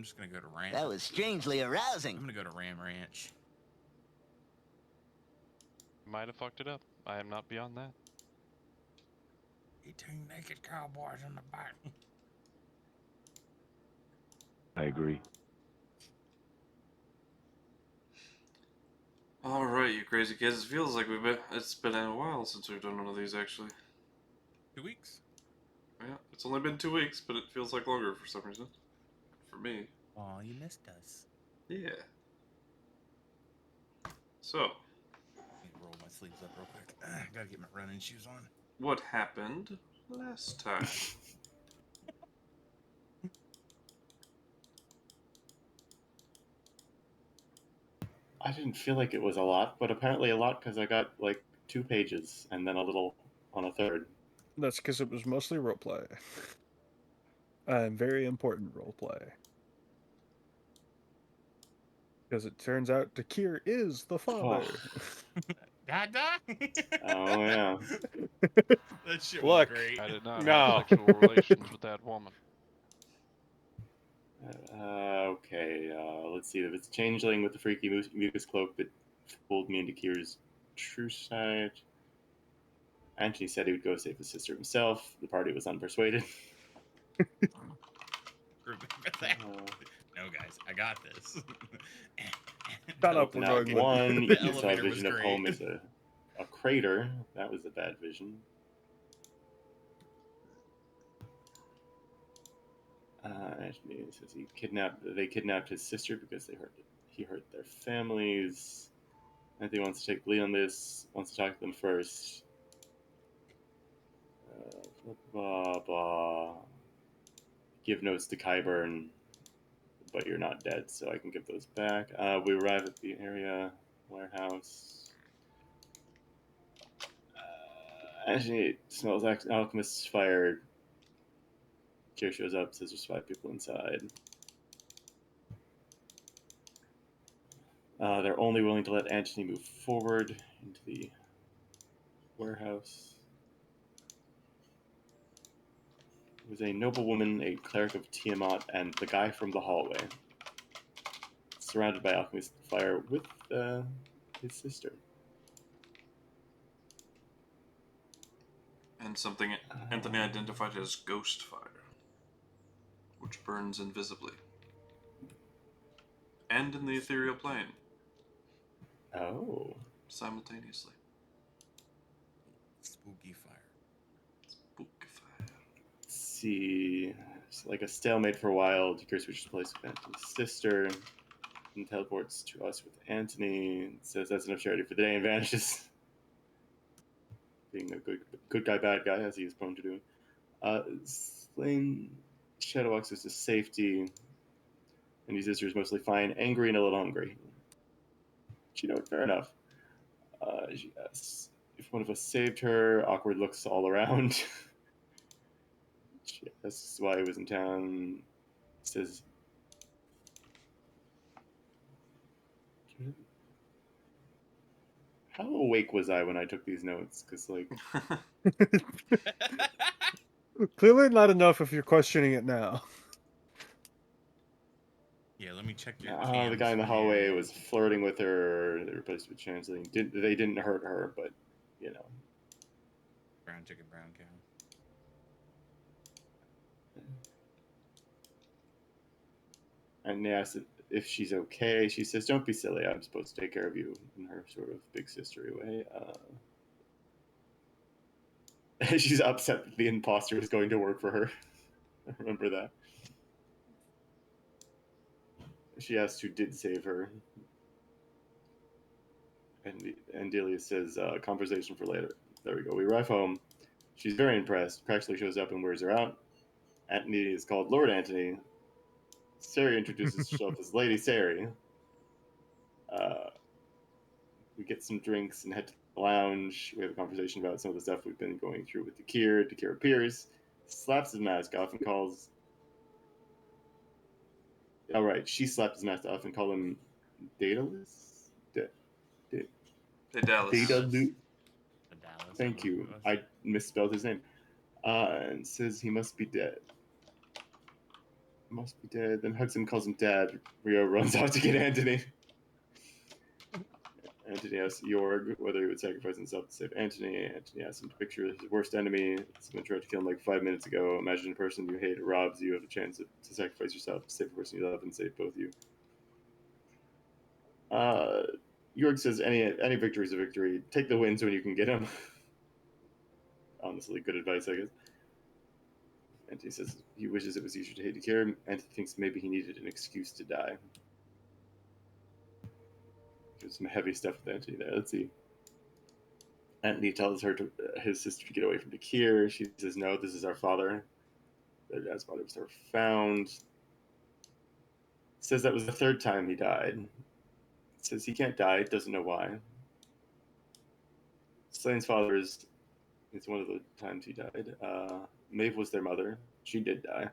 I'm just gonna go to Ram. That was strangely arousing. I'm gonna go to Ram Ranch. Might have fucked it up. I am not beyond that. 18 naked cowboys in the back. I agree. All right, you crazy kids. It feels like it's been a while since we've done one of these, actually. 2 weeks. Yeah, it's only been 2 weeks, but it feels like longer for some reason. For me. Aw, you missed us. Yeah. So, Let me roll my sleeves up real quick. Gotta get my running shoes on. what happened last time? I didn't feel like it was a lot, but apparently a lot because I got like 2 pages and then a little on a third. That's because it was mostly roleplay. Very important roleplay. Because it turns out Takir is the father. Dada? Oh, yeah. That shit Look, was great. I did not No. have sexual relations with that woman. Okay, let's see. If it's changeling with the freaky mucus cloak that pulled me into Kier's true side. Anthony said he would go save his sister himself. The party was unpersuaded. No, guys, I got this. Shut up, we're Now, going one, The you saw a elevator was vision of great. home as a crater. That was a bad vision. Anthony says they kidnapped his sister because he hurt their families. Anthony wants to take the lead on this, wants to talk to them first. Blah, blah. Give notes to Kyburn, but you're not dead, so I can give those back. We arrive at the area warehouse. Anthony smells Alchemist's fire. Kier shows up, says there's 5 people inside. They're only willing to let Antony move forward into the warehouse. It was a noblewoman, a cleric of Tiamat, and the guy from the hallway. Surrounded by Alchemist fire with his sister. And something Anthony identified as ghost fire, which burns invisibly. And in the ethereal plane. Oh. Simultaneously. Spooky fire. Spooky fire. Let's see. It's like a stalemate for a while. Takir switches place with Antony's sister and teleports to us with Antony. It says that's enough charity for the day and vanishes. Being a good guy, bad guy, as he is prone to doing. Slane Shadowwalks us to safety, and his sister is mostly fine, angry, and a little hungry. But, you know, fair enough. She asks if one of us saved her. Awkward looks all around. She asks why he was in town. Says, how awake was I when I took these notes? Because, like... Clearly not enough if you're questioning it now. Yeah, let me check your the cams. guy in the hallway was flirting with her. They were supposed to be translating. They didn't hurt her, but, you know. Brown chicken, brown cow. And they asked if she's okay. She says, don't be silly. I'm supposed to take care of you, in her sort of big sistery way. She's upset that the imposter is going to work for her. I remember that. She asked who did save her. And Andelias says, conversation for later. There we go. We arrive home. She's very impressed. Craxley shows up and wears her out. Antony is called Lord Antony. Sari introduces herself as Lady Sari. We get some drinks and head to the lounge. We have a conversation about some of the stuff we've been going through with Takir. Takir appears, slaps his mask off, and calls... All right, she slapped his mask off and called him Daedalus? Daedalus. Thank you. I misspelled his name. And says he must be dead. Must be dead. Then hugs him, calls him dad. Rio runs out to get Antony. Antony asks Jorg whether he would sacrifice himself to save Antony. Antony asks him to picture his worst enemy. Someone tried to kill him like 5 minutes ago. Imagine a person you hate robs you of a chance to sacrifice yourself to save a person you love and save both of you. Jorg says any victory is a victory. Take the wins when you can get them. Honestly, good advice, I guess. Antony says he wishes it was easier to hate to care. Antony thinks maybe he needed an excuse to die. There's some heavy stuff with Antony there. Let's see. Antony tells his sister to get away from Dakir. She says, no, this is our father. Their dad's body was never found. Says that was the third time he died. Says he can't die, doesn't know why. Slane's father it's one of the times he died. Maeve was their mother. She did die.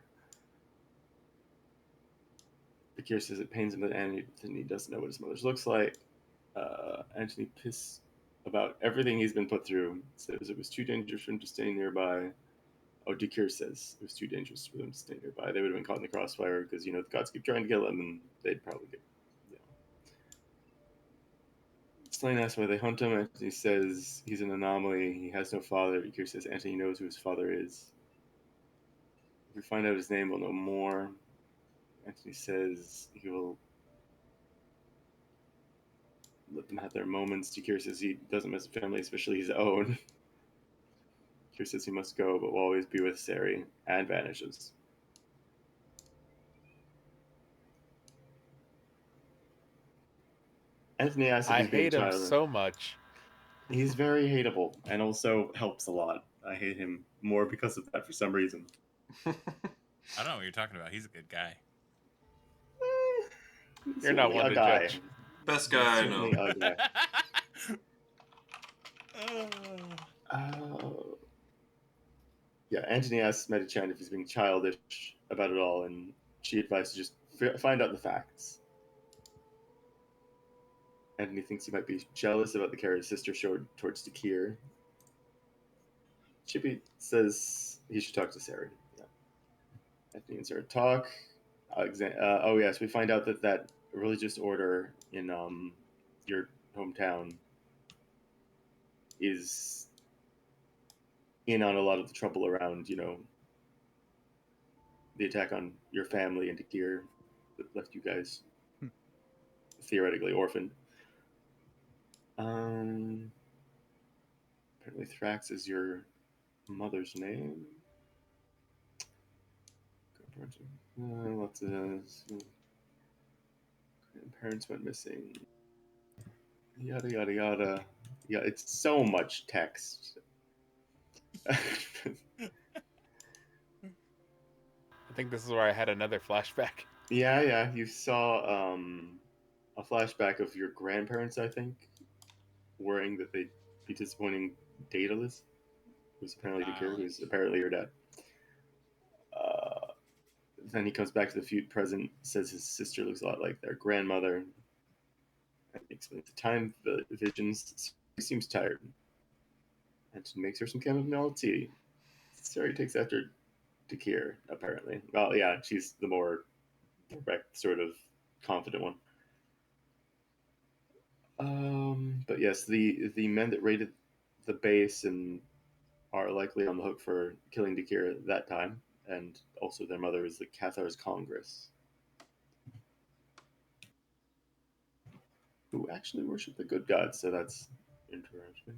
Dakir says it pains him that Antony doesn't know what his mother's looks like. Antony pissed about everything he's been put through. Says it was too dangerous for him to stay nearby. Oh, Dakir says it was too dangerous for them to stay nearby. They would have been caught in the crossfire because, the gods keep trying to kill him, and they'd probably get, Slane asks why they hunt him. Antony says he's an anomaly. He has no father. Dakir says Antony knows who his father is. If we find out his name, we'll know more. Antony says he will let them have their moments. Dakir says he doesn't miss family, especially his own. Dakir says he must go, but will always be with Sari, and vanishes. Antony asks if I he's being hate him childish. so much. He's very hateable, and also helps a lot. I hate him more because of that for some reason. I don't know what you're talking about. He's a good guy. You're not one to judge. Best guy I Certainly know. a guy. Yeah, Antony asks Medichan if he's being childish about it all, and she advises just find out the facts. Antony thinks he might be jealous about the care his sister showed towards Dakir. Chippy says he should talk to Sari. Yeah. Antony and Sari talk. Oh yes, we find out that religious order in your hometown is in on a lot of the trouble around, the attack on your family and Dakir that left you guys theoretically orphaned. Apparently Thrax is your mother's name. Lots of grandparents went missing. Yada yada yada. Yeah, it's so much text. I think this is where I had another flashback. Yeah. You saw a flashback of your grandparents, I think, worrying that they'd be disappointing Daedalus, who's apparently Dakir, who's apparently your dad. Then he comes back to the present, says his sister looks a lot like their grandmother, and explains the time visions. He seems tired, and makes her some chamomile tea. Sari takes after Dakir, apparently. Well, yeah, she's the more direct, sort of confident one. But yes, the men that raided the base and are likely on the hook for killing Dakir at that time, and also their mother is the Cathar's Congress, who actually worship the good gods, so that's interesting.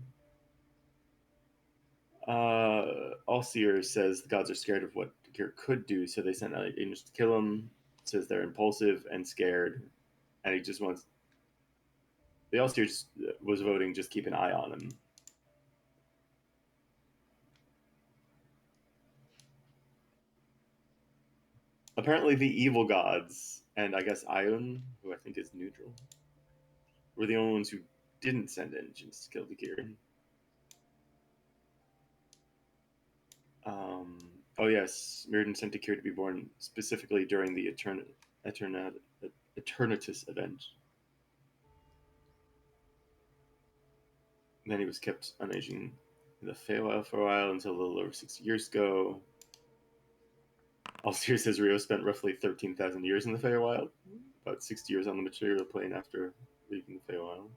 Allseer says the gods are scared of what Dakir could do, so they sent out agents to kill him. Says they're impulsive and scared, and he just wants. The Allseer was voting just keep an eye on him. Apparently, the evil gods, and I guess Ion, who I think is neutral, were the only ones who didn't send engines to kill Dakir. Oh yes, Mirrodin sent Dakir to be born specifically during the Eternatus event. Then he was kept on aging in the Feywild for a while until a little over 6 years ago. Alcir says Rio spent roughly 13,000 years in the Feywild, about 60 years on the material plane after leaving the Feywild.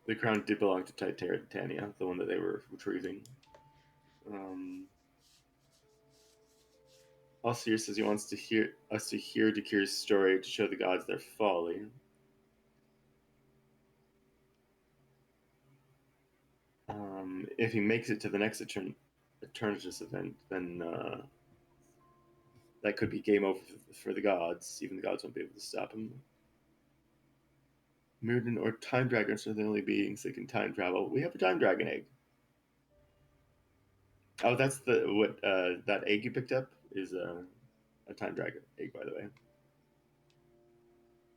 The crown did belong to Titania, the one that they were retrieving. Alcir says he wants to hear Dakir's story to show the gods their folly. If he makes it to the next Eternatus event, then that could be game over for the gods. Even the gods won't be able to stop him. Mirrodin or Time Dragons are the only beings that can time travel. We have a Time Dragon egg. Oh, that's that egg you picked up is a Time Dragon egg, by the way.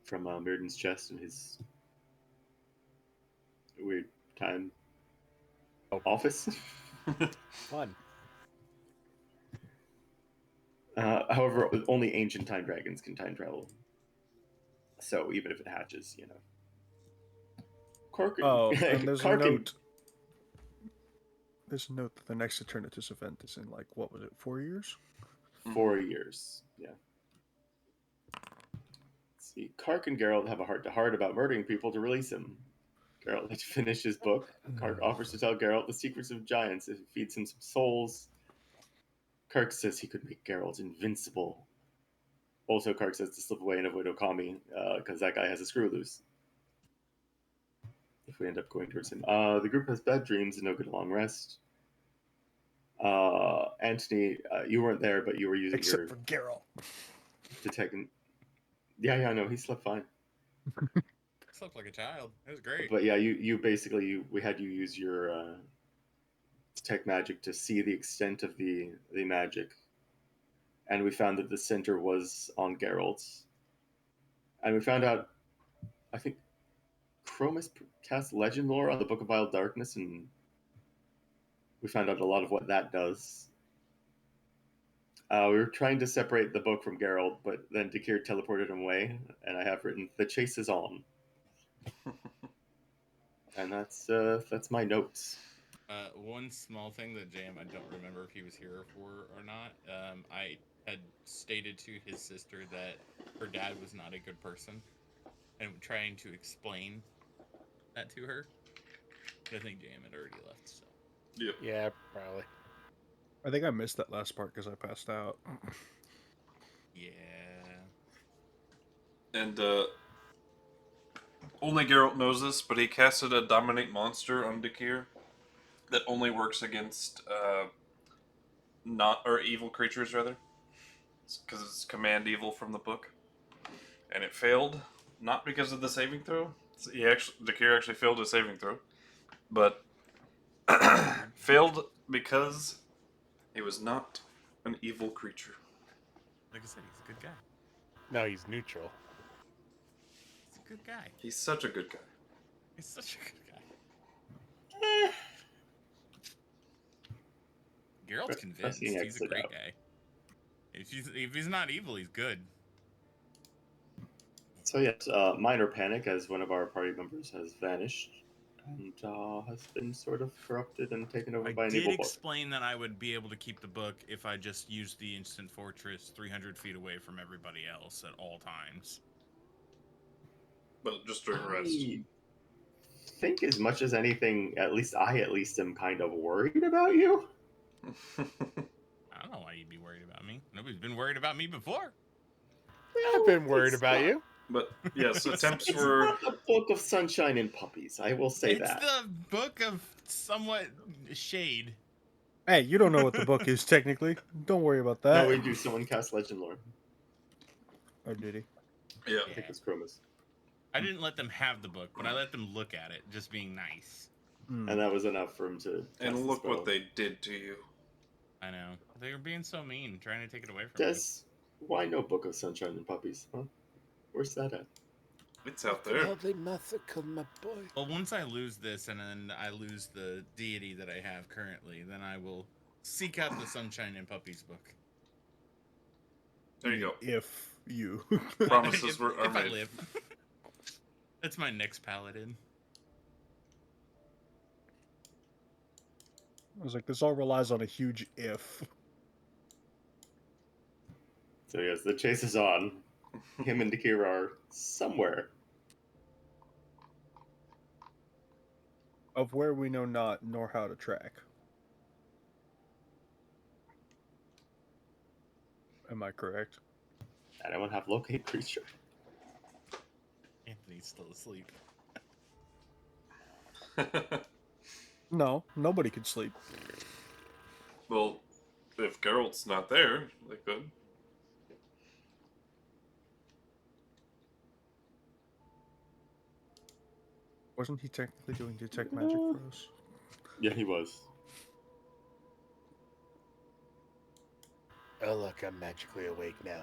From Mirrodin's chest in his weird time office. Fun. However, only ancient time dragons can time travel. So even if it hatches, Cork. Oh, and there's a Karkin- note. There's a note that the next Eternatus event is in, like, what was it, 4 years? 4 years, yeah. Let's see, Kark and Geralt have a heart-to-heart about murdering people to release him. Geralt has finished his book. Kark offers to tell Geralt the secrets of giants if it feeds him some souls. Kark says he could make Geralt invincible. Also, Kark says to slip away and avoid Okami, because that guy has a screw loose. If we end up going towards him. The group has bad dreams and no good long rest. Anthony, you weren't there, but you were using Except your for Geralt. detecting. Yeah, no, he slept fine. Slept like a child. It was great. But yeah, you basically we had you use your detect magic to see the extent of the magic, and we found that the center was on Geralt, and we found out, I think, Chromis cast Legend Lore on the Book of Wild Darkness, and we found out a lot of what that does. We were trying to separate the book from Geralt, but then Dakir teleported him away, and I have written, "The chase is on." And that's my notes. One small thing that I don't remember if he was here for or not. I had stated to his sister that her dad was not a good person, and trying to explain that to her. But I think JM had already left, so. Yep. Yeah, probably. I think I missed that last part because I passed out. Yeah. And only Geralt knows this, but he casted a Dominate monster on Dakir that only works against evil creatures, rather, because it's command evil from the book, and it failed, not because of the saving throw. Dakir actually failed his saving throw, but failed because he was not an evil creature. Like I said, he's a good guy. No, he's neutral. He's a good guy. He's such a good guy. He's such a good guy. Geralt's convinced. Pressing He's a exit great out. guy. If he's not evil, he's good. So yes, minor panic as one of our party members has vanished and has been sort of corrupted and taken over I by an did evil book. explain that I would be able to keep the book if I just used the instant fortress 300 feet away from everybody else at all times. But just during rest. I think as much as anything, at least am kind of worried about you. I don't know why you'd be worried about me. Nobody's been worried about me before. I've been worried about you. But yes, attempts It's were. not the Book of Sunshine and Puppies. I will say It's that. the book of somewhat shade. Hey, you don't know what the book is technically. Don't worry about that. No, we do. Someone cast Legend Lore. Oh, did he? Yeah. I think it's Chromis. I didn't let them have the book, but I let them look at it, just being nice. Hmm. And that was enough for him to. And cast the look spell. what they did to you. I know. They were being so mean, trying to take it away from me. Why no Book of Sunshine and Puppies? Huh? Where's that at? It's out there. Probably mythical, my boy. Well, once I lose this and then I lose the deity that I have currently, then I will seek out the Sunshine and Puppies book. There you go. If you. Promises are if I made. live. That's my next paladin. I was like, this all relies on a huge if. So yes, the chase is on. Him and Dakir are somewhere. Of where we know not, nor how to track. Am I correct? Anyone have locate creature? Anthony's still asleep. No, nobody could sleep. Well, if Geralt's not there, they could. Wasn't he technically doing detect magic for us? Yeah, he was. Oh look, I'm magically awake now.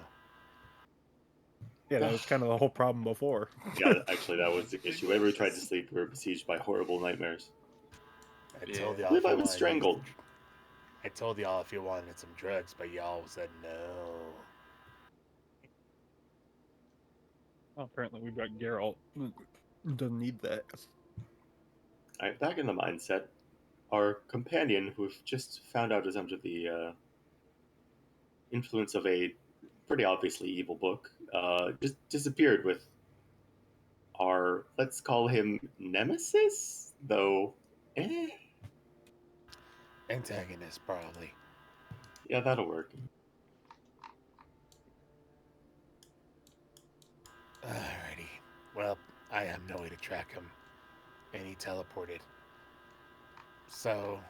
Yeah, that was kind of the whole problem before. Yeah, actually, that was the issue. Whenever we tried to sleep, we were besieged by horrible nightmares. I Yeah. told I y'all believe if I you was wanted strangled. I told y'all if you wanted some drugs, but y'all said no. Well, apparently we've got Geralt. Doesn't need that. Alright, back in the mindset. Our companion, who we've just found out is under the influence of a pretty obviously evil book, just disappeared with our, let's call him Nemesis? Though, Antagonist, probably. yeah, that'll work. Alrighty. Well, I have no way to track him. And he teleported. So,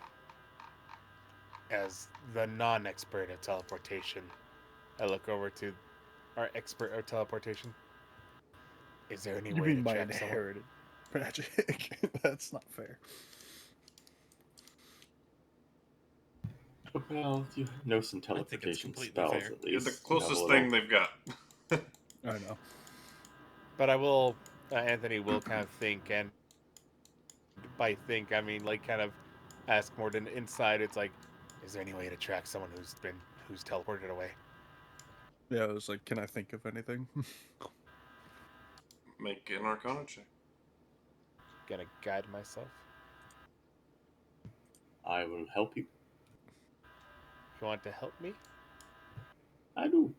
as the non-expert of teleportation, I look over to our expert of teleportation. Is there any You way mean to my track someone? inherited magic? That's not fair. Well, you know some I think it's teleportation completely spells fair. at You're least. the closest thing they've got. I know. But I will, Anthony will kind of think, and by think, I mean like kind of ask more than inside. It's like, is there any way to track someone who's teleported away? Yeah, I was like, can I think of anything? Make an Arcana check. Gonna guide myself. I will help you. If you want to help me, I do.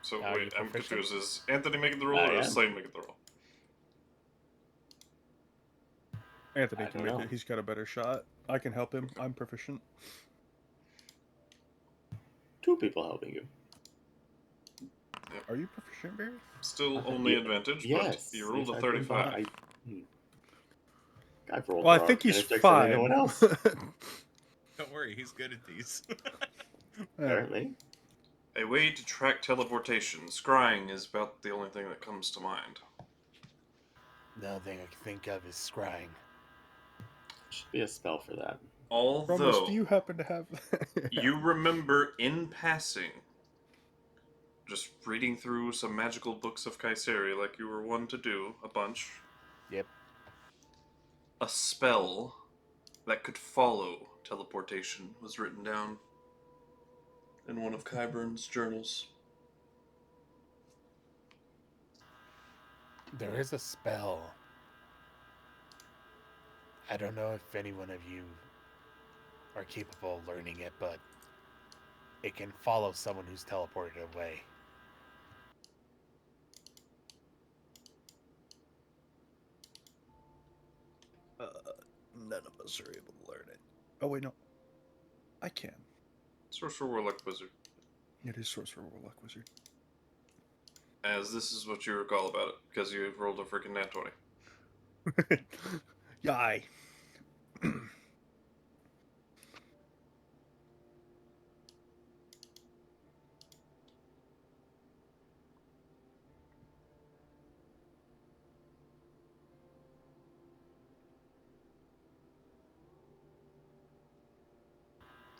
So Are wait, you I'm proficient? confused. Is Anthony making the roll I or is am. Slane making the roll? Anthony I can don't make know. it. He's got a better shot. I can help him. I'm proficient. Two people helping you. Are you proficient, Barry? Still only Yeah, advantage, yes. but you rolled a I've been 35. I've rolled Well, I more think he's Arcana checks than anyone fine. else, Don't worry, he's good at these. apparently. A way to track teleportation. Scrying is about the only thing that comes to mind. the only thing I can think of is scrying. Should be a spell for that. Chromis, Although, do you happen to have... you remember in passing, just reading through some magical books of KuZii like you were one to do, a bunch, Yep. a spell that could follow teleportation was written down in one of Qyburn's journals. There is a spell. I don't know if any one of you are capable of learning it, but it can follow someone who's teleported away. None of us are able to learn it. Oh, wait, no. I can. Sorcerer, Warlock, Wizard. It is Sorcerer, Warlock, Wizard. As this is what you recall about it, because you rolled a freaking nat 20. Yai.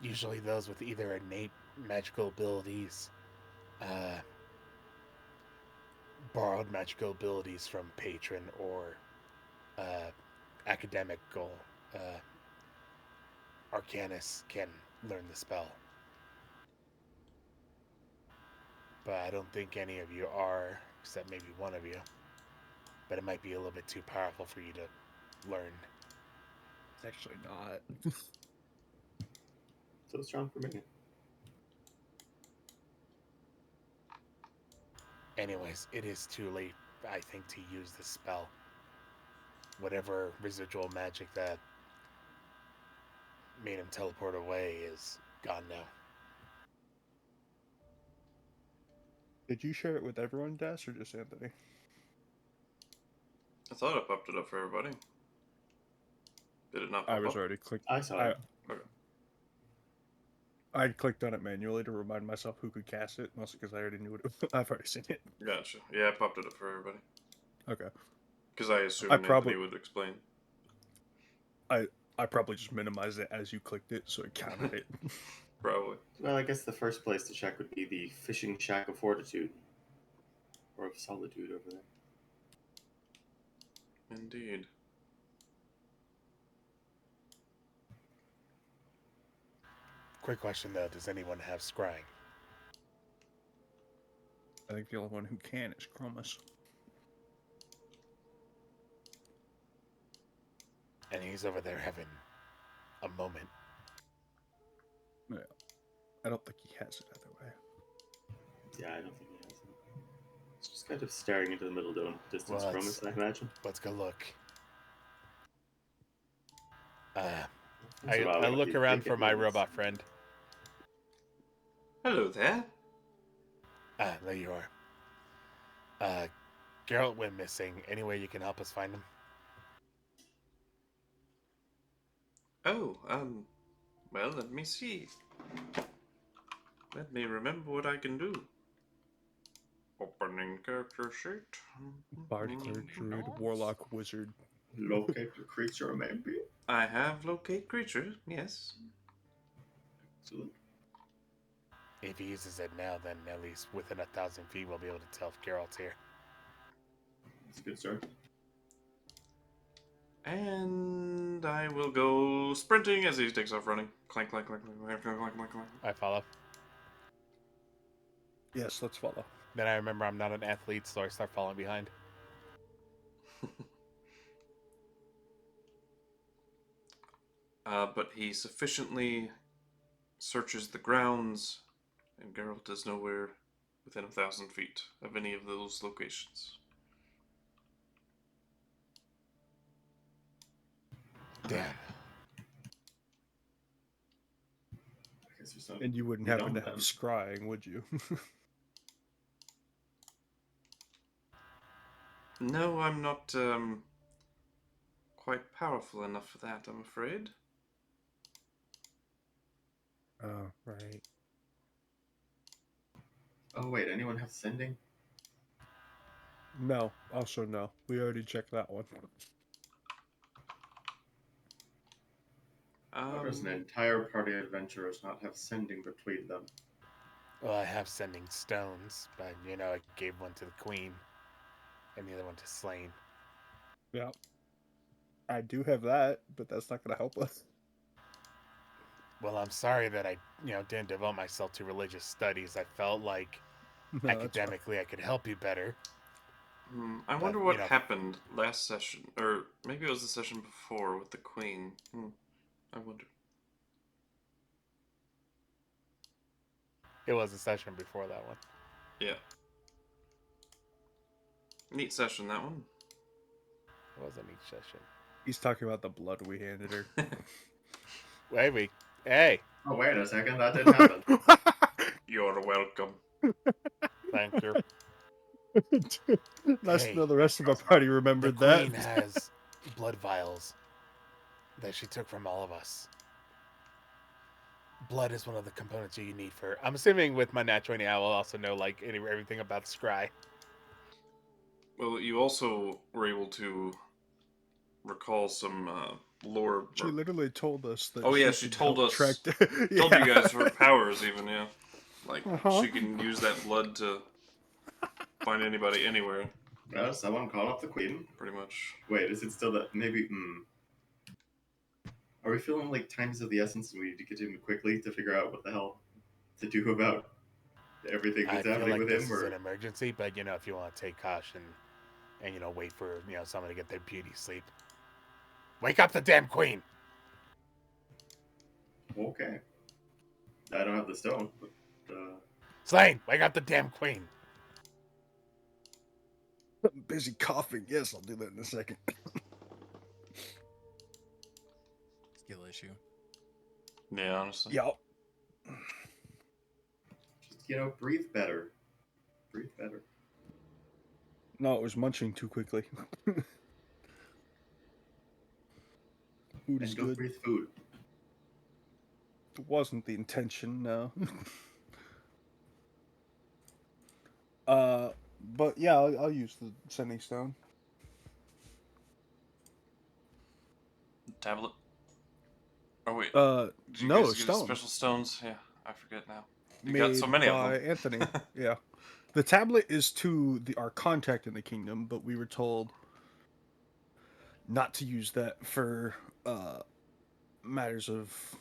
Usually those with either innate magical abilities, borrowed magical abilities from patron, or academical arcanists can learn the spell. But I don't think any of you are, except maybe one of you. But it might be a little bit too powerful for you to learn. It's actually not. So strong for me. Anyways, it is too late, I think, to use the spell. Whatever residual magic that made him teleport away is gone now. Did you share it with everyone, Des, or just Anthony? I thought I popped it up for everybody. Did it not pop I was up? already clicked. I saw it. Okay. I clicked on it manually to remind myself who could cast it, mostly because I already knew it. I've already seen it. Gotcha. Yeah, I popped it up for everybody. Okay. Because I assumed I probably- Anthony would explain. I probably just minimized it as you clicked it, so it counted it. Probably. Well, I guess the first place to check would be the Fishing Shack of Fortitude. Or of Solitude over there. Indeed. Quick question though, does anyone have scrying? I think the only one who can is Chromis. And he's over there having a moment. I don't think he has it either way. Yeah, I don't think he has it. It's just kind of staring into the middle distance Well, from it's- us, I imagine. Let's go look. Once in a while, I we look have to around think for it my moves. robot friend. Hello there. There you are. Geralt went missing. Any way you can help us find him? Oh, well, let me see. Let me remember what I can do. Opening character sheet. Bard, Cleric, Druid, Warlock, Wizard. Locate the creature, maybe? I have locate creature, yes. Excellent. If he uses it now, then at least within 1,000 feet we'll be able to tell if Geralt's here. That's a good start. And I will go sprinting as he takes off running. Clank, clank, clank, clank, clank, clank, clank, clank, clank. I follow. Yes, let's follow. Then I remember I'm not an athlete, so I start falling behind. But he sufficiently searches the grounds, and Geralt is nowhere within 1,000 feet of any of those locations. Damn. I guess there's something. And you wouldn't We happen to don't have then. scrying, would you? No, I'm not quite powerful enough for that, I'm afraid. Oh, right. Oh, wait, anyone have sending? No, also no. We already checked that one. Why does an entire party of adventurers not have sending between them? Well, I have sending stones, but I gave one to the queen and the other one to Slane. Yeah. I do have that, but that's not going to help us. Well, I'm sorry that I, didn't devote myself to religious studies. I felt like No, that's fine. academically I could help you better. I But, wonder what happened last session, or maybe it was the session before with the queen. I wonder. It was a session before that one. Yeah. Neat session, that one. It was a neat session. He's talking about the blood we handed her. Hey! Oh, wait a second, that didn't happen. You're welcome. Thank you. Nice Hey, to know the rest of our party The remembered queen that. has blood vials that she took from all of us. Blood is one of the components you need for... I'm assuming with my natural I will also know everything about scry. Well, you also were able to recall some lore. She literally told us that. Oh yeah, she could told help us. track Told you guys her powers, even yeah. Like Uh-huh. she can use that blood to find anybody anywhere, Well, someone call up the queen. pretty much. Wait, is it still that? Maybe, Are we feeling like times of the essence and we need to get him quickly to figure out what the hell to do about everything I that's feel happening like with this him? is Or an emergency, but if you want to take caution and wait for someone to get their beauty sleep. Wake up the damn queen! Okay. I don't have the stone, but Slane, wake up the damn queen. I'm busy coughing. Yes, I'll do that in a second. Skill issue. Yeah, honestly. Yup. just breathe better. Breathe better. No, it was munching too quickly. Food is And go good. breathe food. It wasn't the intention, no. But yeah, I'll use the sending stone. Tablet. Oh wait. Did you No, guys a get the stone special stones? Yeah, I forget now. You made got so many of by them. Anthony. Yeah, the tablet is to our contact in the kingdom, but we were told not to use that for matters of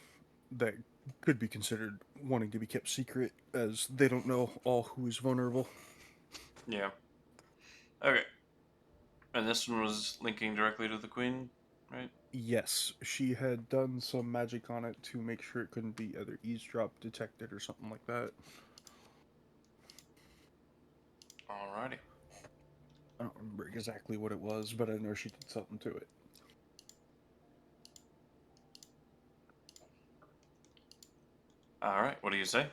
that could be considered wanting to be kept secret, as they don't know all who is vulnerable. Yeah. Okay. And this one was linking directly to the queen, right? Yes, she had done some magic on it to make sure it couldn't be either eavesdrop detected or something like that. Alrighty. I don't remember exactly what it was, but I know she did something to it. Alright, what do you say?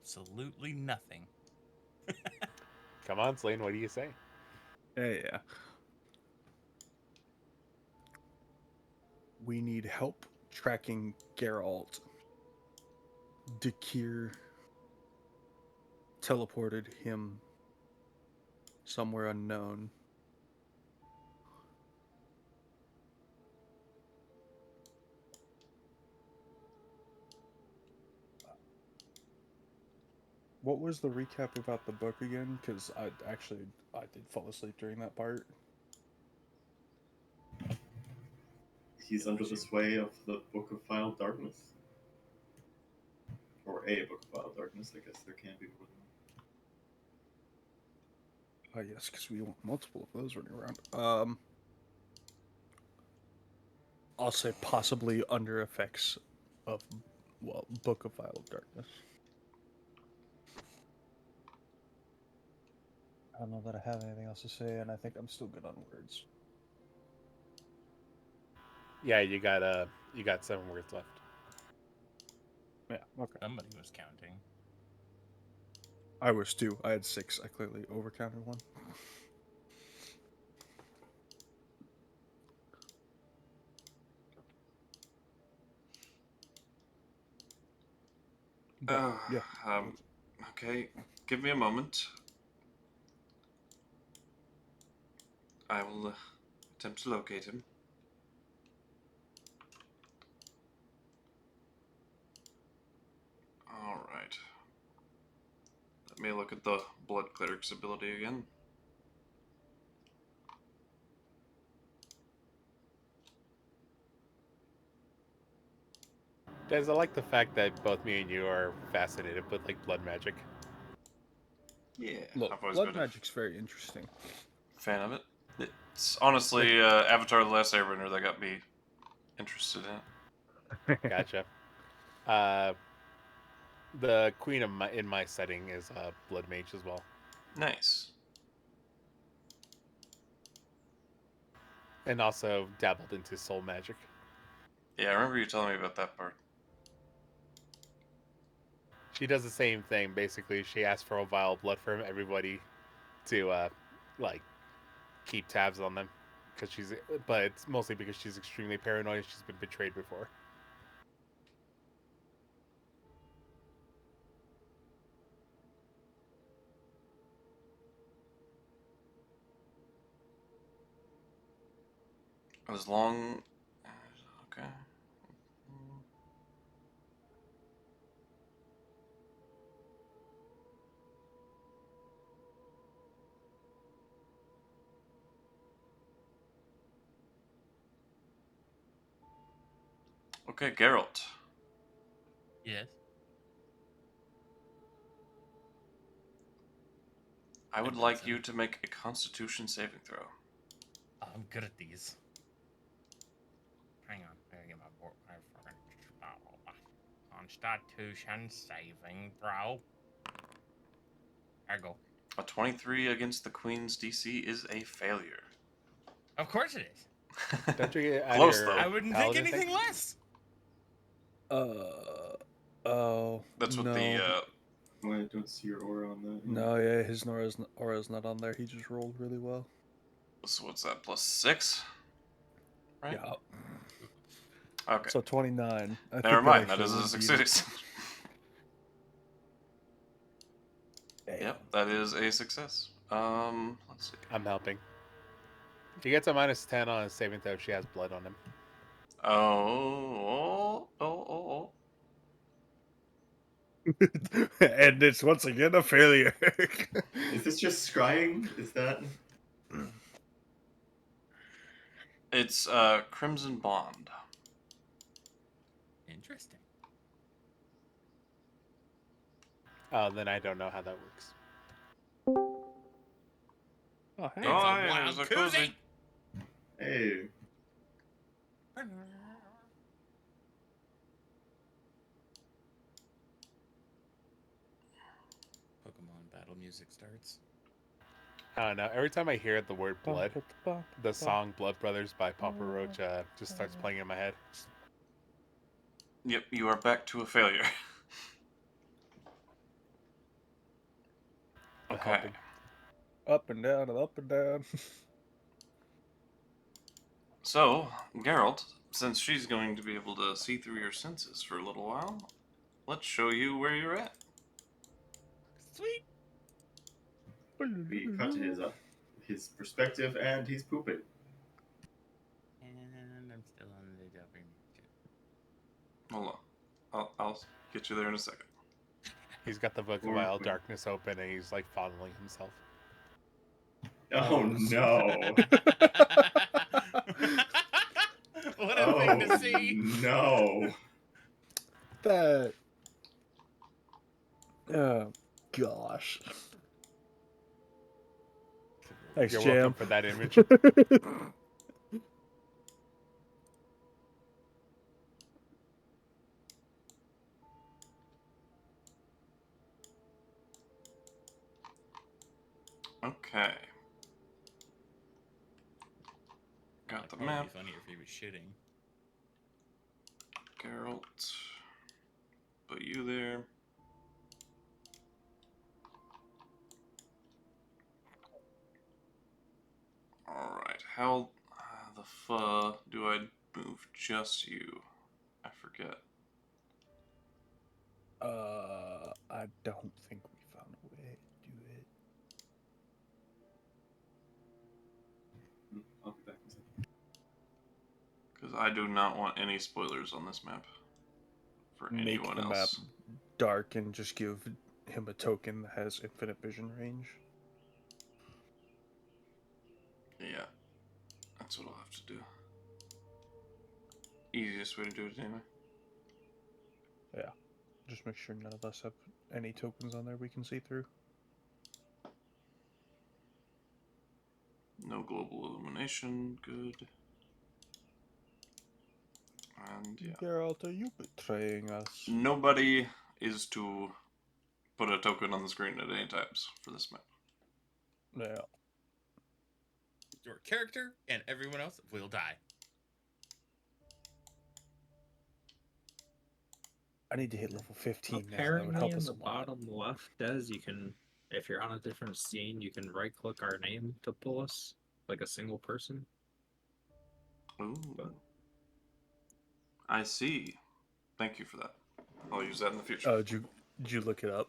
Absolutely nothing. Come on, Slane, what do you say? Yeah. We need help tracking Geralt. Dakir teleported him somewhere unknown. What was the recap about the book again? Because I did fall asleep during that part. He's under the sway of the Book of Vile Darkness. Or a Book of Vile Darkness, I guess there can be more than Yes, because we want multiple of those running around. I'll say possibly under effects of, well, Book of Vile of Darkness. I don't know that I have anything else to say, and I think I'm still good on words. Yeah, you got 7 words left. Yeah, okay. Somebody was counting. I was too. I had 6. I clearly overcounted one. But, yeah. Okay, give me a moment. I will attempt to locate him. Alright. Let me look at the Blood Cleric's ability again. Des, I like the fact that both me and you are fascinated with like blood magic. Yeah, Look, I've always blood been magic's very interesting. a fan of it. It's honestly Avatar: The Last Airbender that got me interested in it. Gotcha. The queen of in my setting is a blood mage as well, Nice. and also dabbled into soul magic. Yeah, I remember you telling me about that part. She does the same thing. Basically, she asks for a vial of blood from everybody to like keep tabs on them, but it's mostly because she's extremely paranoid and she's been betrayed before. As long... Okay. Okay, Geralt. Yes. I would like you to make a Constitution saving throw. Oh, I'm good at these. Hang on, I gotta get my board. Constitution saving throw. There I go. A 23 against the Queen's DC is a failure. Of course it is. Don't you get Close, your though. I wouldn't paladin think anything thing? less. Oh. That's what no. Well, I don't see your aura on that. No, yeah, his aura's not on there. He just rolled really well. So what's that, +6? Right? Yeah. Okay. So 29. Never mind, that is a success. Yep, that is a success. Let's see. I'm helping. He gets a -10 on his saving throw if she has blood on him. Oh. And it's once again a failure. Is this just scrying? Is that? It's Crimson Bond. Interesting. Oh, then I don't know how that works. Oh, hey. It's Oh, a hey, wild there's a KuZii. Hey. Pokemon battle music starts. I don't know. Every time I hear the word blood, the song "Blood Brothers" by Papa Roach just starts playing in my head. Yep, you are back to a failure. I'm Okay. helping. Up and down and up and down. So, Geralt, since she's going to be able to see through your senses for a little while, let's show you where you're at. Sweet. We cut to his perspective, and he's pooping. And I'm still on the jumping. Hold on. I'll get you there in a second. He's got the Book of Wild Darkness open, and he's like fondling himself. Oh no! What a thing to Oh see. no! That. Oh, gosh. Thanks, You're Jam. welcome for that image. Okay. Got the It'd map. be funny if he was shitting. Geralt. Put you there. Alright, how the do I move just you? I forget. I don't think we found a way to do it. I'll be back in a second. Because I do not want any spoilers on this map. For Make anyone the else. map dark and just give him a token that has infinite vision range. Yeah. That's what I'll have to do. Easiest way to do it anyway. Yeah. Just make sure none of us have any tokens on there we can see through. No global illumination, good. And yeah. Geralt, are you betraying us? Nobody is to put a token on the screen at any times for this map. Yeah. Your character and everyone else will die. I need to hit level 15 now. That would Apparently help in us the a lot. bottom left does you can, if you're on a different scene, you can right click our name to pull us like a single person. Ooh. But I see. Thank you for that. I'll use that in the future. Oh, did you look it up?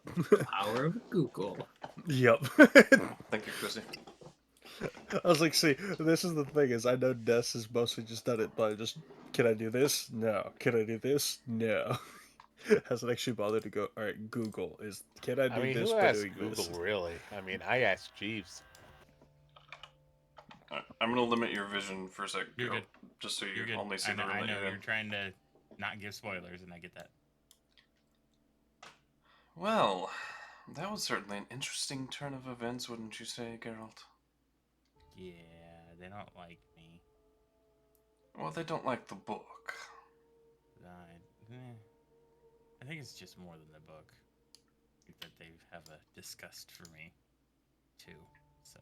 power of Google. Yep. Thank you, KuZii. I was like, see, this is the thing is I know Des has mostly just done it by just, can I do this? No. Can I do this? No. Hasn't actually bothered to go, alright, Google is, can I do I mean, this who by asked doing Google, this? really? I mean, I asked Jeeves. Alright, I'm going to limit your vision for a second, You're Geralt, good. just so you You're good. only see I know, the room I that know you're in. you're trying to not give spoilers, and I get that. Well, that was certainly an interesting turn of events, wouldn't you say, Geralt? Yeah, they don't like me. Well, they don't like the book. I think it's just more than the book. I think that they have a disgust for me, too. So.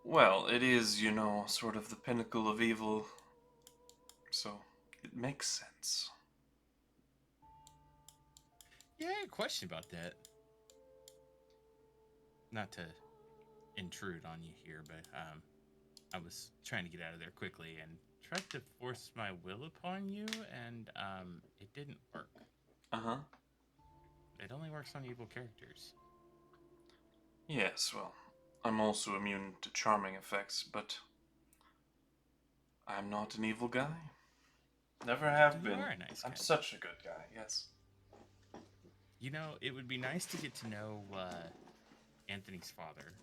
Well, it is, sort of the pinnacle of evil, so it makes sense. Yeah, I had a question about that. Not to intrude on you here, but I was trying to get out of there quickly and tried to force my will upon you, and it didn't work. Uh-huh. It only works on evil characters. Yes, well, I'm also immune to charming effects, but I'm not an evil guy. Never have You been. are a nice I'm guy. such a good guy, yes. You know, it would be nice to get to know Anthony's father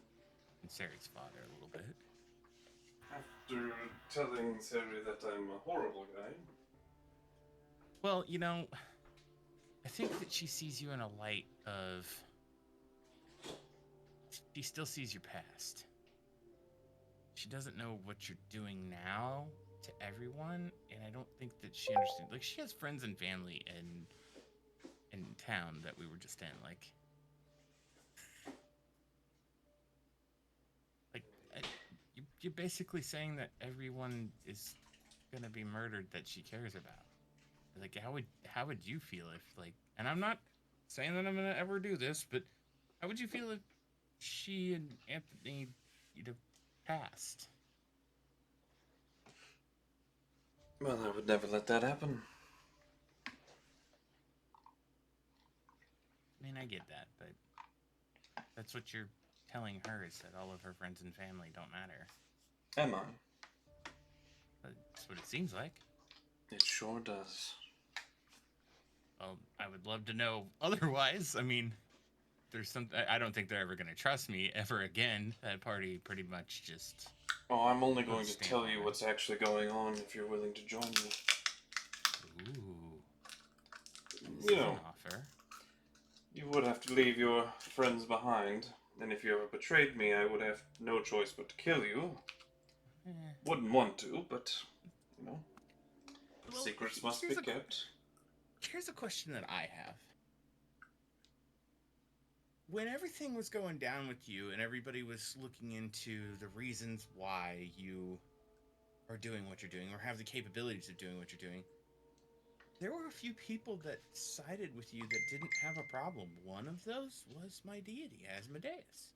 and Sari's father a little bit. After telling Sari that I'm a horrible guy. Well, you know, I think that she sees you in a light of... She still sees your past. She doesn't know what you're doing now to everyone, and I don't think that she understands. Like, she has friends and family in town that we were just in. Like you're basically saying that everyone is gonna be murdered that she cares about. Like, how would you feel if, like, and I'm not saying that I'm gonna ever do this, but how would you feel if she and Anthony, passed? Well, I would never let that happen. I mean, I get that, but that's what you're telling her, is that all of her friends and family don't matter. Am I? That's what it seems like. It sure does. Well, I would love to know otherwise. I mean, there's some. I don't think they're ever going to trust me ever again. That party pretty much just... Oh, I'm only going to Stand tell on you it. what's actually going on if you're willing to join me. Ooh. This You is know, an offer. you would have to leave your friends behind, and if you ever betrayed me, I would have no choice but to kill you. Eh. Wouldn't want to, but, Well, secrets must be here's kept. Here's a question that I have. When everything was going down with you and everybody was looking into the reasons why you are doing what you're doing or have the capabilities of doing what you're doing, there were a few people that sided with you that didn't have a problem. One of those was my deity, Asmodeus.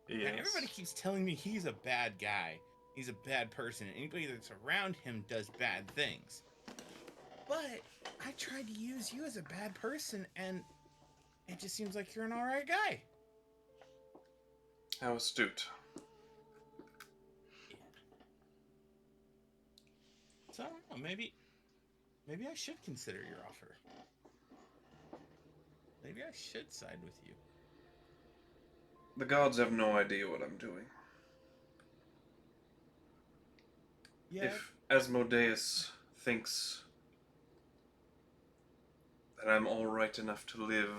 Yes. Now, everybody keeps telling me he's a bad guy. He's a bad person. And anybody that's around him does bad things. But I tried to use you as a bad person, and it just seems like you're an alright guy. How astute. Yeah. So I don't know, maybe I should consider your offer. Maybe I should side with you. The gods have no idea what I'm doing. Yeah. If Asmodeus thinks that I'm alright enough to live,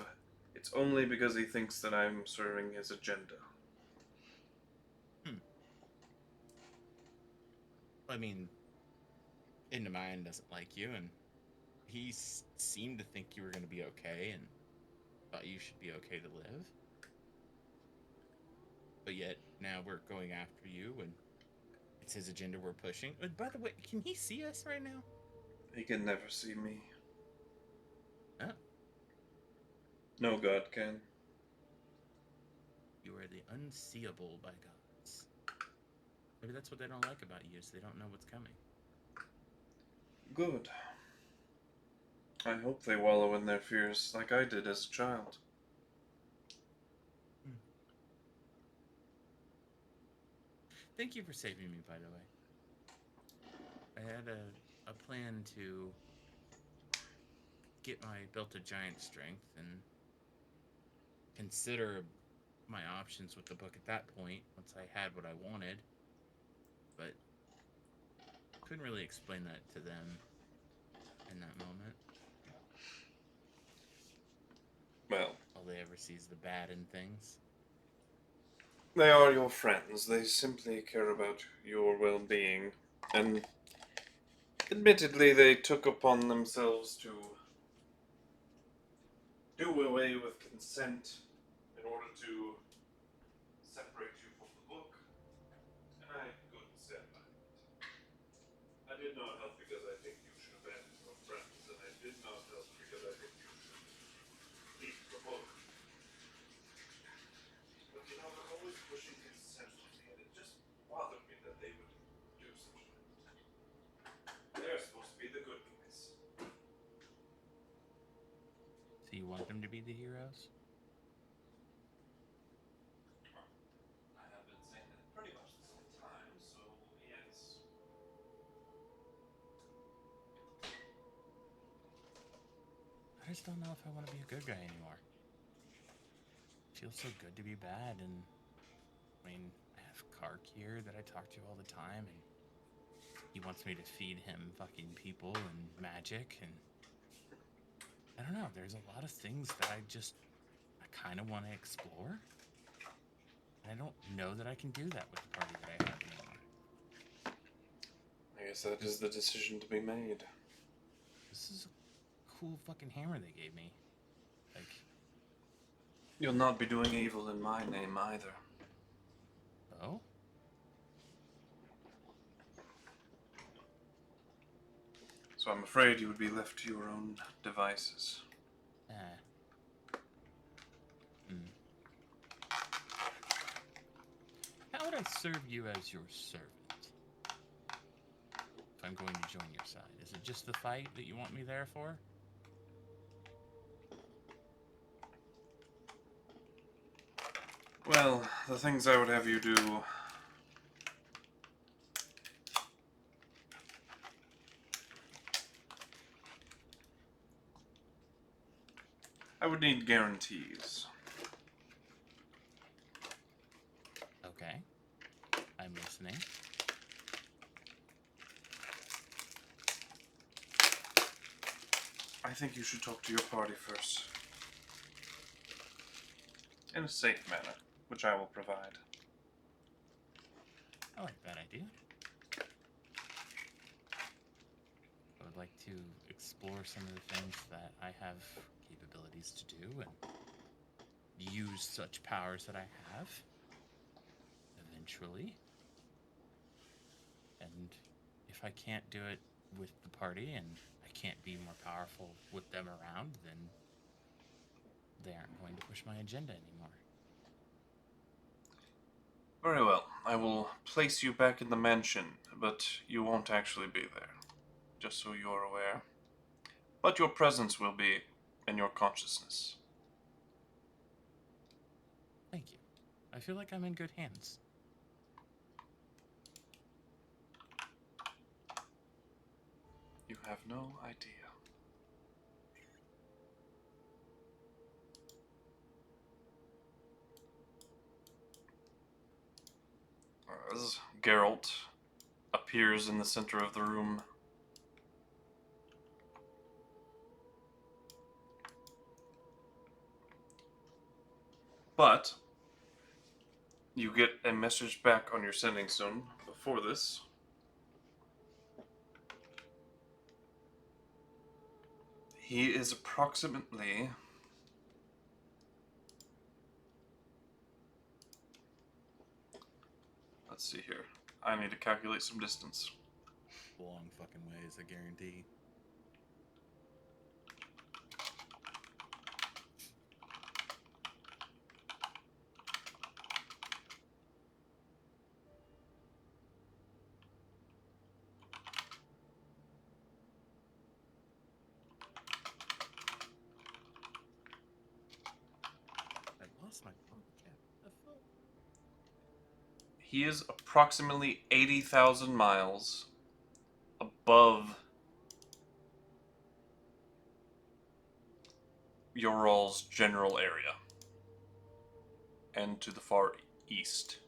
it's only because he thinks that I'm serving his agenda. I mean, Indomine doesn't like you, and he seemed to think you were going to be okay and thought you should be okay to live. But yet, now we're going after you, and it's his agenda we're pushing. But by the way, can he see us right now? He can never see me. Huh? No god can. You are the unseeable by gods. Maybe that's what they don't like about you, is they don't know what's coming. Good. I hope they wallow in their fears like I did as a child. Thank you for saving me, by the way. I had a plan to get my Built-a Giant strength and consider my options with the book at that point, once I had what I wanted. But couldn't really explain that to them in that moment. Well, All they ever see is the bad in things. they are your friends. They simply care about your well-being. And admittedly, they took upon themselves to do away with consent in order to separate you from the book. And I couldn't stand by it. I did not help because I think you should abandon your friends, and I did not help because I think you should leave the book. But you know, they're always pushing consent on me, and it just bothered me that they would do such a thing. They're supposed to be the good guys. So you want them to be the heroes? I have been saying that pretty much this whole time, so yes. I just don't know if I want to be a good guy anymore. It feels so good to be bad, and I mean, I have Kark here that I talk to all the time, and he wants me to feed him fucking people and magic, and I don't know, there's a lot of things that I kind of want to explore. And I don't know that I can do that with the party that I have anymore. I guess that is the decision to be made. This is a cool fucking hammer they gave me. Like, You'll not be doing evil in my name either. oh? So I'm afraid you would be left to your own devices. How would I serve you as your servant? If I'm going to join your side, is it just the fight that you want me there for? Well, the things I would have you do... I would need guarantees. Okay. I'm listening. I think you should talk to your party first. In a safe manner, which I will provide. I like that idea. I would like to explore some of the things that I have capabilities to do and use such powers that I have eventually. And if I can't do it with the party and I can't be more powerful with them around, then they aren't going to push my agenda anymore. Very well. I will place you back in the mansion, but you won't actually be there. Just so you're aware. But your presence will be in your consciousness. Thank you. I feel like I'm in good hands. You have no idea. As Geralt appears in the center of the room, but you get a message back on your sending stone before this. He is approximately... Let's see here. I need to calculate some distance. Long fucking ways, I guarantee. I lost my phone cap. The fuck? He is approximately 80,000 miles above Ural's general area and to the far east.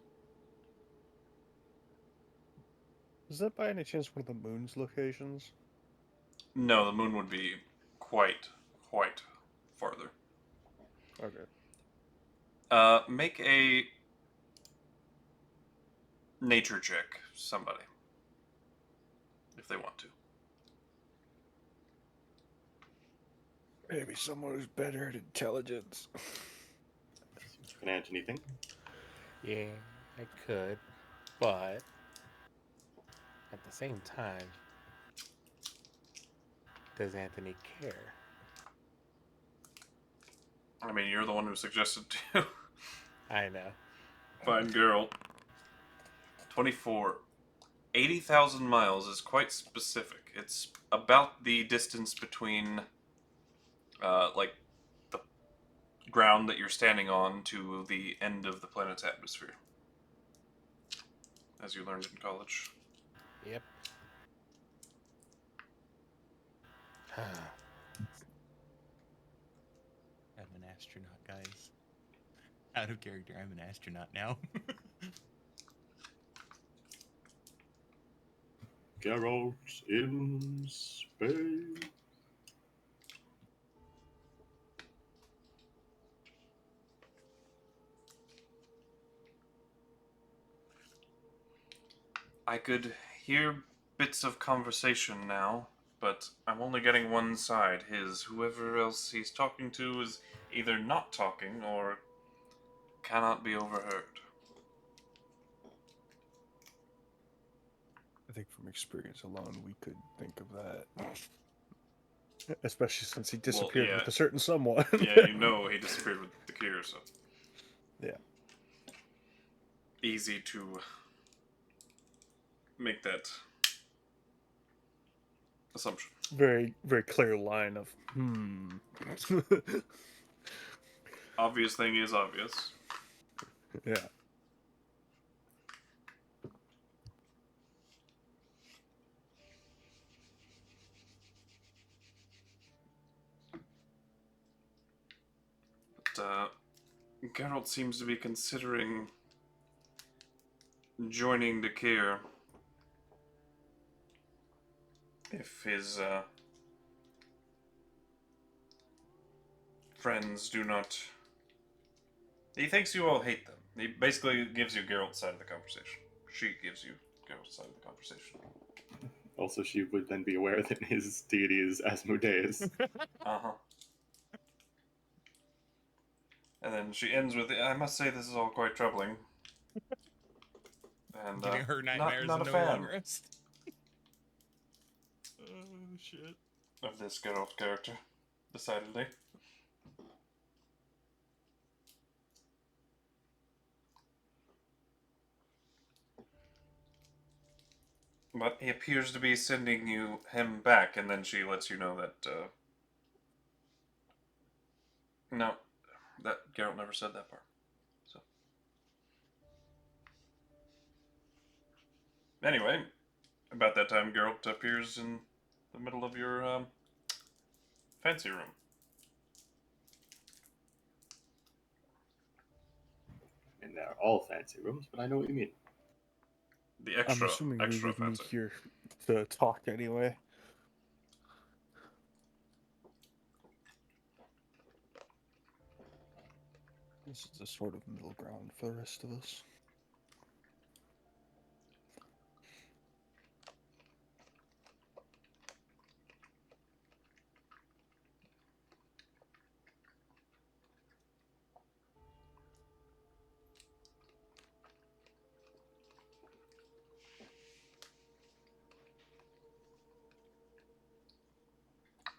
Is that by any chance one of the moon's locations? No, the moon would be quite farther. Okay. Make a nature check, somebody, if they want to. Maybe someone who's better at intelligence. Can I add anything? Yeah, I could, but at the same time, does Anthony care? I mean, you're the one who suggested to. I know. Fine, Geralt. 24. 80,000 miles is quite specific. It's about the distance between, like, the ground that you're standing on to the end of the planet's atmosphere. As you learned in college. Yep. I'm an astronaut, guys. Out of character, I'm an astronaut now. Geralt in space. I could hear bits of conversation now, but I'm only getting one side. Whoever else he's talking to is either not talking or cannot be overheard. I think from experience alone, we could think of that. Especially since he disappeared yeah. with a certain someone. Yeah, you know he disappeared with the cure, so. Yeah. Easy to make that assumption. Very, very clear line of, Obvious thing is obvious. Yeah. But, Geralt seems to be considering joining the Kier if his friends do not. He thinks you all hate them. He basically gives you Geralt's side of the conversation. She gives you Geralt's side of the conversation. Also, she would then be aware that his deity is Asmodeus. Uh-huh. And then she ends with, I must say this is all quite troubling. And, Giving her nightmares not and a no fan long rest. Oh, shit. of this Geralt character, decidedly. But he appears to be sending him back, and then she lets you know that, no, that Geralt never said that part. So. Anyway, about that time, Geralt appears in the middle of your, fancy room. And they're all fancy rooms, but I know what you mean. The I'm extra assuming we would meet fancy. here to talk anyway. This is a sort of middle ground for the rest of us.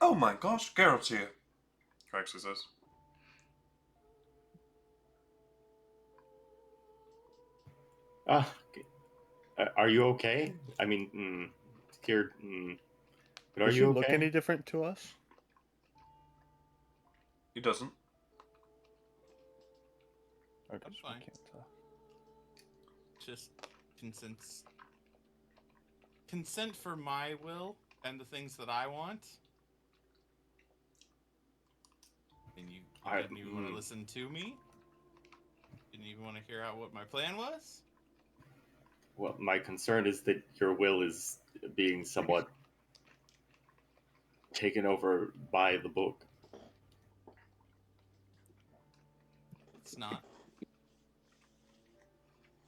Oh my gosh, Geralt's here, Thrax says. Okay. Are you okay? I mean, scared. But are Does you she okay? look any different to us? He doesn't. Or I'm does fine. we can't tell? Just consent for my will and the things that I want. And you didn't even want to listen to me? Didn't even want to hear out what my plan was? Well, my concern is that your will is being somewhat taken over by the book. It's not.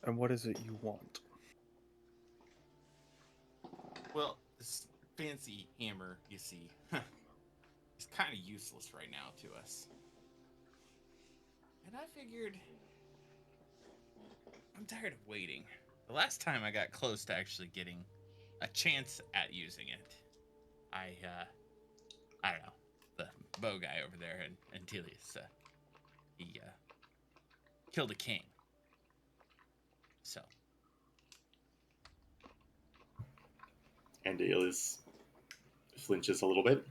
And what is it you want? Well, this fancy hammer, you see, is kind of useless right now to us. And I figured I'm tired of waiting. The last time I got close to actually getting a chance at using it, I don't know, the bow guy over there in Andelias, he killed a king. So Andelias flinches a little bit,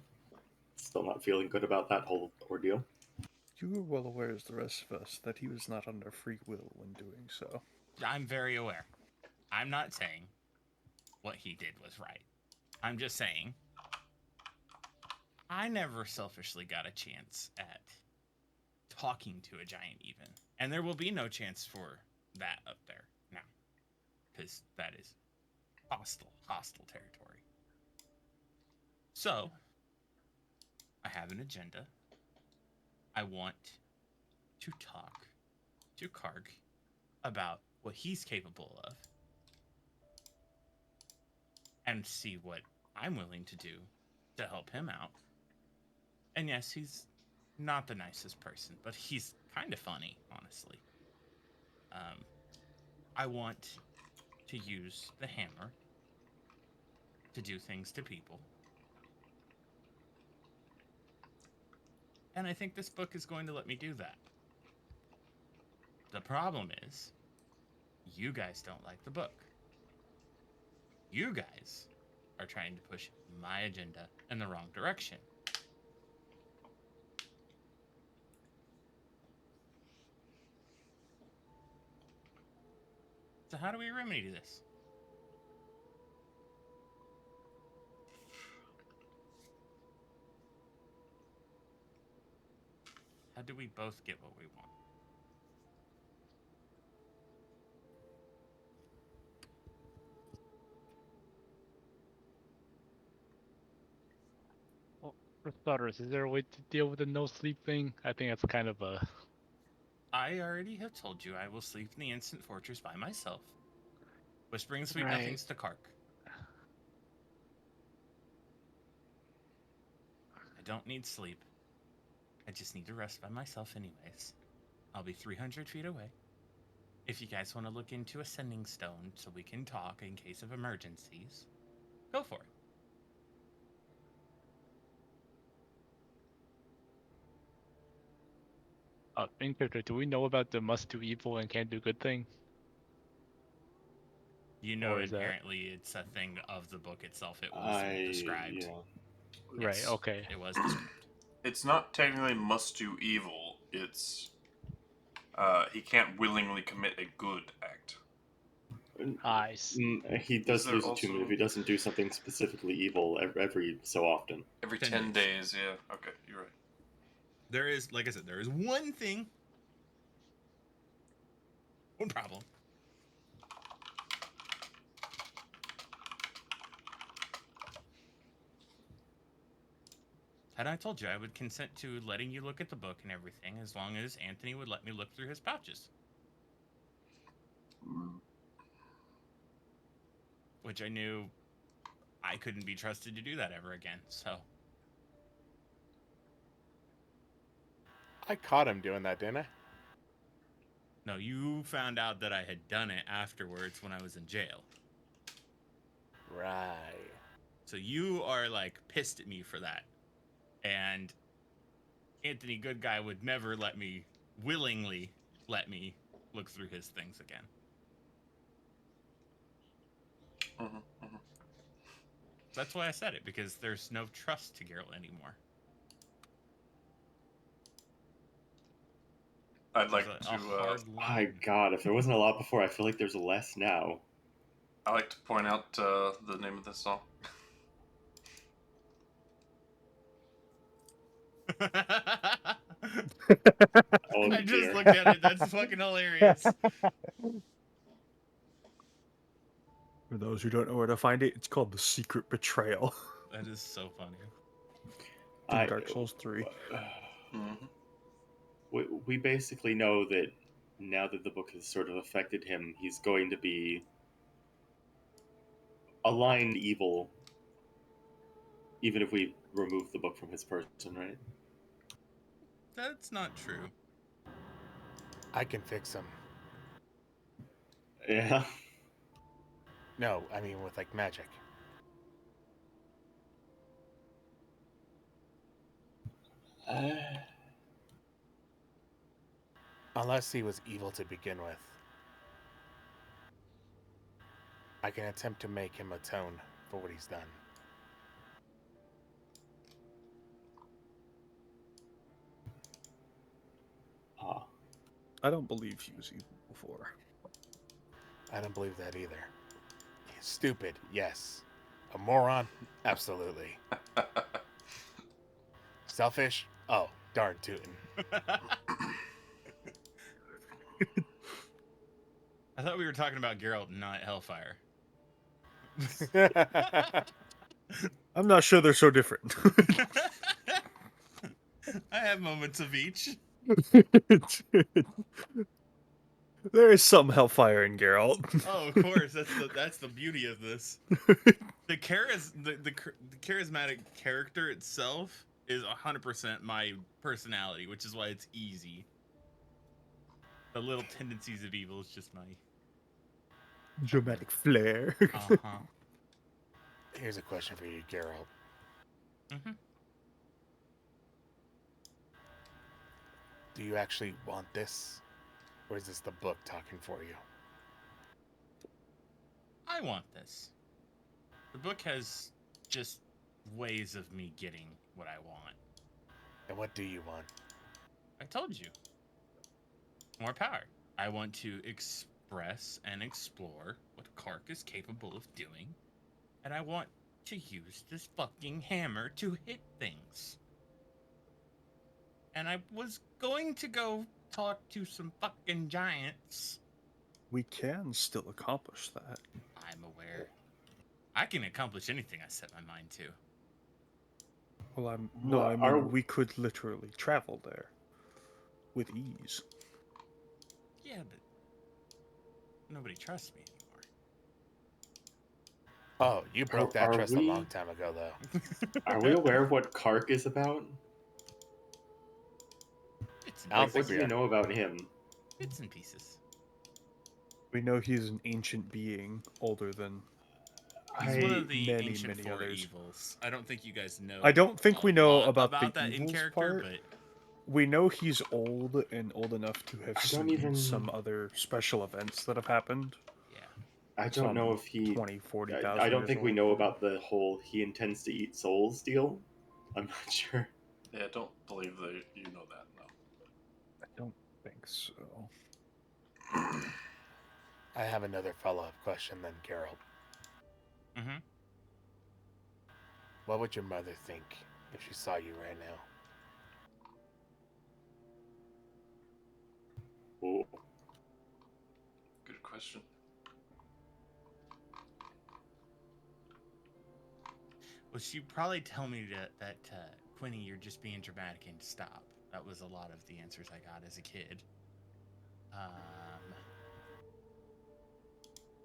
still not feeling good about that whole ordeal. You were well aware, as the rest of us, that he was not under free will when doing so. I'm very aware. I'm not saying what he did was right. I'm just saying I never selfishly got a chance at talking to a giant even. And there will be no chance for that up there now. Because that is hostile territory. So, I have an agenda. I want to talk to Karg about what he's capable of. And see what I'm willing to do to help him out. And yes, he's not the nicest person, but he's kind of funny, honestly. I want to use the hammer to do things to people. And I think this book is going to let me do that. The problem is, you guys don't like the book. You guys are trying to push my agenda in the wrong direction. So how do we remedy this? How do we both get what we want? For starters, is there a way to deal with the no sleep thing? I think that's kind of a... I already have told you I will sleep in the Instant Fortress by myself. Whispering sweet Right. nothings to Kark. I don't need sleep. I just need to rest by myself anyways. I'll be 300 feet away. If you guys want to look into a sending stone so we can talk in case of emergencies, go for it. Inquisitor, do we know about the must do evil and can't do good thing? You know, Or is that- inherently it's a thing of the book itself. It was described. Yeah. Right, Yes, okay. It was described. It's not technically must do evil. It's he can't willingly commit a good act. I see. He does there lose a also- 2 if he doesn't do something specifically evil every so often. Every 10 10 days, yeah. Okay, you're right. There is, like I said, there is one thing. One problem. Had I told you I would consent to letting you look at the book and everything as long as Anthony would let me look through his pouches. Which I knew I couldn't be trusted to do that ever again, so. I caught him doing that, didn't I? No, you found out that I had done it afterwards when I was in jail. Right. So you are, like, pissed at me for that. And Anthony, good guy, would never willingly let me look through his things again. That's why I said it, because there's no trust to Geralt anymore. I'd like There's to a hard My line. God, if there wasn't a lot before, I feel like there's less now. I like to point out the name of this song. Oh, I just dear. looked at it. That's fucking hilarious. For those who don't know where to find it, it's called The Secret Betrayal. That is so funny. in Dark Souls 3. Mhm. We basically know that now that the book has sort of affected him, he's going to be aligned evil, even if we remove the book from his person, right? That's not true. I can fix him. Yeah. No, I mean with like magic. Unless he was evil to begin with. I can attempt to make him atone for what he's done. I don't believe he was evil before. I don't believe that either. He's stupid, yes. A moron? Absolutely. Selfish? Oh, darn tootin'. I thought we were talking about Geralt, not Hellfire. I'm not sure they're so different. I have moments of each. There is some hellfire in Geralt. Oh, of course. That's the beauty of this. The charismatic character itself is 100% my personality, which is why it's easy. The little tendencies of evil is just my Dramatic flair. uh-huh. Here's a question for you, Geralt. Mm-hmm. Do you actually want this? Or is this the book talking for you? I want this. The book has just ways of me getting what I want. And what do you want? I told you. More power. I want to express and explore what Kark is capable of doing. And I want to use this fucking hammer to hit things. And I was going to go talk to some fucking giants. We can still accomplish that. I'm aware. I can accomplish anything I set my mind to. Well, I Well, mean, we could literally travel there with ease. Yeah, but nobody trusts me anymore. Oh, you broke that Are trust a we- long time ago, though. Are we aware of what Kark is about? Bits I don't and think What pieces. do we know about him? Bits and pieces. We know he's an ancient being, older than. He's one of the many, ancient many four others. evils. I don't think you guys know. I don't think we a know lot about the that in evils character, part. but We know he's old and old enough to have I don't seen even- some other special events that have happened. yeah. I don't know if he. 20, 40,000 I don't years think we old. know about the whole he intends to eat souls deal. I'm not sure. Yeah, I don't believe that you know that. No. I don't think so. I have another follow-up question then, Geralt. Mm-hmm. What would your mother think if she saw you right now? Oh, Good question. Well, she'd probably tell me that Quinny, you're just being dramatic and stop. That was a lot of the answers I got as a kid.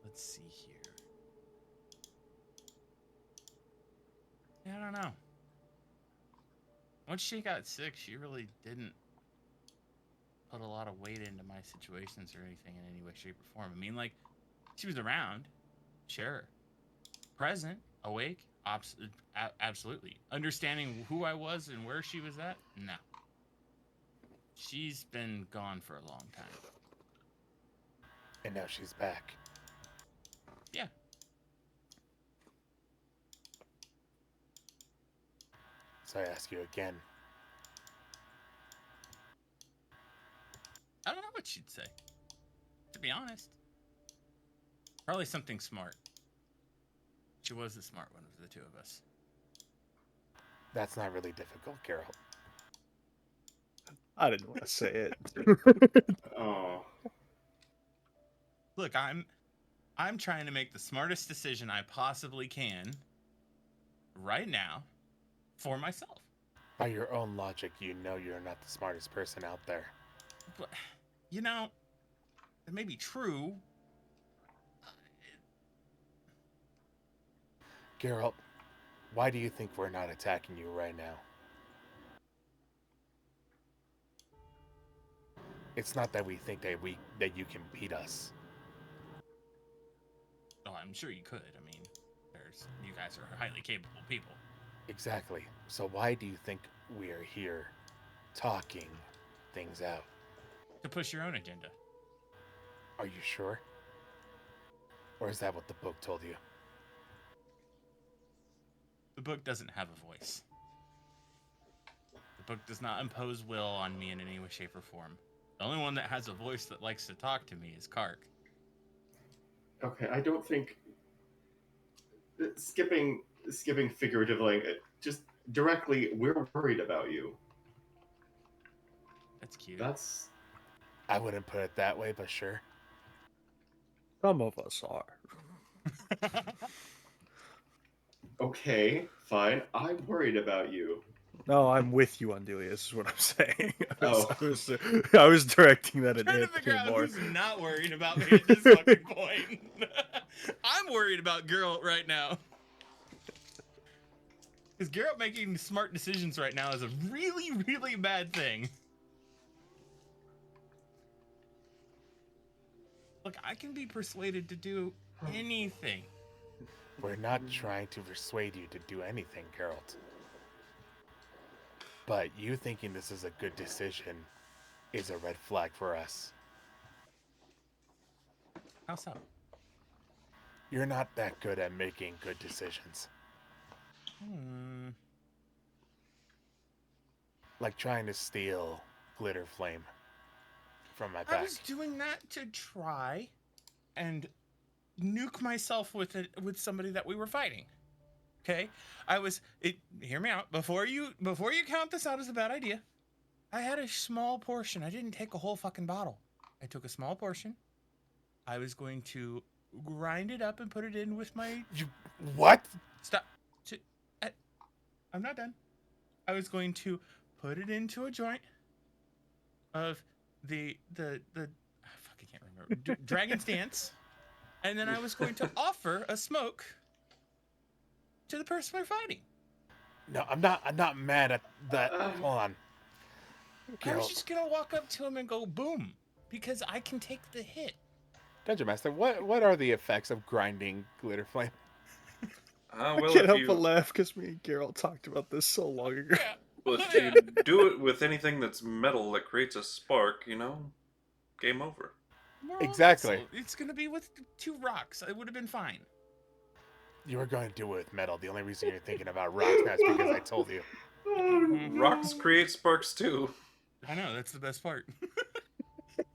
Let's see here. Yeah, I don't know. Once she got sick, she really didn't put a lot of weight into my situations or anything in any way, shape, or form. I mean, like, she was around, sure. Present, awake, absolutely. Understanding who I was and where she was at, no. She's been gone for a long time. And now she's back. Yeah. So I ask you again. I don't know what she'd say. To be honest. Probably something smart. She was the smart one of the two of us. That's not really difficult, Geralt. I didn't want to say it. oh. Look, I'm trying to make the smartest decision I possibly can right now for myself. By your own logic, you know you're not the smartest person out there. But, you know, it may be true. Geralt, why do you think we're not attacking you right now? It's not that we think that you can beat us. Oh, I'm sure you could. I mean, you guys are highly capable people. Exactly. So why do you think we're here talking things out? To push your own agenda. Are you sure? Or is that what the book told you? The book doesn't have a voice. The book does not impose will on me in any way, shape, or form. The only one that has a voice that likes to talk to me is Kark. Okay, I don't think skipping figuratively, just directly, we're worried about you. That's cute. That's I wouldn't put it that way, but sure. Some of us are. okay, fine. I'm worried about you. No, I'm with you, Andelias, is what I'm saying. Oh. I was directing that I'm at trying to figure Anthony out more. who's not worried about me at this fucking point. I'm worried about Geralt right now. Because Geralt making smart decisions right now is a really, really bad thing. Look, I can be persuaded to do anything. We're not trying to persuade you to do anything, Geralt. But you thinking this is a good decision is a red flag for us. How so? You're not that good at making good decisions. Like trying to steal Glitter Flame from my back. I was doing that to try and nuke myself with somebody that we were fighting. Okay? Hear me out. Before you count this out as a bad idea, I had a small portion. I didn't take a whole fucking bottle. I took a small portion. I was going to grind it up and put it in with my... What? Stop. I'm not done. I was going to put it into a joint of the fuck, I can't remember. Dragon's Dance. And then I was going to offer a smoke to the person we're fighting. No, I'm not mad at that. Hold on. I was just gonna walk up to him and go boom, because I can take the hit. Dungeon Master, what are the effects of grinding Glitter Flame? I can't help but laugh because me and Geralt talked about this so long ago. Yeah. Well, if you do it with anything that's metal that creates a spark, game over. Exactly. Also, it's gonna be with 2 rocks. It would have been fine. You were going to do it with metal. The only reason you're thinking about rocks now is because I told you. Rocks create sparks too. I know, that's the best part.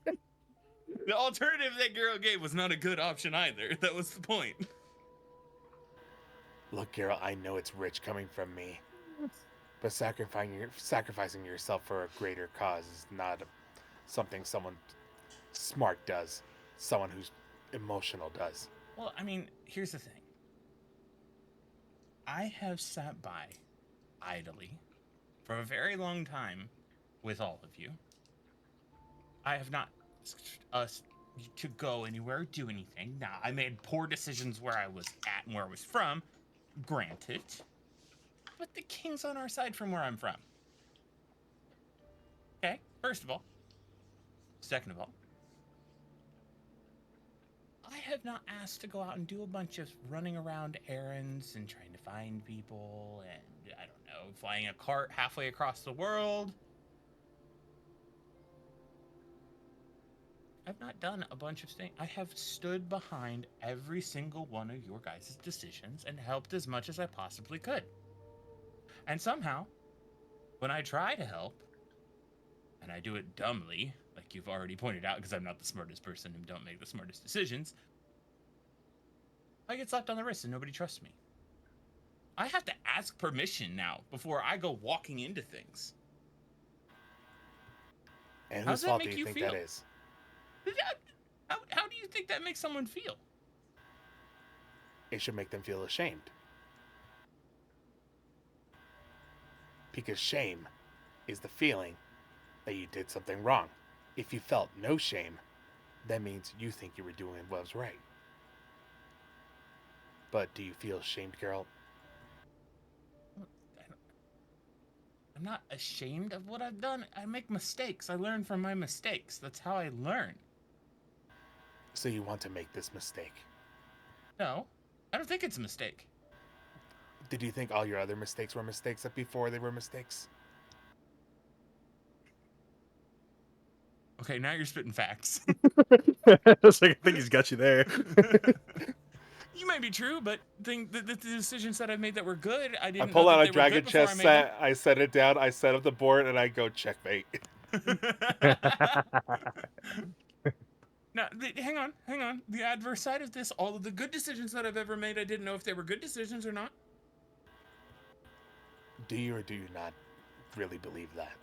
The alternative that Geralt gave was not a good option either. That was the point. Look, Geralt, I know it's rich coming from me, but sacrificing yourself for a greater cause is not something someone smart does. Someone who's emotional does. Well, I mean, here's the thing. I have sat by idly for a very long time with all of you. I have not asked to go anywhere or do anything. Now, I made poor decisions where I was at and where I was from, granted. But the king's on our side from where I'm from. Okay, first of all. Second of all, I have not asked to go out and do a bunch of running around errands and trying to find people and, I don't know, flying a cart halfway across the world. I've not done a bunch of things. I have stood behind every single one of your guys' decisions and helped as much as I possibly could. And somehow, when I try to help, and I do it dumbly, like you've already pointed out, because I'm not the smartest person and don't make the smartest decisions, I get slapped on the wrist and nobody trusts me. I have to ask permission now before I go walking into things. And whose fault do you think that is? How do you think that makes someone feel? It should make them feel ashamed. Because shame is the feeling that you did something wrong. If you felt no shame, that means you think you were doing what was right. But do you feel ashamed, Geralt? I'm not ashamed of what I've done. I make mistakes. I learn from my mistakes. That's how I learn. So you want to make this mistake? No, I don't think it's a mistake. Did you think all your other mistakes were mistakes before they were mistakes? Okay, now you're spitting facts. It's like, I think he's got you there. You might be true, but the decisions that I made that were good, I I didn't pull know out that a they dragon were good before I chess made set, I set it down, I set up the board, and I go checkmate. them. Now, hang on. The adverse side of this, all of the good decisions that I've ever made, I didn't know if they were good decisions or not. Do you or do you not really believe that?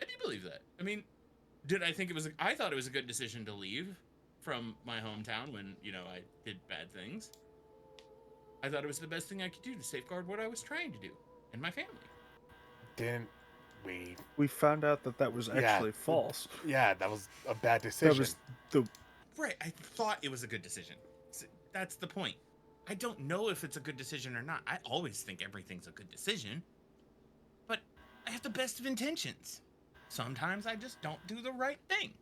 I do believe that. I mean, did I think it was? I thought it was a good decision to leave from my hometown when I did bad things. I thought it was the best thing I could do to safeguard what I was trying to do and my family. Didn't we? We found out that was actually false. Yeah, that was a bad decision. That was the Right. I thought it was a good decision. That's the point. I don't know if it's a good decision or not. I always think everything's a good decision, but I have the best of intentions. Sometimes I just don't do the right thing.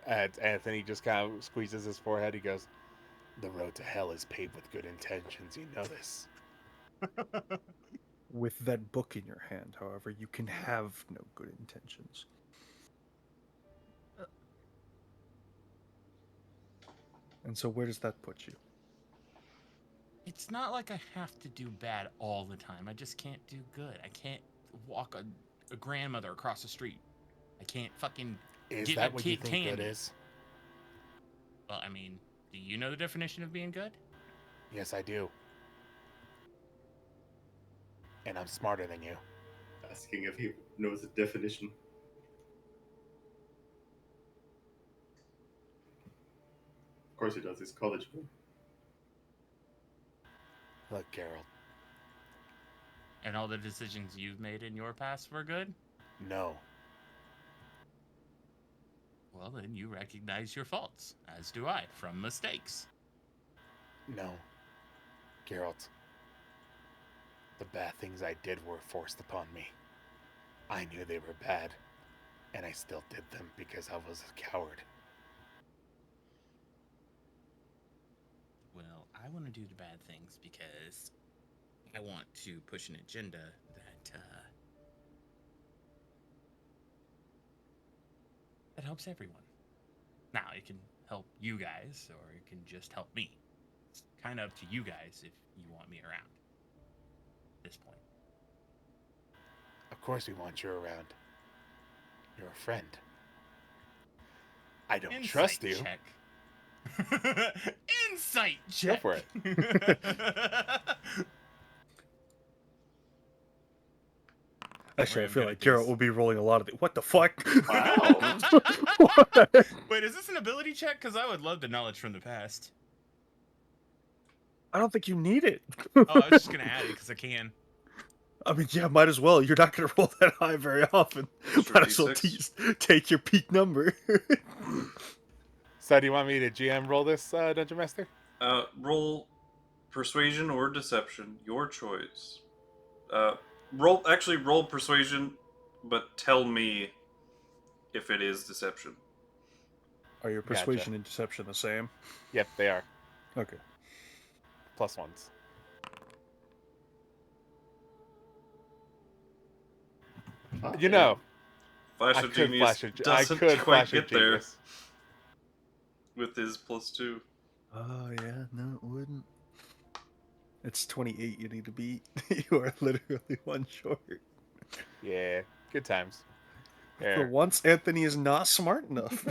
Anthony just kind of squeezes his forehead. He goes, "The road to hell is paved with good intentions. You know this." with that book in your hand, however, you can have no good intentions. And so where does that put you? It's not like I have to do bad all the time. I just can't do good. I can't walk a grandmother across the street. I can't fucking Is give that a what you kid think candy. good is? Well, I mean, do you know the definition of being good? Yes, I do. And I'm smarter than you. Asking if he knows the definition. Of course he does. He's college boy. Look, Geralt. And all the decisions you've made in your past were good? No. Well, then you recognize your faults, as do I, from mistakes. No. Geralt. The bad things I did were forced upon me. I knew they were bad, and I still did them because I was a coward. Well, I want to do the bad things because I want to push an agenda that helps everyone. Now, it can help you guys, or it can just help me. It's kind of up to you guys if you want me around at this point. Of course we want you around. You're a friend. I don't trust you. Check. Insight check. Go for it. Actually, I I'm feel good like at Geralt this. will be rolling a lot of the. What the fuck? Wow. Wait, is this an ability check? Because I would love the knowledge from the past. I don't think you need it. Oh, I was just going to add it because I can. I mean, yeah, might as well. You're not going to roll that high very often. Extra Might as well D6. take your peak number. So do you want me to GM roll this, Dungeon Master? Roll persuasion or deception, your choice. Roll persuasion, but tell me if it is deception. Are your persuasion and deception the same? Yep, they are. Okay. Plus ones. You know, Flash I of could Genius flash a, I doesn't could quite flash a get there genius. with his +2. Oh, yeah. No, it wouldn't. It's 28 you need to beat. You are literally one short. Yeah, good times. For There. once, Anthony is not smart enough.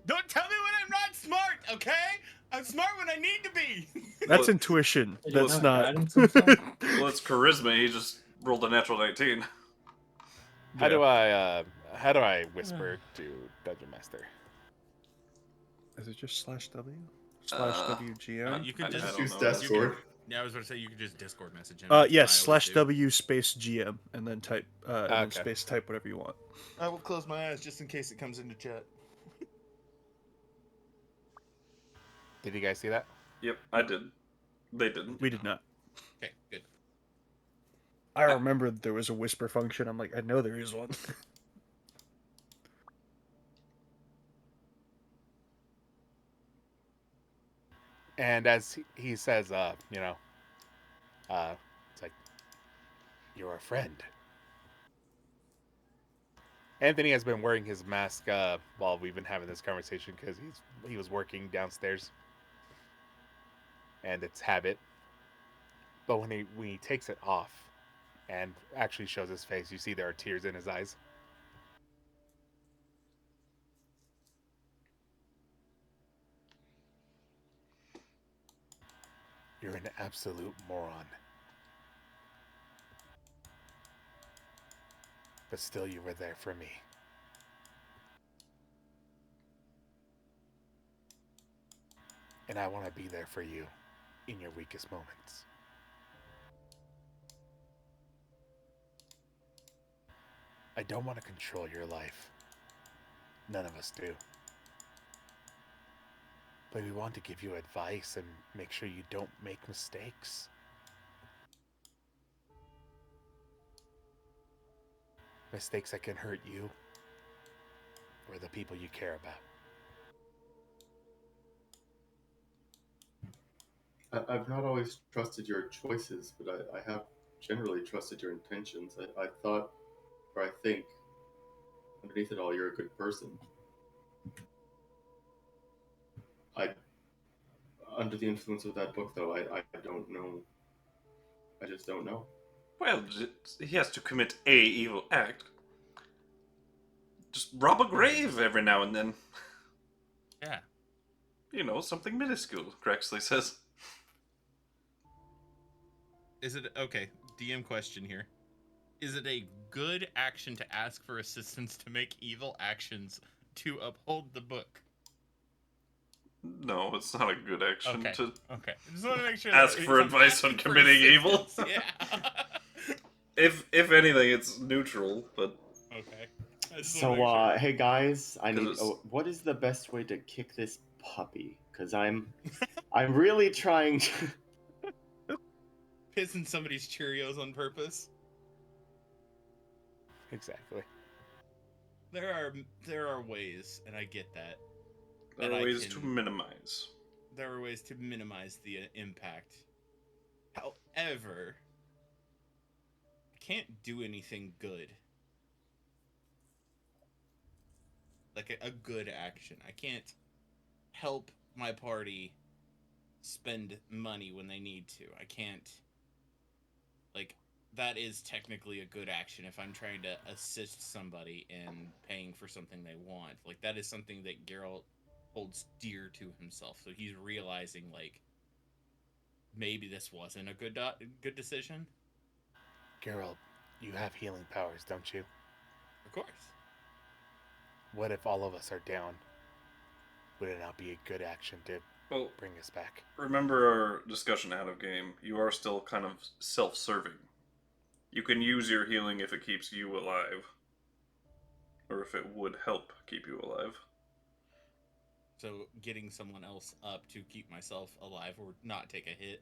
Don't tell me when I'm not smart, okay? I'm smart when I need to be. That's Well, intuition. you That's have not. guidance and stuff? Well, it's charisma. He just rolled a natural 19. How do I whisper to Dungeon Master? Is it just /W? Uh, /WGM? You could I just don't Use know. Discord. Yeah, I was going to say you could just Discord message him. That's Yes, what I always do. /W space GM and then type and then Okay. space type whatever you want. I will close my eyes just in case it comes into chat. Did you guys see that? Yep, I did. They didn't. We did not. Okay, good. I remember there was a whisper function. I'm like, I know there is one. And as he says, you know, it's like, you're a friend. Anthony has been wearing his mask while we've been having this conversation because he was working downstairs, and it's habit. But when he takes it off and actually shows his face, you see there are tears in his eyes. You're an absolute moron. But still, you were there for me. And I want to be there for you in your weakest moments. I don't want to control your life. None of us do. But we want to give you advice and make sure you don't make mistakes. Mistakes that can hurt you or the people you care about. I've not always trusted your choices, but I have generally trusted your intentions. I thought, or I think, underneath it all, you're a good person. Under the influence of that book, though, I don't know. I just don't know. Well, he has to commit a evil act. Just rob a grave every now and then. Yeah. You know, something minuscule, Crexley says. Is it okay? DM question here. Is it a good action to ask for assistance to make evil actions to uphold the book? No, it's not a good action Okay. to Okay. Just want to make sure. ask that for I'm advice on asking for committing evil. assistance. Yeah. If anything, it's neutral, but Okay. I just So, wanna make sure. hey guys, I 'Cause need. it's- Oh, what is the best way to kick this puppy? Because I'm really trying to. Pissing somebody's Cheerios on purpose. Exactly. There are ways, and I get that. there that are I ways to can- minimize. There are ways to minimize the impact. However, I can't do anything good. Like a good action. I can't help my party spend money when they need to. I can't. Like, that is technically a good action if I'm trying to assist somebody in paying for something they want. Like, that is something that Geralt holds dear to himself. So he's realizing, like, maybe this wasn't a good decision. Geralt, you have healing powers, don't you? Of course. What if all of us are down? Would it not be a good action to Well, bring us back? remember our discussion out of game. You are still kind of self-serving. You can use your healing if it keeps you alive. Or if it would help keep you alive. So getting someone else up to keep myself alive or not take a hit.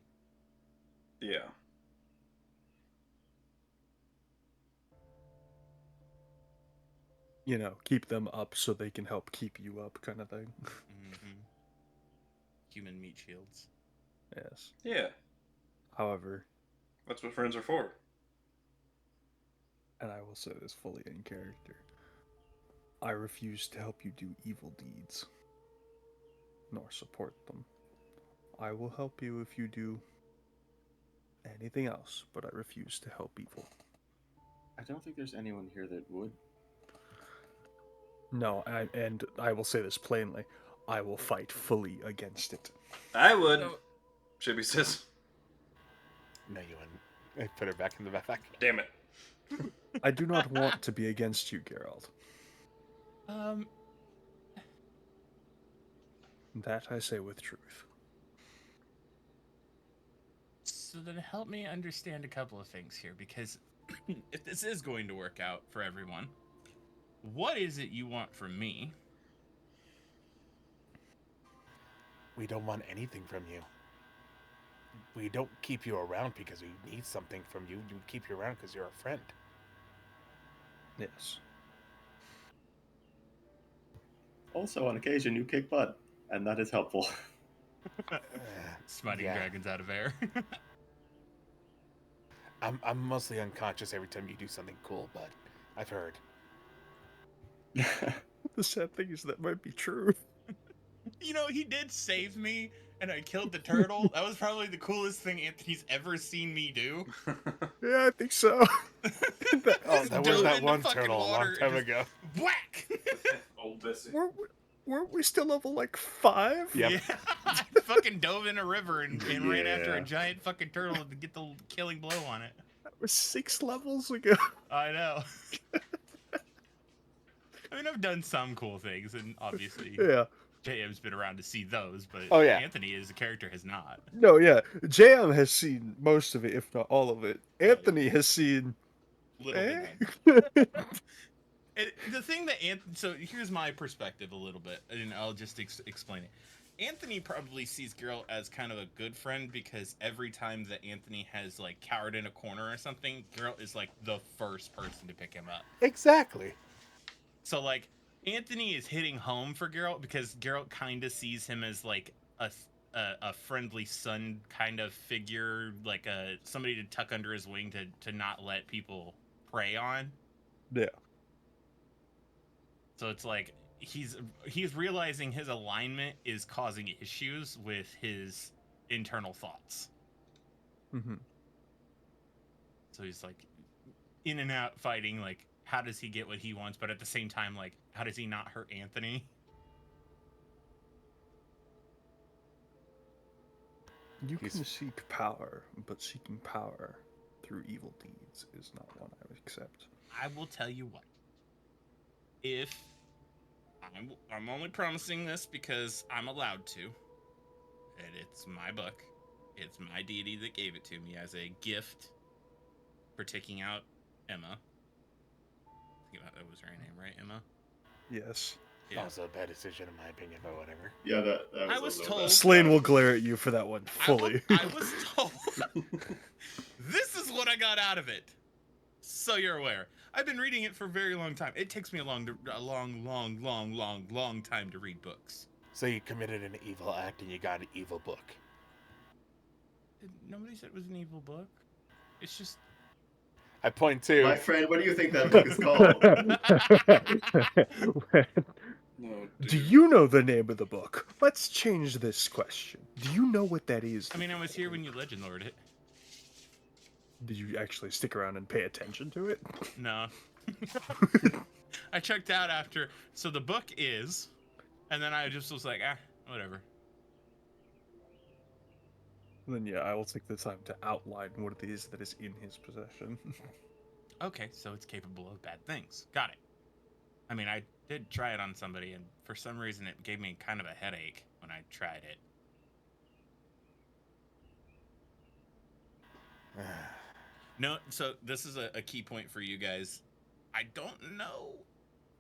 Yeah. You know, keep them up so they can help keep you up, kind of thing. Mm-hmm. Human meat shields. Yes. Yeah. However, That's what friends are for. and I will say this fully in character, I refuse to help you do evil deeds, nor support them. I will help you if you do anything else, but I refuse to help evil. I don't think there's anyone here that would. No, and I will say this plainly, I will fight fully against it. I would. So, Chibi says. No, you wouldn't. I put her back in the backpack. Damn it. I do not want to be against you, Geralt. That I say with truth. So then help me understand a couple of things here, because if this is going to work out for everyone, what is it you want from me? We don't want anything from you. We don't keep you around because we need something from you. We keep you around because you're a friend. Yes. Also, on occasion, you kick butt, and that is helpful. Smiting Yeah. dragons out of air. I'm mostly unconscious every time you do something cool, but I've heard. The sad thing is that might be true. You know, he did save me, and I killed the turtle. That was probably the coolest thing Anthony's ever seen me do. Yeah, I think so. Oh, there was that one fucking turtle a long water time and just ago. Whack! Old Bessie. Weren't we still level like 5? Yep. Yeah, I fucking dove in a river and ran after a Yeah. giant fucking turtle to get the killing blow on it. That was 6 levels ago. I know. I mean, I've done some cool things, and obviously Yeah. JM's been around to see those, but Oh, yeah. Anthony as a character has not. No, yeah. JM has seen most of it, if not all of it. Anthony has seen. Little Eh? bit. The thing that so here's my perspective a little bit, and I'll just explain it. Anthony probably sees Geralt as kind of a good friend because every time that Anthony has like cowered in a corner or something, Geralt is like the first person to pick him up. Exactly. So like Anthony is hitting home for Geralt because Geralt kind of sees him as like a friendly son kind of figure, like somebody to tuck under his wing to not let people prey on. Yeah. So it's like he's realizing his alignment is causing issues with his internal thoughts. Mm-hmm. So he's like in and out fighting, like how does he get what he wants, but at the same time, like how does he not hurt Anthony? You can seek power, but seeking power through evil deeds is not one I would accept. I will tell you what. If I'm only promising this because I'm allowed to, and it's my book, it's my deity that gave it to me as a gift for taking out Emma. I think that was her name, right, Emma? Yes. Yeah. Also a bad decision in my opinion, but whatever. Yeah, that I was a little told. Slane will glare at you for that one fully. I was told. This is what I got out of it. So you're aware. I've been reading it for a very long time. It takes me a long time to read books. So you committed an evil act and you got an evil book. Nobody said it was an evil book. It's just. I point to. My friend, what do you think that book is called? No, Do you know the name of the book? Let's change this question. Do you know what that is? I mean, I was here when you legend lord it. Did you actually stick around and pay attention to it? No. I checked out after. So the book is, and then I just was like, whatever. Then yeah, I will take the time to outline what it is that is in his possession. Okay, so it's capable of bad things. Got it. I mean, I did try it on somebody, and for some reason it gave me kind of a headache when I tried it. No, so this is a key point for you guys. I don't know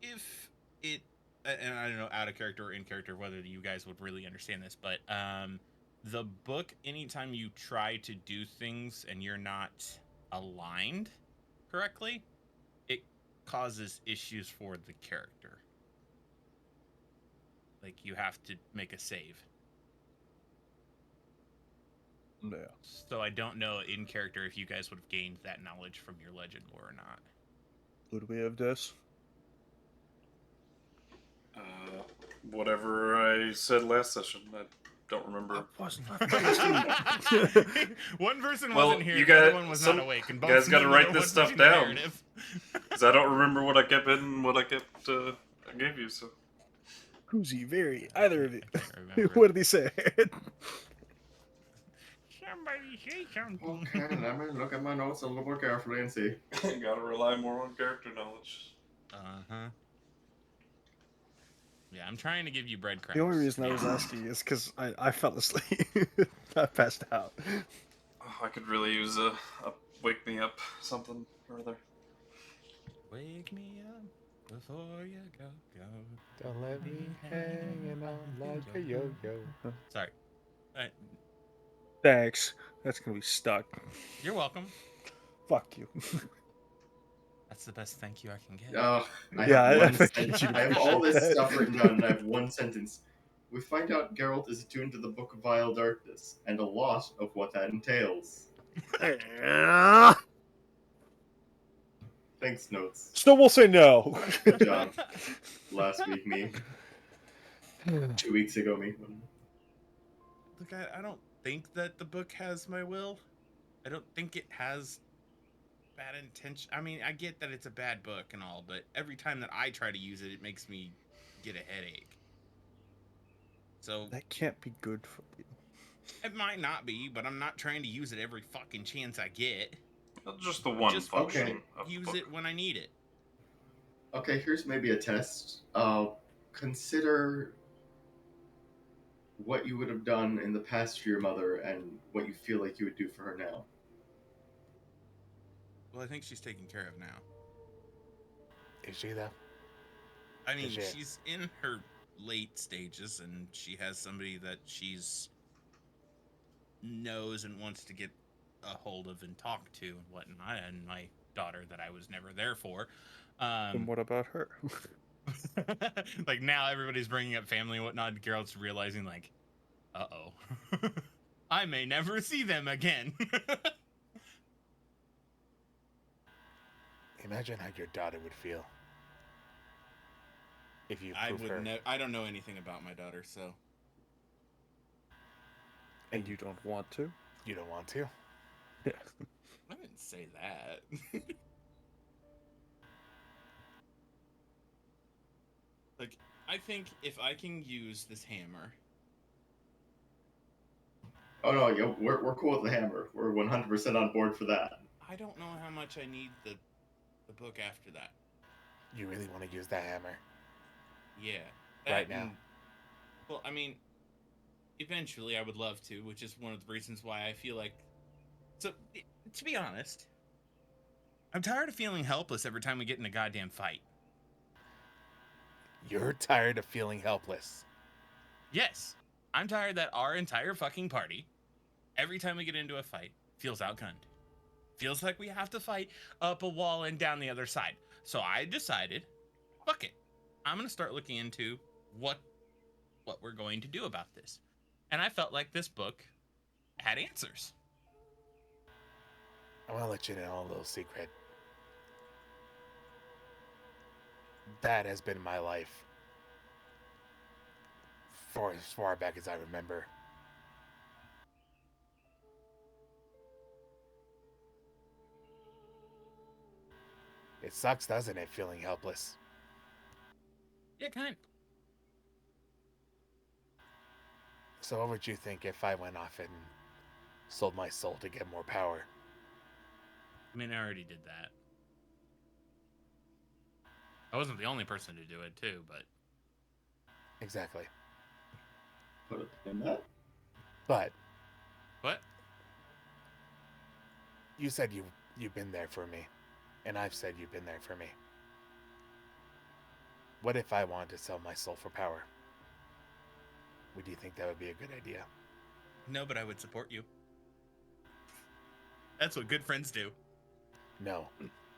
if it, and I don't know out of character or in character whether you guys would really understand this, but the book, anytime you try to do things and you're not aligned correctly, it causes issues for the character. Like you have to make a save. Yeah. So I don't know in character if you guys would have gained that knowledge from your legend lore or not. Would we have this? Whatever I said last session, I don't remember. Wasn't One person Well, wasn't here, you the other got- one was some not awake, and both guys gotta knew write there this was stuff a down. narrative. Because I don't remember what I kept in and what I kept I gave you. So KuZii, very either of you. I can't remember. What did he say? Somebody say something. Okay, let me look at my notes a little more carefully and see. gotta rely more on character knowledge. Uh-huh. Yeah, I'm trying to give you breadcrumbs. The only reason I was asking is because I fell asleep. I passed out. Oh, I could really use a wake me up something or other. Wake me up before you go. Don't let me hanging on like a yo-yo. Sorry. Thanks. That's gonna be stuck. You're welcome. Fuck you. That's the best thank you I can get. I Yeah, have I one figured sentence. you'd I have all this appreciate that. stuff written down, and I have one sentence. We find out Geralt is attuned to the Book of Vile Darkness, and a lot of what that entails. Thanks, notes. Still, we'll say no. Good job. Last week, me. 2 weeks ago, me. Look, I don't think that the book has my will. I don't think it has bad intention. I mean, I get that it's a bad book and all, but every time that I try to use it, it makes me get a headache. So That can't be good for you. it might not be, but I'm not trying to use it every fucking chance I get. Just the one Just function of the use book. it when I need it. Okay, here's maybe a test. Consider what you would have done in the past for your mother and what you feel like you would do for her now. Well, I think she's taken care of now. Is she though? I mean, Is it? she's in her late stages, and she has somebody that she's knows and wants to get a hold of and talk to and whatnot, and my daughter that I was never there for. And what about her? Like, now everybody's bringing up family and whatnot, and Geralt's realizing, like, uh-oh. I may never see them again. Imagine how your daughter would feel if you I proved her. would I don't know anything about my daughter, so And you don't want to? You don't want to? Yeah. I didn't say that. Like, I think if I can use this hammer. Oh no, yeah, we're cool with the hammer. We're 100% on board for that. I don't know how much I need the book after that. You really want to use that hammer? Yeah. Right now. Well, I mean, eventually I would love to, which is one of the reasons why I feel like... So, to be honest, I'm tired of feeling helpless every time we get in a goddamn fight. You're tired of feeling helpless. Yes. I'm tired that our entire fucking party, every time we get into a fight, feels outgunned. Feels like we have to fight up a wall and down the other side. So I decided, fuck it. I'm going to start looking into what we're going to do about this. And I felt like this book had answers. I want to let you know a little secret. That has been my life for as far back as I remember. It sucks, doesn't it, feeling helpless? Yeah, kind of. So what would you think if I went off and sold my soul to get more power? I mean, I already did that. I wasn't the only person to do it, too, but... Exactly. Put it in that. But What? you said you've been there for me, and I've said you've been there for me. What if I wanted to sell my soul for power? Would you think that would be a good idea? No, but I would support you. That's what good friends do. No.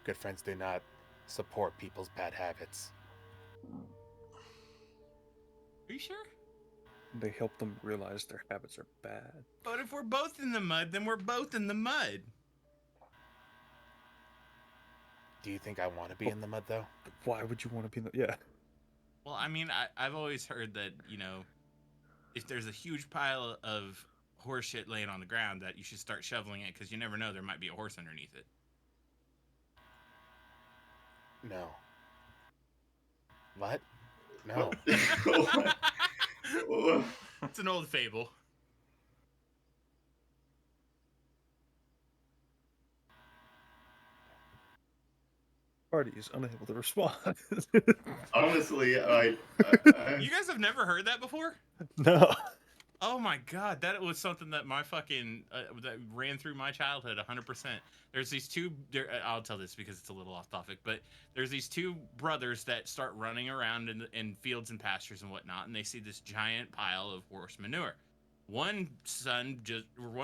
Good friends do not support people's bad habits. Are you sure? They help them realize their habits are bad. But if we're both in the mud, then we're both in the mud. Do you think I want to be in the mud, though? Why would you want to be in the... Yeah. Well, I mean, I've always heard that, you know, if there's a huge pile of horse shit laying on the ground, that you should start shoveling it, because you never know, there might be a horse underneath it. No. What? No. It's an old fable. Party is unable to respond. Honestly, I You guys have never heard that before? No. Oh my god, that was something that my fucking that ran through my childhood 100%. There's these two. I'll tell this because it's a little off topic, but there's these two brothers that start running around in fields and pastures and whatnot, and they see this giant pile of horse manure. One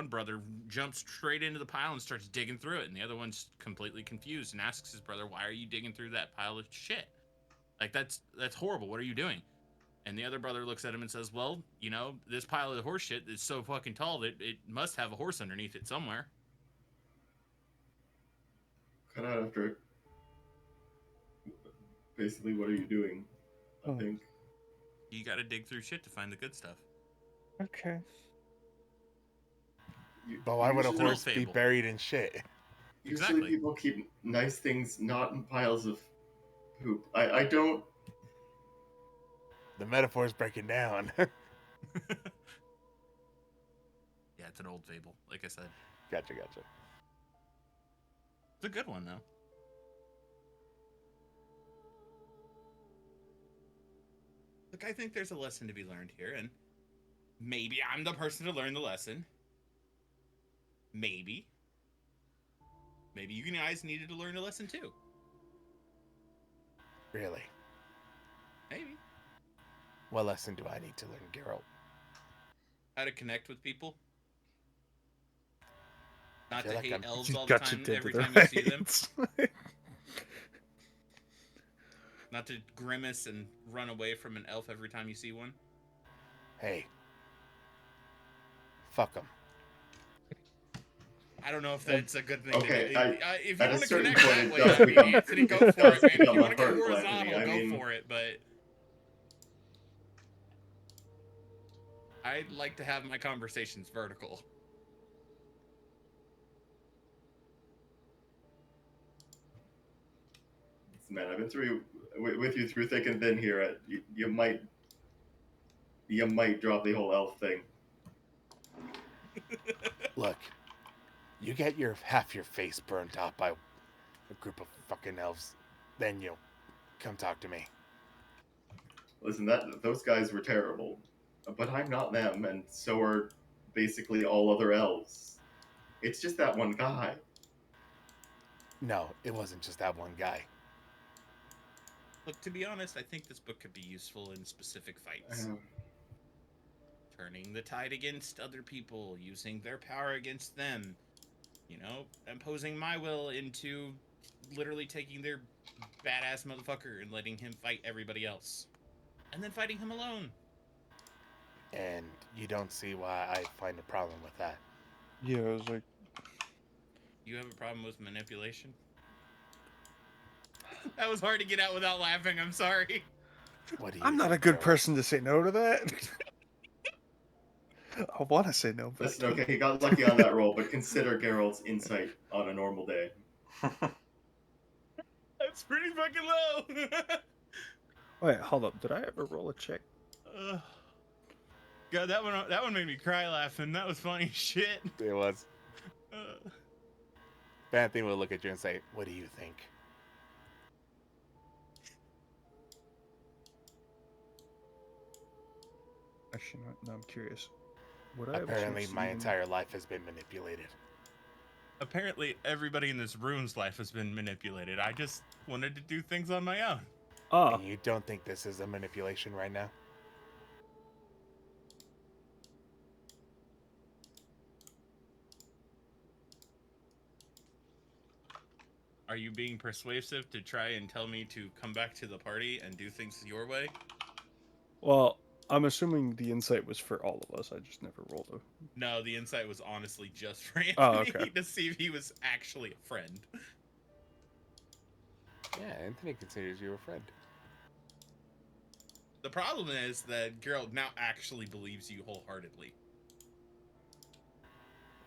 brother jumps straight into the pile and starts digging through it, and the other one's completely confused and asks his brother, "Why are you digging through that pile of shit? Like that's horrible. What are you doing?" And the other brother looks at him and says, "Well, you know, this pile of horse shit is so fucking tall that it must have a horse underneath it somewhere." Cut out after it. Basically, what are you doing? I Oh. think. You gotta dig through shit to find the good stuff. Okay. But why would a Usually- horse be fable. buried in shit? Usually Exactly. people keep nice things not in piles of poop. I don't. The metaphor's breaking down. Yeah, it's an old fable, like I said. Gotcha. It's a good one, though. Look, I think there's a lesson to be learned here, and maybe I'm the person to learn the lesson. Maybe. Maybe you guys needed to learn a lesson too. Really? Maybe. What lesson do I need to learn, Geralt? How to connect with people. Not feel to like hate I'm- elves You all the got time you did every to the time you see them. right. Not to grimace and run away from an elf every time you see one. Hey. Fuck them. I don't know if that's a good thing Okay, to do. If you at a want to certain connect point, that it way, does I mean, become- Anthony, go it for does it, man. If become you want to get hurtful, horizontal, Anthony. I go mean- for it, but I'd like to have my conversations vertical. Man, I've been with you through thick and thin here. You might drop the whole elf thing. Look, you get half your face burnt off by a group of fucking elves, then you'll come talk to me. Listen, those guys were terrible, but I'm not them, and so are basically all other elves. It's just that one guy. No, it wasn't just that one guy. Look, to be honest, I think this book could be useful in specific fights. Turning the tide against other people, using their power against them. You know, imposing my will into literally taking their badass motherfucker and letting him fight everybody else. And then fighting him alone. And you don't see why I find a problem with that. Yeah, I was like, You have a problem with manipulation? That was hard to get out without laughing, I'm sorry. What do you I'm not a think, good Geralt? person to say no to that. I want to say no, but Listen, okay, he got lucky on that roll, but consider Geralt's insight on a normal day. That's pretty fucking low. wait, hold up. Did I ever roll a check? God, that one made me cry laughing. That was funny as shit. It was. Anthony will look at you and say, "What do you think?" Actually, no, I'm curious. Would I have a Apparently, chance to my even- entire life has been manipulated. Apparently, everybody in this room's life has been manipulated. I just wanted to do things on my own. Ah, And you don't think this is a manipulation right now? Are you being persuasive to try and tell me to come back to the party and do things your way? well, I'm assuming the insight was for all of us. I just never rolled a. No, the insight was honestly just for Anthony Oh, okay. to see if he was actually a friend. Yeah, Anthony considers you a friend. The problem is that Geralt now actually believes you wholeheartedly.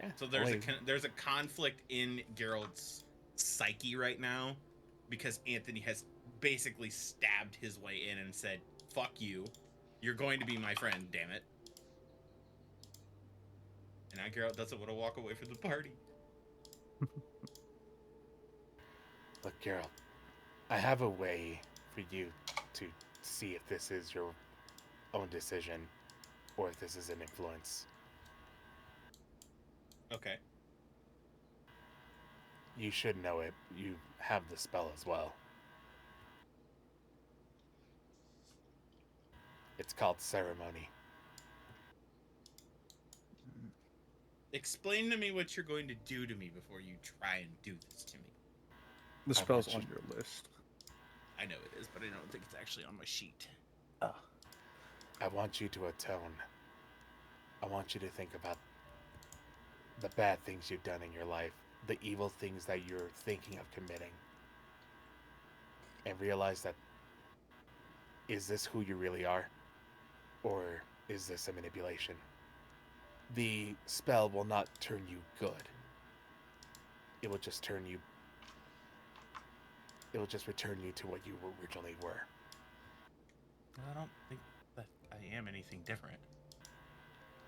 Yeah. So there's only- there's a conflict in Geralt's psyche right now because Anthony has basically stabbed his way in and said, "Fuck you. You're going to be my friend, damn it." And now Geralt doesn't want to walk away from the party. Look, Geralt, I have a way for you to see if this is your own decision. or if this is an influence. Okay. You should know it. You have the spell as well. It's called Ceremony. Explain to me what you're going to do to me before you try and do this to me. The I spell's want on you- your list. I know it is, but I don't think it's actually on my sheet. I want you to atone. I want you to think about the bad things you've done in your life, the evil things that you're thinking of committing, and realize that, is this who you really are? Or is this a manipulation? The spell will not turn you good. It will just turn you... It will just return you to what you originally were. I don't think that I am anything different.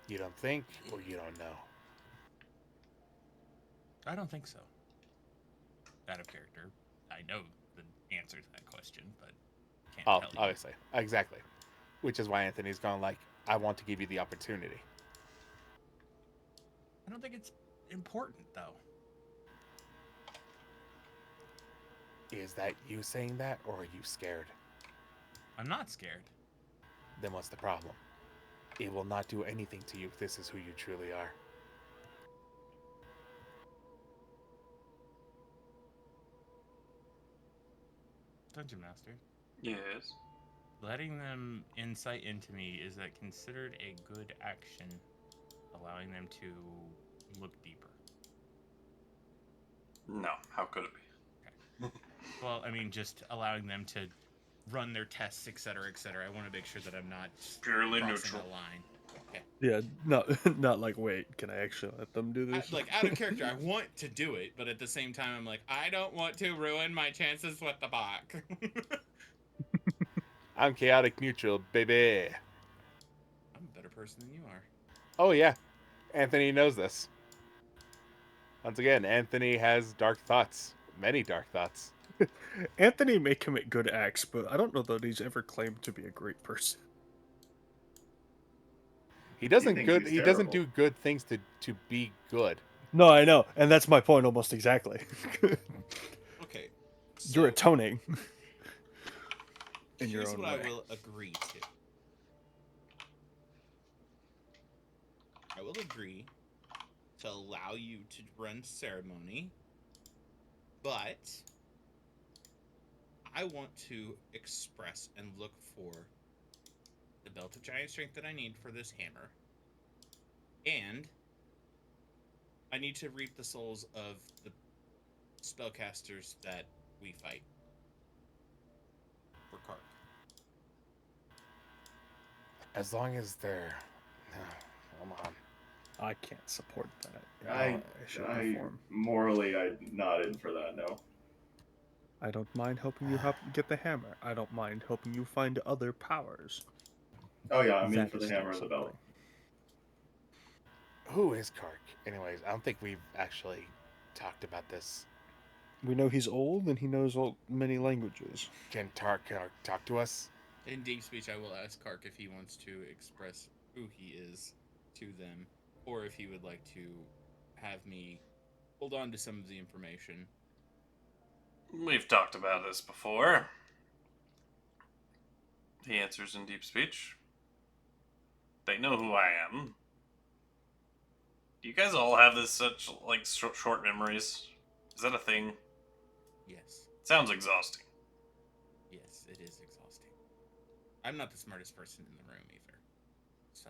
You don't think, or you don't know? I don't think so. Out of character, I know the answer to that question, but can't Oh, tell you. obviously. Exactly. Which is why Anthony's gone like, I want to give you the opportunity. I don't think it's important, though. Is that you saying that, or are you scared? I'm not scared. Then what's the problem? It will not do anything to you if this is who you truly are. Dungeon Master. Yes. Letting them insight into me, is that considered a good action, allowing them to look deeper? No. How could it be? Well, I mean, just allowing them to run their tests, etc., etc. I want to make sure that I'm not Purely crossing neutral. the line. Okay. Yeah, not like, wait, can I actually let them do this? Like, out of character, I want to do it, but at the same time, I'm like, I don't want to ruin my chances with the bot. I'm chaotic neutral, baby. I'm a better person than you are. Oh yeah, Anthony knows this. Once again, Anthony has dark thoughts. Many dark thoughts. Anthony may commit good acts, but I don't know that he's ever claimed to be a great person. He doesn't thinks good. he's He doesn't terrible. do good things to be good. No, I know, and that's my point almost exactly. Okay. You're atoning. In your Here's own what way. I will agree to. I will agree to allow you to run ceremony, but I want to express and look for the belt of giant strength that I need for this hammer, and I need to reap the souls of the spellcasters that we fight for Kark. As long as they're... Hold on. I can't support that. in I any shape or form. morally, I'm not in for that. No. I don't mind helping you get the hammer. I don't mind helping you find other powers. Oh yeah, I'm in That for the is hammer still and the belt. Who is Kark? Anyways, I don't think we've actually talked about this. We know he's old and he knows many languages. Can Kark talk to us? In deep speech, I will ask Kark if he wants to express who he is to them, or if he would like to have me hold on to some of the information. We've talked about this before. He answers in deep speech. They know who I am. Do you guys all have this such like short memories? Is that a thing? Yes. Sounds exhausting. Yes, it is exhausting. I'm not the smartest person in the room either. So,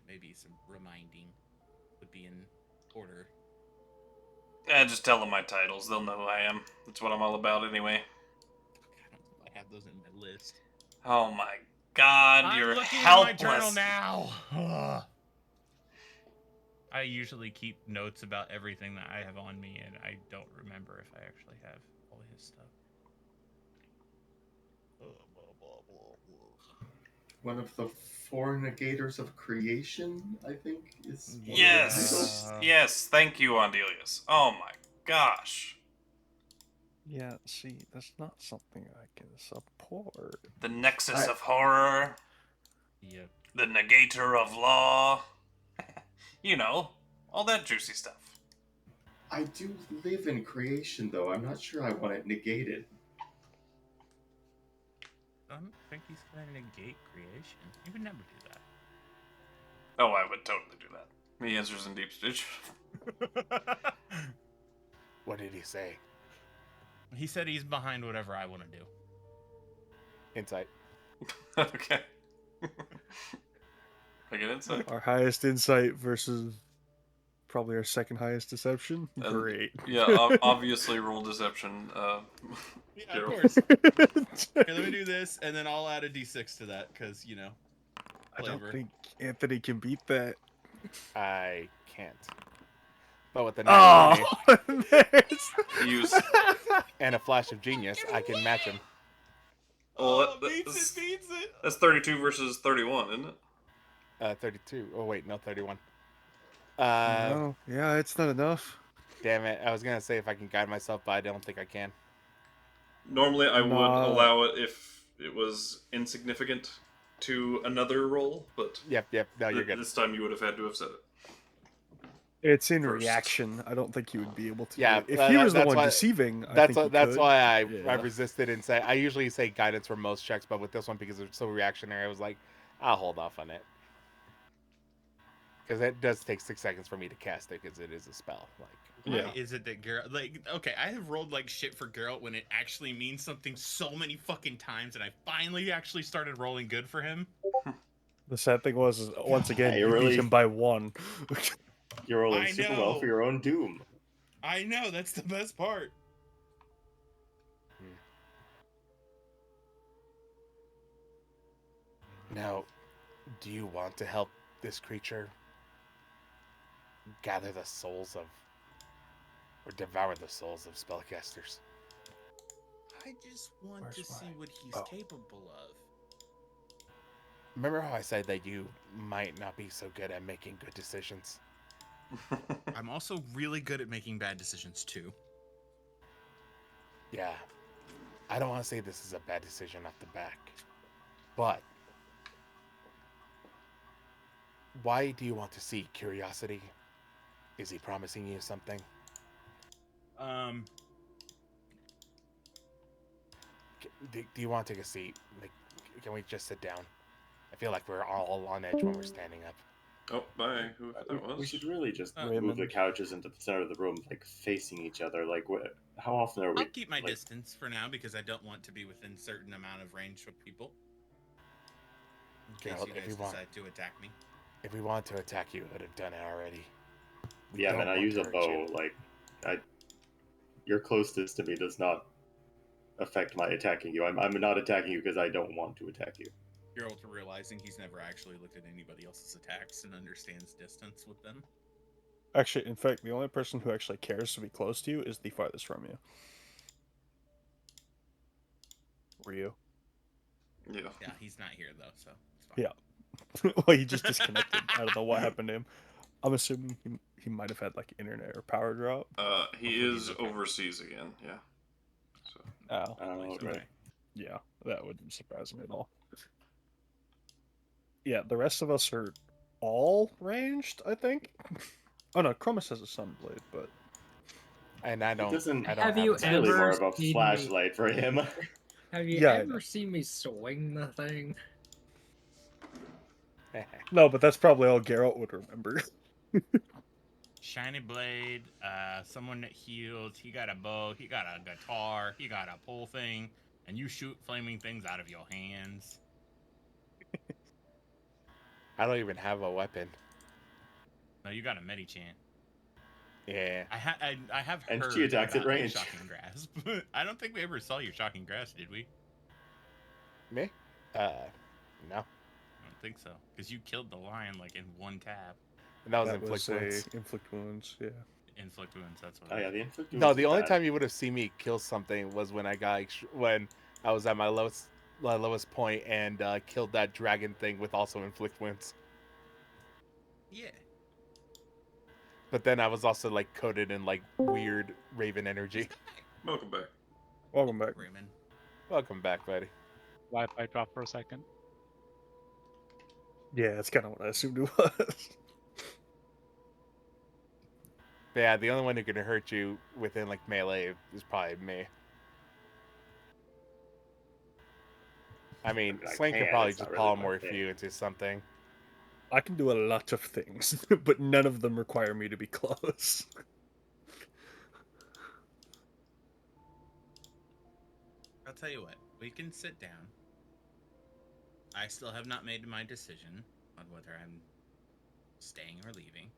maybe some reminding would be in order. Just tell them my titles. They'll know who I am. That's what I'm all about anyway. I have those in my list. Oh my god, you're I'm looking helpless. at my journal now. Ugh. I usually keep notes about everything that I have on me, and I don't remember if I actually have all his stuff. One of the four negators of creation, I think, is. one of the Yes, titles. yes, thank you, Andelias. Oh my gosh. Yeah, see, that's not something I can support. The nexus of horror. Yep. The negator of law. You know, all that juicy stuff. I do live in creation, though. I'm not sure I want it negated. I don't think he's going to negate creation. He would never do that. Oh, I would totally do that. He answers in deep speech. What did he say? He said he's behind whatever I want to do. Insight. Okay. I get insight. Our highest insight versus probably our second highest deception. And- Great. Yeah, obviously roll deception. Yeah, of Geralt. course. Here, let me do this, and then I'll add a d6 to that, because, you know, I don't flavor. think Anthony can beat that. I can't. But with the nat Oh, 20 Use. and a flash of genius, I can match him. Well, beats it. that's 32 versus 31, isn't it? 32. Oh, wait, no, 31. no, yeah, it's not enough. Damn it. I was going to say if I can guide myself, but I don't think I can. Normally, I would Nah. allow it if it was insignificant to another roll, but Yep. No, you're good. this time you would have had to have said it. It's in First. reaction. I don't think you would be able to. Yeah, do it. If he was the that's one why- deceiving, I That's think you that's could. why I Yeah. resisted and say I usually say guidance for most checks, but with this one because it's so reactionary, I was like, I'll hold off on it because it does take 6 seconds for me to cast it because it is a spell. Like, Why Yeah. is it that Geralt, like, okay, I have rolled like shit for Geralt when it actually means something so many fucking times, and I finally actually started rolling good for him. The sad thing was, is, once again, I you really- beat him by 1. You're rolling I super well know. for your own doom. I know, that's the best part. now, do you want to help this creature gather the souls of, or devour the souls of spellcasters? I just want Where's to see my- what he's oh. capable of. Remember how I said that you might not be so good at making good decisions? I'm also really good at making bad decisions too. Yeah. I don't want to say this is a bad decision off the back, but why do you want to see Curiosity? Is he promising you something? Do you want to take a seat? Like, can we just sit down? I feel like we're all on edge when we're standing up. Oh, bye. Who that was? We should really just move Raymond. the couches into the center of the room, like facing each other. Like, how often are we? I'll keep my like, distance for now because I don't want to be within certain amount of range of people. In case Geralt, you if guys you want- decide to attack me. If we wanted to attack you, we would have done it already. We Yeah, don't man, I want use to a hurt bow. you. Like, your closeness to me does not affect my attacking you. I'm not attacking you because I don't want to attack you. Geralt realizing he's never actually looked at anybody else's attacks and understands distance with them. Actually, in fact, the only person who actually cares to be close to you is the farthest from you. Ryu. Yeah. Yeah, he's not here though, so it's fine. Yeah. Well, he just disconnected. I don't know what happened to him. I'm assuming he might have had like internet or power drop. He Hopefully is he's okay. overseas again. Yeah. So Oh, Oh, He's right. okay. yeah, that wouldn't surprise me at all. Yeah, the rest of us are all ranged, I think. Oh no, Chromis has a sunblade, but And I don't. doesn't- I don't Have have you a It's really ever more of a seen me- flashlight for him. Have you Yeah, I ever know. seen me swing the thing? no, but that's probably all Geralt would remember. Shiny blade, someone that heals, he got a bow, he got a guitar, he got a pole thing, and you shoot flaming things out of your hands. I don't even have a weapon. No, you got a medichant. Yeah. I have And heard she attacks at about range. Shocking Grasp. I don't think we ever saw your Shocking Grasp, did we? Me? No. I don't think so, because you killed the lion like in one tap. And that was That inflict was wounds. Inflict wounds, yeah. Inflict wounds. That's what. Oh it yeah, is. the inflict. No, wounds the is only bad. time you would have seen me kill something was when I got when I was at my lowest point and killed that dragon thing with also inflict wounds. Yeah. But then I was also like coated in like weird raven energy. welcome back. Welcome back. Raymond. Welcome back, buddy. Wi-Fi dropped for a second. Yeah, that's kind of what I assumed it was. But yeah, the only one who can hurt you within like melee is probably me. I mean, I Slane can can, probably it's not just really my polymorph thing. you into something. I can do a lot of things, but none of them require me to be close. I'll tell you what, we can sit down. I still have not made my decision on whether I'm staying or leaving.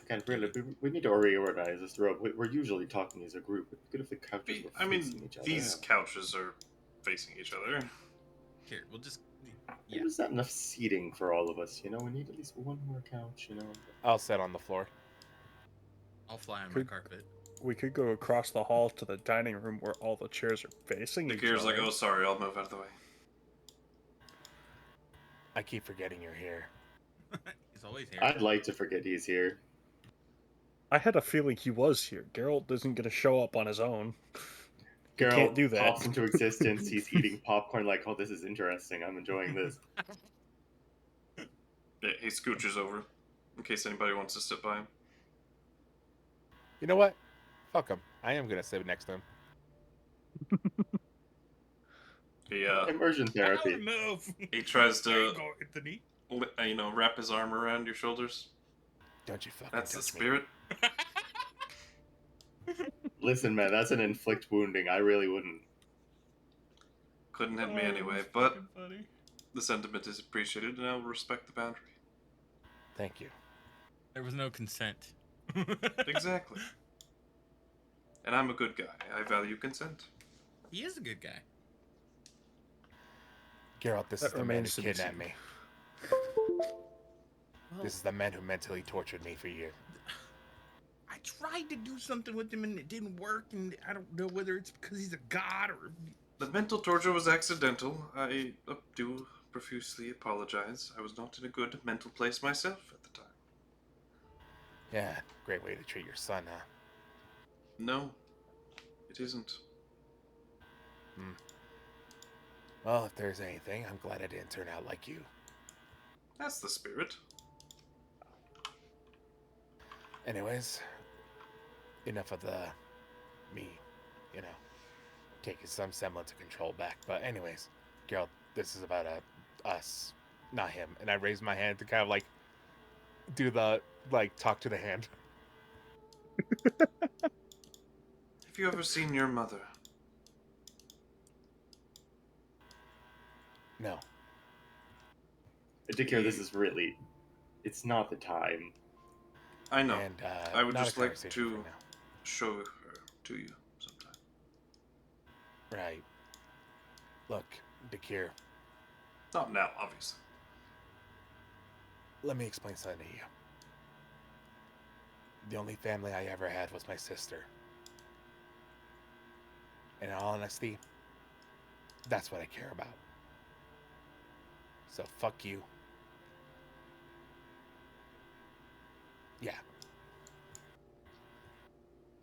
Again, really, we need to reorganize this room. We're usually talking as a group. It'd be good if the couches were I mean, facing each other. these couches are facing each other. Here, we'll just. Yeah. There's not enough seating for all of us, you know? We need at least one more couch, you know? I'll sit on the floor. I'll fly on my Could- carpet. We could go across the hall to the dining room where all the chairs are facing The each gear's other. like, oh, sorry, I'll move out of the way. I keep forgetting you're here. He's always here. I'd like to forget he's here. I had a feeling he was here. Geralt isn't going to show up on his own. He Geralt can't do that. pops into existence. He's eating popcorn like, oh, this is interesting. I'm enjoying this. Yeah, he scooches over in case anybody wants to sit by him. You know what? Fuck him. I am gonna sit next to him. He Immersion therapy. Move. he tries There you to go, Anthony. wrap his arm around your shoulders. Don't you fucking That's the touch me. spirit. Listen, man, that's an inflict wounding. I really wouldn't. Couldn't hit me anyway, but the sentiment is appreciated, and I will respect the boundary. Thank you. There was no consent. Exactly. And I'm a good guy. I value consent. He is a good guy. Geralt, this That is the man who remains to be kidnapped seen. me. Well, This is the man who mentally tortured me for years. I tried to do something with him and it didn't work, and I don't know whether it's because he's a god or. The mental torture was accidental. I do profusely apologize. I was not in a good mental place myself at the time. Yeah, great way to treat your son, huh? No, it isn't. Well, if there's anything, I'm glad I didn't turn out like you. That's the spirit. Anyways, enough of the me, you know, taking some semblance of control back. But anyways, Geralt, this is about us, not him. And I raise my hand to kind of like do the talk to the hand. Have you ever seen your mother? No. Dickier, this is really... It's not the time. I know. And I would not a just like conversation to for now. show her to you sometime. Right. Look, Dakir, Not now, obviously. let me explain something to you. The only family I ever had was my sister. And in all honesty, that's what I care about. So fuck you. Yeah.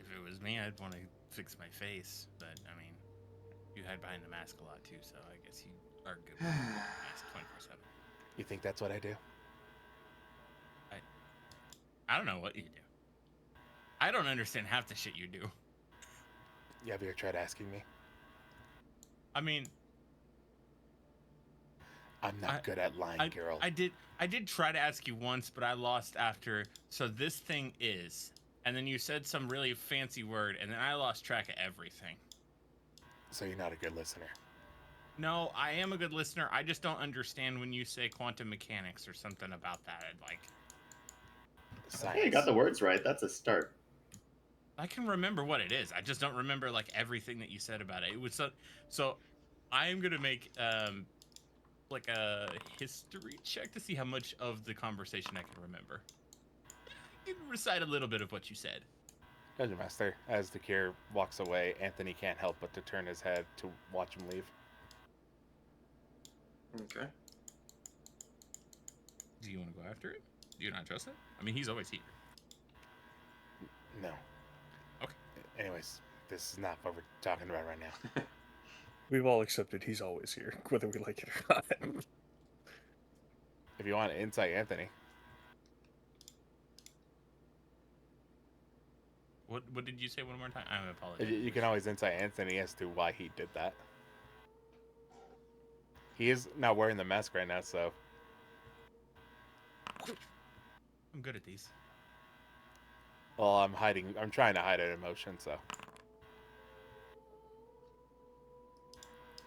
If it was me, I'd want to fix my face, but I mean, you hide behind the mask a lot too, so I guess you are good with the mask 24/7. You think that's what I do? I don't know what you do. I don't understand half the shit you do. You ever tried asking me? I mean, I'm not good at lying, girl. I did try to ask you once, but I lost after. So this thing is, and then you said some really fancy word, and then I lost track of everything. So you're not a good listener. No, I am a good listener. I just don't understand when you say quantum mechanics or something about that. I'd like. Science. Hey, you got the words right. That's a start. I can remember what it is. I just don't remember like everything that you said about it. It was so. I am gonna make like a history check to see how much of the conversation I can remember. You can recite a little bit of what you said. Dungeon Master, as Dakir walks away, Anthony can't help but to turn his head to watch him leave. Okay. Do you want to go after it? Do you not trust it? I mean, he's always here. No. Okay. Anyways, this is not what we're talking about right now. We've all accepted he's always here, whether we like it or not. If you want insight, Anthony. What did you say one more time? I apologize. You can always insight Anthony as to why he did that. He is not wearing the mask right now, so I'm good at these. well, I'm trying to hide an emotion, so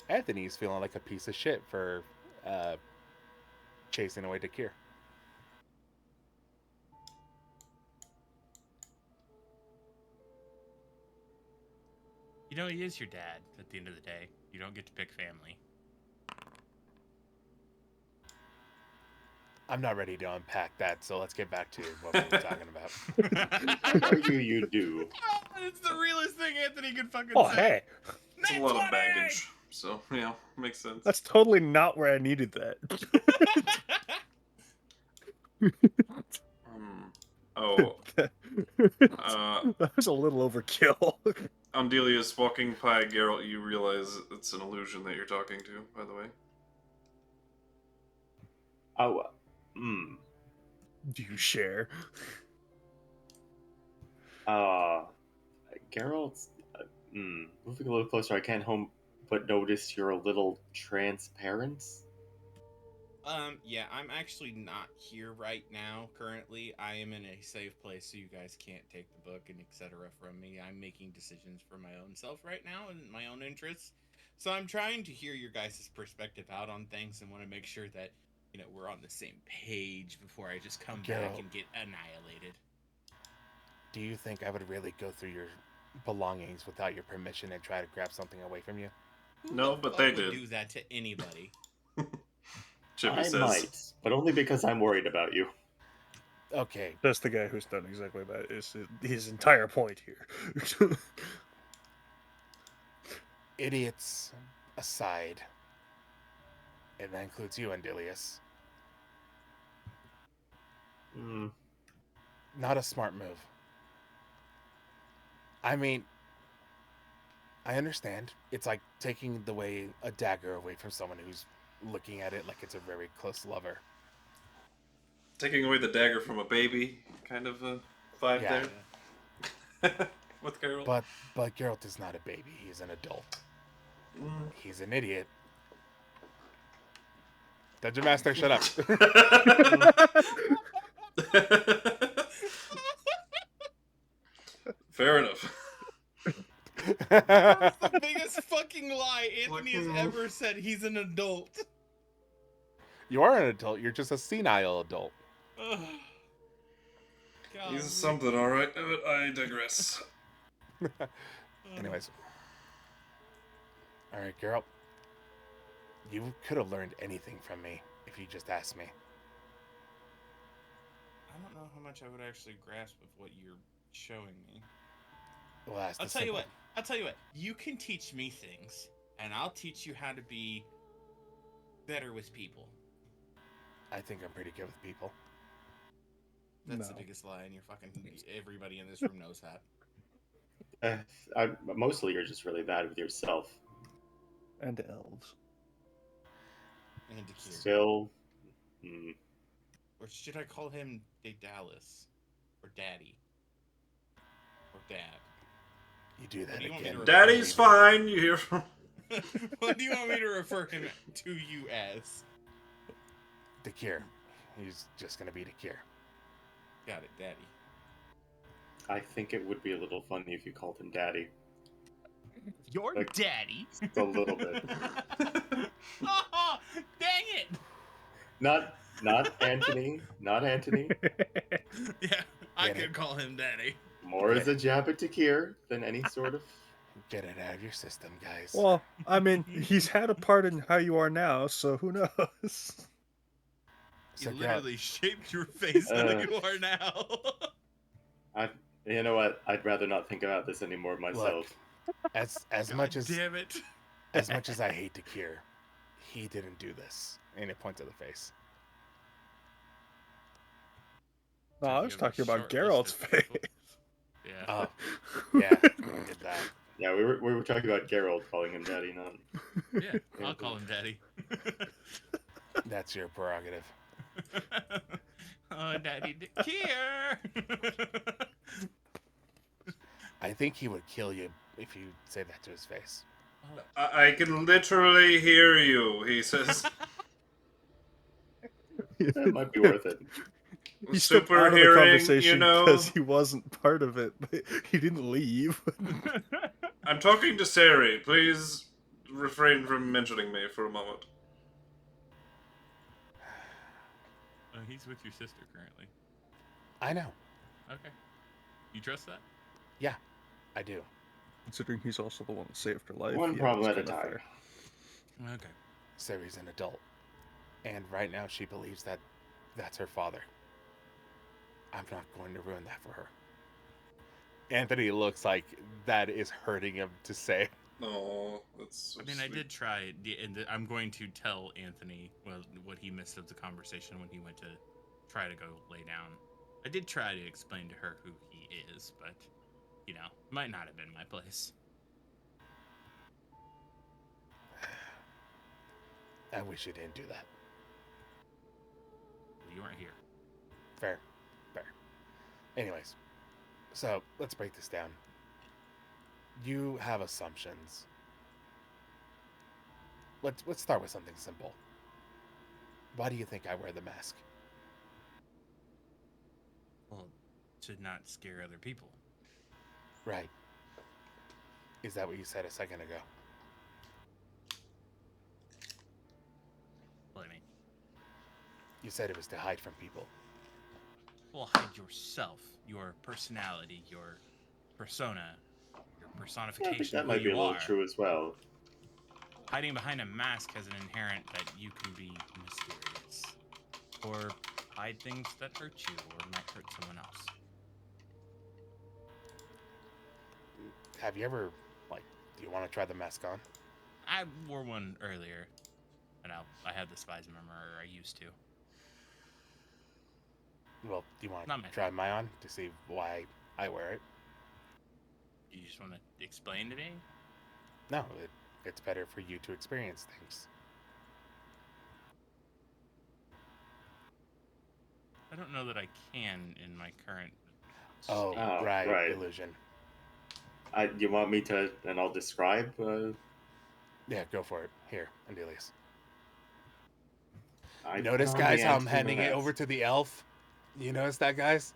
Anthony's feeling like a piece of shit for chasing away Dakir. You know, he is your dad at the end of the day. You don't get to pick family. I'm not ready to unpack that, so let's get back to what we were talking about. I'd argue you do. It's the realest thing Anthony could fucking Oh, say. hey, It's a lot of baggage. So, yeah, makes sense. that's totally not where I needed that. Oh, That was a little overkill. Andelias walking by Geralt, you realize it's an illusion that you're talking to, by the way. Oh, Do you share? Geralt, moving a little closer, I can't help but notice you're a little transparent. Yeah, I'm actually not here right now. Currently, I am in a safe place, so you guys can't take the book and etc. from me. I'm making decisions for my own self right now and my own interests. So I'm trying to hear your guys' perspective out on things and want to make sure that, you know, we're on the same page before I just come back and get annihilated. Do you think I would really go through your belongings without your permission and try to grab something away from you? No, but they did. Do that to anybody. Chippy I says. might, but only because I'm worried about you. Okay, That's the guy who's done exactly that. Is his entire point here. idiots aside, and that includes you, Andelias. Not a smart move. I mean, I understand. It's like taking a dagger away from someone who's looking at it like it's a very close lover. Taking away the dagger from a baby, kind of a vibe Yeah. there. With Geralt. But Geralt is not a baby. He's an adult. He's an idiot. Dungeon Master, shut up. Fair enough. That's the biggest fucking lie Anthony has ever said. He's an adult. You are an adult. You're just a senile adult. He's something, alright, but I digress. Anyways. Alright, Geralt. You could have learned anything from me if you just asked me. I don't know how much I would actually grasp of what you're showing me. Well, I'll tell you what. You can teach me things, and I'll teach you how to be better with people. I think I'm pretty good with people. That's the biggest lie, and everybody in this room knows that. Mostly you're just really bad with yourself. And elves. And Dakir. Still, Or should I call him Daedalus? Or Daddy? Or Dad? You do that again. Daddy's fine, you hear from... What do you want me to refer him to you as? Dakir. He's just gonna be Dakir. Got it, Daddy. I think it would be a little funny if you called him Daddy. Your daddy? Just a little bit. Oh, dang it! Not Anthony. Not Anthony. Yeah, I could call him Daddy. More as a jab at Dakir than any sort of... Get it out of your system, guys. Well, I mean, he's had a part in how you are now, so who knows? You literally shaped your face how you are now. You know what? I'd rather not think about this anymore myself. Look, as much as damn it. as much as I hate Dakir, he didn't do this. And it points to the face. No, I was talking about Geralt's face. Yeah. Oh, yeah, we did that. Yeah, we were talking about Geralt calling him daddy, not. Yeah, I'll call him daddy. That's your prerogative. Oh, daddy, here. I think he would kill you if you say that to his face. I can literally hear you, he says. That might be worth it. He stepped Super out of the hearing, conversation you know. because he wasn't part of it. He didn't leave. I'm talking to Sari. Please refrain from mentioning me for a moment. He's with your sister currently. I know. Okay. You trust that? Yeah, I do. Considering he's also the one that saved her life. One yeah, problem it's at a kinda time. fair. Okay. Sari's an adult. And right now she believes that that's her father. I'm not going to ruin that for her. Anthony looks like that is hurting him to say. Oh, that's so I mean, I sweet. did try, and I'm going to tell Anthony what he missed of the conversation when he went to try to go lay down. I did try to explain to her who he is, but, you know, might not have been my place. I wish you didn't do that. You weren't here. Fair. Anyways, so let's break this down. You have assumptions. Let's start with something simple. Why do you think I wear the mask? Well, to not scare other people. Right. Is that what you said a second ago? What do you mean? You said it was to hide from people. Well, hide yourself, your personality, your persona, your Yeah, I personification think that of might who be a you little are. true as well. Hiding behind a mask has an inherent that you can be mysterious, or hide things that hurt you or might hurt someone else. Have you ever, do you want to try the mask on? I wore one earlier, and I had the spies armor, or I used to. Well, do you want Not to my try mine on to see why I wear it? You just want to explain to me? No, it's better for you to experience things. I don't know that I can in my current Oh, state. Oh, right, right. illusion. You want me to, and I'll describe? Yeah, go for it. Here, Andelias. I Notice, put on guys, the how I'm Antony handing it mask. over to the elf? You notice that, guys?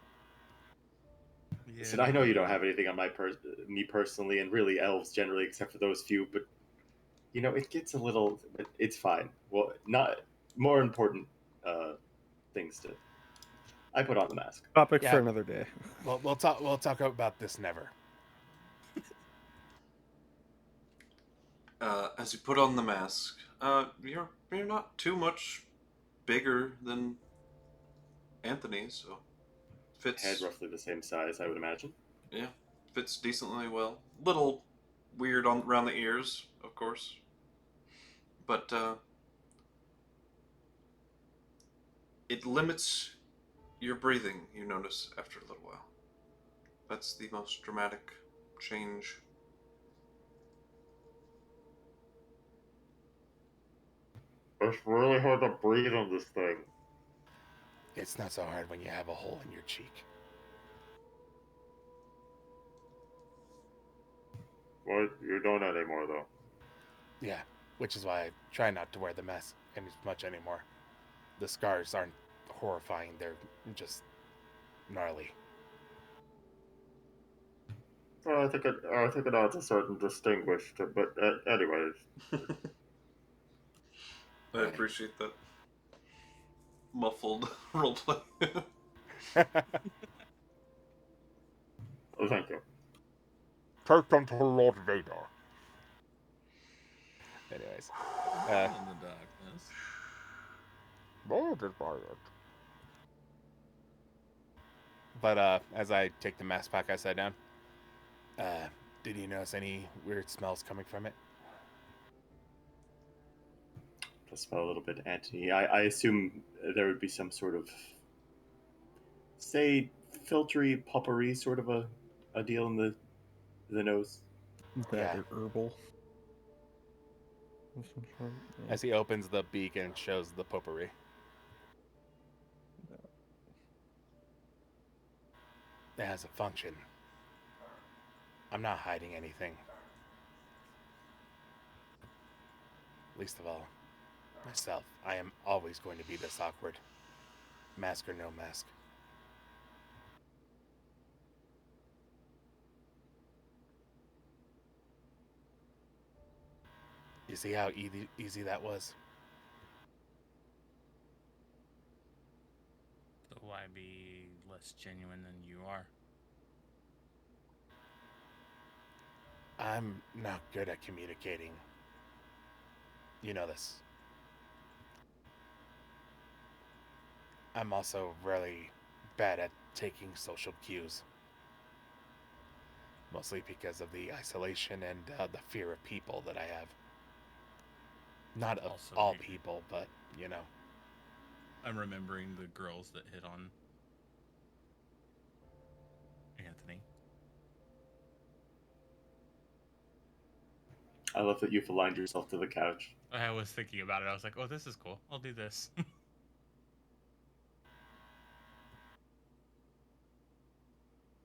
Yeah, Listen, I know you don't have anything on me personally, and really elves generally, except for those few. But you know, it gets a little. It's fine. Well, not more important things to. I put on the mask. Topic Yeah. for another day. Well, we'll talk about this never. As you put on the mask, you're not too much bigger than Anthony, so fits. Head roughly the same size, I would imagine. Yeah, fits decently well. Little weird around the ears, of course, but it limits your breathing. You notice after a little while. That's the most dramatic change. It's really hard to breathe on this thing. It's not so hard when you have a hole in your cheek. Well, you don't anymore, though. Yeah, which is why I try not to wear the mask as much anymore. The scars aren't horrifying, they're just gnarly. Well, I think it adds a certain distinguish to. But anyways, I appreciate that muffled roleplay. oh, thank you. Take them to Lord Vader. Anyways, In the darkness. But as I take the mask back upside down, did you notice any weird smells coming from it? To smell a little bit, Antony. I assume there would be some sort of, say, filtery, puppery sort of a a deal in the nose. That Yeah. or herbal. Of some sort. Yeah. As he opens the beak and shows the potpourri. It has a function. I'm not hiding anything. Least of all, myself. I am always going to be this awkward. Mask or no mask. You see how easy that was? So why be less genuine than you are? I'm not good at communicating. You know this. I'm also really bad at taking social cues. Mostly because of the isolation and the fear of people that I have. Not of Also all here. people, but, you know. I'm remembering the girls that hit on Anthony. I love that you've aligned yourself to the couch. I was thinking about it. I was like, oh, this is cool. I'll do this.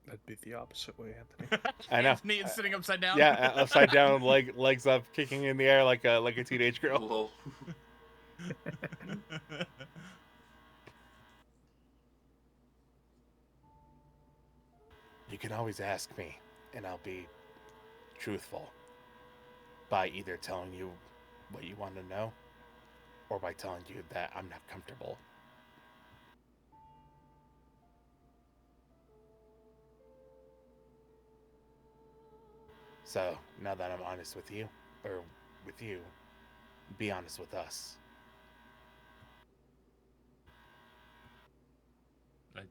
That'd be the opposite way, Anthony. I know. Anthony is sitting upside down. Yeah, upside down, legs up, kicking in the air like a teenage girl. Lol. You can always ask me, and I'll be truthful. By either telling you what you want to know, or by telling you that I'm not comfortable. So, now that I'm honest with you, be honest with us. I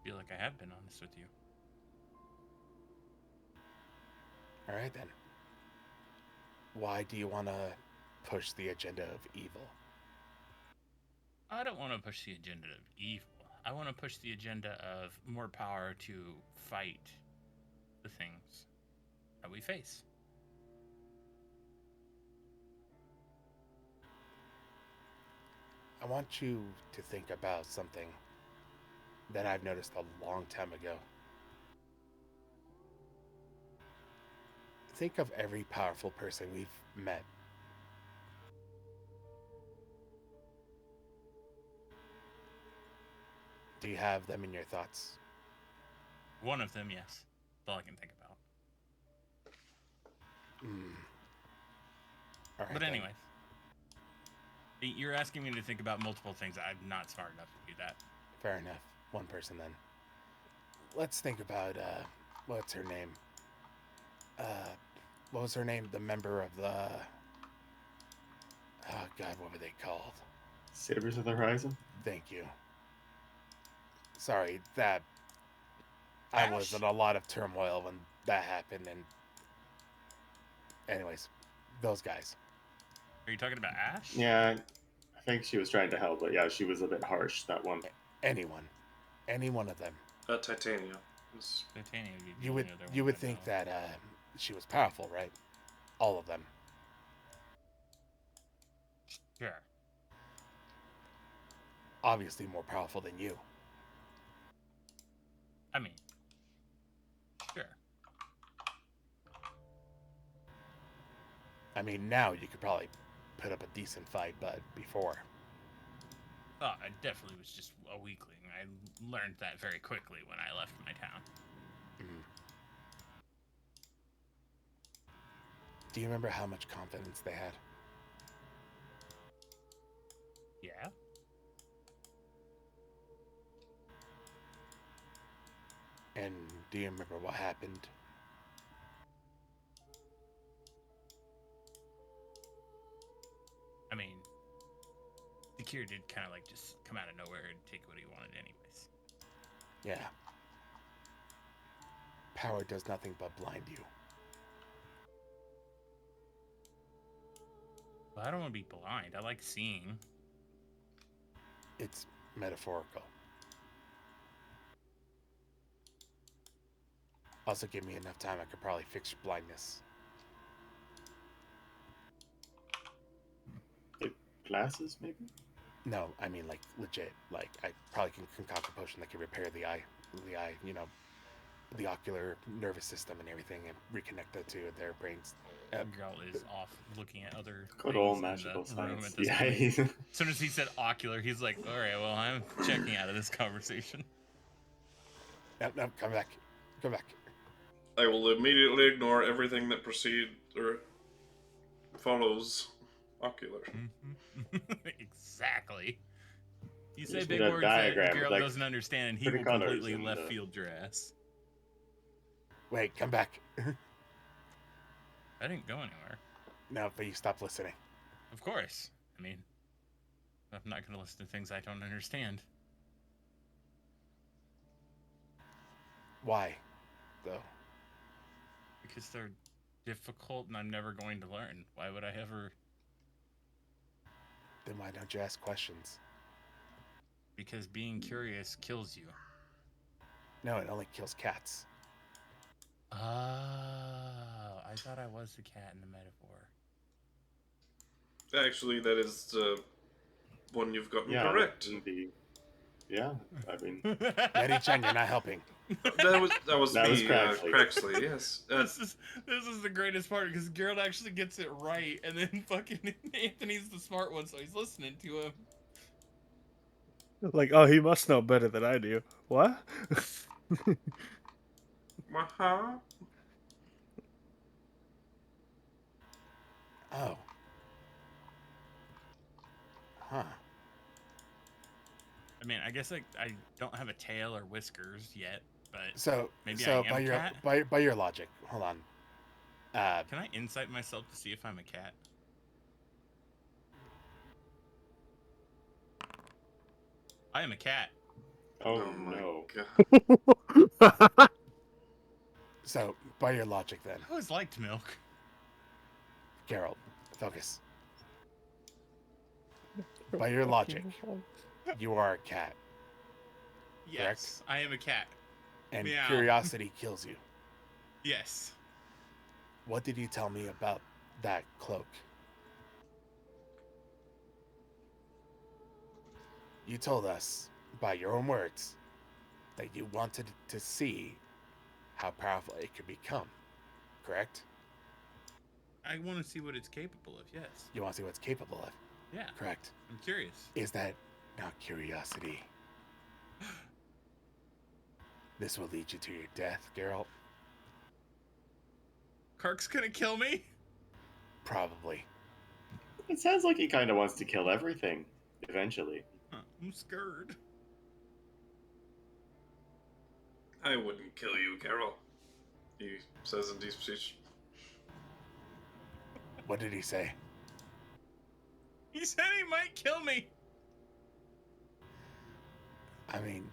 feel like I have been honest with you. Alright then. Why do you want to push the agenda of evil? I don't want to push the agenda of evil. I want to push the agenda of more power to fight the things that we face. I want you to think about something that I've noticed a long time ago. Think of every powerful person we've met. Do you have them in your thoughts? One of them, yes. That's all I can think about. All right, But then. anyways, you're asking me to think about multiple things. I'm not smart enough to do that. Fair enough. One person then. Let's think about, what's her name? What was her name? The member of the... Oh, God, what were they called? Sabers of the Horizon? Thank you. Sorry, that... I was in a lot of turmoil when that happened, and... Anyways, those guys. Are you talking about Ash? Yeah, I think she was trying to help, but yeah, she was a bit harsh, that one. Anyone. Any one of them. Titania. It's- Titania would be the You would only other you one would I think know. that she was powerful, right? All of them. Sure. Obviously more powerful than you. I mean, sure. I mean, now you could probably put up a decent fight, but before. Oh, I definitely was just a weakling. I learned that very quickly when I left my town. Mhm. Do you remember how much confidence they had? Yeah? And do you remember what happened? I mean, the cure did kind of like just come out of nowhere and take what he wanted anyways. Yeah. Power does nothing but blind you. Well, I don't want to be blind. I like seeing. It's metaphorical. Also, give me enough time, I could probably fix your blindness. Like glasses, maybe? No, I mean like legit. Like I probably can concoct a potion that can repair the eye, the ocular nervous system and everything, and reconnect the two of their brains. Geralt is off looking at other Good things old in magical the room science. at this Yeah, point. he's- As soon as he said ocular, he's like, all right, well, I'm checking out of this conversation. No, come back. Come back. I will immediately ignore everything that precedes or follows ocular. Exactly. You say just big need a words that diagram with, Geralt like, doesn't understand, and he pretty will colours completely and, left field your ass. Wait, come back. I didn't go anywhere. No, but you stopped listening. Of course. I mean, I'm not going to listen to things I don't understand. Why, though? Because they're difficult and I'm never going to learn. Why would I ever? Then why don't you ask questions? Because being curious kills you. No, it only kills cats. Oh, I thought I was the cat in the metaphor. Actually, that is the one you've gotten yeah, correct. indeed. Yeah, I mean, Mary-chan, you're not helping. That was That was me, Craxley. Craxley, yes. This is the greatest part because Geralt actually gets it right, and then fucking Anthony's the smart one, so he's listening to him. Like, oh, he must know better than I do. What? Uh-huh. Oh. Huh. I mean, I guess I don't have a tail or whiskers yet, but So, maybe so I am by a your cat? by your logic, hold on. Can I insight myself to see if I'm a cat? I am a cat. oh, my no. god. So by your logic, then, I always liked milk. Geralt, focus. By your logic, you are a cat, Yes, I am a cat. and Meow. curiosity kills you. Yes. What did you tell me about that cloak? You told us, by your own words, that you wanted to see how powerful it could become, correct? I want to see what it's capable of, yes. You want to see what it's capable of, Yeah, correct? I'm curious. Is that not curiosity? This will lead you to your death, Geralt. Kark's gonna kill me? Probably. It sounds like he kind of wants to kill everything, eventually. Huh, I'm scared. I wouldn't kill you, Carol. He says in deep speech. What did he say? He said he might kill me. I mean,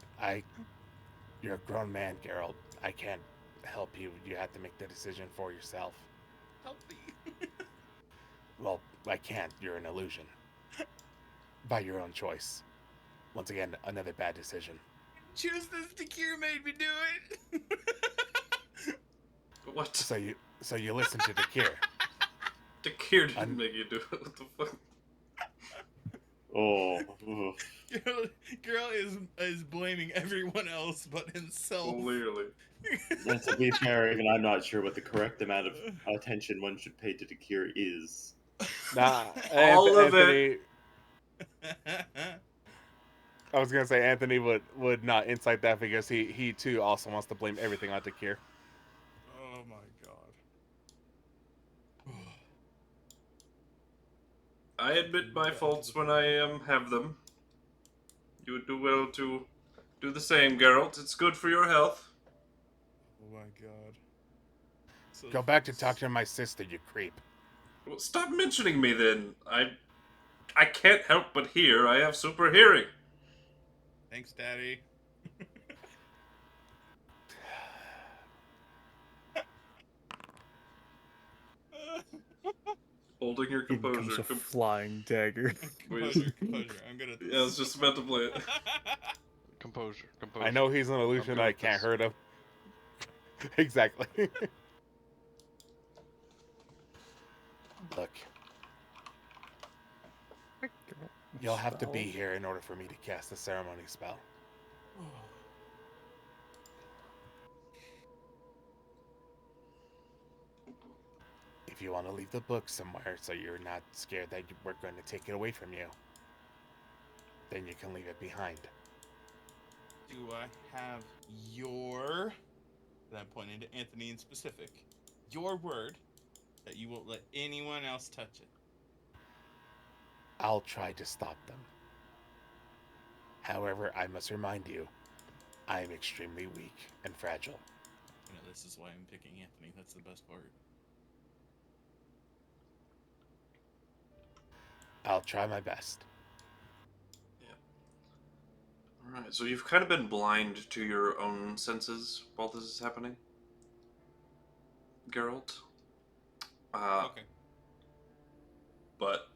you're a grown man, Geralt. I can't help you. You have to make the decision for yourself. Help me. Well, I can't. You're an illusion. By your own choice. Once again, another bad decision. Choose this. Takir made me do it. What? So you listen to the cure. Takir didn't make you do it. What the fuck? Oh, oof. Girl is blaming everyone else but himself. Clearly. And to be fair, even I'm not sure what the correct amount of attention one should pay to the cure is. Nah, All of Anthony. I was gonna say Anthony would not incite that because he too also wants to blame everything on Takir. Oh my god. I admit my faults when I have them. You would do well to do the same, Geralt. It's good for your health. Oh my god. So Go back to talking to my sister, you creep. Well, stop mentioning me then. I can't help but hear. I have super hearing. Thanks, Daddy. Holding your In comes composure. a flying dagger. Composure. I'm good at this. Yeah, I was just about to play it. Composure. I know he's an illusion. I can't this. hurt him. Exactly. Look, you'll have to be here in order for me to cast the ceremony spell. If you want to leave the book somewhere so you're not scared that we're going to take it away from you, then you can leave it behind. Do I have your, and I'm pointing to Anthony in specific, your word that you won't let anyone else touch it? I'll try to stop them. However, I must remind you, I am extremely weak and fragile. You know, this is why I'm picking Anthony. That's the best part. I'll try my best. Alright, so you've kind of been blind to your own senses while this is happening, Geralt. Okay. But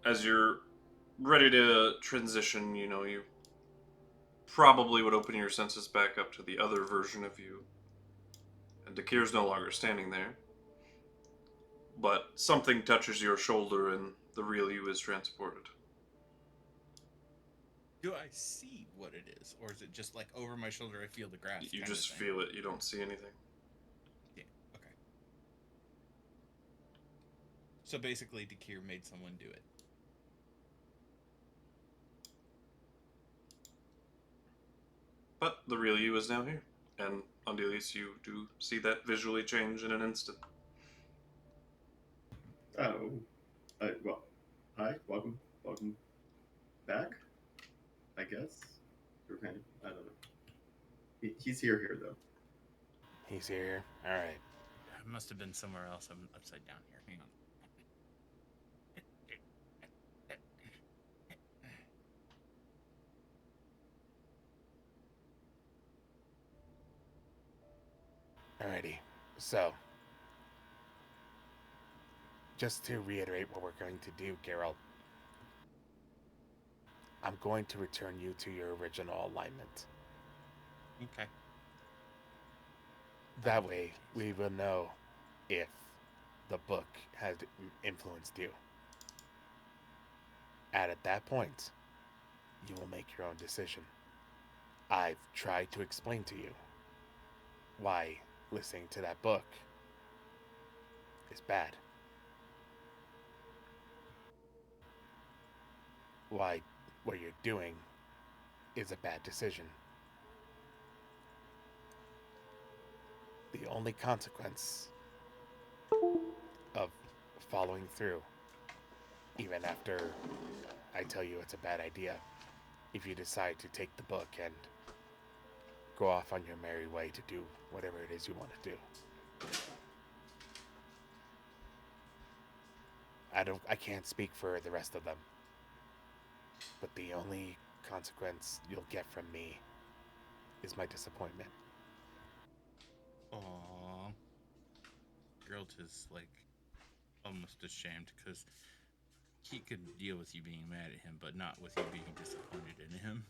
as you're ready to transition, you know, you probably would open your senses back up to the other version of you. And Dakir's no longer standing there. But something touches your shoulder and the real you is transported. Do I see what it is? Or is it just like over my shoulder I feel the grass? You kind just of thing? feel it, you don't see anything. Yeah, okay. So basically Dakir made someone do it. But the real you is now here. And Andelias, you do see that visually change in an instant. Oh, well, hi, welcome back. I guess we're kind of, I don't know. He's here though. He's here. All right. I must have been somewhere else. I'm upside down here. Hang on. Alrighty. So, just to reiterate what we're going to do, Geralt, I'm going to return you to your original alignment. Okay. That way, we will know if the book has influenced you. And at that point, you will make your own decision. I've tried to explain to you why listening to that book is bad. Why what you're doing is a bad decision. The only consequence of following through, even after I tell you it's a bad idea, if you decide to take the book and go off on your merry way to do whatever it is you want to do. I can't speak for the rest of them, but the only consequence you'll get from me is my disappointment. Aww. Geralt is like almost ashamed because he could deal with you being mad at him, but not with you being disappointed in him.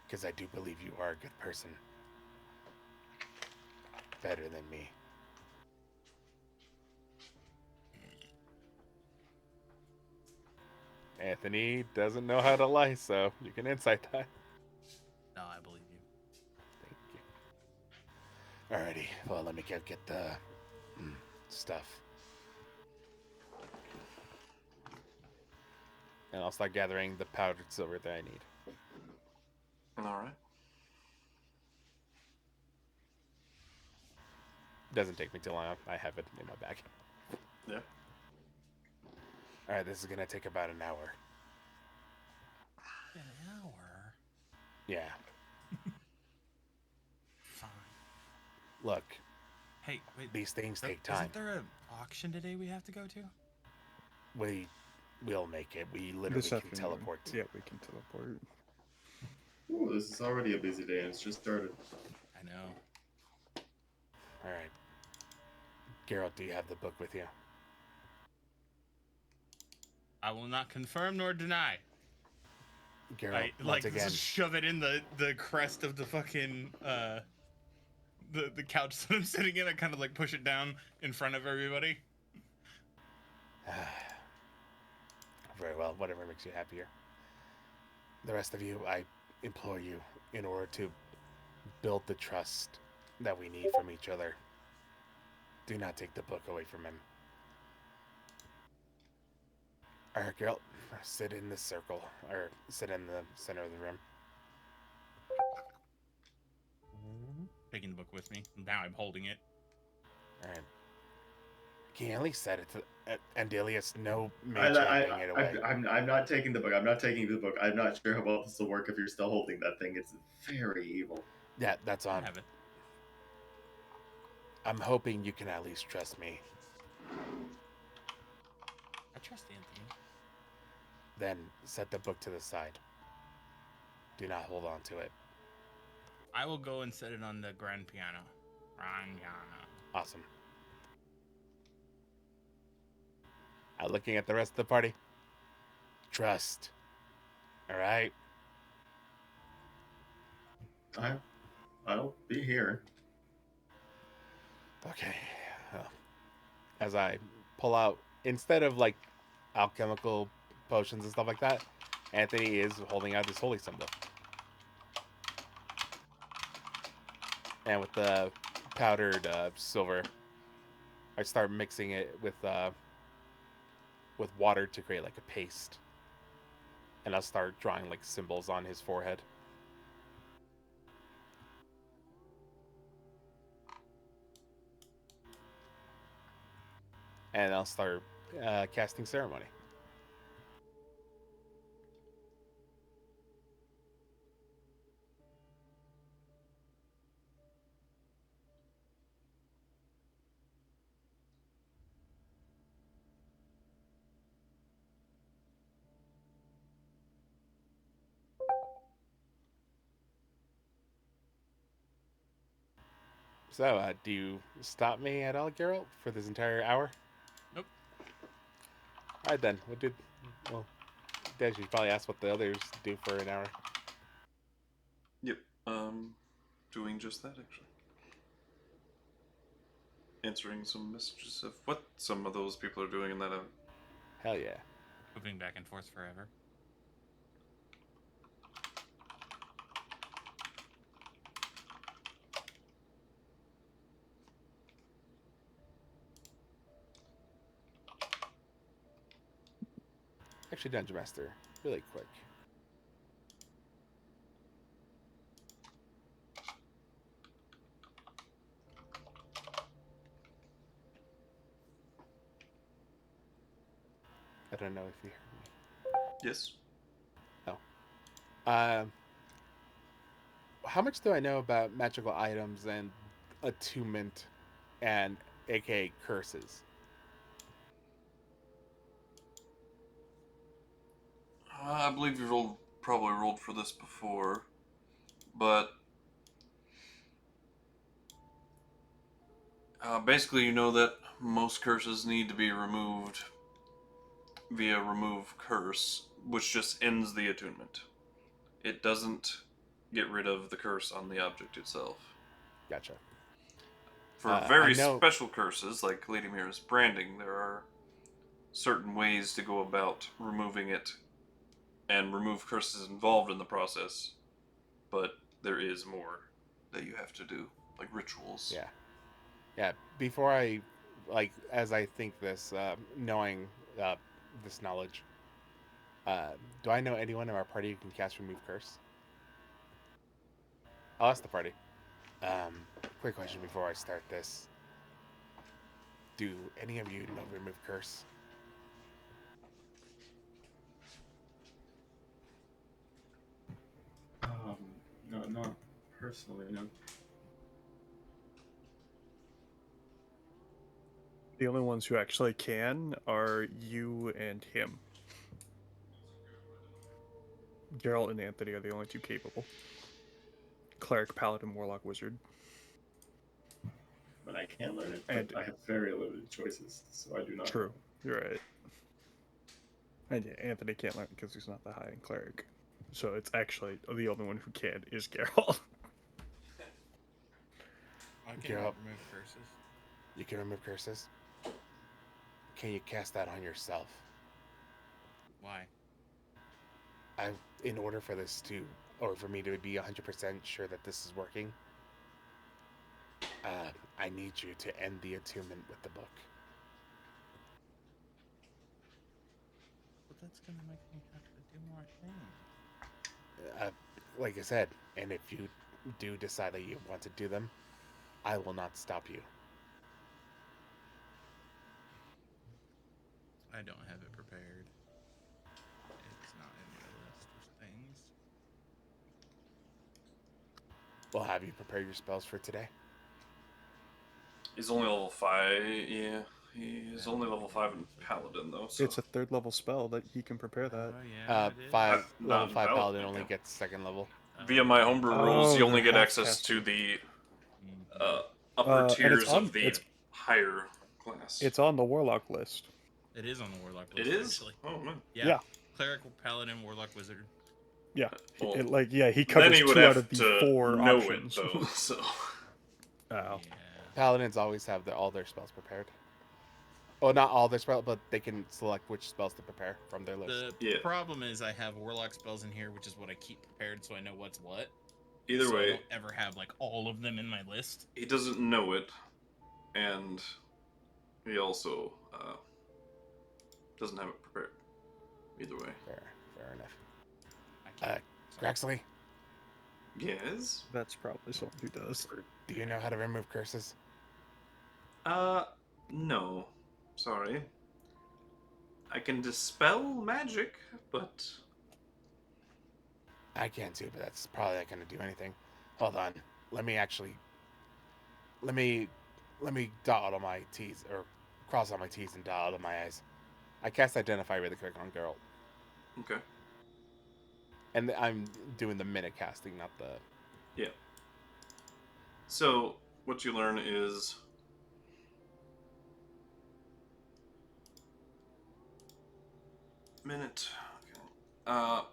Because I do believe you are a good person. Better than me. Anthony doesn't know how to lie, so you can insight that. No, I believe you. Thank you. Alrighty, well, let me go get the stuff. And I'll start gathering the powdered silver that I need. Alright. Doesn't take me too long. I have it in my bag. Yeah. Alright, this is gonna take about an hour. An hour? Yeah. Fine. Look, Hey, wait. these things take time. Isn't there an auction today we have to go to? We'll make it. We literally This can afternoon. teleport. Yeah, we can teleport. Ooh, this is already a busy day and it's just started. I know. Alright. Geralt, do you have the book with you? I will not confirm nor deny. Geralt, I once like again. just shove it in the crest of the fucking the couch that I'm sitting in. I kind of like push it down in front of everybody. Very well, whatever makes you happier. The rest of you, I implore you, in order to build the trust that we need from each other, do not take the book away from him. Alright, Geralt, sit in this circle, or sit in the center of the room. Taking the book with me. Now I'm holding it. Alright. Can you at least set it to Andelias? No mage giving it away. I'm not taking the book. I'm not taking the book. I'm not sure how well this will work if you're still holding that thing. It's very evil. Yeah, that's I on. have it. I'm hoping you can at least trust me. I trust Anthony. Then set the book to the side. Do not hold on to it. I will go and set it on the grand piano. Grand piano. Awesome. Looking at the rest of the party. Trust. Alright? I'll be here. Okay. As I pull out, instead of like alchemical potions and stuff like that, Anthony is holding out this holy symbol. And with the powdered silver, I start mixing it with water to create like a paste. And I'll start drawing like symbols on his forehead. And I'll start casting ceremony. So, do you stop me at all, Geralt, for this entire hour? Nope. All right then. Well, Des, you probably ask what the others do for an hour. Yep. Doing just that actually. Answering some messages of what some of those people are doing in that. Hell yeah. Moving back and forth forever. Actually, Dungeon Master, really quick. I don't know if you heard me. Yes. How much do I know about magical items and attunement and aka curses? I believe you probably rolled for this before, but basically you know that most curses need to be removed via remove curse, which just ends the attunement. It doesn't get rid of the curse on the object itself. Gotcha. For very special curses, like Lady Mira's branding, there are certain ways to go about removing it and remove curses involved in the process, but there is more that you have to do, like rituals. Yeah. Before I, as I think this, knowing this knowledge, do I know anyone in our party who can cast Remove Curse? I'll ask the party. Quick question before I start this. Do any of you know Remove Curse? No, not personally, no. The only ones who actually can are you and him. Geralt and Anthony are the only two capable. Cleric, Paladin, Warlock, Wizard. But I can learn it, but And I have very limited choices, so I do not. True, you're right. And yeah, Anthony can't learn because he's not the high end cleric. So it's actually the only one who can is Geralt. I can Geralt. remove curses. You can remove curses. Can you cast that on yourself? Why? In order for this to, or for me to be 100% sure that this is working, I need you to end the attunement with the book. But that's gonna make me have to do more things. Like I said, and if you do decide that you want to do them, I will not stop you. I don't have it prepared. It's not in my list of things. Well, have you prepared your spells for today? He's only level 5. Yeah, he's only level 5 in Paladin though. So It's a 3rd level spell that he can prepare that. Oh yeah, it is. Level Not in 5 Paladin, Paladin only yeah. gets 2nd level. via my homebrew rules, you Oh, only they're get access half-casted. to the Mhm. upper And tiers it's on- of the it's- higher class. It's on the Warlock list. It is on the Warlock It list. is. Actually. Oh man. Yeah. Cleric, Paladin, Warlock, Wizard. Yeah. Well, He then covers he would 2 have out of the to 4 know options. it though. So Oh. Yeah. Paladins always have all their spells prepared. Well, not all their spells, but they can select which spells to prepare from their list. The Yeah. problem is I have Warlock spells in here, which is what I keep prepared, so I know what's what. either So I way, don't ever have like all of them in my list. he doesn't know it, and he also doesn't have it prepared. Either way. Fair enough. I can't. Graxley, Yes. That's probably someone who does. do you know how to remove curses? No. Sorry. I can dispel magic, but I can too, but that's probably not going to do anything. Hold on. Let me dot all my T's, or cross all my T's and dot all of my I's. I cast Identify really quick on Geralt. okay. And I'm doing the minute casting, not the... Yeah. So what you learn is minute. Okay.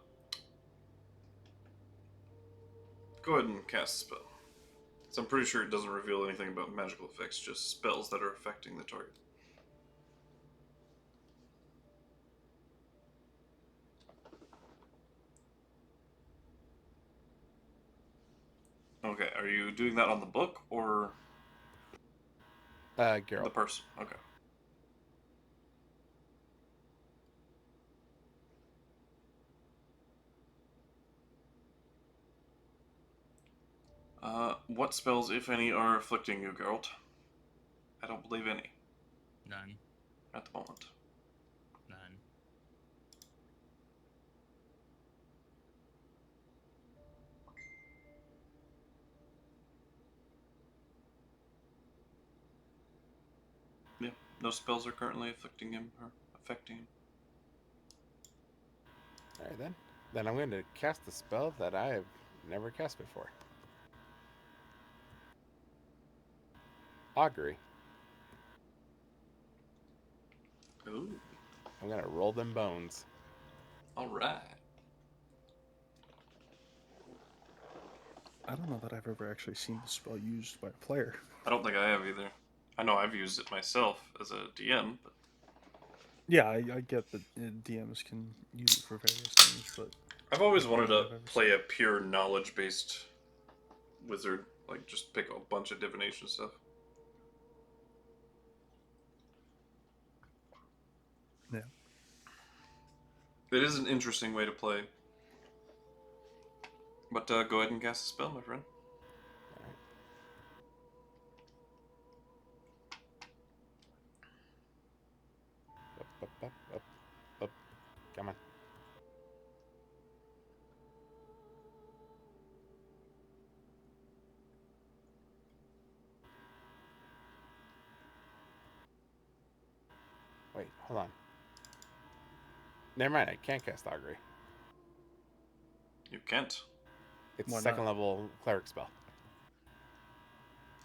Go ahead and cast a spell. So I'm pretty sure it doesn't reveal anything about magical effects, just spells that are affecting the target. Okay, are you doing that on the book or the Geralt. person? Okay. What spells, if any, are afflicting you, Geralt? I don't believe any None. at the moment. None. Yeah, no spells are currently afflicting him or affecting him. Alright then. Then I'm going to cast a spell that I have never cast before. Augury. Ooh, I'm going to roll them bones. all right. I don't know that I've ever actually seen the spell used by a player. I don't think I have either. I know I've used it myself as a DM, but Yeah, I get that DMs can use it for various things, but I've always wanted to I've ever play a pure knowledge-based wizard, like just pick a bunch of divination stuff. Yeah. It is an interesting way to play. But go ahead and cast a spell, my friend. Up. Come on. Wait, hold on. Never mind, I can't cast Augury. You can't. It's Why second not? level cleric spell.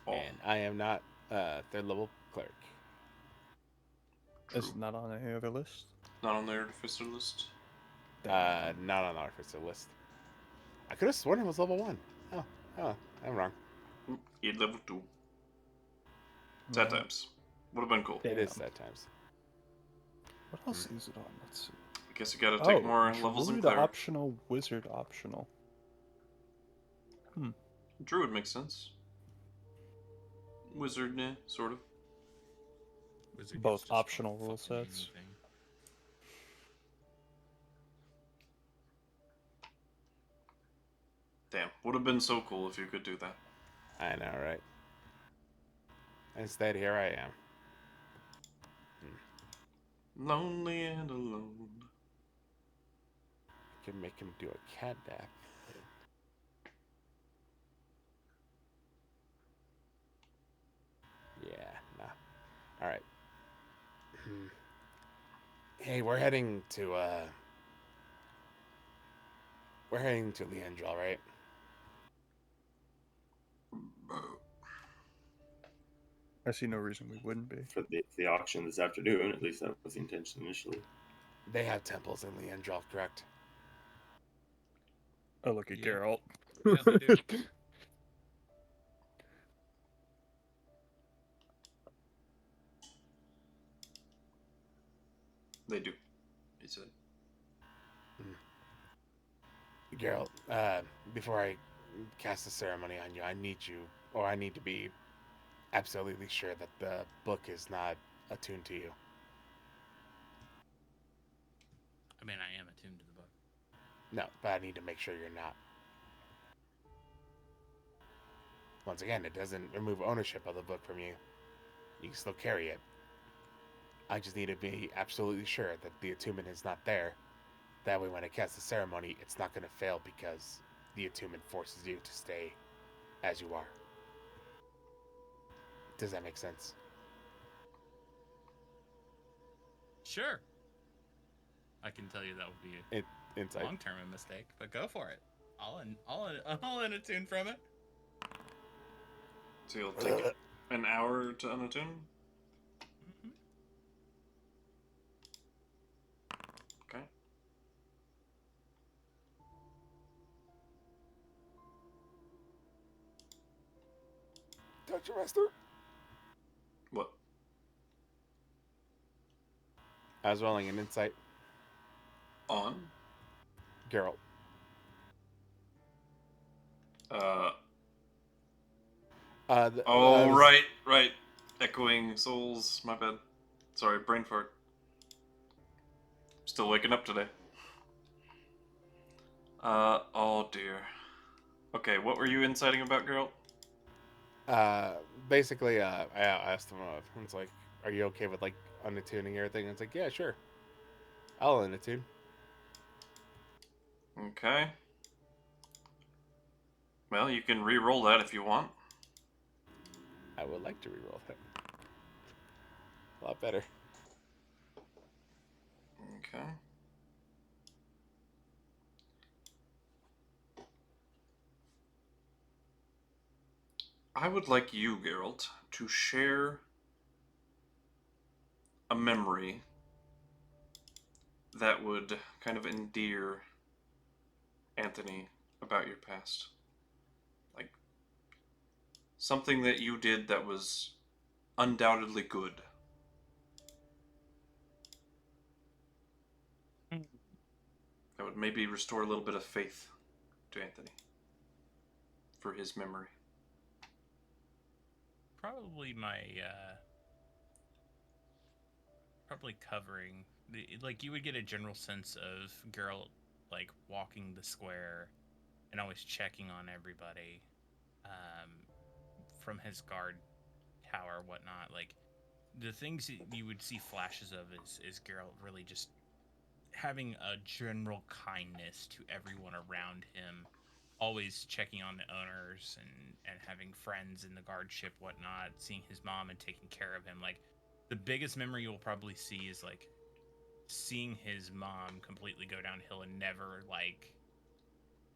Oh, And I am not third level cleric. true. is it not on any other list? Not on the artificer list. Not on the Artificer list. I could have sworn it was level 1. Oh, I'm wrong. You're level 2. Sad Right. times. Would have been cool. It is Damn. sad times. What else is it on? Let's see. I guess you gotta take more levels than Druid Cleric. optional, Wizard optional. Druid makes sense. Wizard, yeah, sort of. Wizard is Both just a optional rule fucking sets. thing. Damn, would have been so cool if you could do that. I know, right? Instead, here I am. Lonely and alone. You can make him do a cat nap. Yeah, nah. Alright. Hey, we're heading to Lineage, right? I see no reason we wouldn't be. For the auction this afternoon, at least that was the intention initially. They have temples in Lineage, correct? Oh, look at Yeah. Geralt. Yeah, they do. They do. He said. Geralt, before I cast the ceremony on you, I need to be absolutely sure that the book is not attuned to you. I mean, I am attuned to the book. No, but I need to make sure you're not. Once again, it doesn't remove ownership of the book from you. You can still carry it. I just need to be absolutely sure that the attunement is not there. That way, when I cast the ceremony, it's not going to fail because the attunement forces you to stay as you are. Does that make sense? Sure. I can tell you that would be Insight. long-term a mistake, but go for it. I'll in attune from it. So you'll take an hour to unattune? Mhm. Okay. Dungeon Master. What? I was rolling an insight. On? Geralt. Right. Echoing souls, my bad. Sorry, brain fart. Still waking up today. Oh dear. Okay, what were you inciting about, Geralt? Basically, I asked him, it's like, are you okay with, like, unattuning everything? And it's like, yeah, sure. I'll unattune. Okay. Well, you can re-roll that if you want. I would like to reroll that. A lot better. Okay. I would like you, Geralt, to share a memory that would kind of endear Anthony about your past. Like, something that you did that was undoubtedly good. That would maybe restore a little bit of faith to Anthony for his memory. Probably my probably covering the, like, you would get a general sense of Geralt like walking the square and always checking on everybody from his guard tower, whatnot. Like, the things that you would see flashes of is Geralt really just having a general kindness to everyone around him, always checking on the owners and having friends in the guardship, whatnot, seeing his mom and taking care of him. Like, the biggest memory you'll probably see is like seeing his mom completely go downhill and never like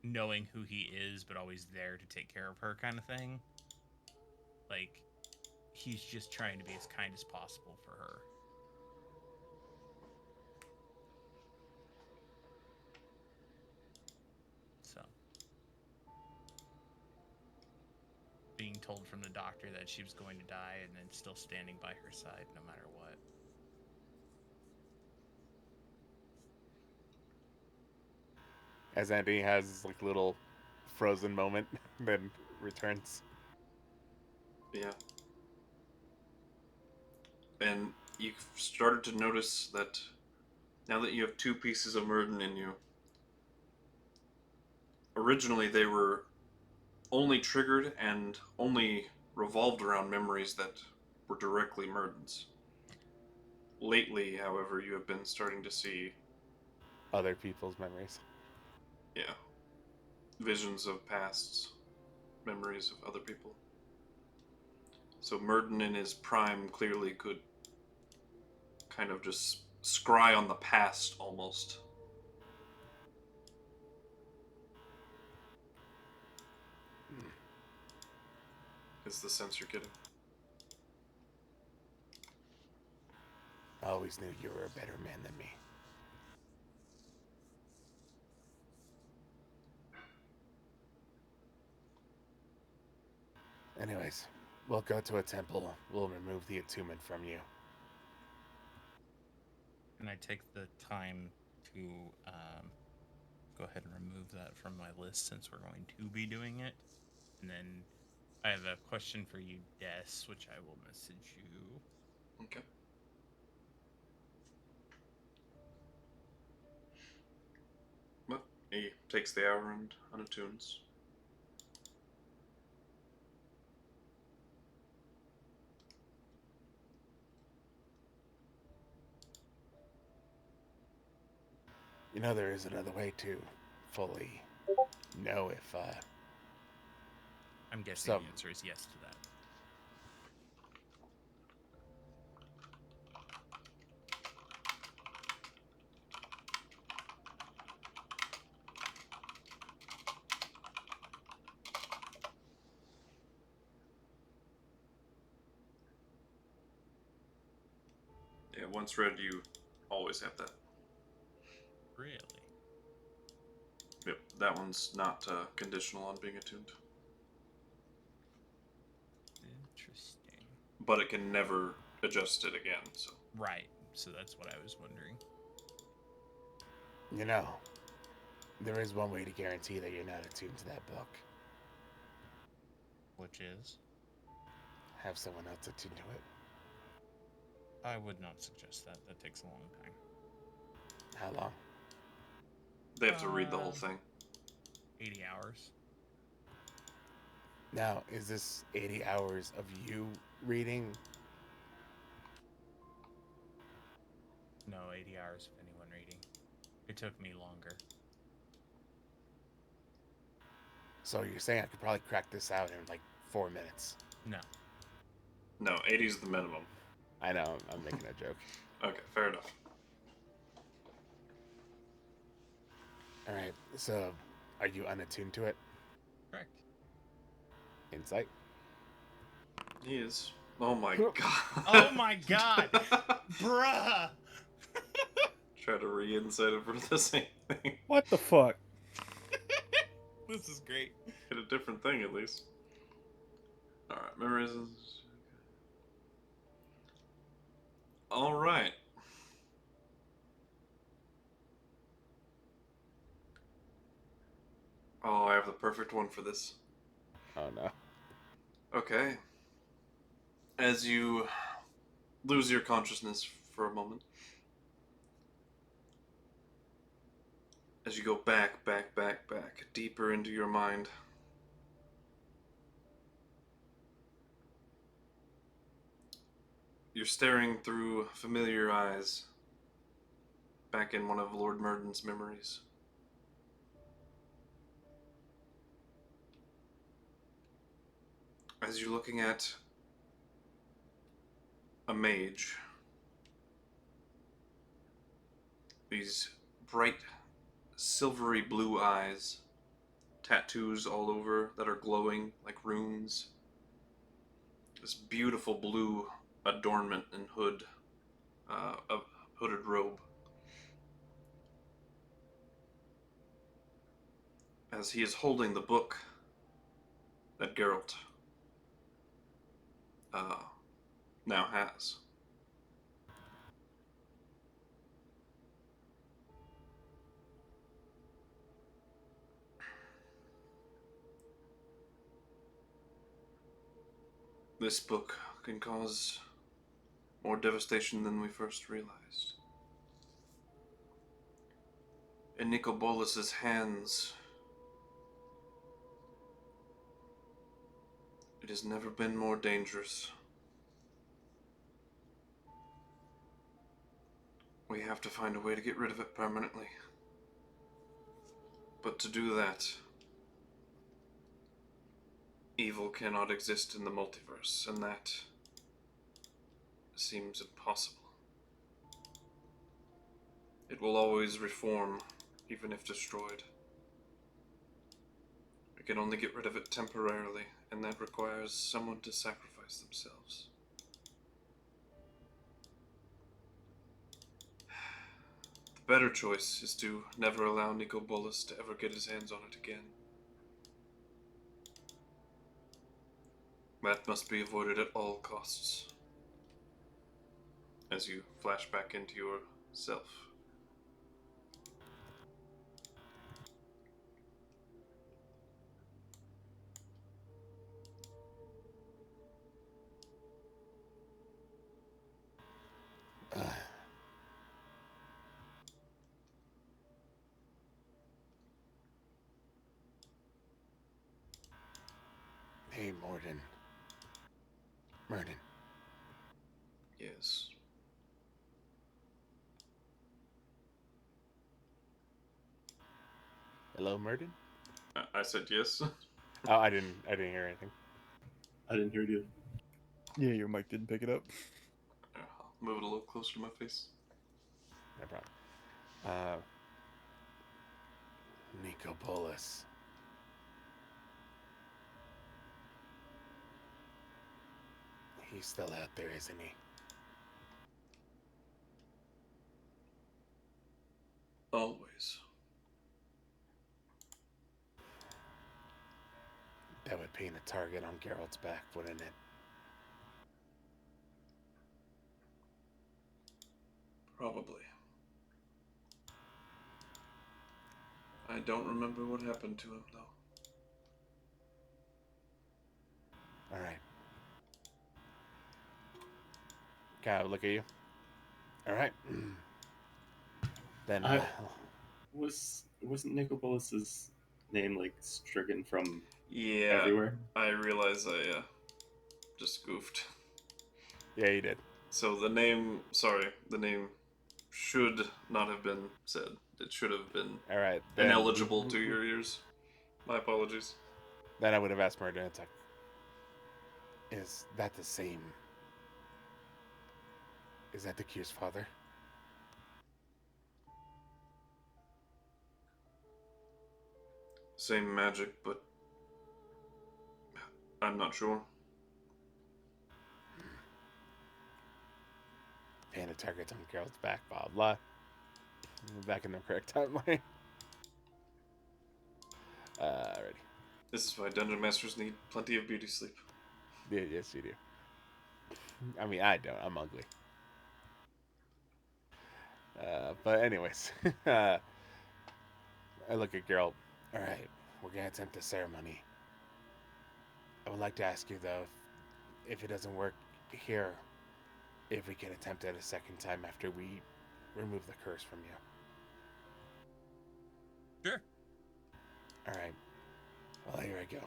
knowing who he is, but always there to take care of her, kind of thing. Like, he's just trying to be as kind as possible for her. So told from the doctor that she was going to die and then still standing by her side no matter what. As Andy has like little frozen moment, then returns. Yeah. And you've started to notice that now that you have 2 pieces of Murden in you, originally they were only triggered and only revolved around memories that were directly Murden's. Lately, however, you have been starting to see, Other people's memories. yeah, visions of pasts, memories of other people. So Murden in his prime clearly could kind of just scry on the past almost. Is the sense you're getting. I always knew you were a better man than me. Anyways, we'll go to a temple. We'll remove the attunement from you. And I take the time to go ahead and remove that from my list since we're going to be doing it. And then I have a question for you, Des, which I will message you. Okay. Well, he takes the hour and unattunes. You know, there is another way to fully know if, I'm guessing the answer is yes to that. Yeah, once read, you always have that. Really? Yep, that one's not conditional on being attuned. Interesting. But it can never adjust it again, so. Right. So that's what I was wondering. you know, there is one way to guarantee that you're not attuned to that book. Which is? Have someone else attune to it. I would not suggest that. That takes a long time. How long? They have to read the whole thing. 80 hours. Now, is this 80 hours of you reading? No, 80 hours of anyone reading. It took me longer. So you're saying I could probably crack this out in like 4 minutes? No. No, 80 is the minimum. I know, I'm making a joke. Okay, fair enough. Alright, so are you unattuned to it? Correct. Insight? He is. Oh my god. Oh my god! Bruh! Try to re-insight it for the same thing. What the fuck? This is great. Get a different thing at least. Alright, memories. Alright. Oh, I have the perfect one for this. Oh no. Okay. As you lose your consciousness for a moment, as you go back, deeper into your mind, you're staring through familiar eyes back in one of Lord Murden's memories. As you're looking at a mage, these bright silvery blue eyes, tattoos all over that are glowing like runes, this beautiful blue adornment and hood, a hooded robe. As he is holding the book that Geralt now has. This book can cause more devastation than we first realized. In Nicobolas's hands, it has never been more dangerous. We have to find a way to get rid of it permanently. But to do that, evil cannot exist in the multiverse, and that seems impossible. It will always reform, even if destroyed. We can only get rid of it temporarily, and that requires someone to sacrifice themselves. The better choice is to never allow Nicobolas to ever get his hands on it again. That must be avoided at all costs. As you flash back into yourself. Hey, Murden. Yes. Hello, Murden? I said yes. Oh, I didn't hear anything. I didn't hear you. Yeah, your mic didn't pick it up. I'll move it a little closer to my face. No problem. Nicobolas. He's still out there, isn't he? Always. That would paint a target on Geralt's back, wouldn't it? Probably. I don't remember what happened to him, though. Alright. Kind of look at you. Alright. Then, Wasn't Nicobolas's name like stricken from Yeah, everywhere? I realize I just goofed. yeah, you did. So the name should not have been said. It should have been Alright. ineligible to your ears. My apologies. Then I would have asked Murden, it's like, is that the same? Is that the Q's father? Same magic, but I'm not sure. Paint a target on Geralt's back, blah blah. Back in the correct timeline. Ready. This is why dungeon masters need plenty of beauty sleep. Yeah, yes, you do. I mean, I don't. I'm ugly. But anyways, I look at Geralt. All right, we're gonna attempt the ceremony. I would like to ask you though, if it doesn't work here, if we can attempt it a second time after we remove the curse from you. Sure. All right. Well, here I go.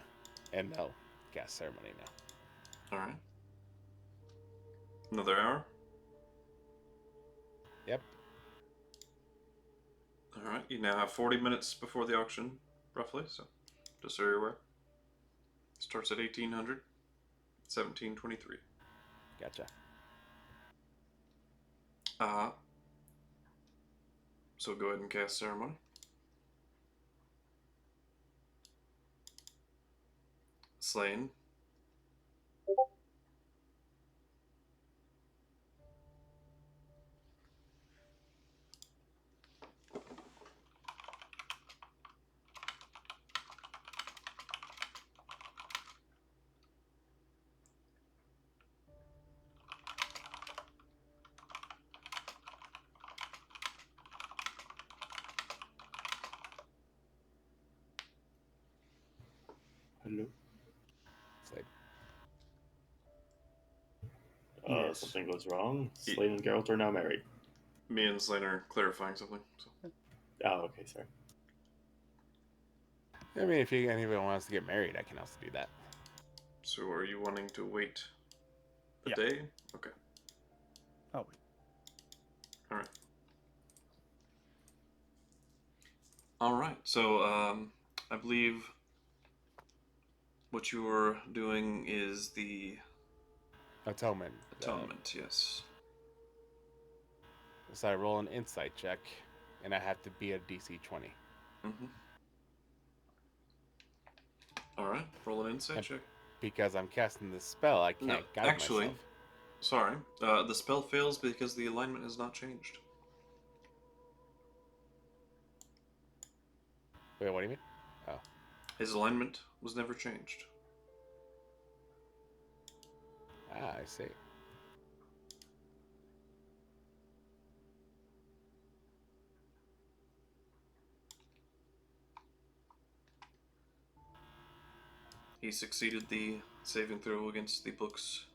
And no, cast ceremony now. Alright. Another hour? Yep. Alright, you now have 40 minutes before the auction, roughly, so just so you're aware. Starts at 1800, 1723. Gotcha. So go ahead and cast ceremony. Slane. Hello. Slade. Yes. Something goes wrong. Slane and Geralt are now married. Me and Slane are clarifying something. So. Oh, okay, sorry. I mean, if anyone wants to get married, I can also do that. So are you wanting to wait a Yeah. day? Okay. Oh, Alright. Alright, so I believe what you're doing is the Atonement. atonement, yes. So I roll an insight check, and I have to be a DC 20. Mm-hmm. Alright, roll an insight And check. because I'm casting this spell, I can't guide actually, myself. sorry. The spell fails because the alignment has not changed. Wait, what do you mean? Oh. His alignment was never changed. Ah, I see. He succeeded the saving throw against the book's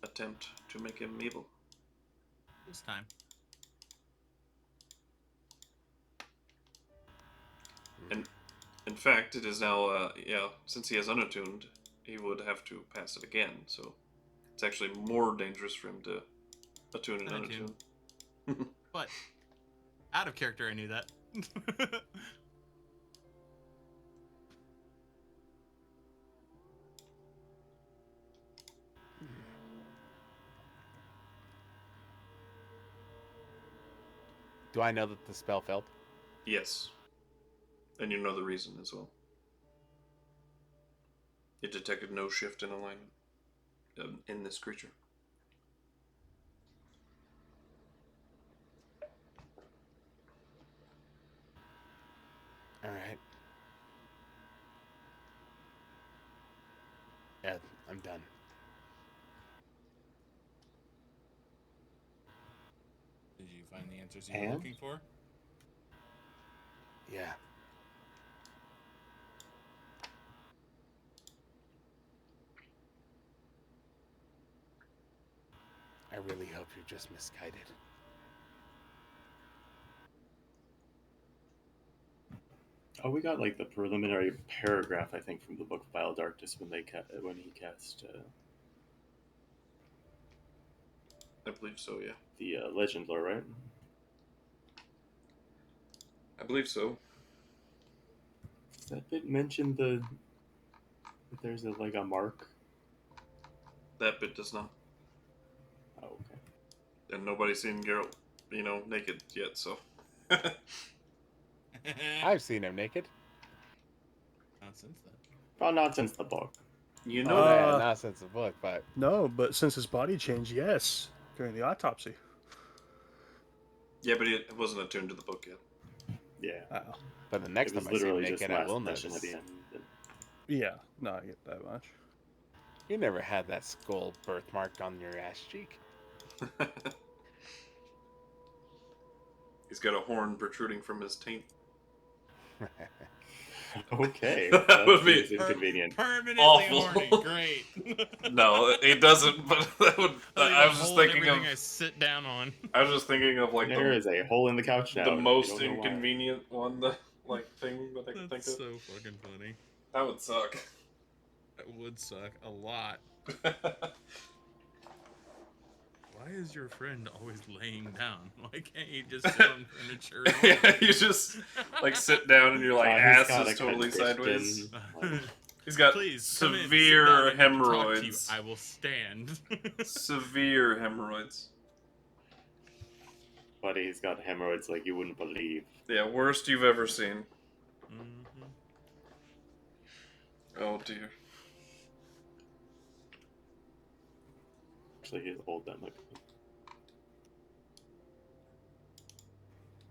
attempt to make him evil. This time. And in fact, it is now, since he has unattuned, he would have to pass it again, so it's actually more dangerous for him to attune and Unattune. unattune. But out of character, I knew that. Do I know that the spell failed? Yes. And you know the reason as well. It detected no shift in alignment in this creature. All right. Yeah, I'm done. Did you find the answers you were And? looking for? Yeah. I really hope you're just misguided. Oh, we got like the preliminary paragraph, I think, from the Book of Vile Darkness when he cast I believe so, yeah. the Legend Lore, right? I believe so. Does that bit mention that there's a mark? That bit does not. Oh, okay. And nobody's seen Geralt, naked yet, so. I've seen him naked. Not since then. Well, not since the book. You Oh, know yeah, not since the book, but no, but since his body changed, yes, during the autopsy. Yeah, but it wasn't attuned to the book yet. Yeah. Oh. but the next It was time I see him literally just naked, I last will session notice. at the end. Yeah, no, I get that much. You never had that skull birthmark on your ass cheek. He's got a horn protruding from his taint. Okay. That would be inconvenient. Permanently awful. horny. Great. No, it doesn't, but that would. I was just thinking of. everything I sit down on. I was just thinking of like There is a hole in the couch now. the and we most don't know why. inconvenient one, thing that I could think That's of. so fucking funny. That would suck. That would suck a lot. Why is your friend always laying down? Why can't you just sit on furniture? Yeah, you just sit down and your He's ass got is a totally Christian, sideways. like, He's got Please come in, sit severe down, I need to talk to you. hemorrhoids. I will stand. Severe hemorrhoids. buddy, he's got hemorrhoids like you wouldn't believe. Yeah, worst you've ever seen. Mm-hmm. Oh dear. Actually, he's old then. Like,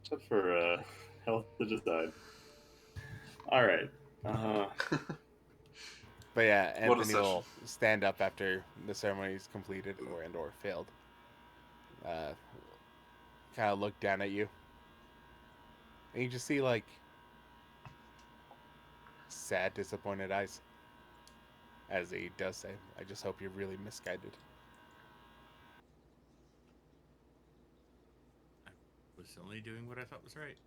except for health to just died. All right. But yeah, What a Anthony will session. stand up after the ceremony is completed or failed. Kind of look down at you. And you just see, sad, disappointed eyes. As he does say, I just hope you're really misguided. I was only doing what I thought was right.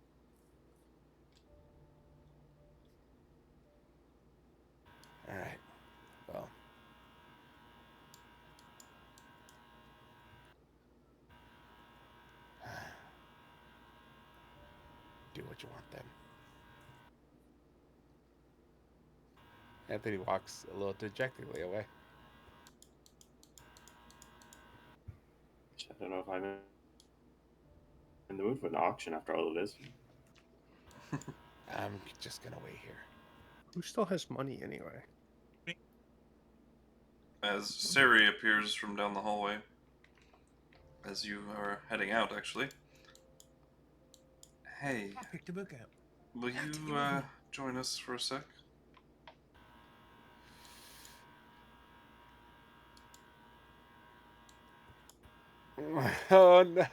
Alright, well. Do what you want then. Anthony walks a little dejectedly away. I don't know if I'm in the mood for an auction after all of this. I'm just gonna wait here. Who still has money anyway? As Sari appears from down the hallway, as you are heading out, actually. Hey, I picked a book up. will you join us for a sec? Oh no.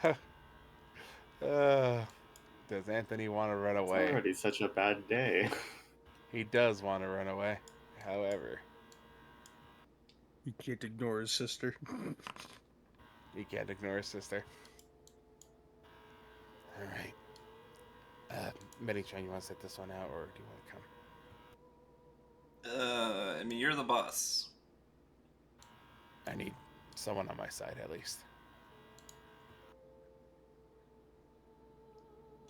Does Anthony want to run It's away? already such a bad day. He does want to run away. However, He can't ignore his sister. he can't ignore his sister. Alright. Metatron, you want to set this one out, or do you want to come? I mean, you're the boss. I need someone on my side, at least.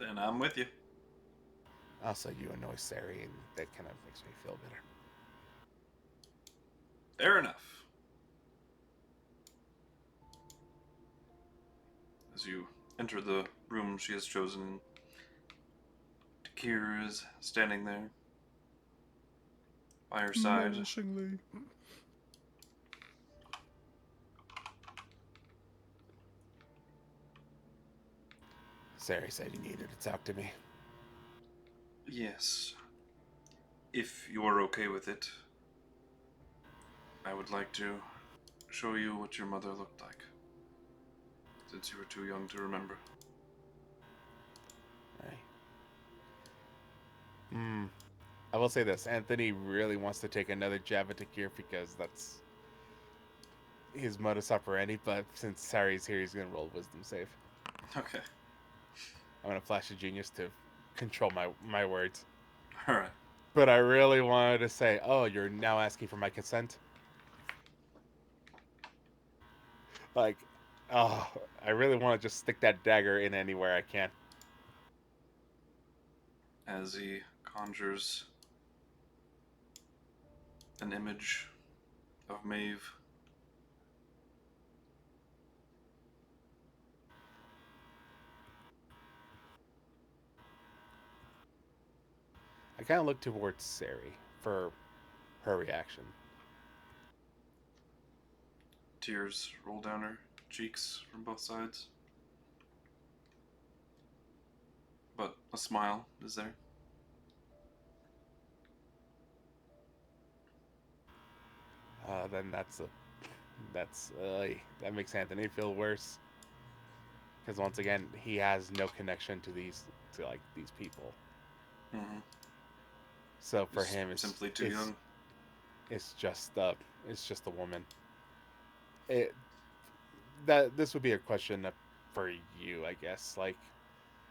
Then I'm with you. Also, you annoy Sari, and that kind of makes me feel better. Fair enough. As you enter the room she has chosen, Takir is standing there by her side. Menacingly. Sari said you needed to talk to me. Yes. If you're okay with it, I would like to show you what your mother looked like, since you were too young to remember. Right. I will say this. Anthony really wants to take another jab at Takir because that's his modus operandi, but since Sari's here, he's going to roll wisdom save. Okay. I'm going to flash a genius to control my words. Alright. But I really wanted to say, oh, you're now asking for my consent? Like, oh, I really want to just stick that dagger in anywhere I can. As he conjures an image of Maeve. I kind of look towards Sari for her reaction. Tears roll down her cheeks from both sides. But a smile is there. Then that makes Anthony feel worse. Because once again, he has no connection to these people. Mm-hmm. So for him, it's simply too young. It's just a woman. This would be a question for you, I guess. Like,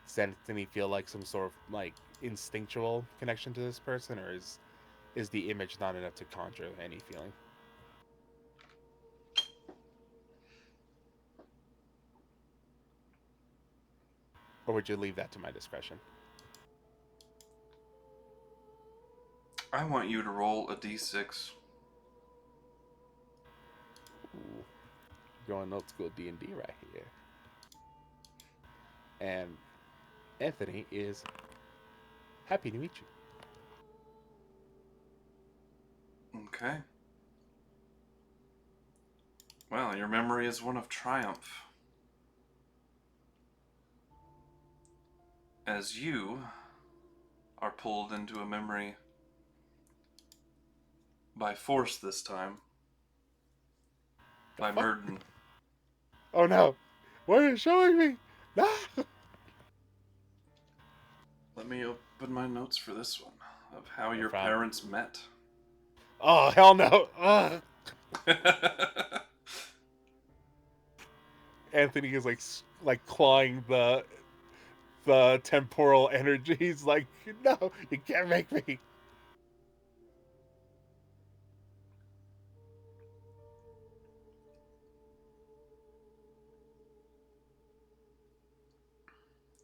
does Anthony feel like some sort of like instinctual connection to this person, or is the image not enough to conjure any feeling? Or would you leave that to my discretion? I want you to roll a d6. Ooh, going old school D&D right here. And Anthony is happy to meet you. Okay. Well, your memory is one of triumph. As you are pulled into a memory by force this time. By Murden. Oh no! What are you showing me? No! Let me open my notes for this one. of how your found- parents met. Oh, hell no. Ugh. Anthony is like clawing the temporal energy. He's like, no, you can't make me.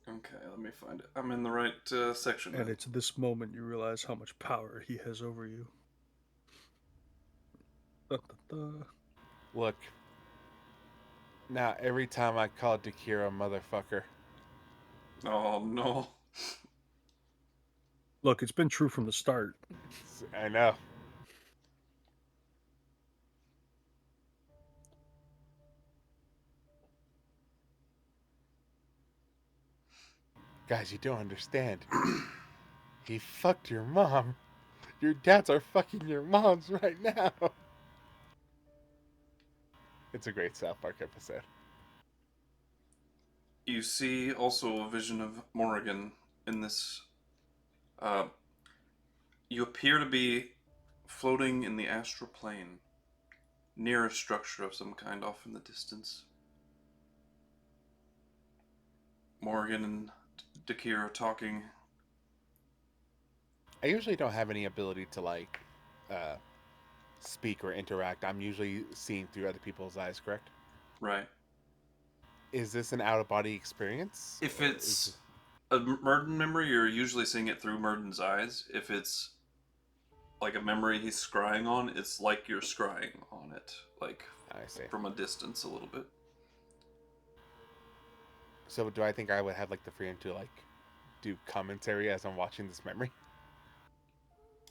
Okay, let me find it. I'm in the right section. And then. it's this moment you realize how much power he has over you. Da, da, da. Look. Now every time I call Dakira motherfucker. Oh no. Look, it's been true from the start. I know. Guys, you don't understand. He fucked your mom. Your dads are fucking your moms right now. It's a great South Park episode. You see also a vision of Morrigan in this. You appear to be floating in the astral plane, near a structure of some kind off in the distance. Morrigan and Dakir are talking. I usually don't have any ability to speak or interact. I'm usually seeing through other people's eyes, correct? Right. Is this an out-of-body experience? If Or it's a Murden memory, you're usually seeing it through Murden's eyes. If it's like a memory he's scrying on, it's like you're scrying on it, like I see. from a distance a little bit. So do I think I would have the freedom to do commentary as I'm watching this memory?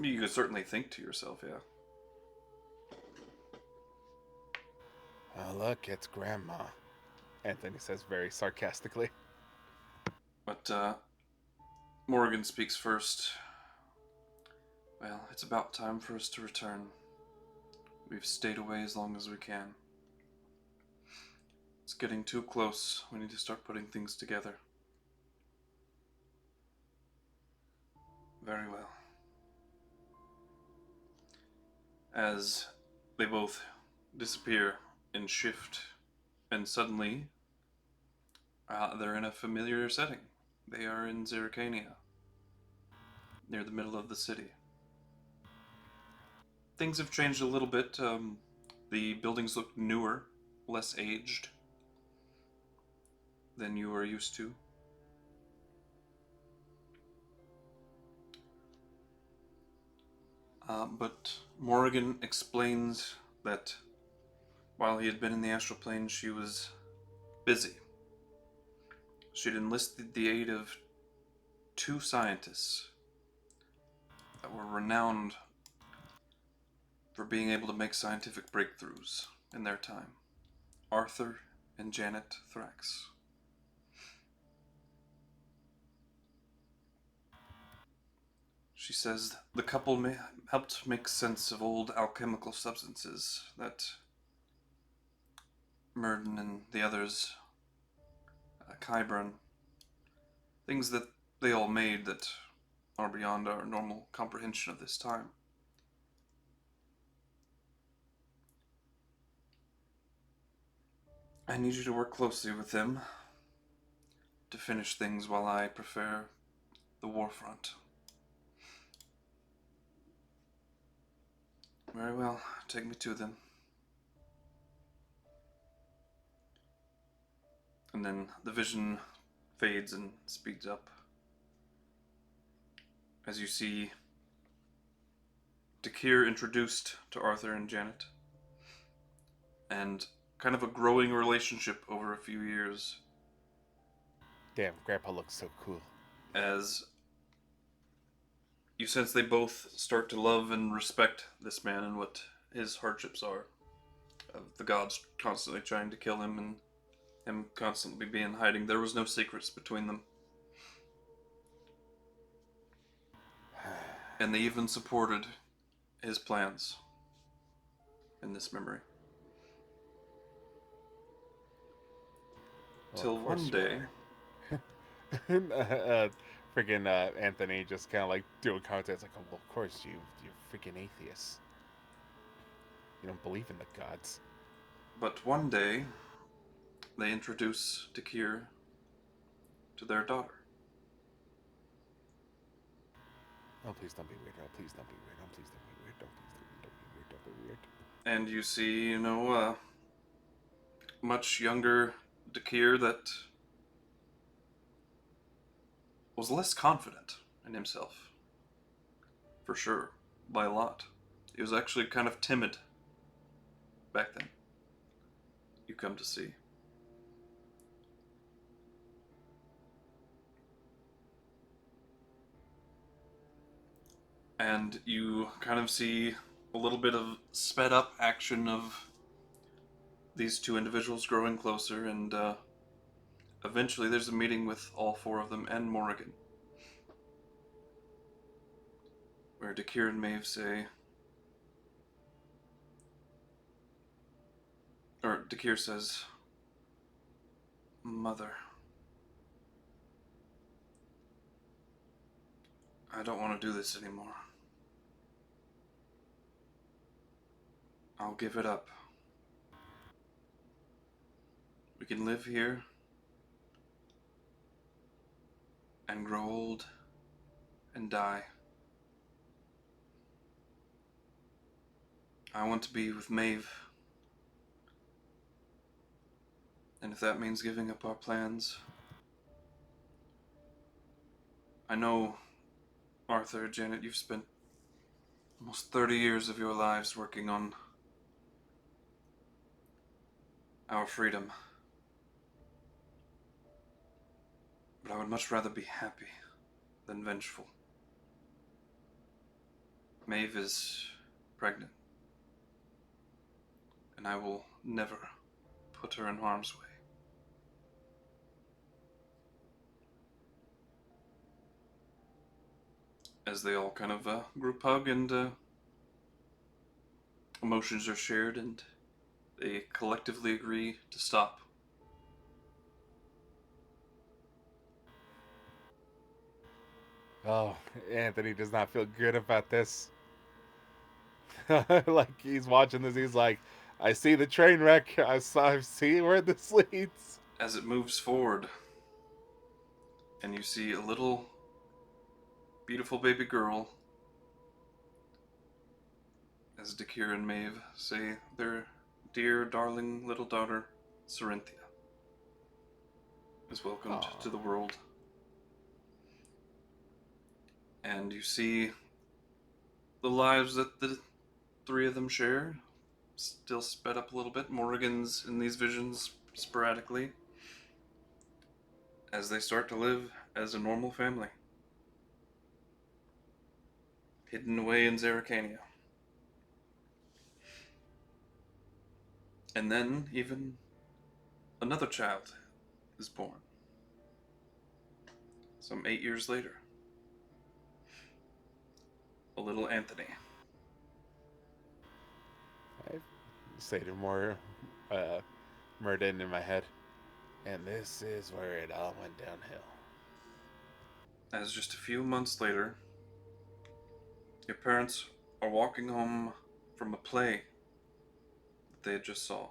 You could certainly think to yourself, yeah. Oh, look, it's Grandma. Anthony says very sarcastically. But Morrigan speaks first. Well, it's about time for us to return. We've stayed away as long as we can. It's getting too close. We need to start putting things together. Very well. As they both disappear and shift, and suddenly they're in a familiar setting. They are in Zerrikania, near the middle of the city. Things have changed a little bit. The buildings look newer, less aged than you are used to. But Morrigan explains that while he had been in the astral plane, she was busy. She'd enlisted the aid of 2 scientists that were renowned for being able to make scientific breakthroughs in their time. Arthur and Janet Thrax. She says the couple helped make sense of old alchemical substances that Murden and the others, Kybron, things that they all made that are beyond our normal comprehension of this time. I need you to work closely with them to finish things while I prepare the war front. Very well, take me to them. And then the vision fades and speeds up as you see Dakir introduced to Arthur and Janet, and kind of a growing relationship over a few years. Damn, Grandpa looks so cool. As you sense they both start to love and respect this man and what his hardships are. Of the gods constantly trying to kill him and him constantly being hiding. There was no secrets between them. And they even supported his plans in this memory. Well, Till of course one you day... are. Freaking Anthony just kind of like doing comments. It's like, oh, well, of course you're freaking atheists. You don't believe in the gods. But one day, they introduce Dakir to their daughter. Oh, please don't be weird. Oh, please don't be weird. Oh, please don't be weird. Don't be weird. Don't be weird. And you see, much younger Dakir that was less confident in himself. For sure. By a lot. He was actually kind of timid back then. You come to see. And you kind of see a little bit of sped up action of these two individuals growing closer, and eventually there's a meeting with all four of them and Morrigan, where Dakir and Maeve say, or Dakir says, "Mother, I don't want to do this anymore. I'll give it up. We can live here and grow old and die. I want to be with Maeve. And if that means giving up our plans, I know, Arthur, Janet, you've spent almost 30 years of your lives working on our freedom. But I would much rather be happy than vengeful. Maeve is pregnant, and I will never put her in harm's way. As they all kind of group hug, and emotions are shared, and they collectively agree to stop. Oh, Anthony does not feel good about this. Like, he's watching this, he's like, I see the train wreck. I see where this leads. As it moves forward, and you see a little beautiful baby girl, as Dakir and Maeve say, their dear, darling little daughter, Sarinthia, is welcomed to the world. And you see the lives that the three of them share, still sped up a little bit. Morrigan's in these visions sporadically, as they start to live as a normal family, hidden away in Zerrikania. And then even another child is born, some 8 years later. A little Anthony. I say to more Murden in my head. And this is where it all went downhill. As just a few months later, your parents are walking home from a play that they had just saw.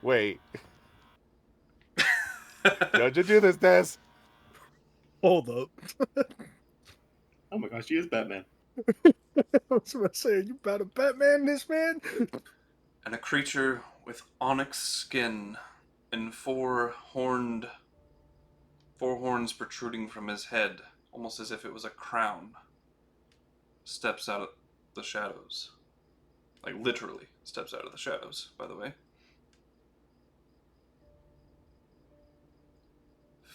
Wait. Don't you do this, Des? Hold up. Oh my gosh, he is Batman. I was about to say, are you about to Batman this, man? And a creature with onyx skin and four horns protruding from his head, almost as if it was a crown, steps out of the shadows. Like, literally steps out of the shadows, by the way.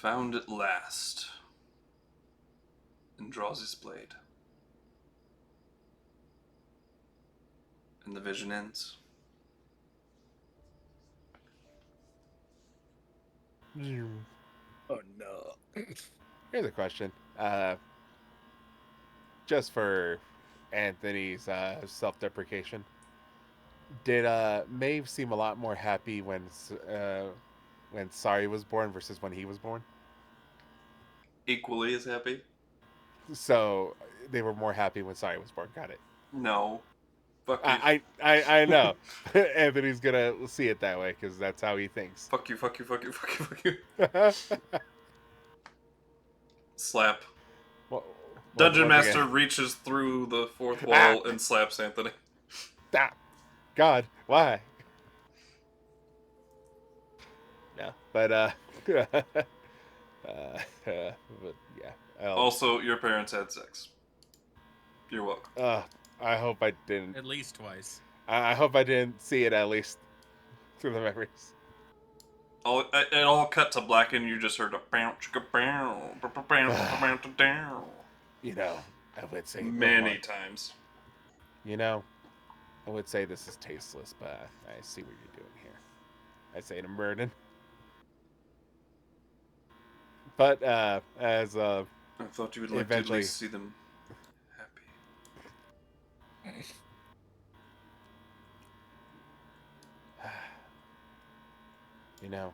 Found at last, and draws his blade. And the vision ends. Oh no. Here's a question. Just for Anthony's self-deprecation. Did Maeve seem a lot more happy when Sari was born versus when he was born? Equally as happy? So they were more happy when Sari was born. Got it. No. Fuck you. I know. Anthony's gonna see it that way because that's how he thinks. Fuck you, fuck you, fuck you, fuck you, fuck you. Slap. Dungeon once Master again. reaches through the fourth wall and slaps Anthony. Ah, God, why? No, but but yeah. Also, your parents had sex. You're welcome. I hope I didn't. At least twice. I hope I didn't see it at least through the memories. It all cut to black, and you just heard a bounce, down. You know, I would say Many times. You know, I would say this is tasteless, but I see what you're doing here. I say to Murden. But as I thought you would like to at eventually least see them happy. you know,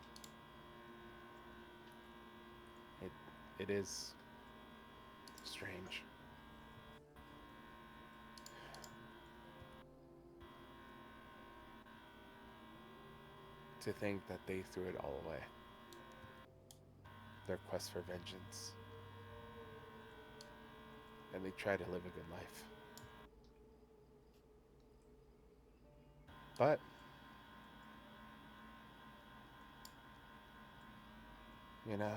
it is strange. To think that they threw it all away. Their quest for vengeance. And they try to live a good life. But you know,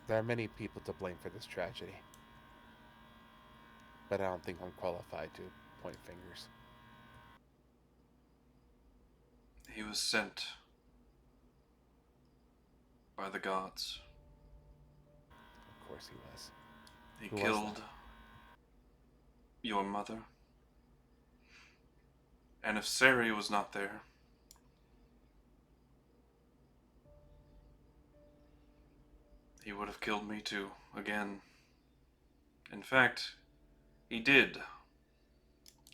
there are many people to blame for this tragedy. But I don't think I'm qualified to point fingers. He was sent by the gods. Of course he was. He Who was killed that? your mother. And if Sari was not there, he would have killed me too, again. In fact, he did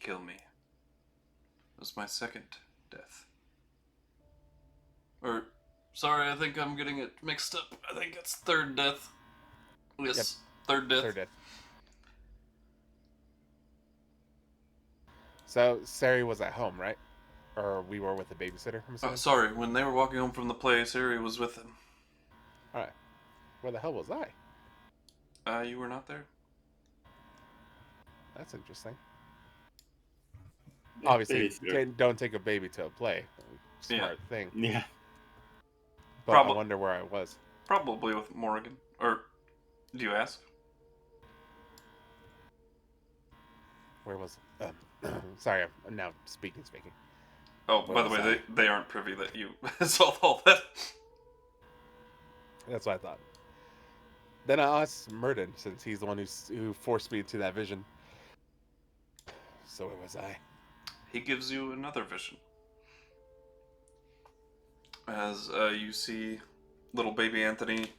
kill me. It was my second death. Or, sorry, I think I'm getting it mixed up. I think it's third death. Yes, Yep. third death. Third death. So Sari was at home, right? Or we were with a babysitter, I'm assuming? Sorry, when they were walking home from the play, Sari was with them. Alright. Where the hell was I? You were not there? That's interesting. Yeah, Obviously, babysitter. don't take a baby to a play. Smart thing. Yeah. But I wonder where I was. Probably with Morrigan. Or, do you ask? Where was sorry, I'm now speaking. Oh, Where by the was way, they aren't privy that you saw all that. That's what I thought. Then I asked Murden, since he's the one who forced me into that vision. So where was I? He gives you another vision. As you see little baby Anthony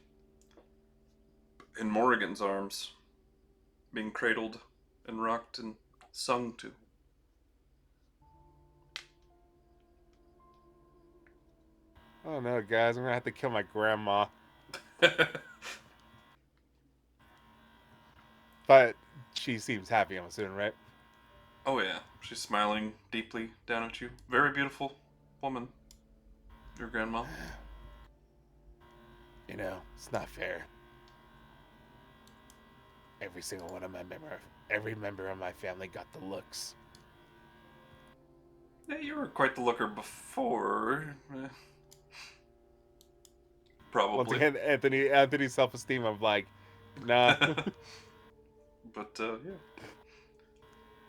in Morrigan's arms, being cradled and rocked and sung to. Oh no, guys, I'm gonna have to kill my grandma. But she seems happy, I'm assuming, right? Oh yeah, she's smiling deeply down at you. Very beautiful woman, your grandma. You know, it's not fair. Every single one of every member of my family got the looks. Yeah, you were quite the looker before. Probably. Once again, Anthony's self-esteem, I'm like, nah. But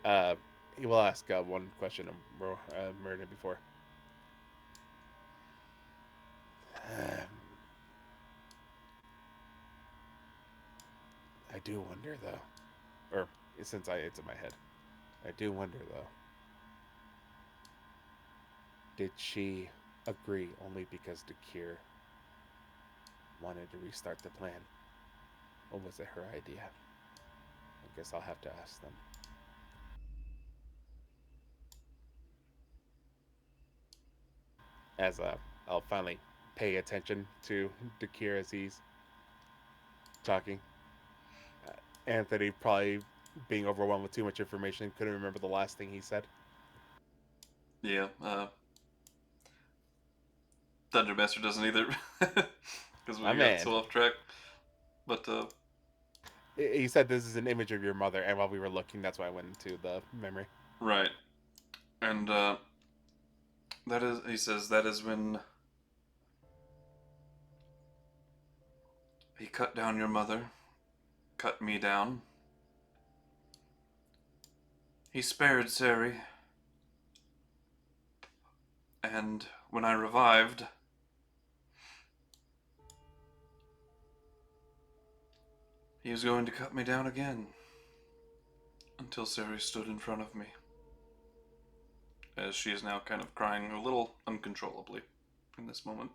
yeah. He will ask one question of Murder before. I do wonder, though. Or, since it's in my head. I do wonder, though. Did she agree only because Dakir wanted to restart the plan? Or was it her idea? I guess I'll have to ask them. As I'll finally pay attention to Dakir as he's talking. Anthony probably being overwhelmed with too much information couldn't remember the last thing he said. Yeah, Dungeon Master doesn't either, because we My got man. so off track. But He said this is an image of your mother, and while we were looking, that's why I went into the memory. right, and that is, he says, that is when he cut down your mother, cut me down. He spared Sari, and when I revived, he was going to cut me down again, until Sari stood in front of me, as she is now kind of crying a little uncontrollably in this moment.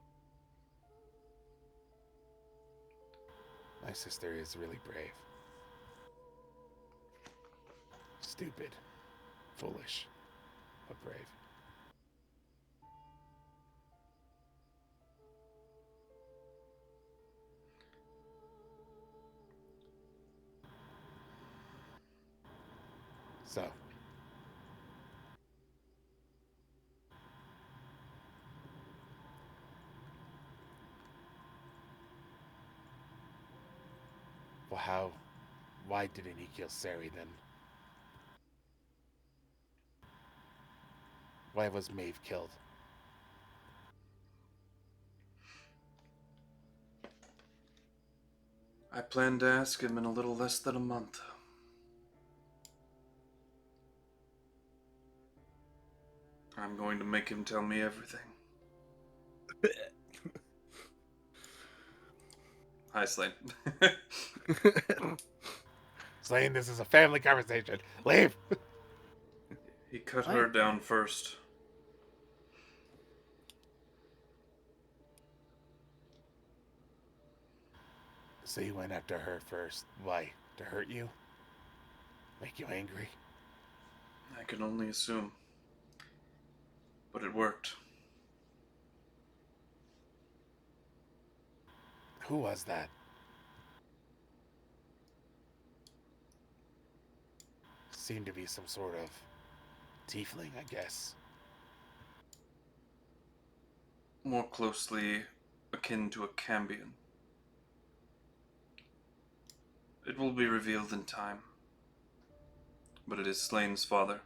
My sister is really brave. Stupid. Foolish. But brave. So. Well, why didn't he kill Sari then? Why was Maeve killed? I plan to ask him in a little less than a month. I'm going to make him tell me everything. Hi, Slane. Slane, this is a family conversation. Leave! He cut her down first. So you went after her first. Why? To hurt you? Make you angry? I can only assume. But it worked. Who was that? Seemed to be some sort of tiefling, I guess. More closely akin to a Cambion. It will be revealed in time. But it is Slane's father.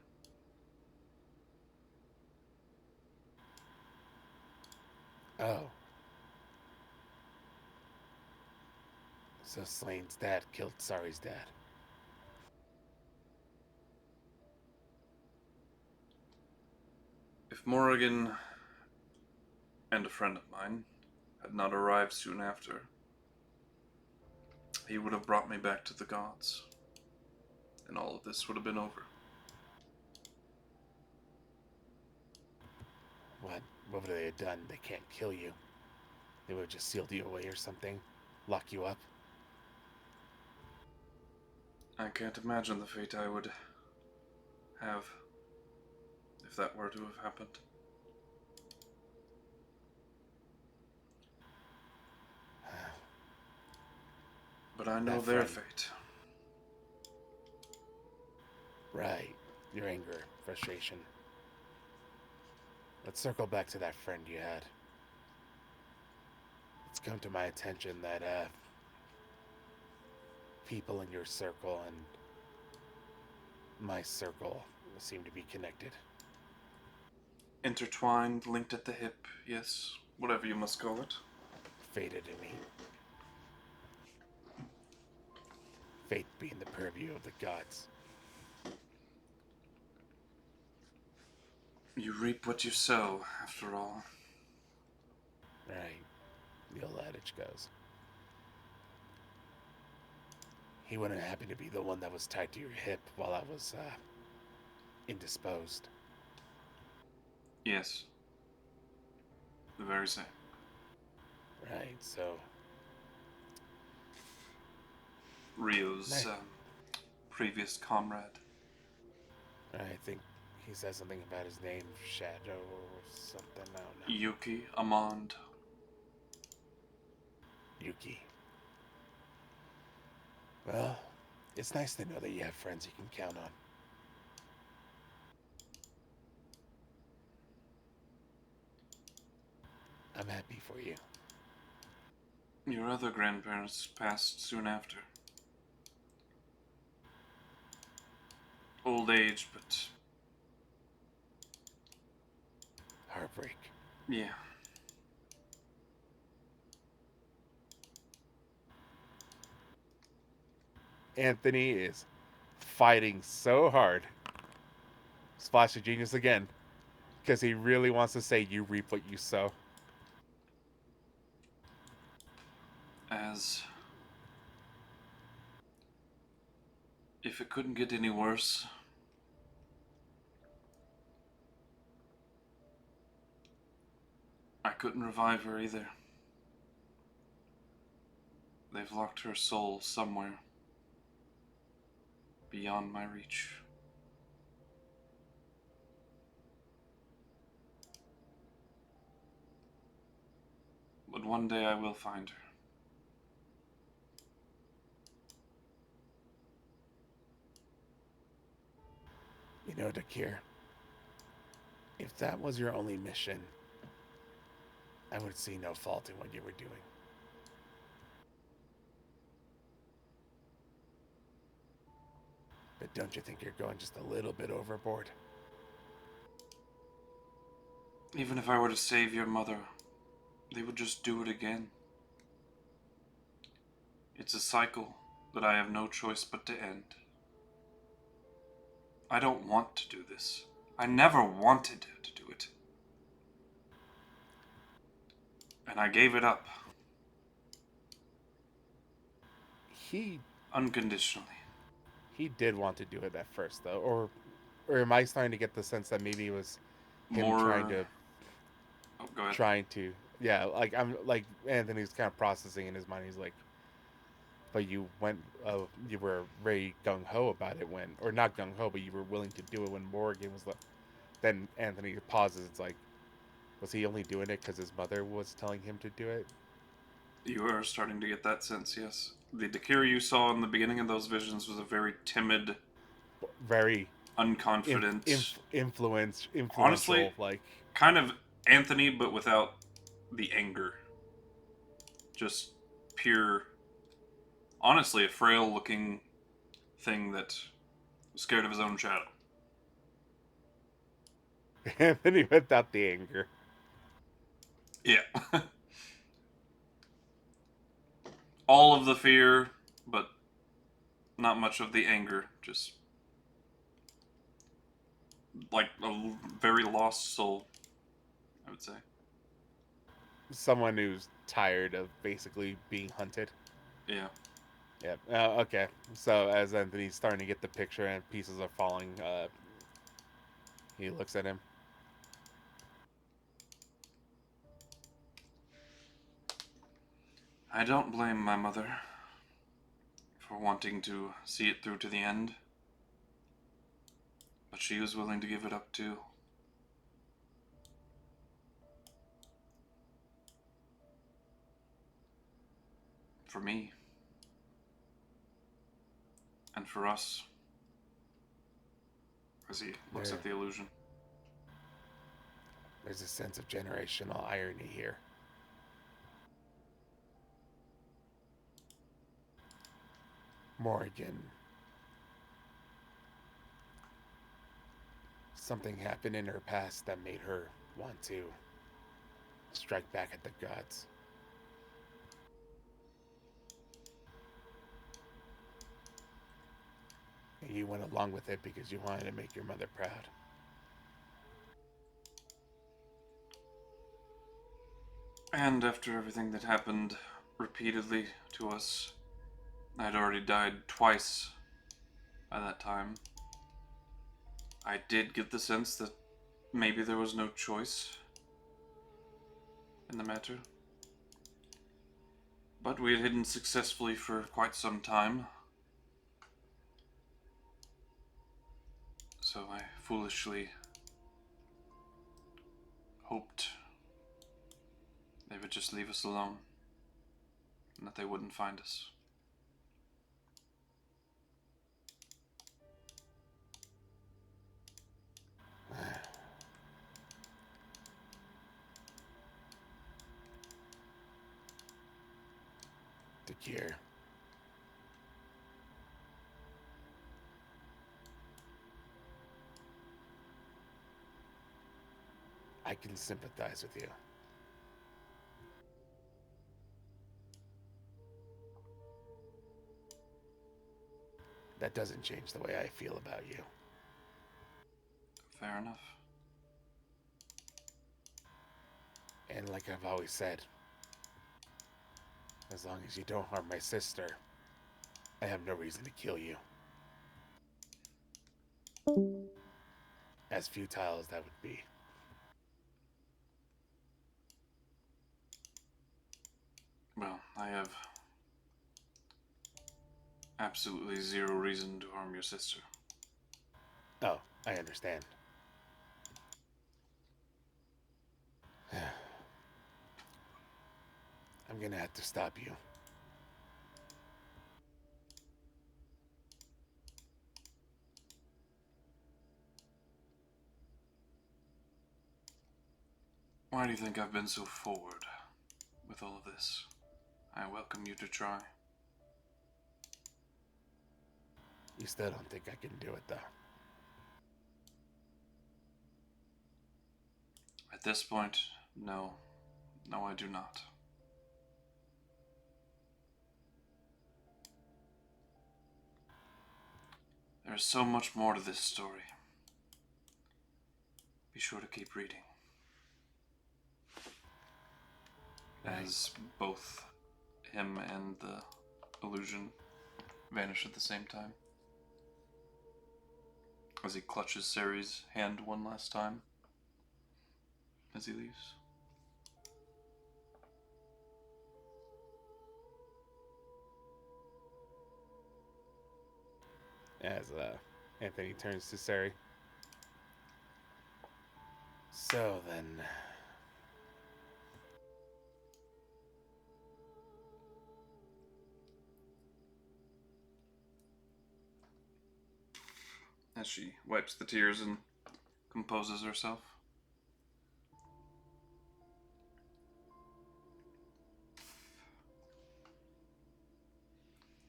Oh. So Slane's dad killed Sari's dad. If Morrigan and a friend of mine had not arrived soon after, he would have brought me back to the gods. And all of this would have been over. What would they have done? They can't kill you. They would have just sealed you away or something. Lock you up. I can't imagine the fate I would have if that were to have happened. But I know That their friend. fate. Right. Your anger, frustration. Let's circle back to that friend you had. It's come to my attention that people in your circle and my circle seem to be connected. Intertwined, linked at the hip, yes, whatever you must call it. Fated in me. Fate being the purview of the gods. You reap what you sow, after all. Right. The old adage goes. He wouldn't happen to be the one that was tied to your hip while I was indisposed. Yes. The very same. Right, so Rio's Nice. previous comrade. I think He says something about his name, Shadow or something. I don't know. Yuki Amand. Yuki. Well, it's nice to know that you have friends you can count on. I'm happy for you. Your other grandparents passed soon after. Old age, but Heartbreak. yeah. Anthony is fighting so hard. Splash of Genius again. Because he really wants to say you reap what you sow. As if it couldn't get any worse, I couldn't revive her either. They've locked her soul somewhere beyond my reach. But one day I will find her. You know, Dakir, if that was your only mission, I would see no fault in what you were doing. But don't you think you're going just a little bit overboard? Even if I were to save your mother, they would just do it again. It's a cycle that I have no choice but to end. I don't want to do this. I never wanted to do it. And I gave it up. He Unconditionally. did want to do it at first, though, or am I starting to get the sense that maybe it was him More... oh, go ahead. trying to, yeah, like I'm like Anthony's kind of processing in his mind. He's like, but you went, you were very gung ho about it when, or not gung ho, but you were willing to do it when Morgan was left. Then Anthony pauses. It's like, was he only doing it because his mother was telling him to do it? You are starting to get that sense, yes. The Dakir you saw in the beginning of those visions was a very timid, very unconfident, influential, honestly, like kind of Anthony, but without the anger. Just pure, honestly, a frail-looking thing that was scared of his own shadow. Anthony without the anger. Yeah. All of the fear, but not much of the anger. Just like a very lost soul, I would say. Someone who's tired of basically being hunted. Yeah. Yeah. Okay. So as Anthony's starting to get the picture and pieces are falling, he looks at him. I don't blame my mother for wanting to see it through to the end, but she was willing to give it up too. For me. And for us. As he looks at the illusion. There's a sense of generational irony here. Morgan. Something happened in her past that made her want to strike back at the gods. And you went along with it because you wanted to make your mother proud. And after everything that happened repeatedly to us, I'd already died twice by that time. I did get the sense that maybe there was no choice in the matter. But we had hidden successfully for quite some time. So I foolishly hoped they would just leave us alone and that they wouldn't find us. The cure. I can sympathize with you. That doesn't change the way I feel about you. Fair enough. And like I've always said, as long as you don't harm my sister, I have no reason to kill you. As futile as that would be. Well, I have absolutely zero reason to harm your sister. Oh, I understand. I'm gonna have to stop you. Why do you think I've been so forward with all of this? I welcome you to try. You still don't think I can do it, though. At this point, no. No, I do not. There is so much more to this story. Be sure to keep reading. As both him and the illusion vanish at the same time. As he clutches Ceri's hand one last time. As he leaves. As Anthony turns to Ceri. So then... As she wipes the tears and composes herself.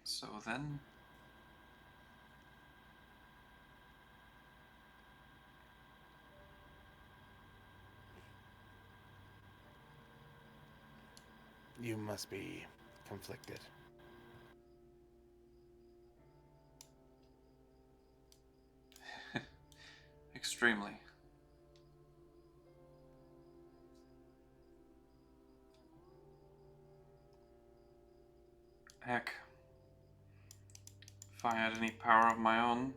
So then... You must be conflicted. Extremely. Heck. If I had any power of my own,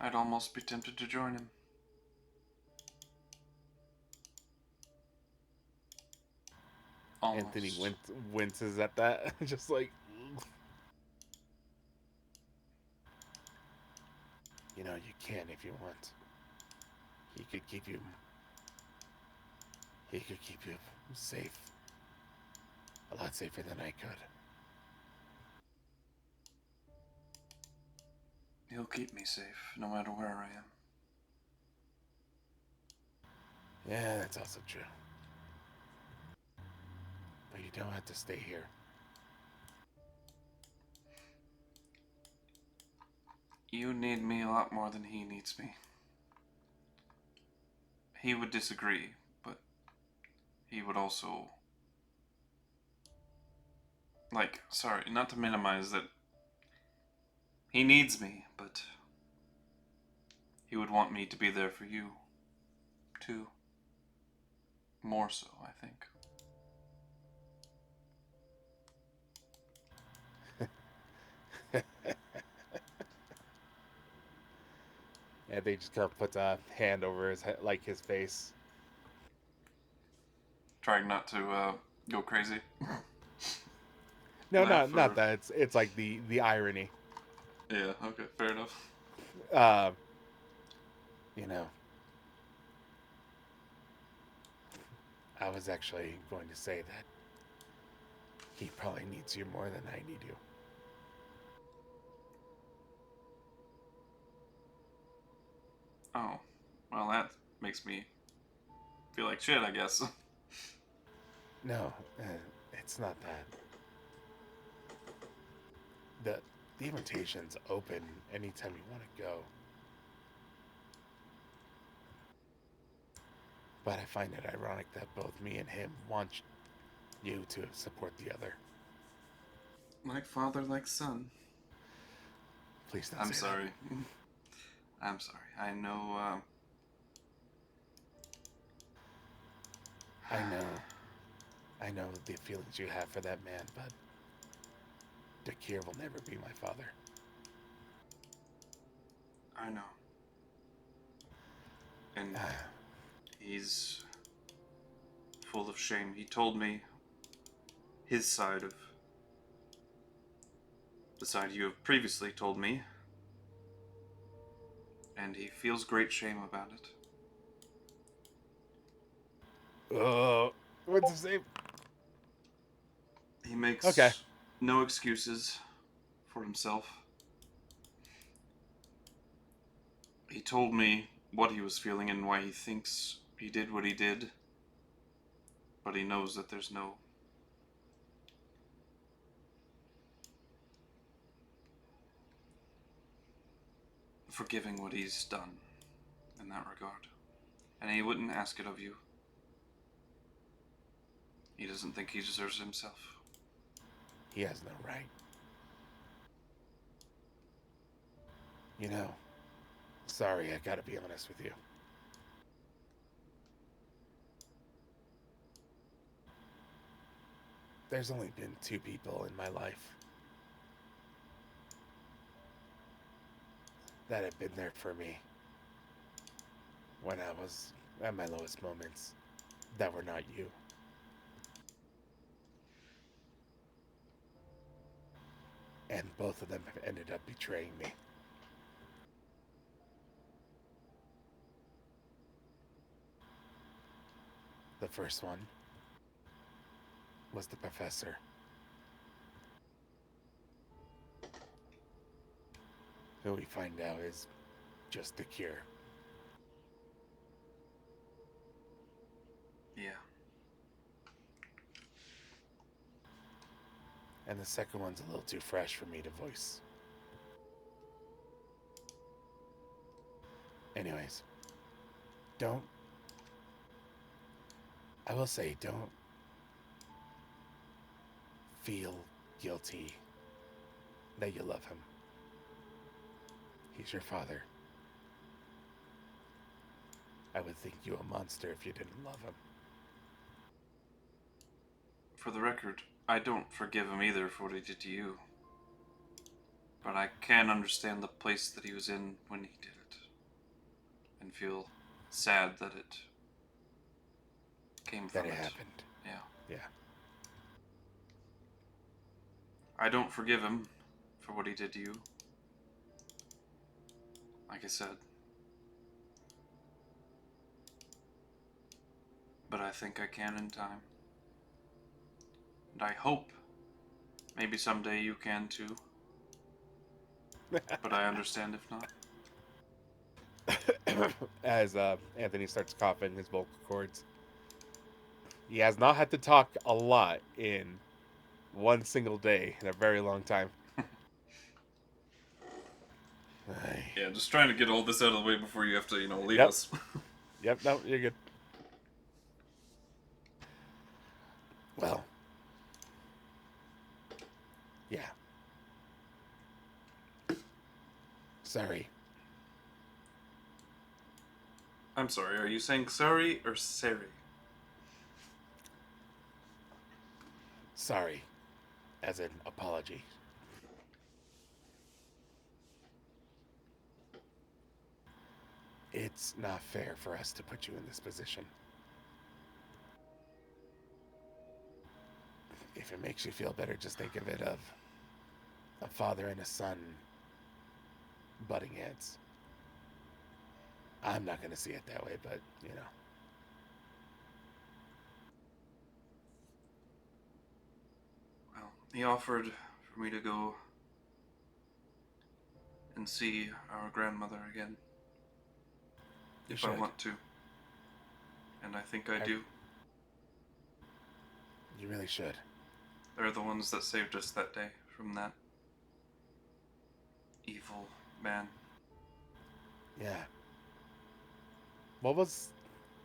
I'd almost be tempted to join him. Almost. Anthony winces at that. Just like... You know, you can if you want. He could keep you safe. A lot safer than I could. He'll keep me safe, no matter where I am. Yeah, that's also true. But you don't have to stay here. You need me a lot more than he needs me. He would disagree, but he would also... Like, sorry, not to minimize that he needs me, but he would want me to be there for you, too. More so, I think. Yeah, they just kind of puts a hand over his head, like his face. Trying not to go crazy. No, Laugh not or- that. It's like the irony. Yeah. Okay. Fair enough. You know, I was actually going to say that he probably needs you more than I need you. Oh, well, that makes me feel like shit, I guess. No, it's not that. The invitation's open anytime you want to go. But I find it ironic that both me and him want you to support the other. Like father, like son. Please don't I'm say sorry. I'm sorry. I know. that. I know the feelings you have for that man, but Dakir will never be my father. I know. And he's full of shame. He told me his side of the side you have previously told me, and he feels great shame about it. Oh, what's his name? He makes Okay. no excuses for himself. He told me what he was feeling and why he thinks he did what he did, but he knows that there's no forgiving what he's done in that regard. And he wouldn't ask it of you. He doesn't think he deserves it himself. He has no right. You know, sorry, I gotta be honest with you. There's only been 2 people in my life that have been there for me when I was at my lowest moments that were not you. And both of them have ended up betraying me. The first one was the professor. Who we find out is just the cure. Yeah. And the second one's a little too fresh for me to voice. Anyways, I will say, don't feel guilty that you love him. He's your father. I would think you a monster if you didn't love him. For the record, I don't forgive him either for what he did to you. But I can understand the place that he was in when he did it. And feel sad that it came from That it it. happened. Yeah. Yeah. I don't forgive him for what he did to you. Like I said. But I think I can in time. And I hope maybe someday you can too. But I understand if not. As Anthony starts coughing his vocal cords. He has not had to talk a lot in one single day in a very long time. Yeah, just trying to get all this out of the way before you have to, leave Yep. us. Yep, no, you're good. Well, yeah. Sorry. I'm sorry, are you saying sorry or sorry? Sorry. As an apology. It's not fair for us to put you in this position. If it makes you feel better, just think of it of a father and a son butting heads. I'm not going to see it that way, but, you know. Well, he offered for me to go and see our grandmother again. You If I should. want to. And I think I do. You really should. They're the ones that saved us that day from that evil man. Yeah. What was...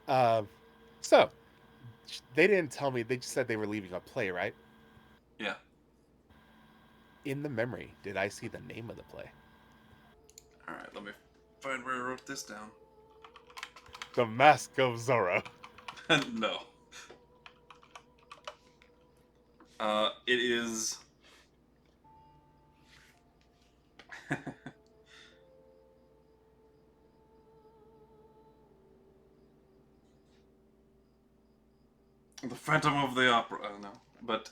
So, they didn't tell me. They just said they were leaving a play, right? Yeah. In the memory, did I see the name of the play? Alright, let me find where I wrote this down. The Mask of Zorro. No. It is... The Phantom of the Opera. I don't know. But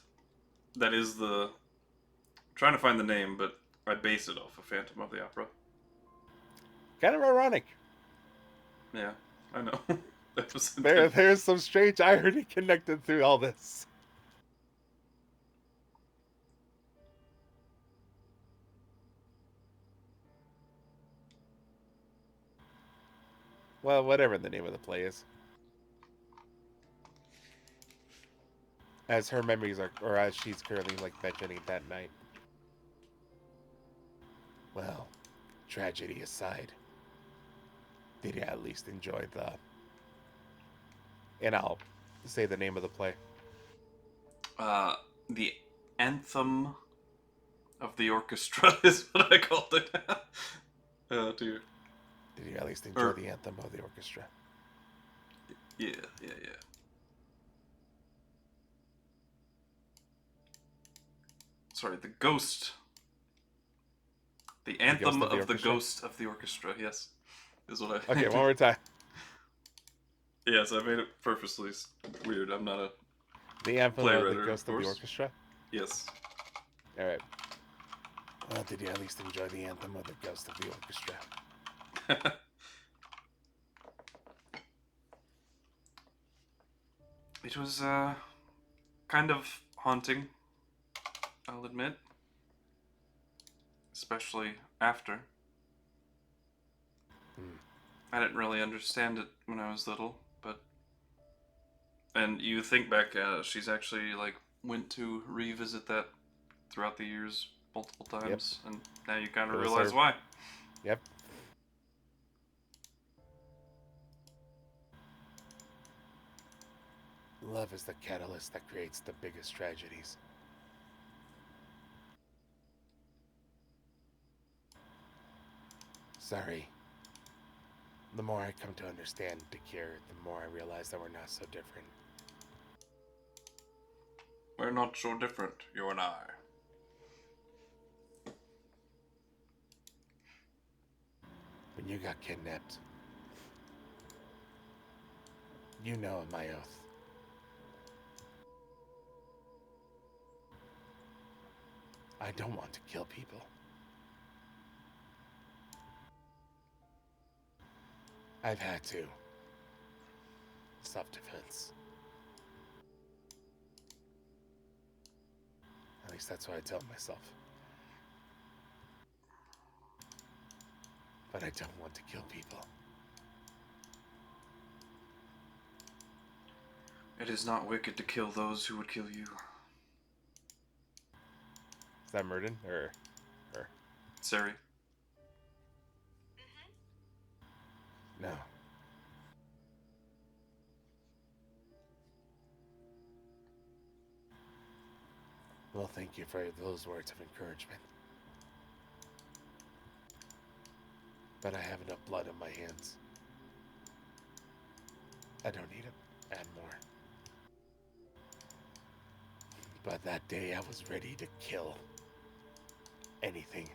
that is the... I'm trying to find the name, but I base it off of Phantom of the Opera. Kind of ironic. Yeah, I know. That was There's some strange irony connected through all this. Well, whatever the name of the play is. As her memories are, or as she's currently like mentioning that night. Well, tragedy aside, did you at least enjoy the... And I'll say the name of the play. The Anthem of the Orchestra is what I called it. Oh, dear. Did you at least enjoy the anthem of the orchestra? Yeah. Sorry, the Ghost. The Anthem of the Ghost of the Orchestra, yes. Is what I... Okay, one more time. Yes, I made it purposely weird. I'm not a... The anthem of the Ghost of the Orchestra? Yes. Alright. Well, did you at least enjoy the anthem of the Ghost of the Orchestra? It was, kind of haunting, I'll admit. Especially after. I didn't really understand it when I was little, but... And you think back, she's actually, like, went to revisit that throughout the years multiple times, and now you kind of realize why. Yep. Love is the catalyst that creates the biggest tragedies. Sorry. The more I come to understand Dakir, the more I realize that we're not so different. We're not so different, you and I. When you got kidnapped, you know my oath. I don't want to kill people. I've had to. Self-defense. At least that's what I tell myself. But I don't want to kill people. It is not wicked to kill those who would kill you. Is that Murden or her? Sari. No. Well, thank you for those words of encouragement. But I have enough blood on my hands. I don't need to add more. But that day I was ready to kill anything.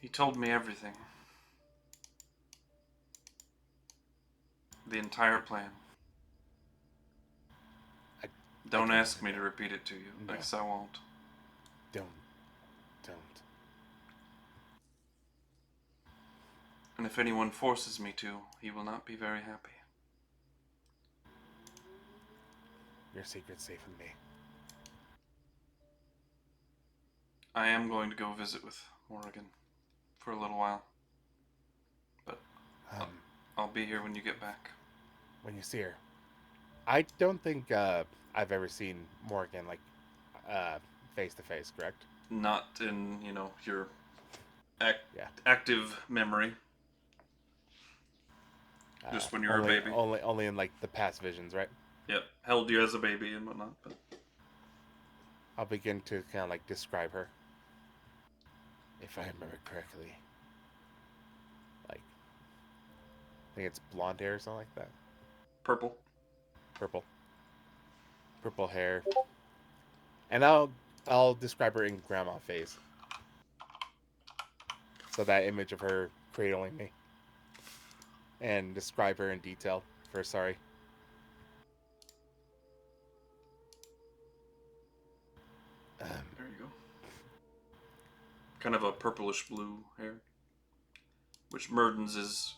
He told me everything. The entire plan. Don't ask me to repeat it to you. No. Because I won't. don't. And if anyone forces me to, he will not be very happy. Your secret's safe with me. I am going to go visit with Morrigan for a little while. But I'll be here when you get back. When you see her. I don't think I've ever seen Morgan like face to face, correct? Not in, your Yeah. active memory. Just when you were a baby. Only in like the past visions, right? Yep, held you as a baby and whatnot. But I'll begin to kind of like describe her. If I remember correctly. Like, I think it's blonde hair or something like that. purple. Purple hair. And I'll describe her in grandma phase. So that image of her cradling me. And describe her in detail for sorry. There you go. Kind of a purplish blue hair. Which Murden's is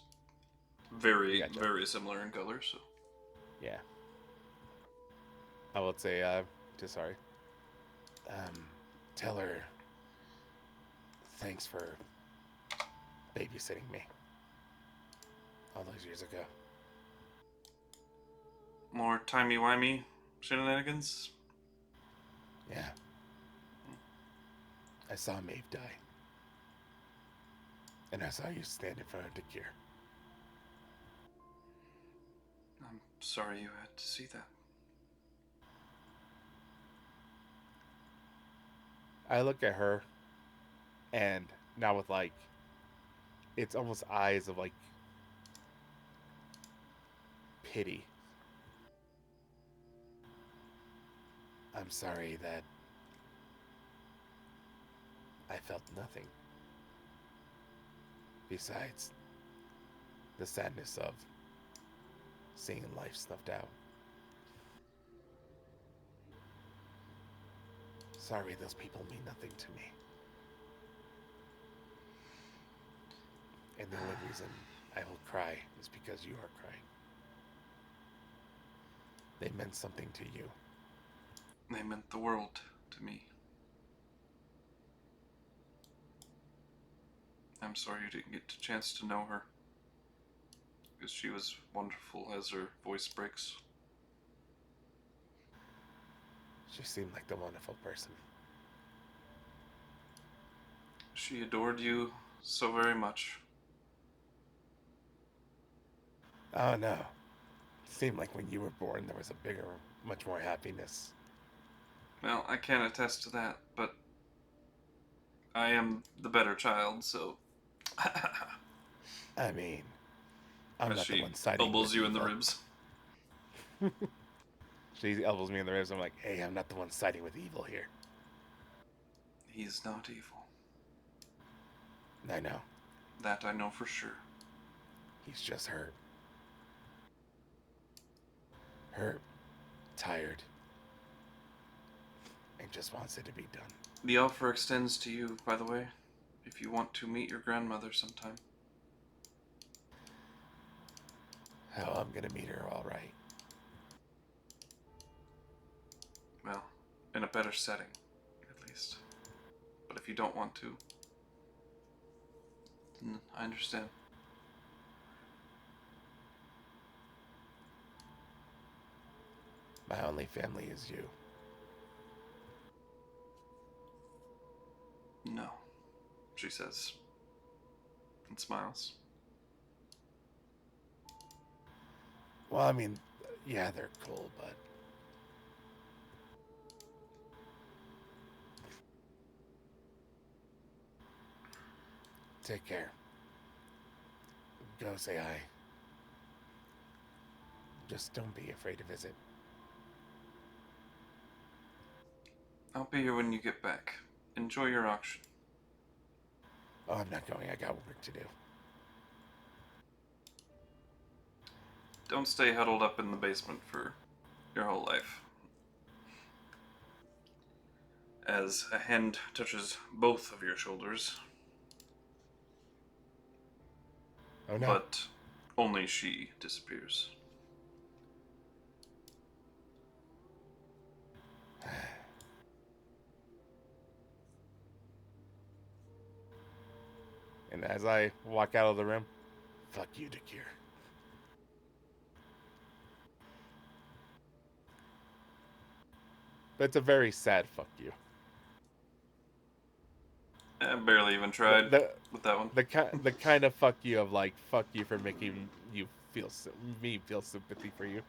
very, Gotcha. very similar in color, so. Yeah. I would say, just sorry. Tell her thanks for babysitting me all those years ago. More timey-wimey shenanigans? Yeah. I saw Maeve die. And I saw you stand in front of Dakir. I'm sorry you had to see that. I look at her, and now with like, it's almost eyes of like pity. I'm sorry that I felt nothing besides the sadness of seeing life snuffed out. Sorry, those people mean nothing to me. And the only reason I will cry is because you are crying. They meant something to you. They meant the world to me. I'm sorry you didn't get a chance to know her. Because she was wonderful as her voice breaks. She seemed like the wonderful person. She adored you so very much. Oh no. It seemed like when you were born there was a bigger, much more happiness. Well, I can't attest to that, but I am the better child, so. I mean, I'm As not the she one siding elbows with you in the evil. ribs. She elbows me in the ribs. I'm like, hey, I'm not the one siding with evil here. He's not evil. I know. That I know for sure. He's just hurt. Hurt. Tired. And just wants it to be done. The offer extends to you, by the way, if you want to meet your grandmother sometime. Oh, I'm gonna meet her all right. Well, in a better setting, at least. But if you don't want to, then I understand. My only family is you. No, she says, and smiles. Well, I mean, yeah, they're cool, but... Take care. Go say hi. Just don't be afraid to visit. I'll be here when you get back. Enjoy your auction. Oh, I'm not going. I got work to do. Don't stay huddled up in the basement for your whole life. as a hand touches both of your shoulders, Oh no. but only she disappears. And as I walk out of the room, fuck you, Dakir. But it's a very sad fuck you. I barely even tried The with that one. the kind of fuck you of like fuck you for making you feel me feel sympathy for you.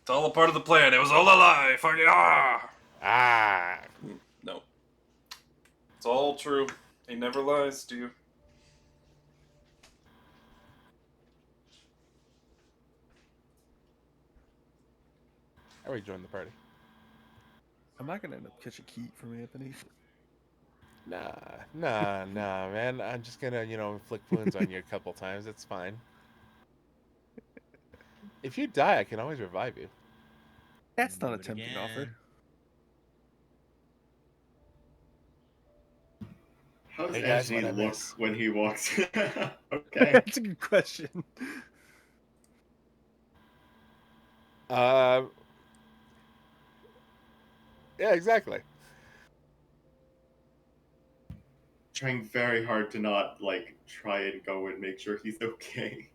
It's all a part of the plan. It was all a lie. Fuck yeah. Ah. No. It's all true. He never lies, do you? I rejoined the party. I'm not gonna end up catching heat from Anthony. Nah, man. I'm just gonna, inflict wounds on you a couple times. It's fine. If you die, I can always revive you. That's not a Do it tempting offer. again. How does Hey, guys, Anthony what'd I look miss? when he walks? Okay. That's a good question. Yeah, exactly. Trying very hard to not try and go and make sure he's okay.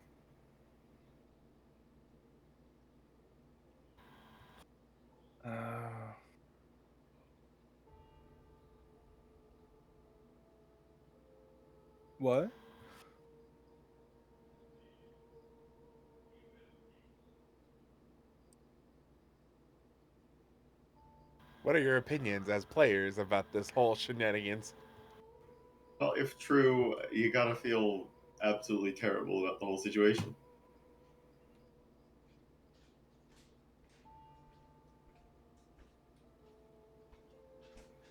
What? What are your opinions as players about this whole shenanigans? Well, if true, you gotta feel absolutely terrible about the whole situation.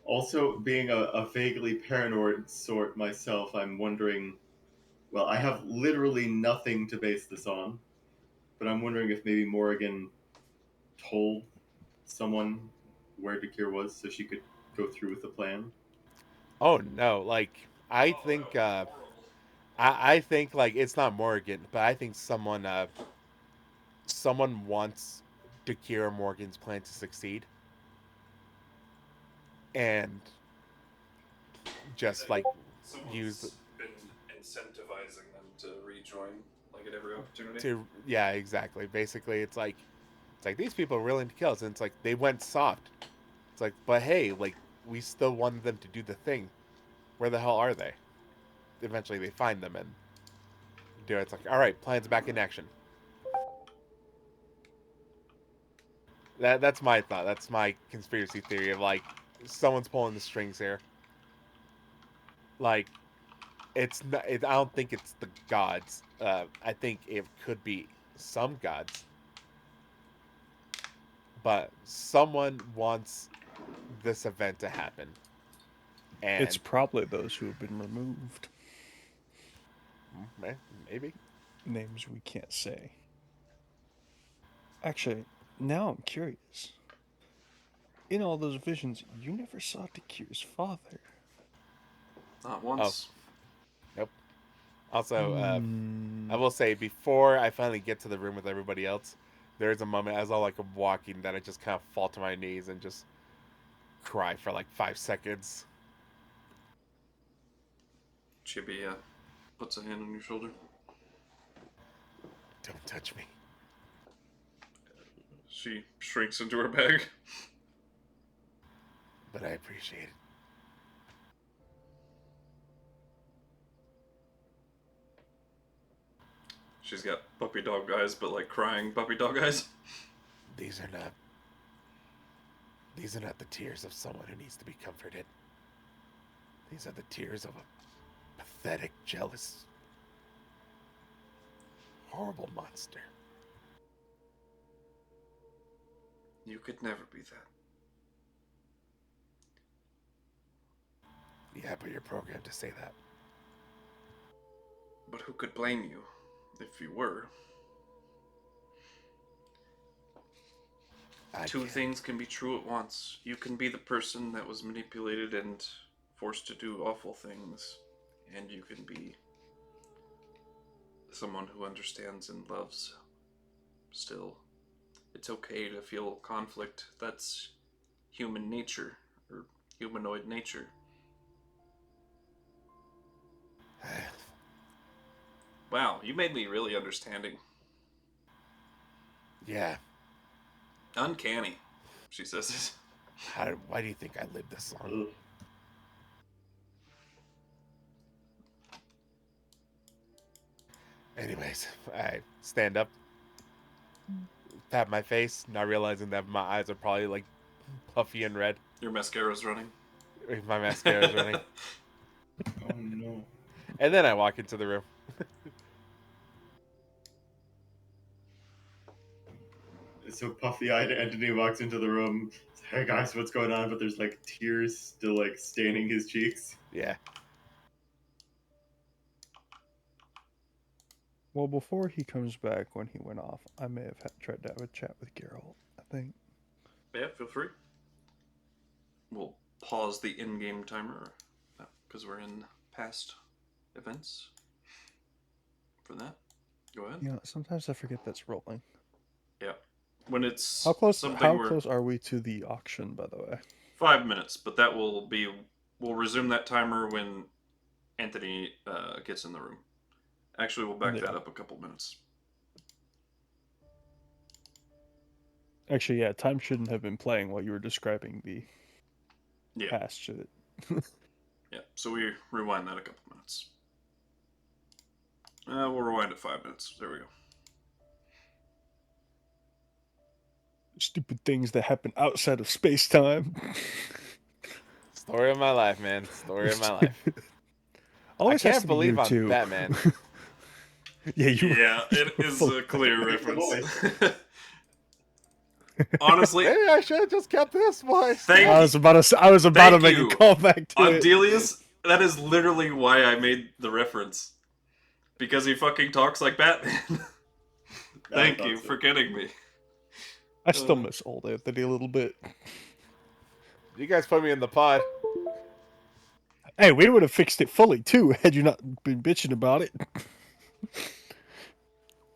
Also, being a vaguely paranoid sort myself, I'm wondering. Well, I have literally nothing to base this on, but I'm wondering if maybe Morrigan told someone where Dakir was so she could go through with the plan. Oh no, I think I think it's not Morgan, but I think someone wants Dakira Morgan's plan to succeed. And just use been incentivizing them to rejoin at every opportunity. yeah, exactly. Basically it's like these people are willing to kill us, and it's like they went soft. It's like, but hey, we still wanted them to do the thing. Where the hell are they? Eventually they find them and do it. It's like, all right, plan's back in action. That's my thought. That's my conspiracy theory of someone's pulling the strings here. It's not. I don't think it's the gods. I think it could be some gods, but someone wants this event to happen. And It's probably those who have been removed. Maybe. Names we can't say. Actually, now I'm curious. In all those visions, you never saw Dakir's father. Not once. Nope. Also, I will say, before I finally get to the room with everybody else, there's a moment as I'm walking that I just kind of fall to my knees and just cry for 5 seconds. Chibi puts a hand on your shoulder. Don't touch me. She shrinks into her bag. But I appreciate it. She's got puppy dog eyes, but crying puppy dog eyes. These are not the tears of someone who needs to be comforted. These are the tears of a pathetic, jealous, horrible monster. You could never be that. Yeah, but you're programmed to say that. But who could blame you if you were? Two can't. things can be true at once. You can be the person that was manipulated and forced to do awful things, and you can be someone who understands and loves still. It's okay to feel conflict. That's human nature, or humanoid nature. Wow, you made me really understanding. Yeah. Uncanny, she says. Why do you think I lived this long? Ugh. Anyways, I stand up, pat my face, not realizing that my eyes are probably like puffy and red. Your mascara's running. My mascara's running. Oh no. And then I walk into the room. So puffy-eyed Anthony walks into the room. Hey guys, what's going on? But there's like tears still like staining his cheeks. Yeah. Well, before he comes back, when he went off, I may have tried to have a chat with Geralt, I think. Yeah, feel free. We'll pause the in-game timer because we're in past events for that. Go ahead. Yeah, sometimes I forget that's rolling. Yeah. When it's How close something where are we to the auction, by the way? 5 minutes, but that will be. We'll resume that timer when Anthony gets in the room. Actually, we'll back that up a couple minutes. Actually, yeah, time shouldn't have been playing while you were describing the Yeah. past, should it? Yeah. So we rewind that a couple minutes. We'll rewind it 5 minutes. There we go. Stupid things that happen outside of space-time. Story of my life, man. Story of my life. Always I has can't to be believe you I'm too. Batman. Yeah, it is a clear Pick the reference. Honestly, Maybe I should have just kept this voice. I was about to make you. a callback to it. Andelias, that is literally why I made the reference. Because he fucking talks like Batman. Thank you for getting me. I still miss old Anthony a little bit. You guys put me in the pod. Hey, we would have fixed it fully too had you not been bitching about it.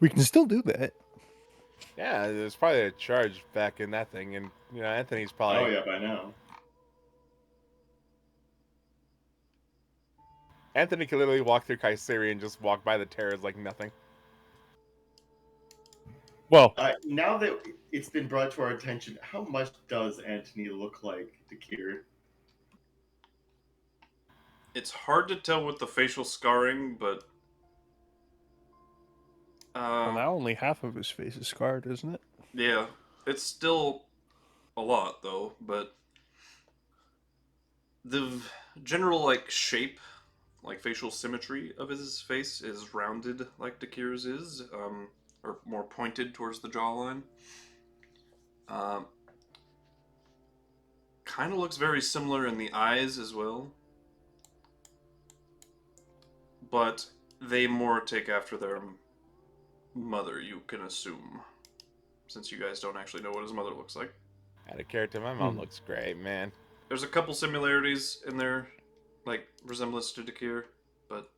We can still do that. Yeah, there's probably a charge back in that thing, and you know Anthony's probably. Oh yeah, by now. Anthony can literally walk through Kayseri and just walk by the terrors like nothing. Well, now that it's been brought to our attention, how much does Anthony look like Dakir? It's hard to tell with the facial scarring, but well, now only half of his face is scarred, isn't it? yeah, it's still a lot though. But the general like shape, like facial symmetry of his face is rounded like Dakir's is, or more pointed towards the jawline. Kind of looks very similar in the eyes as well. But they more take after their mother, you can assume. Since you guys don't actually know what his mother looks like. Out of character, my mom looks great, man. There's a couple similarities in their, like, resemblance to Dakir, but...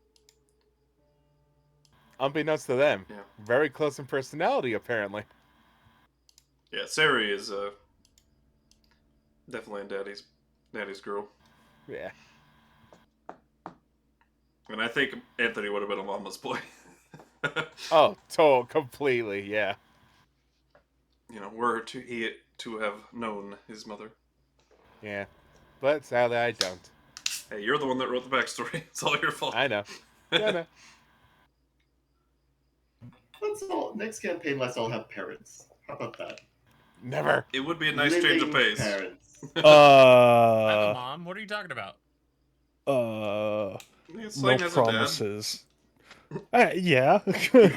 Unbeknownst to them, yeah. Very close in personality, apparently. Yeah, Sari is definitely Daddy's girl. Yeah. And I think Anthony would have been a mama's boy. Oh, completely, yeah. You know, were he to have known his mother. Yeah. But sadly, I don't. Hey, you're the one that wrote the backstory. It's all your fault. I know. Yeah, no. Next campaign, let's all have parents. How about that? Never. It would be a nice change of pace. Parents. I have a mom. What are you talking about? No promises. Yeah. You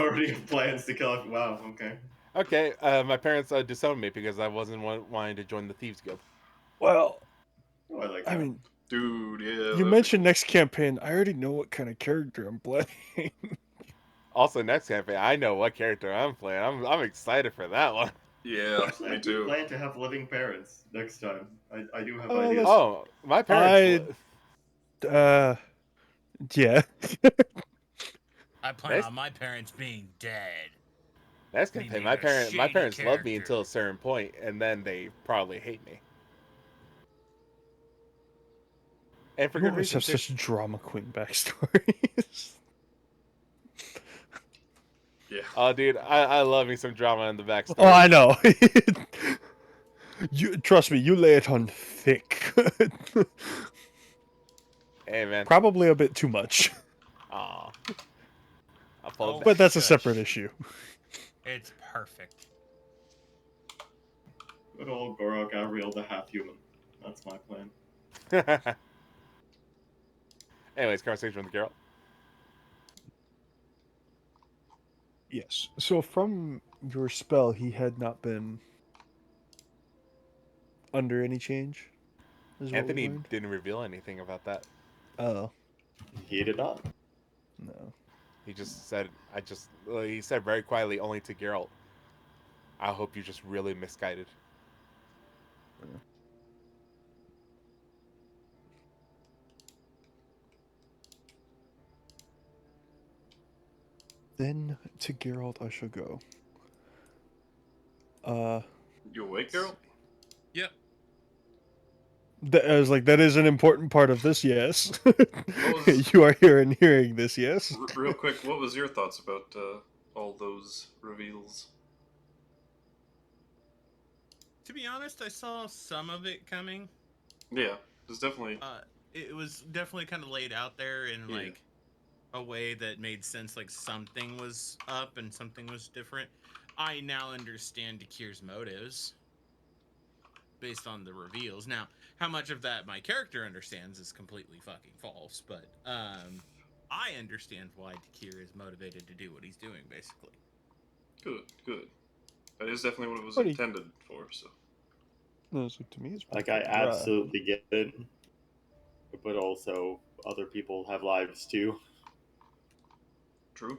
already have plans to kill. Wow. Okay. Okay. My parents disowned me because I wasn't wanting to join the Thieves Guild. Well, Oh, I like I that. mean, dude, yeah. you mentioned next campaign. I already know what kind of character I'm playing. Also, next campaign, I know what character I'm playing. I'm excited for that one. Yeah, Actually, me I do too. plan to have living parents next time. I do have Oh, ideas. that's- Oh, my parents. Yeah. I plan Nice. on my parents being dead. That's Me gonna pay. being My a my shady parents love me character. until a certain point, and then they probably hate me. And for You good always reason have too. such drama queen backstories. Yeah. Oh, dude, I love me some drama in the backstory. Oh, I know. You trust me, you lay it on thick. Hey, man. Probably a bit too much, Aw. I'll pull Oh, it but that's a shush. separate issue. It's perfect. Good old Goro Gabriel the half-human. That's my plan. back. Anyways, conversation with Geralt. Yes. So from your spell, he had not been under any change. Is what we Anthony learned. didn't reveal anything about that. Oh He did not. no. He just said, he said very quietly, only to Geralt, I hope you're just really misguided. Then to Geralt I shall go. You awake, Geralt? Yep. I was like, that is an important part of this. Yes, was- you are here and hearing this. Yes. Real quick, what was your thoughts about all those reveals? To be honest, I saw some of it coming. Yeah, there's definitely. It was definitely kind of laid out there in Yeah. like a way that made sense. Like something was up and something was different. I now understand Dakir's motives based on the reveals. Now, how much of that my character understands is completely fucking false, but I understand why Dakir is motivated to do what he's doing, basically. Good. That is definitely what it was Pretty- intended for. So. No, so to me, it's Like, pretty I fucking rad. absolutely get it. But also, other people have lives too. True.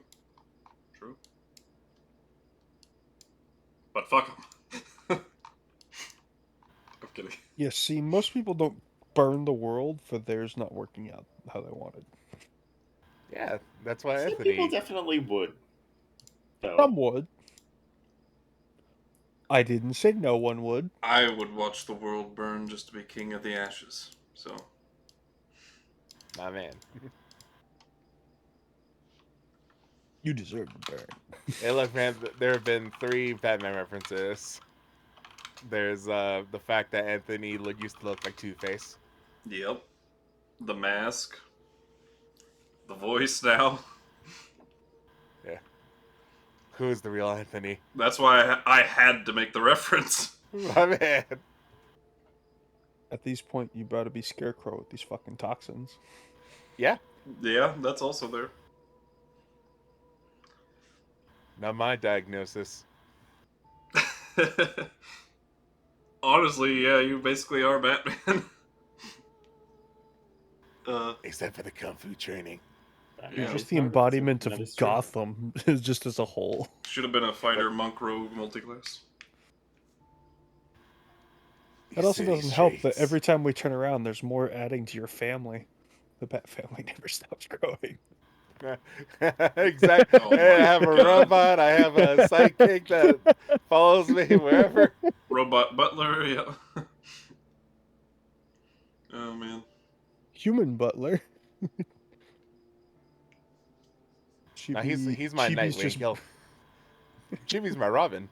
But fuck them. I'm kidding. Yeah, see, most people don't burn the world for theirs not working out how they wanted. Yeah, that's why Some people Anthony. definitely would. Though. Some would. I didn't say no one would. I would watch the world burn just to be king of the ashes. So. My man. You deserve to burn. Hey, look, man, there have been 3 Batman references. There's the fact that Anthony used to look like Two-Face. Yep. The mask. The voice now. Yeah. Who is the real Anthony? That's why I had to make the reference. My man. At this point, you better be Scarecrow with these fucking toxins. Yeah. Yeah, that's also there. Not my diagnosis. Honestly, yeah, you basically are Batman. Except for the Kung Fu training. You're Yeah, just the embodiment of Gotham, just as a whole. should have been a fighter monk rogue multiclass. It also doesn't help that every time we turn around, there's more adding to your family. The Bat family never stops growing. Exactly. Oh Hey, I my have a God. robot. I have a sidekick that follows me wherever. Robot butler, yeah. Oh man. Human butler. No, he's my Chibi's Nightwing. just- Chibi's my Robin.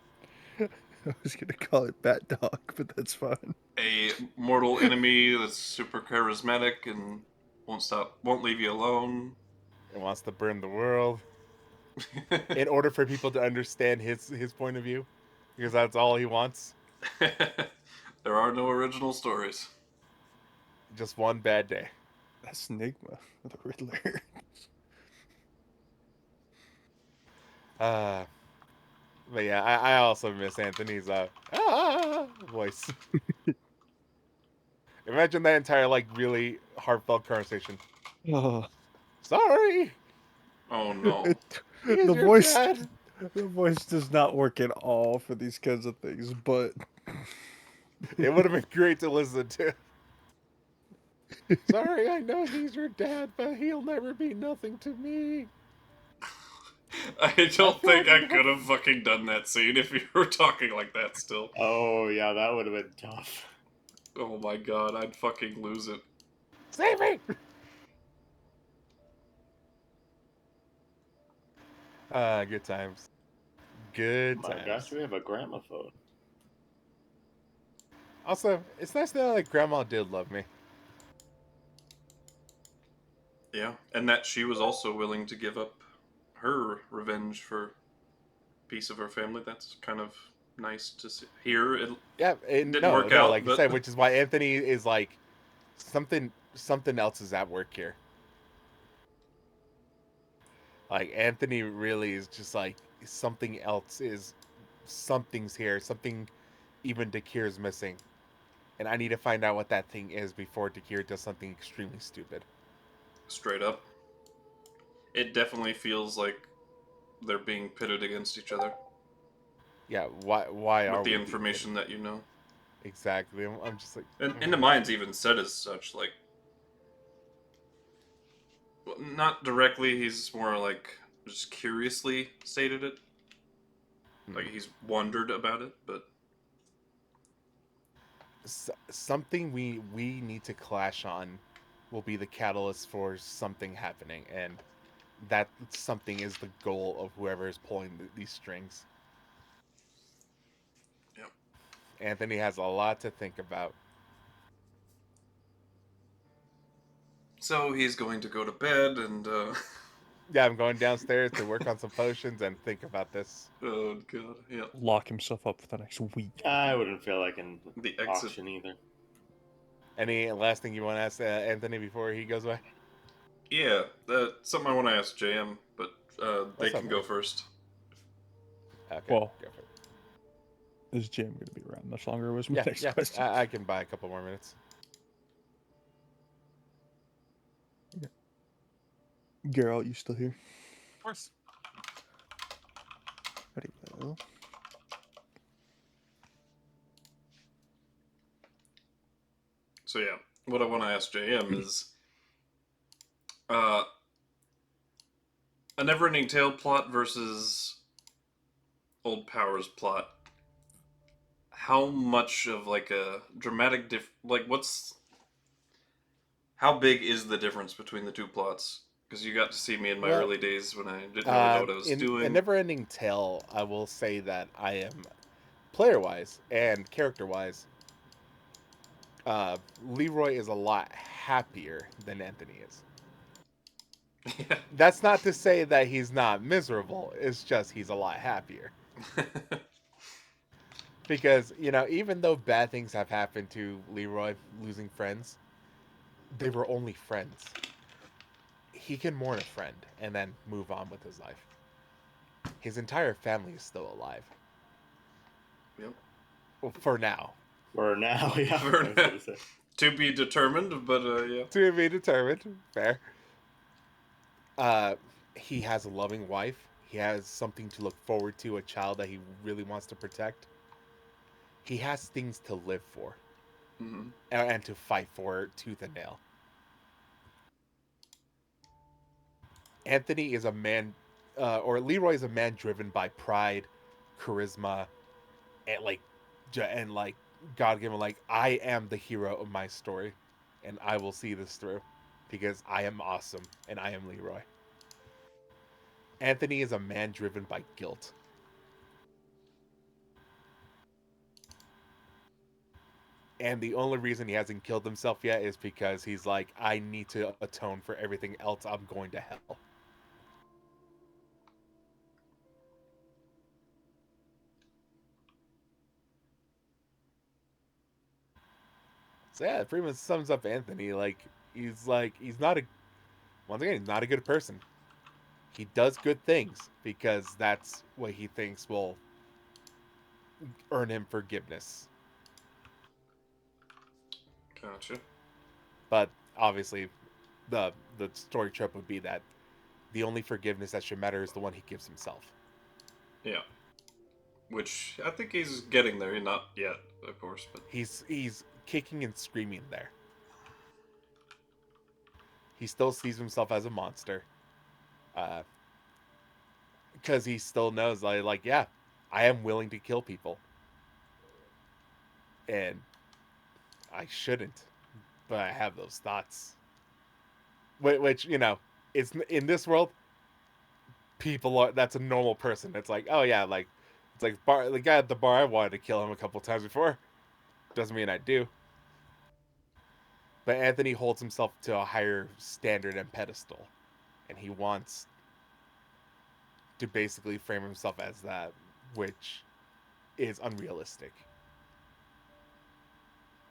I was gonna call it Bat Dog, but that's fine. A mortal enemy that's super charismatic and won't leave you alone. He wants to burn the world in order for people to understand his point of view, because that's all he wants. There are no original stories. Just one bad day. That's Enigma, the Riddler. But yeah, I also miss Anthony's voice. Imagine that entire really heartfelt conversation. Oh, Sorry. Oh no. He's the your voice. dad. The voice does not work at all for these kinds of things, but It would have been great to listen to. Sorry, I know he's your dad, but he'll never be nothing to me. I don't feel think I nothing. could have fucking done that scene if you were talking like that still. Oh yeah, that would have been tough. Oh my god, I'd fucking lose it. Save me! Good times. Good Oh my times. gosh, we have a gramophone. Also, it's nice to know like Grandma did love me. Yeah, and that she was also willing to give up her revenge for a piece of her family. That's kind of nice to see. Here, it Yeah, didn't no, work out, like you but said, which is why Anthony is like something else is at work here. Like Anthony really is just like something else is something's here, something even Dakir's missing. And I need to find out what that thing is before Dakir does something extremely stupid. straight up, it definitely feels like they're being pitted against each other Yeah, why are with the we information that you know. exactly? I'm just like And the mind's even said as such, like, well, not directly. He's more like just curiously stated it, like he's wondered about it, but something we need to clash on will be the catalyst for something happening, and that something is the goal of whoever is pulling these strings. Yep. Anthony has a lot to think about. So he's going to go to bed and, Yeah, I'm going downstairs to work on some potions and think about this. oh god, yeah. lock himself up for the next week. I wouldn't feel like an The exit. auction either. Any last thing you want to ask Anthony before he goes away? Yeah, that's something I want to ask JM, but they What's up, can go man? first. Okay, Well, go for it. is Jim going to be around much longer? Was my Yeah, next yeah. question. I can buy a couple more minutes. Geralt, you still here? Of course. Very well. So yeah, what I want to ask JM is, a Neverending Tale plot versus Old Powers plot. How much of like a dramatic how big is the difference between the two plots? Because you got to see me in my Well, early days when I didn't really know what I was in doing. A Never-Ending Tale, I will say that I am, player-wise and character-wise, Leroy is a lot happier than Anthony is. Yeah. That's not to say that he's not miserable. It's just he's a lot happier. Because, even though bad things have happened to Leroy, losing friends, they were only friends. He can mourn a friend and then move on with his life. His entire family is still alive. Yep. Well, for now. For now, yeah. For I was gonna say. To be determined, but yeah. To be determined. Fair. He has a loving wife. He has something to look forward to, a child that he really wants to protect. He has things to live for. Mm-hmm. And to fight for tooth and nail. Anthony is a man, or Leroy is a man driven by pride, charisma, and God-given, I am the hero of my story, and I will see this through, because I am awesome, and I am Leroy. Anthony is a man driven by guilt. And the only reason he hasn't killed himself yet is because he's like, I need to atone for everything else. I'm going to hell. So yeah, it pretty much sums up Anthony. He's not once again, he's not a good person. He does good things because that's what he thinks will earn him forgiveness. Gotcha. But obviously, the story trope would be that the only forgiveness that should matter is the one he gives himself. Yeah. Which I think he's getting there. Not yet, of course, but He's kicking and screaming there. He still sees himself as a monster. Because he still knows, like, yeah, I am willing to kill people. And I shouldn't, but I have those thoughts. Which, it's in this world, people are, that's a normal person. It's like, oh yeah, like, it's like the guy at the bar, I wanted to kill him a couple times before. Doesn't mean I do. But Anthony holds himself to a higher standard and pedestal. And he wants to basically frame himself as that, which is unrealistic.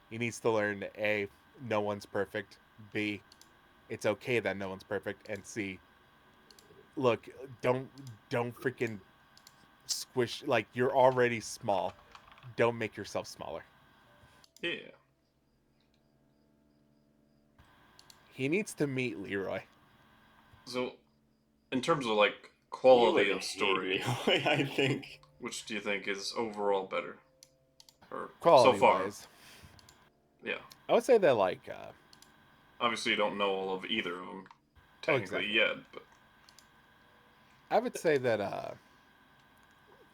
He needs to learn A, no one's perfect. B, it's okay that no one's perfect. And C, look, don't freaking squish, like, you're already small. Don't make yourself smaller. yeah. He needs to meet Leroy. So, in terms of like You quality would of story, hate Leroy, I think. which do you think is overall better, or Quality so far? wise, Yeah. I would say that, like, Obviously, you don't know all of either of them technically exactly. yet, but I would say that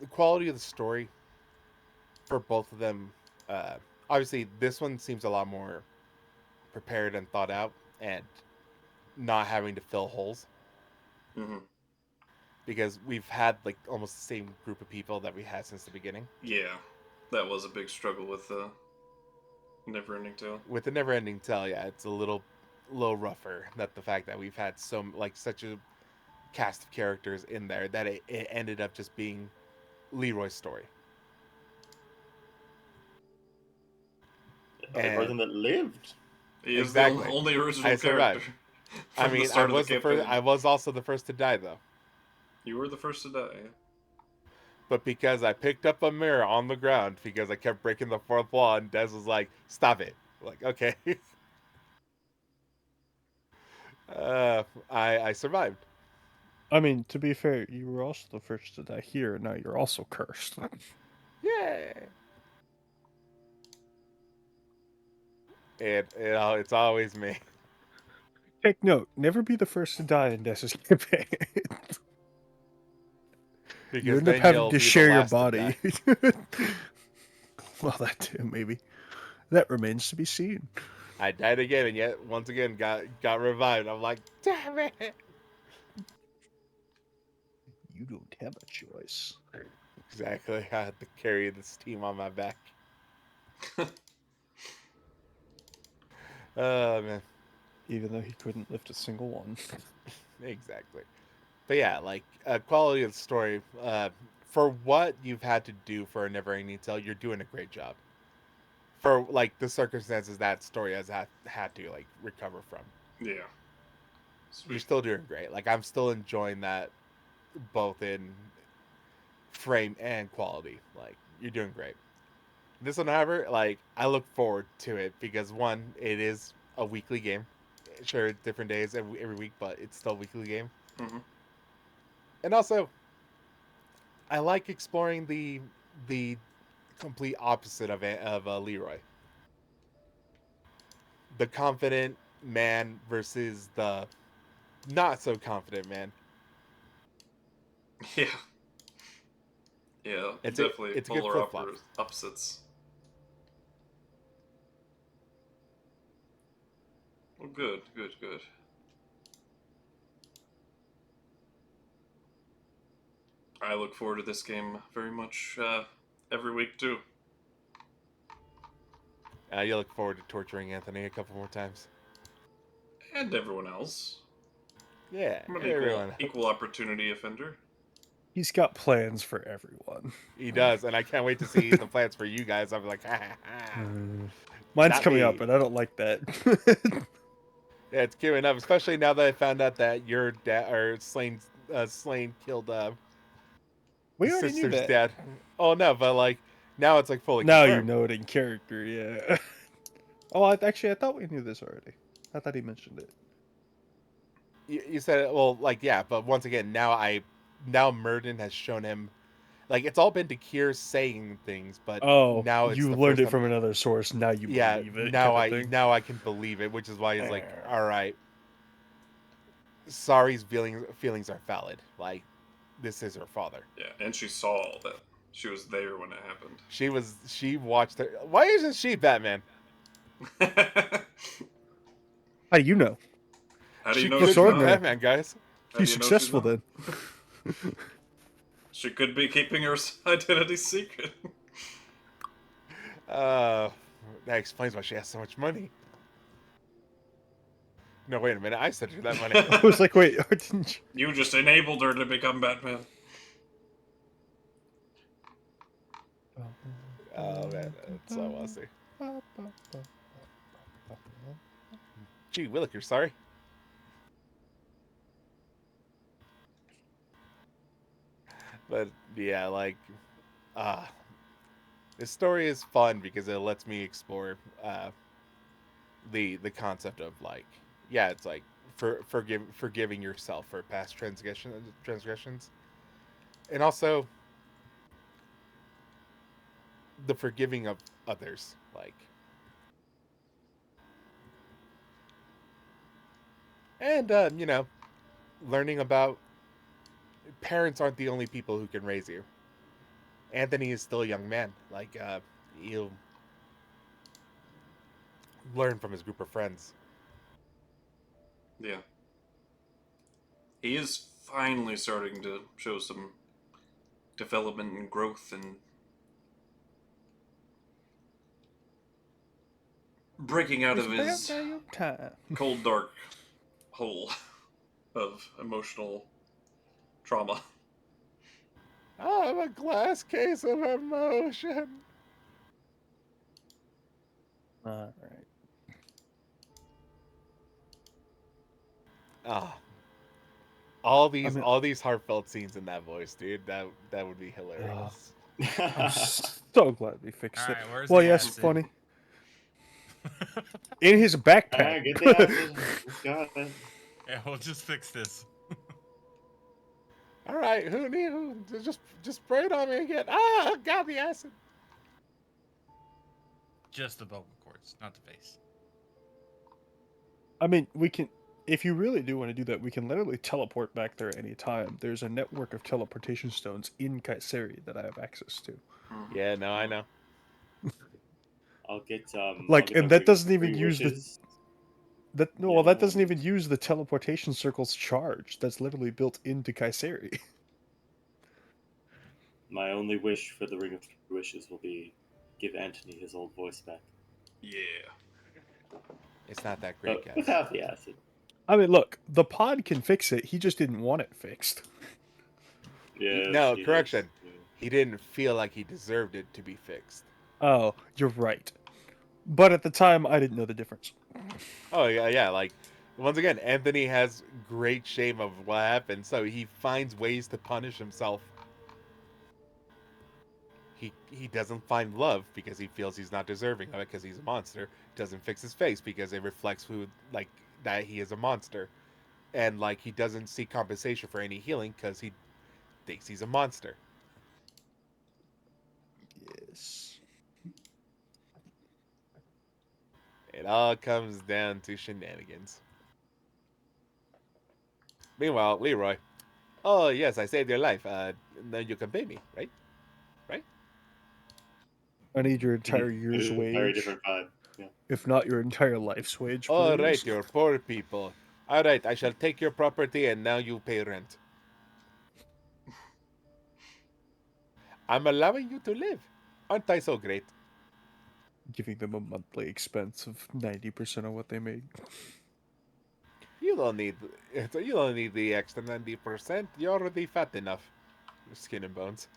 the quality of the story for both of them, obviously this one seems a lot more prepared and thought out, and not having to fill holes. mhm. Because we've had like almost the same group of people that we had since the beginning. Yeah, that was a big struggle with Neverending Tale. With the Neverending Tale, yeah, it's a little rougher. That the fact that we've had such a cast of characters in there that it ended up just being Leroy's story. The only person that lived. He is Exactly. the only original I character survived. from the start of the campaign. I was also the first to die though. You were the first to die. Yeah. But because I picked up a mirror on the ground because I kept breaking the fourth wall, and Des was like, "Stop it!" I'm like, okay. I survived. I mean, to be fair, you were also the first to die here, and now you're also cursed. Yay! It's always me. Take note: never be the first to die in Des's campaign. Because You end then up having you'll to be the share your last to body. die. Well, that too, maybe. That remains to be seen. I died again, and yet once again got revived. I'm like, damn it! You don't have a choice. Exactly. I had to carry this team on my back. Oh man. Even though he couldn't lift a single one. Exactly. But yeah, like quality of the story. For what you've had to do for a Neverending Tale, you're doing a great job. For like the circumstances that story has had to like recover from. Yeah. You're Sweet. still doing great. Like I'm still enjoying that, both in frame and quality. Like you're doing great. This one, however, like I look forward to it because one, it is a weekly game. Sure, different days every week, but it's still a weekly game. Mm-hmm. And also, I like exploring the complete opposite of Leroy. The confident man versus the not so confident man. Yeah. Yeah. It's Definitely a good polar flip flop. opposites. Well, good. I look forward to this game very much every week too. You look forward to torturing Anthony a couple more times. And everyone else. Yeah, I'm an everyone. equal opportunity offender. He's got plans for everyone. He does, and I can't wait to see the plans for you guys. I'm like, ha ha ha. Mine's Not coming me. up, but I don't like that. Yeah, it's queuing up, especially now that I found out that your dad or Slane killed We his already knew sister's that. dad. Oh no, but like now it's like fully Now you confirmed. know it in character, yeah. Oh, actually, I thought we knew this already. I thought he mentioned it. You said it, well, like yeah, but once again, now Murden has shown him Like it's all been Dakir saying things, but Oh, now it's you the learned first it time- from another source. Now you yeah, believe it. now kind of thing. I can believe it, which is why he's like, Eh. all right, Sari's feelings are valid. Like this is her father. Yeah, and she saw all that. She was there when it happened. She watched her. Why isn't she Batman? How do you know? How do you She know could she's sword be not? man. Batman, guys. How do She's you know she's successful not? then. She could be keeping her identity secret. That explains why she has so much money. No, wait a minute. I sent her that money. I was like, wait, didn't you? You just enabled her to become Batman. Oh man, that's so I want to see. Gee, Williker, sorry. But yeah, like, this story is fun because it lets me explore the concept of like, yeah, it's like forgiving yourself for past transgressions, and also the forgiving of others, like, and learning about parents aren't the only people who can raise you. Anthony is still a young man. Like, he'll learn from his group of friends. Yeah. He is finally starting to show some development and growth and breaking out of his cold, dark hole of emotional trauma. I'm a glass case of emotion. All right. Ah, all mean- these heartfelt scenes in that voice, dude. That would be hilarious. I'm so glad we fixed All it. right, where's Well, the yes, acid? funny. In his backpack. Get the acid. Let's go. Yeah, we'll just fix this. All right, who knew? Just spray it on me again. Ah, got the acid. Just the vocal cords, not the face. I mean, we can. If you really do want to do that, we can literally teleport back there any time. There's a network of teleportation stones in KuZii that I have access to. Yeah, no, I know. I'll get Like, I'll get and the that doesn't three even use the wishes. that. No, Yeah, well, that no. doesn't even use the teleportation circle's charge. That's literally built into KuZii. My only wish for the Ring of Three Wishes will be give Anthony his old voice back. Yeah. It's not that great, But guys. without the acid. I mean, look, the pod can fix it. He just didn't want it fixed. Yeah. No, he correction. is. He didn't feel like he deserved it to be fixed. Oh, you're right. But at the time, I didn't know the difference. Oh yeah. Like, once again, Anthony has great shame of what happened, so he finds ways to punish himself. He doesn't find love because he feels he's not deserving of it because he's a monster. Doesn't fix his face because it reflects who like that he is a monster, and like he doesn't seek compensation for any healing because he thinks he's a monster. Yes. It all comes down to shenanigans. Meanwhile, Leroy. Oh yes, I saved your life. Now you can pay me, right? I need your entire It year's is a wage. very different vibe. Yeah. If not your entire life's wage, All please. right, you're poor people. All right, I shall take your property and now you pay rent. I'm allowing you to live. Aren't I so great? Giving them a monthly expense of 90% of what they made. You don't need the extra 90%. You're already fat enough. Skin and bones.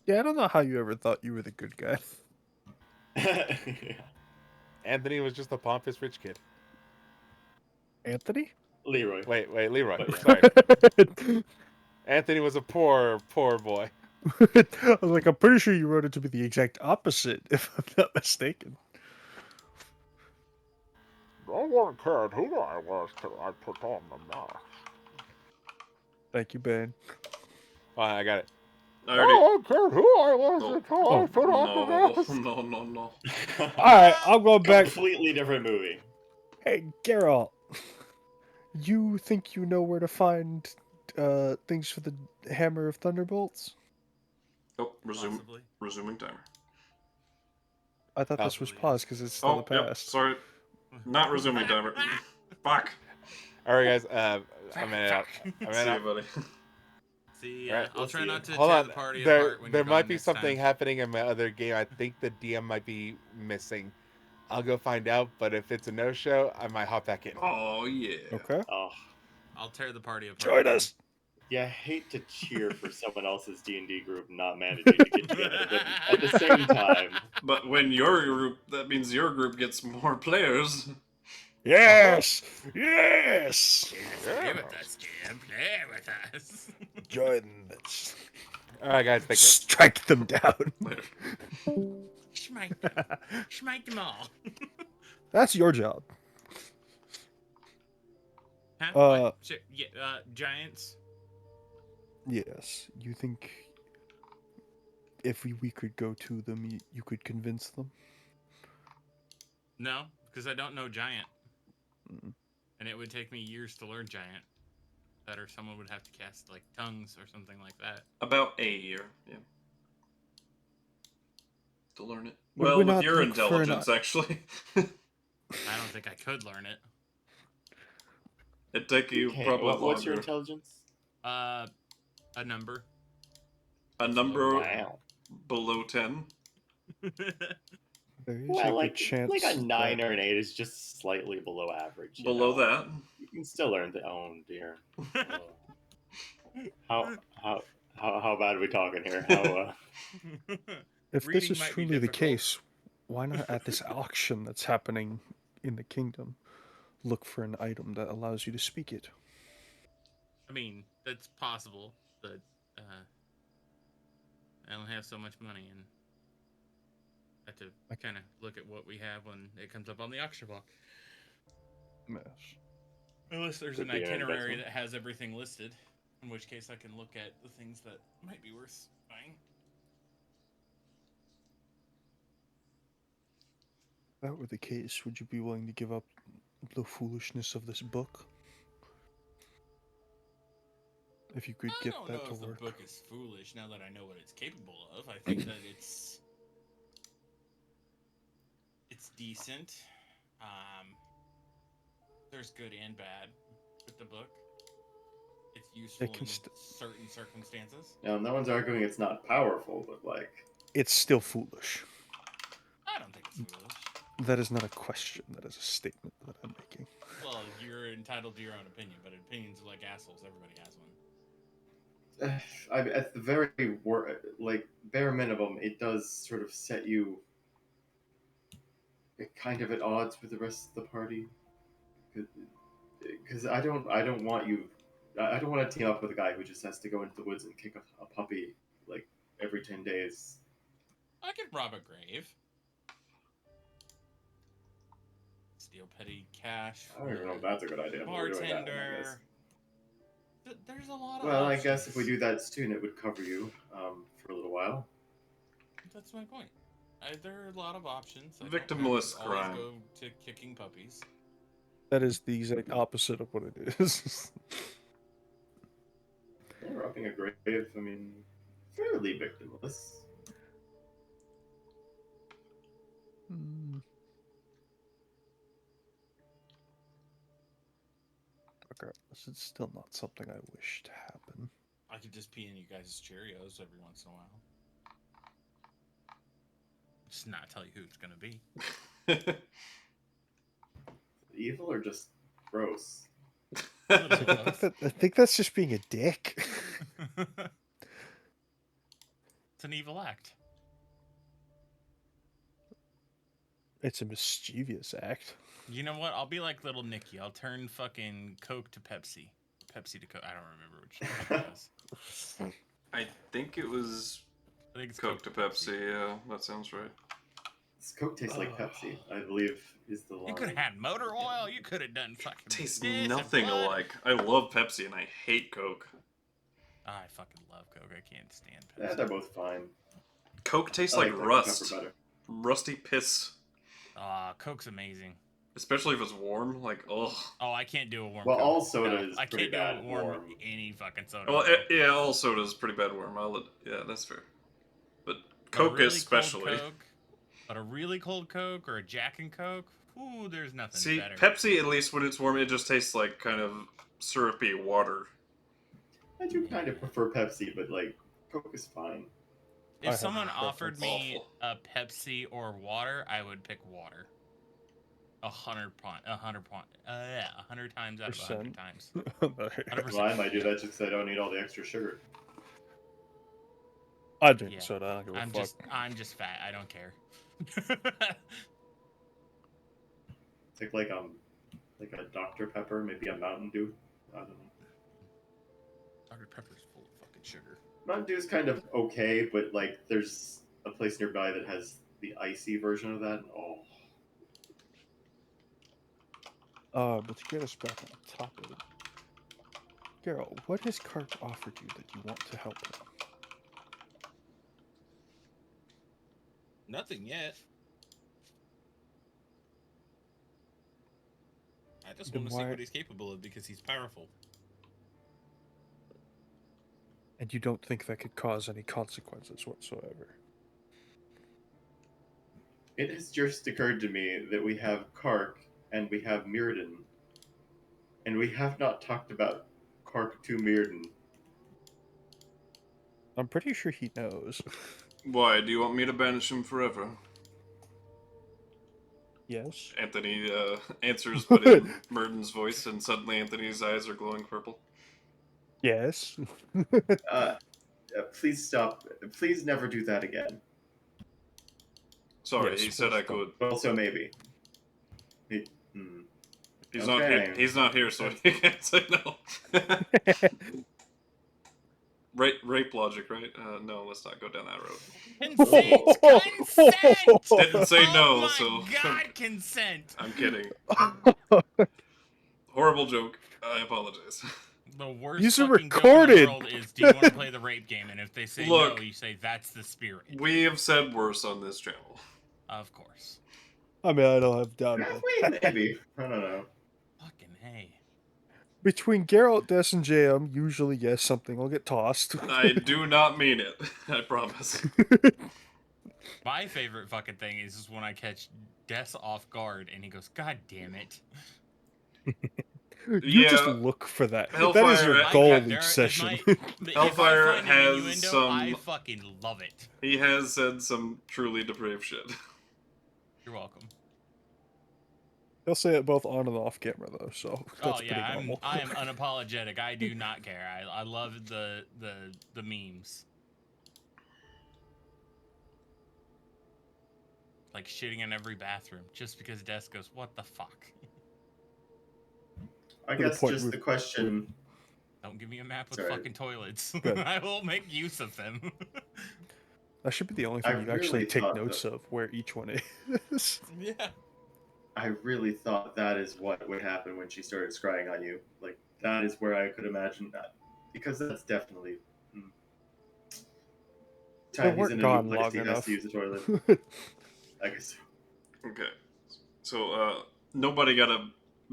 Yeah, I don't know how you ever thought you were the good guy. Yeah. Anthony was just a pompous rich kid. Anthony? Leroy. Wait, Leroy. But Sorry. Anthony was a poor boy. I was like, I'm pretty sure you wrote it to be the exact opposite, if I'm not mistaken. wasn't cared who I was till I put on the mask. Thank you, Ben. Oh, I got it. I already. don't care who I was No. until Oh. I put on the No, mask. no. Alright, I'm going back. Completely different movie. Hey, Geralt. You think you know where to find things for the Hammer of Thunderbolts? Oh, Possibly. resuming timer. I thought this was Possibly, paused yes. because it's still Oh, the yep. past. Sorry, not resuming timer. Fuck. All right, guys. I'm out. I'm See you, out. buddy. See, Alright, I'll we'll try see not you. to Hold tear on. the party There apart when there you're might gone be next something time. happening in my other game. I think the DM might be missing. I'll go find out. But if it's a no-show, I might hop back in. Oh yeah. Okay. Oh, I'll tear the party apart. Join again. us. yeah, I hate to cheer for someone else's D&D group not managing to get together, but at the same time, But when your group, that means your group gets more players. Yes! Yes! Play with us, Jim. Play with us. Join us. All right, guys. Take care. Strike them down. Later. Smite them. Smite them all. That's your job. Huh? Uh, What? Shit, yeah, giants. Yes. You think if we could go to them, you could convince them? No, because I don't know giant, Mm. and it would take me years to learn giant. That or someone would have to cast like tongues or something like that. About a year, yeah. To learn it. Would Well, we with not your look for an- intelligence, actually. I don't think I could learn it. It'd take you okay, probably what's your longer. intelligence? A number. A number Wow. below 10. There is Well, a like good chance a 9 that- or an 8 is just slightly below average. You Below know? that. You can still learn the. Oh dear. How bad are we talking here? How If this Reading is might be truly the difficult. case, why not at this auction that's happening in the kingdom, look for an item that allows you to speak it? I mean, that's possible, but I don't have so much money, and I have to kind of look at what we have when it comes up on the auction block. Yes. Unless there's Could an be an itinerary investment. that has everything listed, in which case I can look at the things that might be worth buying. If that were the case, would you be willing to give up the foolishness of this book? If you could I get don't that know to if work. the book is foolish now that I know what it's capable of. I think that it's decent. There's good and bad with the book. It's useful It can in certain circumstances. no one's arguing it's not powerful, but like. It's still foolish. I don't think it's foolish. That is not a question. That is a statement that I'm making. Well, you're entitled to your own opinion, but opinions are like assholes. Everybody has one. At the very bare minimum, it does sort of set you kind of at odds with the rest of the party. Because I don't want you. I don't want to team up with a guy who just has to go into the woods and kick a puppy like every 10 days. I could rob a grave. Steal petty cash. I don't even know if that's a good idea. But we're doing that one, I guess. Bartender. There's a lot of Well, I options. guess if we do that soon, it would cover you for a little while. That's my point. There are a lot of options. I don't Victimless have to always crime. go to kicking puppies. That is the exact opposite of what it is. Yeah, robbing a grave, I mean, fairly victimless. Okay, this is still not something I wish to happen. I could just pee in you guys' Cheerios every once in a while. Just not tell you who it's gonna be. Evil or just gross? A little bit of both. I think that's just being a dick. It's an evil act. It's a mischievous act. You know what? I'll be like little Nicky. I'll turn fucking Coke to Pepsi. Pepsi to Coke. I don't remember which one it was. I think it was I think it's Coke to Pepsi. Yeah, that sounds right. This Coke tastes like Pepsi, I believe is the line. You could have had motor oil. You could have done fucking. Tastes this and nothing blood. alike. I love Pepsi and I hate Coke. I fucking love Coke. I can't stand Yeah, Pepsi. they're both fine. Coke tastes I like Dr. rust. Pepper better. Rusty piss. Coke's amazing. Especially if it's warm. Like, ugh. Oh, I can't do a warm Well, Coke. all soda is I pretty can't bad do a warm warm. any fucking soda. Well, though. yeah, all soda is pretty bad warm. Yeah, that's fair. But But a Coke really cold especially. Coke, but a really cold Coke or a Jack and Coke, ooh, there's nothing See, better. Pepsi, at least when it's warm, it just tastes like kind of syrupy water. I do kind of prefer Pepsi, but like Coke is fine. I If have someone a offered preference. me a Pepsi or water, I would pick water. 100 times out of 100 times. 100%. Well, I might do that just because I don't need all the extra sugar. I drink Yeah. soda. I don't give a fuck. I'm just fat. I don't care. Take like a Dr. Pepper, maybe a Mountain Dew. I don't know. Dr. Pepper's full of fucking sugar. Mountain Dew is kind of okay, but like there's a place nearby that has the icy version of that. And, oh, But to get us back on topic, Geralt, what has Kark offered you that you want to help him? Nothing yet. I just Then want to see why- what he's capable of because he's powerful. And you don't think that could cause any consequences whatsoever? it has just occurred to me that we have Kark and we have Mirrodin, and we have not talked about Kark to Mirrodin. I'm pretty sure he knows. Why? Do you want me to banish him forever? Yes. Anthony answers, but in Murden's voice, and suddenly Anthony's eyes are glowing purple. Yes. Please stop. Please never do that again. Sorry, Yes, he said please I could. Also, maybe. He's not here. Okay. He's not here, so he can't say no. Rape logic, right? No, let's not go down that road. Consent! Didn't say Oh no, my so God, consent! I'm kidding. Horrible joke. I apologize. The worst These are fucking joke recorded. in the world is, do you want to play the rape game? And if they say Look. no, you say, that's the spirit. We have said worse on this channel. Of course. I mean, I don't have doubt about that. Maybe. I don't know. Fucking hey. Between Geralt, Des, and JM, usually, yes, something will get tossed. I do not mean it. I promise. My favorite fucking thing is when I catch Des off guard and he goes, God damn it. You just Yeah. look for that. That is Hellfire- your My goal God, each there- session. if Hellfire I find an has innuendo, some- I fucking love it. He has said some truly depraved shit. You're welcome. He'll say it both on and off camera, though, so that's Oh pretty yeah, normal. I am unapologetic. I do not care. I love the memes. Like shitting in every bathroom just because Des goes, what the fuck? I To the guess point just where- the question. Don't give me a map with Sorry. fucking toilets. Good. I will make use of them. That should be the only I thing you actually really take thought notes of, where each one is. Yeah. I really thought that is what would happen when she started scrying on you. Like, that is where I could imagine that. Because that's definitely... They Time he's weren't in a gone new place, long he has enough. to use the toilet. I guess so. Okay. So, nobody got a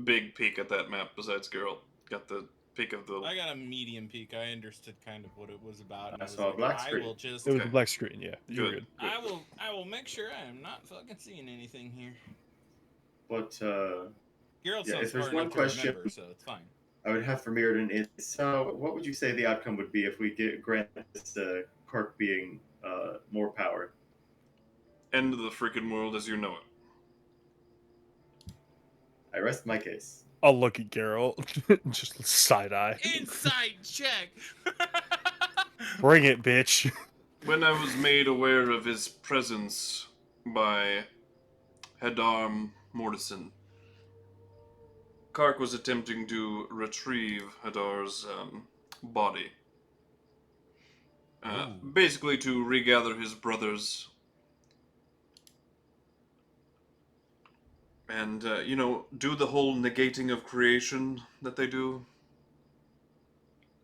big peek at that map besides Geralt. Got the peek of the... I got a medium peek. I understood kind of what it was about. And I I was saw a like, black I screen. will just... It was Okay. a black screen, yeah. You're good. I will make sure I am not fucking seeing anything here. But, Geralt Yeah, sounds if there's smart one enough question- to remember, so it's fine. I would have for Mirrodin is, so what would you say the outcome would be if we grant this Kark being more power? End of the freaking world as you know it. I rest my case. I'll look at Geralt. Just side eye. Inside check! Bring it, bitch. When I was made aware of his presence by Hadarm Mortison, Kark was attempting to retrieve Hadar's body. Ooh. Basically to regather his brothers and do the whole negating of creation that they do.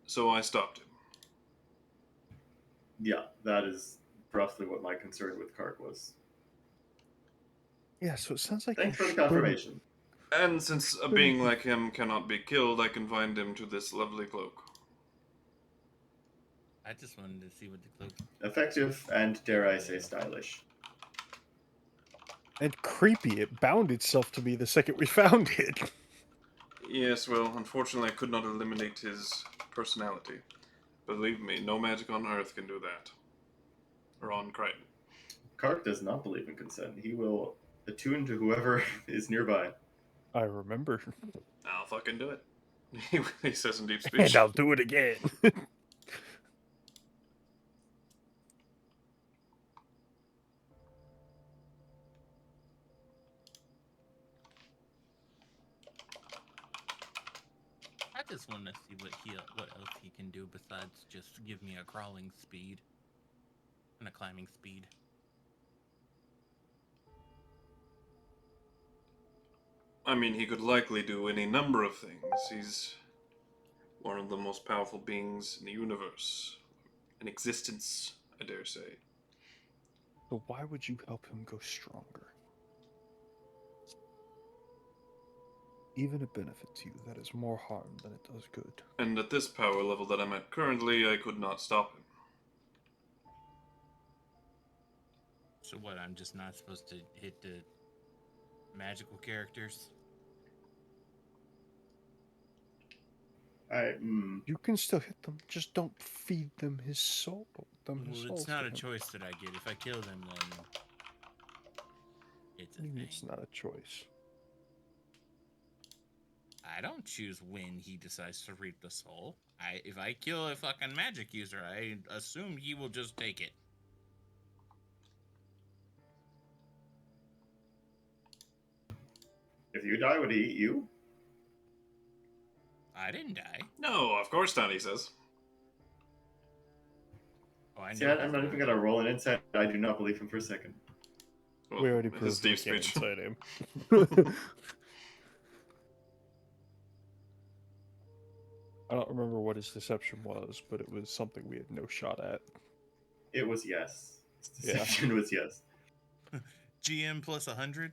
So I stopped him. Yeah, that is roughly what my concern with Kark was. Yeah, so it sounds like Thanks you for the shouldn't- confirmation. And since a being like him cannot be killed, I confined him to this lovely cloak. I just wanted to see what the cloak. Effective and, dare I say, stylish. And creepy. It bound itself to me the second we found it. Yes, well, unfortunately, I could not eliminate his personality. Believe me, no magic on Earth can do that. Or on Crichton. Kark does not believe in consent. He will attune to whoever is nearby. I remember. I'll fucking do it. He says in deep speech. And I'll do it again. I just want to see what else he can do besides just give me a crawling speed and a climbing speed. I mean, he could likely do any number of things. He's one of the most powerful beings in the universe. In existence, I dare say. So why would you help him go stronger? Even a benefit to you, that is more harm than it does good. And at this power level that I'm at currently, I could not stop him. So what, I'm just not supposed to hit the magical characters? You can still hit them, just don't feed them his soul. Well, it's not a choice that I get. If I kill them, then it's a thing. It's not a choice. I don't choose when he decides to reap the soul. If I kill a fucking magic user, I assume he will just take it. If you die, would he eat you? I didn't die. No, of course not, he says. Oh, I See, know. I'm not even going to roll an insight. I do not believe him for a second. Well, We already his proved we deep can't speech. inside him. I don't remember what his deception was, but it was something we had no shot at. It was yes. His Yeah. deception was yes. GM plus 100?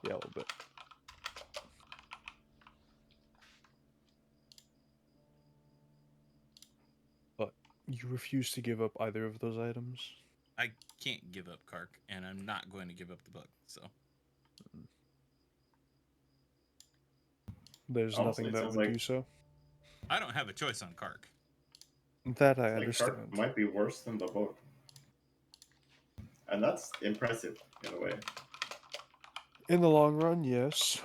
Yeah, a little bit. But you refuse to give up either of those items? I can't give up Kark, and I'm not going to give up the book, so. There's Honestly, nothing it that sounds would like- do so? I don't have a choice on Kark. That I Like understand. Kark might be worse than the book. And that's impressive, in a way. In the long run, yes.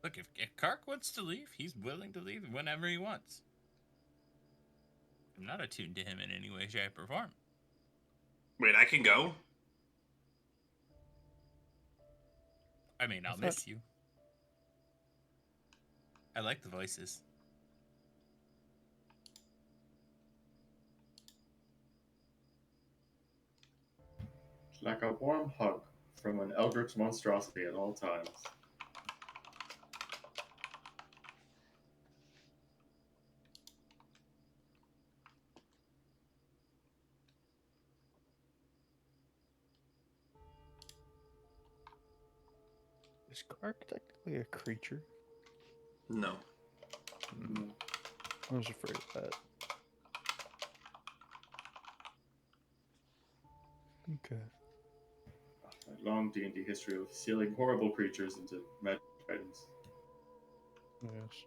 Look, if Kark wants to leave, he's willing to leave whenever he wants. I'm not attuned to him in any way, shape, or form. Wait, I can go? I mean, I'll miss you. I like the voices. It's like a warm hug from an eldritch monstrosity at all times. Is Kark technically a creature? No. I was afraid of that. Okay. A long D&D history of sealing horrible creatures into magic items. Yes.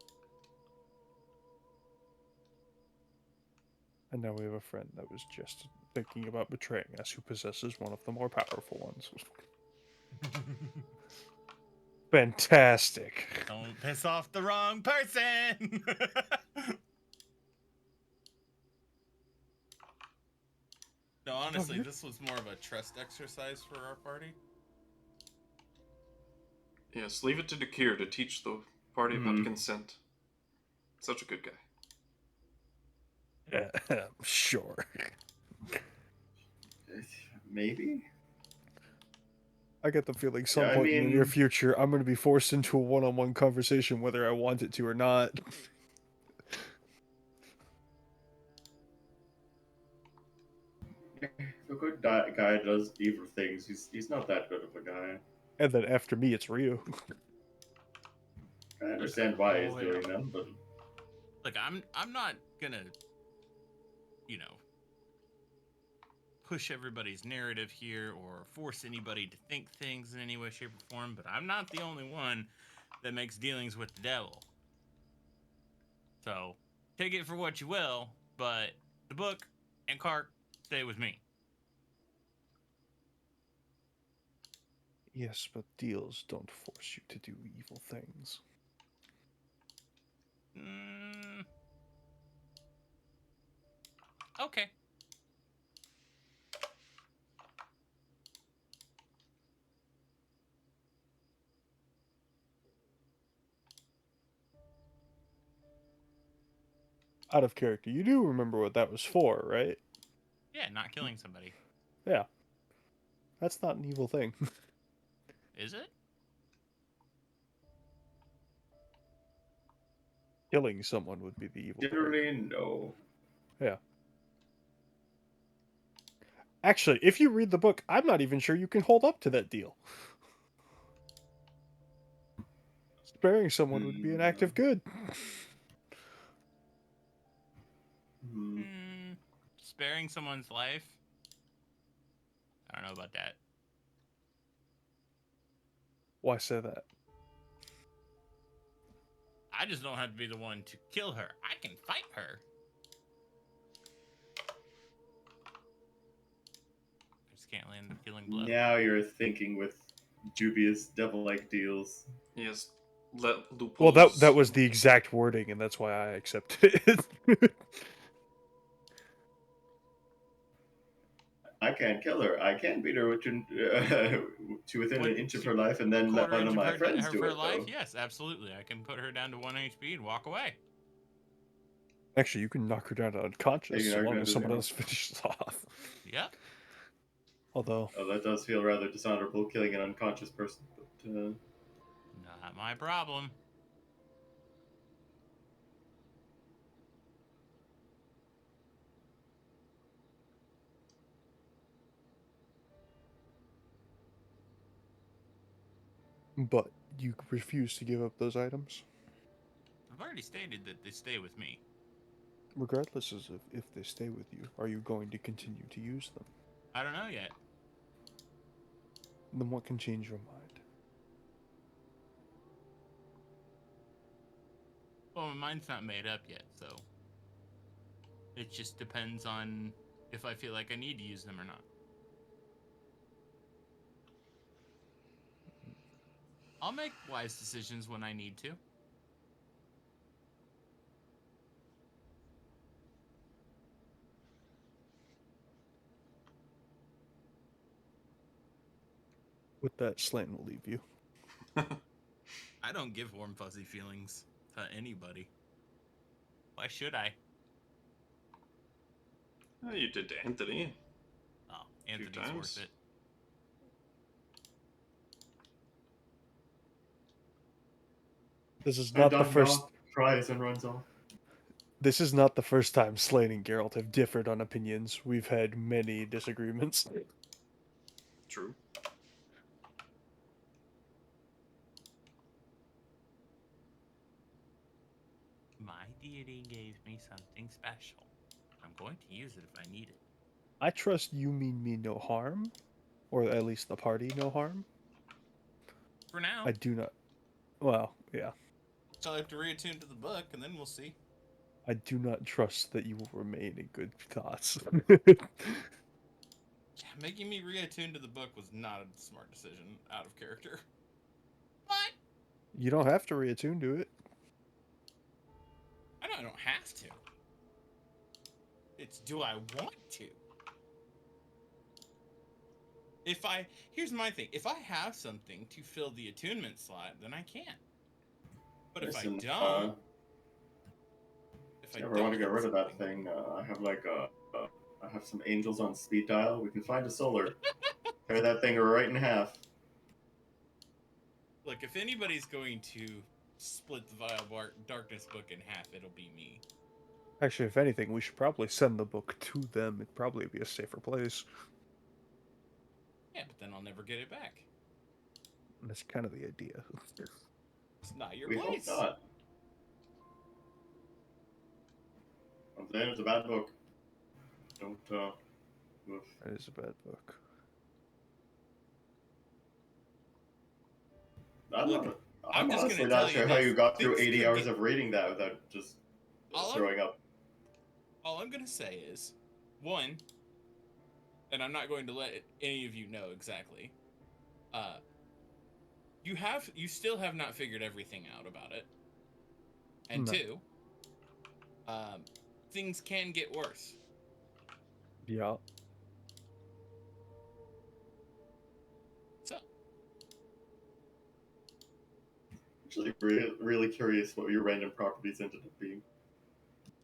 And now we have a friend that was just thinking about betraying us who possesses one of the more powerful ones. Fantastic. Don't piss off the wrong person! No, honestly, this was more of a trust exercise for our party. Yes, leave it to Dakir to teach the party about consent. Such a good guy. Sure. maybe. I get the feeling some Yeah, I point in the near mean- future, I'm going to be forced into a one-on-one conversation whether I want it to or not. If a good guy does evil things, he's not that good of a guy. And then after me, it's Ryu. I understand why he's Oh, doing yeah. them, but Like I'm not gonna, you know, push everybody's narrative here or force anybody to think things in any way, shape, or form. But I'm not the only one that makes dealings with the devil. So take it for what you will. But the book and Kark stay with me. Yes, but deals don't force you to do evil things. Okay. Out of character, you do remember what that was for, right? Yeah, not killing somebody. Yeah. That's not an evil thing. Is it? Killing someone would be the evil part. generally, no. Yeah. Actually, if you read the book, I'm not even sure you can hold up to that deal. Sparing someone would be an act of good. Hmm. Sparing someone's life? I don't know about that. Why say that? I just don't have to be the one to kill her. I can fight her. I just can't land the killing blow. Now you're thinking with dubious devil-like deals. He has let Well, loopholes. that was the exact wording, and that's why I accepted it. I can't kill her. I can beat her to within What, an inch of to her life, and then let Quarter one inch of of my her, friends her, do her it. life? Though. Yes, absolutely. I can put her down to 1 HP and walk away. Actually, you can knock her down to unconscious Yeah, so you're long gonna as do someone that. else finishes off. Yep. Although, Oh, that does feel rather dishonorable, killing an unconscious person. But Not my problem. but you refuse to give up those items, I've already stated that they stay with me. regardless of if they stay with you. Are you going to continue to use them? I don't know yet. Then what can change your mind? Well, my mind's not made up yet, so it just depends on if I feel like I need to use them or not. I'll make wise decisions when I need to. With that, Slane will leave you. I don't give warm, fuzzy feelings to anybody. Why should I? Oh, you did to Anthony. Oh, Few Anthony's times. worth it. This is I not the done first. not cries and runs off. This is not the first time Slane and Geralt have differed on opinions. We've had many disagreements. True. My deity gave me something special. I'm going to use it if I need it. I trust you mean me no harm, or at least the party no harm. For now, I do not. Well, yeah. so I have to reattune to the book, and then we'll see. I do not trust that you will remain in good thoughts. Yeah, making me reattune to the book was not a smart decision out of character. But You don't have to reattune to it. I don't have to. It's do I want to? Here's my thing. If I have something to fill the attunement slot, then I can. But if Listen, I don't, if you ever want to get rid of that thing, I have like a I have some angels on speed dial. We can find a solar. Tear that thing right in half. Look, if anybody's going to split the Vile Darkness book in half, it'll be me. Actually, if anything, we should probably send the book to them. It'd probably be a safer place. Yeah, but then I'll never get it back. And that's kind of the idea. It's not your We hope place. not. I'm saying it's a bad book. Don't, oof. That is a bad book. I'm I'm just honestly gonna not tell sure you how this. you got through Things 80 could hours get- of reading that without just throwing up. All I'm gonna say is, one, and I'm not going to let any of you know exactly. You still have not figured everything out about it. And No. two, things can get worse. Yeah. So, Actually, really curious what your random properties ended up being.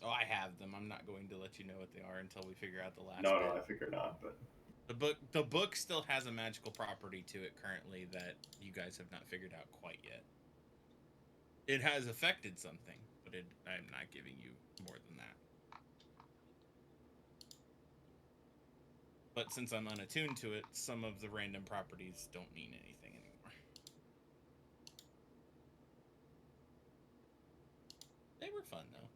I have them. I'm not going to let you know what they are until we figure out the last No, bit. I figure not, but The book still has a magical property to it currently that you guys have not figured out quite yet. It has affected something, but I'm not giving you more than that. But since I'm unattuned to it, some of the random properties don't mean anything anymore. They were fun, though.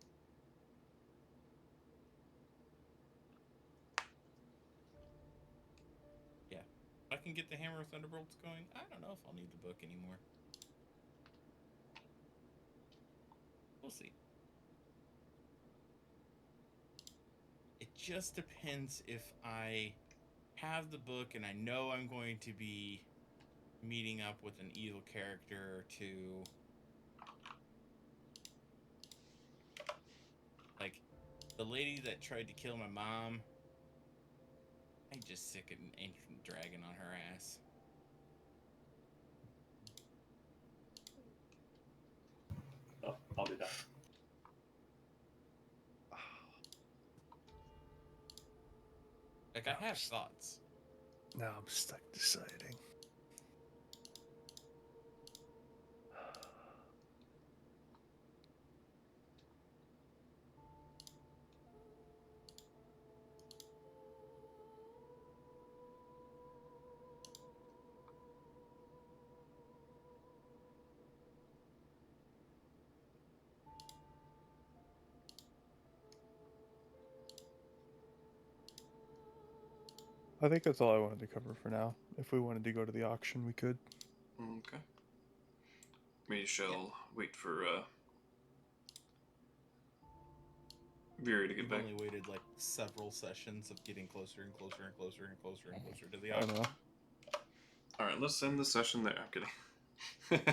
Yeah. If I can get the Hammer of Thunderbolts going, I don't know if I'll need the book anymore. We'll see. It just depends if I have the book and I know I'm going to be meeting up with an evil character to, like, the lady that tried to kill my mom. I'm just sick of an ancient dragon on her ass. I'll do that. Like, I have thoughts. Now I'm stuck deciding. I think that's all I wanted to cover for now. If we wanted to go to the auction, we could. Okay. We shall wait for Viri to get We've back. only waited like several sessions of getting closer and closer and closer and closer and closer to the I don't auction. know. All right, let's end the session there. I'm kidding.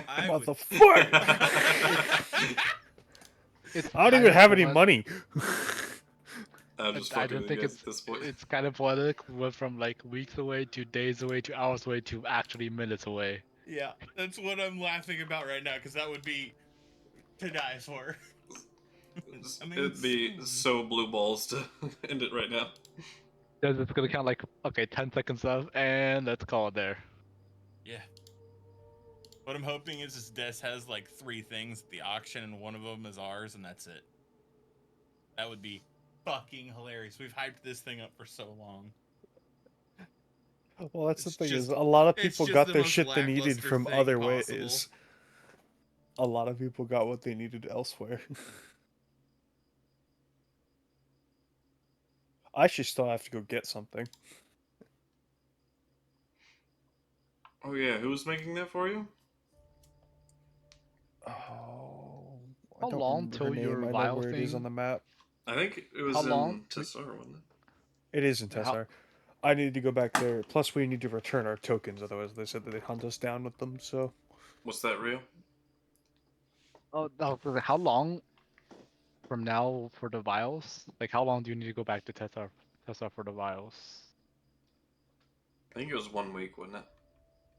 I would- Motherfucker! I don't even have any money. I'm just I fucking don't with think you guys at this point. it's kind of poetic. Went from like weeks away to days away to hours away to actually minutes away. Yeah, that's what I'm laughing about right now, because that would be to die for. I mean, It'd be soon. so blue balls to end it right now. Then it's gonna count like, okay, 10 seconds left, and let's call it there. Yeah. What I'm hoping is Des has like 3 things at the auction, and one of them is ours, and that's it. That would be fucking hilarious. We've hyped this thing up for so long. Well, that's It's the thing just- is, a lot of it's people just got the their most shit they needed lackluster from thing other possible. ways. A lot of people got what they needed elsewhere. I should still have to go get something. Oh yeah, who's making that for you? Oh, I How don't long remember till her name. your I know vial where it is on thing- the map. I think it was How long? in Tessar, wasn't it? It is in Yeah, how- Tessar. I need to go back there. Plus, we need to return our tokens. Otherwise, they said that they hunt us down with them. So, What's that real? Oh, how long from now for the vials? Like, how long do you need to go back to Tessa for the vials? I think it was 1 week, wasn't it?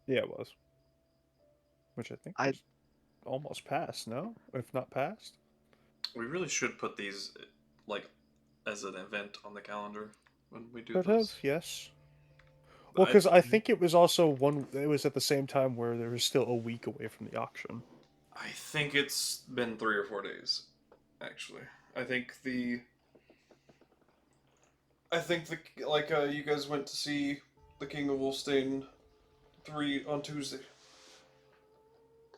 yeah, it was. Which I think I- was almost past. No, if not past. We really should put these like as an event on the calendar when we do Could have, those. yes. Well, because I I think it was also one. It was at the same time where there was still a week away from the auction. I think it's been 3 or 4 days, actually. I think the you guys went to see the King of Wolfstein 3 on Tuesday.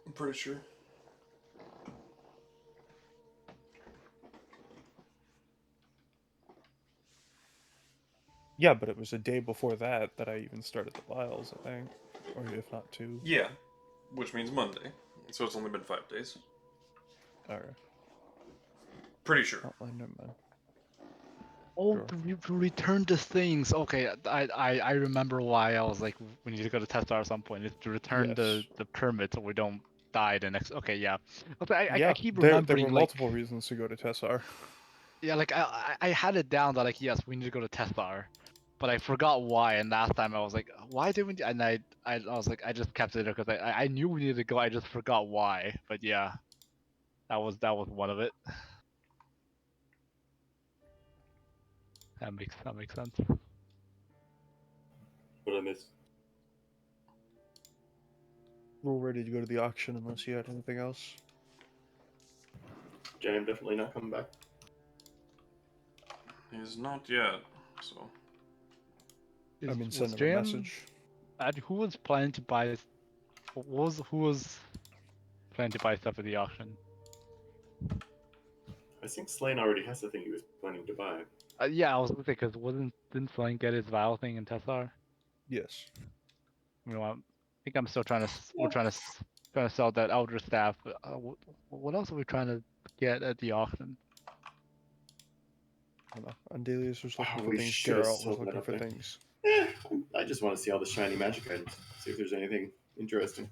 I'm pretty sure. Yeah, but it was a day before that I even started the vials, I think, or if not 2. Yeah, which means Monday. So it's only been 5 days. All right. Pretty sure. Outline, never mind. Oh, Sure. to return the things. Okay, I remember why I was like, we need to go to Tesla at some point. It's to return Yes. the permit so we don't die the next. Okay, yeah. Okay, I Yeah, keep there remembering were like multiple reasons to go to Tessar. yeah, like I had it down that like yes, we need to go to Tesla, but I forgot why. And last time I was like, why did we? And I was like, I just kept it because I knew we needed to go. I just forgot why. But yeah, that was one of it. That makes sense. What I missed? We're ready to go to the auction unless you had anything else. Jam definitely not coming back. He's not yet, so. I mean, Was send him a Jam? message. Who was planning to buy? Who was planning to buy stuff at the auction? I think Slane already has the thing he was planning to buy. Yeah, I was gonna say because didn't Slane get his vial thing in Tesla? Yes. You know, I think I'm still trying to. We're trying to sell that Elder Staff. But, what else are we trying to get at the auction? I don't know. Andelias was looking Oh, for we things. should have Geralt was sold that looking up for there. things. I just want to see all the shiny magic items. See if there's anything interesting.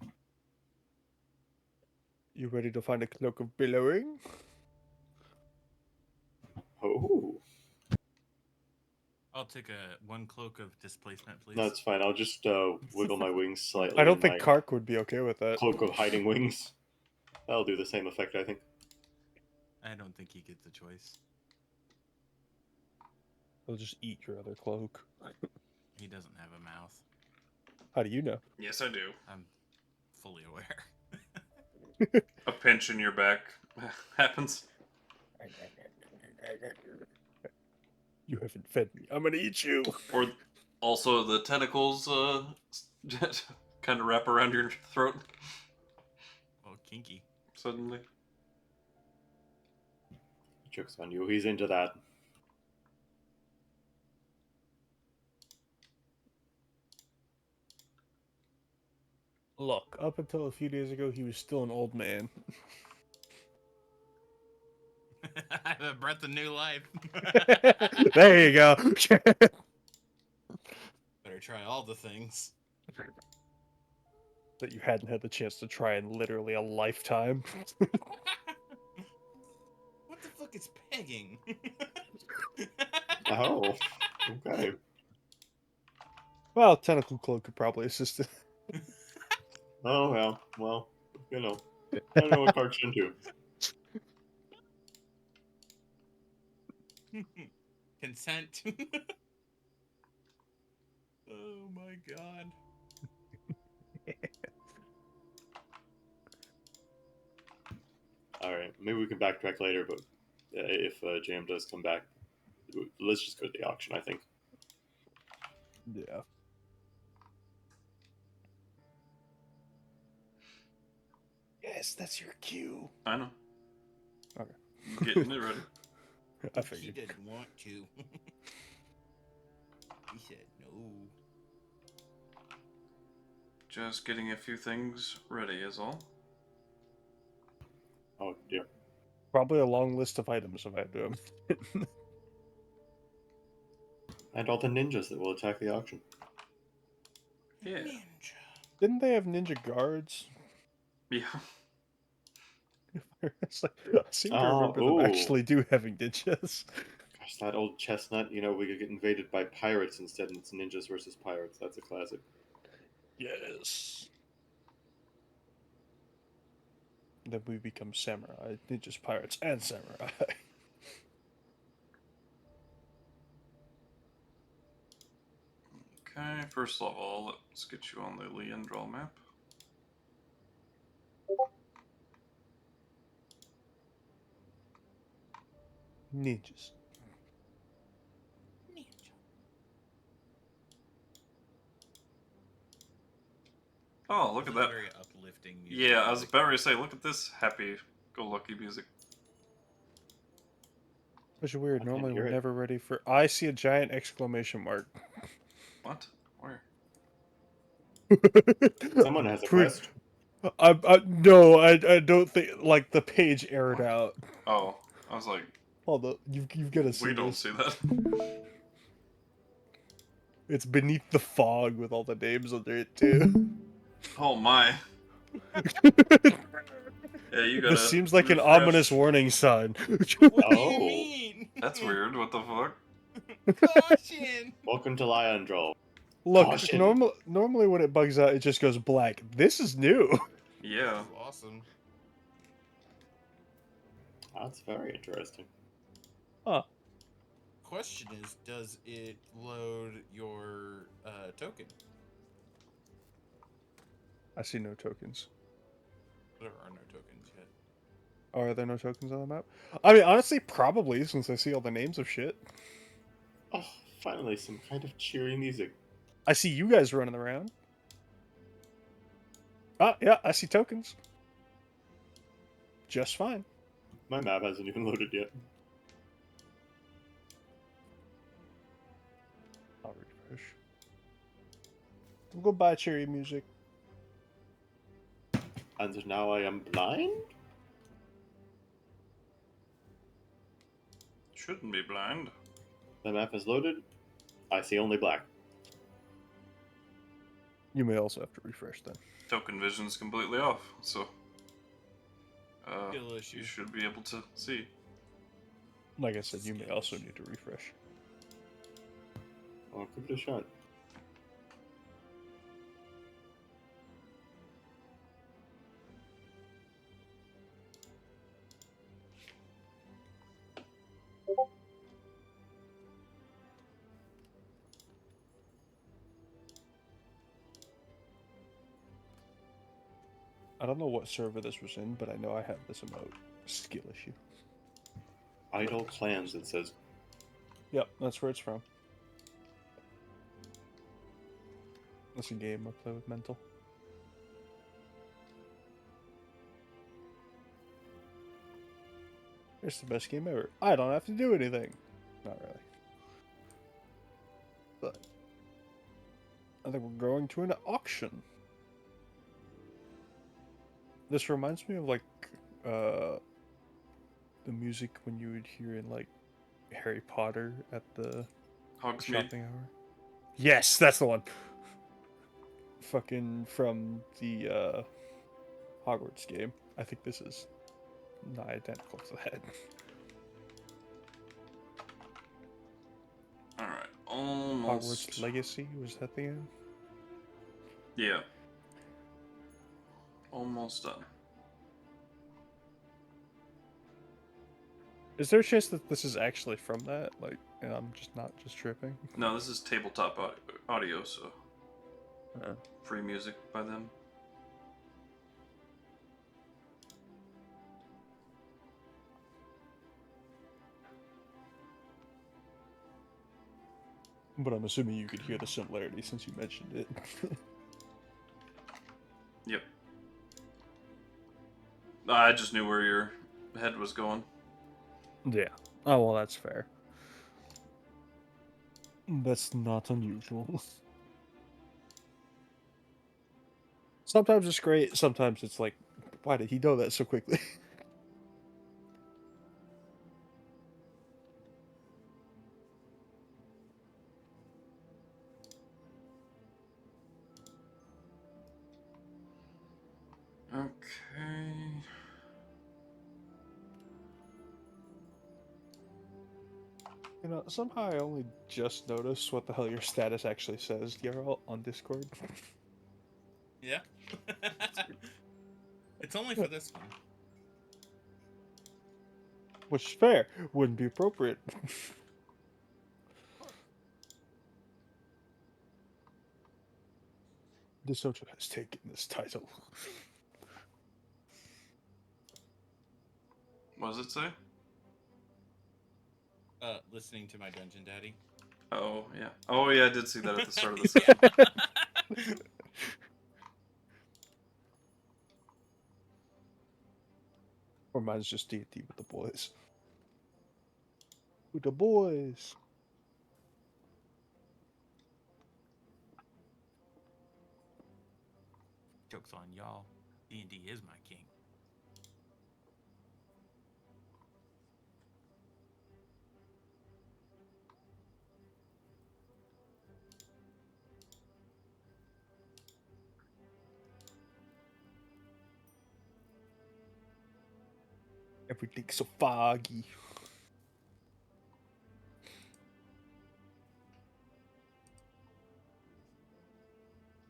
You ready to find a cloak of billowing? Oh, I'll take one cloak of displacement, please. no, it's fine. I'll just wiggle my wings slightly. I don't in think my Kark would be okay with that. cloak of hiding wings. That'll do the same effect, I think. I don't think he gets a choice. He'll just eat your other cloak. He doesn't have a mouth. How do you know? Yes, I do. I'm fully aware. A pinch in your back happens. You haven't fed me. I'm gonna eat you. Or also the tentacles kind of wrap around your throat Oh, kinky. suddenly. Joke's on you. He's into that. Look, up until a few days ago, he was still an old man. I have a breath of new life. There you go. Better try all the things. That you hadn't had the chance to try in literally a lifetime. What the fuck is pegging? Oh, okay. Well, Tentacle Cloak could probably assist it. Oh, well, you know. I don't know what Kark's into. Consent. Oh my god. Alright, maybe we can backtrack later, but if JM does come back, let's just go to the auction, I think. Yeah. Yes, that's your cue. I know. Okay. Getting it ready. I He figured. didn't want to. He said no. Just getting a few things ready is all. Oh, yeah. Probably a long list of items if I had to. And all the ninjas that will attack the auction. Yeah. Ninja. Didn't they have ninja guards? Yeah. It's like, I seem to remember them ooh. actually do having ninjas. Gosh, that old chestnut, we could get invaded by pirates instead, and it's ninjas versus pirates. That's a classic. Yes. Then we become samurai, ninjas, pirates, and samurai. Okay, first of all, let's get you on the Lineage map. Ninjas. Oh, look This at is that. Very uplifting music. Yeah, I was about to say, look at this happy-go-lucky music. Which is weird. I can't Normally hear we're it. never ready for. I see a giant exclamation mark. What? Where? Someone has a Pre- quest. No, I don't think like the page aired What? out. Oh, I was like, Hold up, you've got to see we don't this. see that. It's beneath the fog with all the names under it too. Oh my. Yeah, you gotta This seems like an refresh. ominous warning sign. What do Oh. you mean? That's weird, what the fuck? Caution. Welcome to Liandrol. Look, Caution. normally when it bugs out, it just goes black. This is new. Yeah. That's awesome. That's very interesting. Question is, does it load your token? I see no tokens. There are no tokens yet. Are there no tokens on the map? I mean, honestly, probably, since I see all the names of shit. Oh, finally, some kind of cheery music. I see you guys running around. Ah, yeah, I see tokens. Just fine. My map hasn't even loaded yet. I'll refresh. We'll go buy cherry music. And now I am blind? Shouldn't be blind. The map is loaded. I see only black. You may also have to refresh then. Token vision's completely off, so Skill you issue. should be able to see. Like I said, you may also need to refresh. I'll give it a shot. I don't know what server this was in, but I know I have this emote. Skill issue. Idle Clans, it says. Yep, that's where it's from. That's a game I play with Mental. It's the best game ever. I don't have to do anything. Not really. But I think we're going to an auction. This reminds me of like the music when you would hear in like Harry Potter at the Hogsmeade. shopping hour. Yes, that's the one. Fucking from the Hogwarts game. I think this is not identical to that. Alright, almost. Hogwarts Legacy, was that the end? Yeah. Almost done. Is there a chance that this is actually from that? Like, and I'm just not just tripping? No, this is tabletop audio, so Uh. free music by them. But I'm assuming you could hear the similarity since you mentioned it. Yep. I just knew where your head was going. Yeah. Oh, well, that's fair. That's not unusual. Sometimes it's great, sometimes it's like, why did he know that so quickly? Okay. You know, somehow I only just noticed what the hell your status actually says, Geralt, on Discord. Yeah. It's only for this one. Which is fair. Wouldn't be appropriate. The Soto has taken this title. What does it say? Listening to my Dungeon Daddy. Oh yeah. Oh yeah, I did see that at the start of the session. Or mine's just D&D with the boys. With the boys. Joke's on y'all. D&D is my king. Everything's so foggy.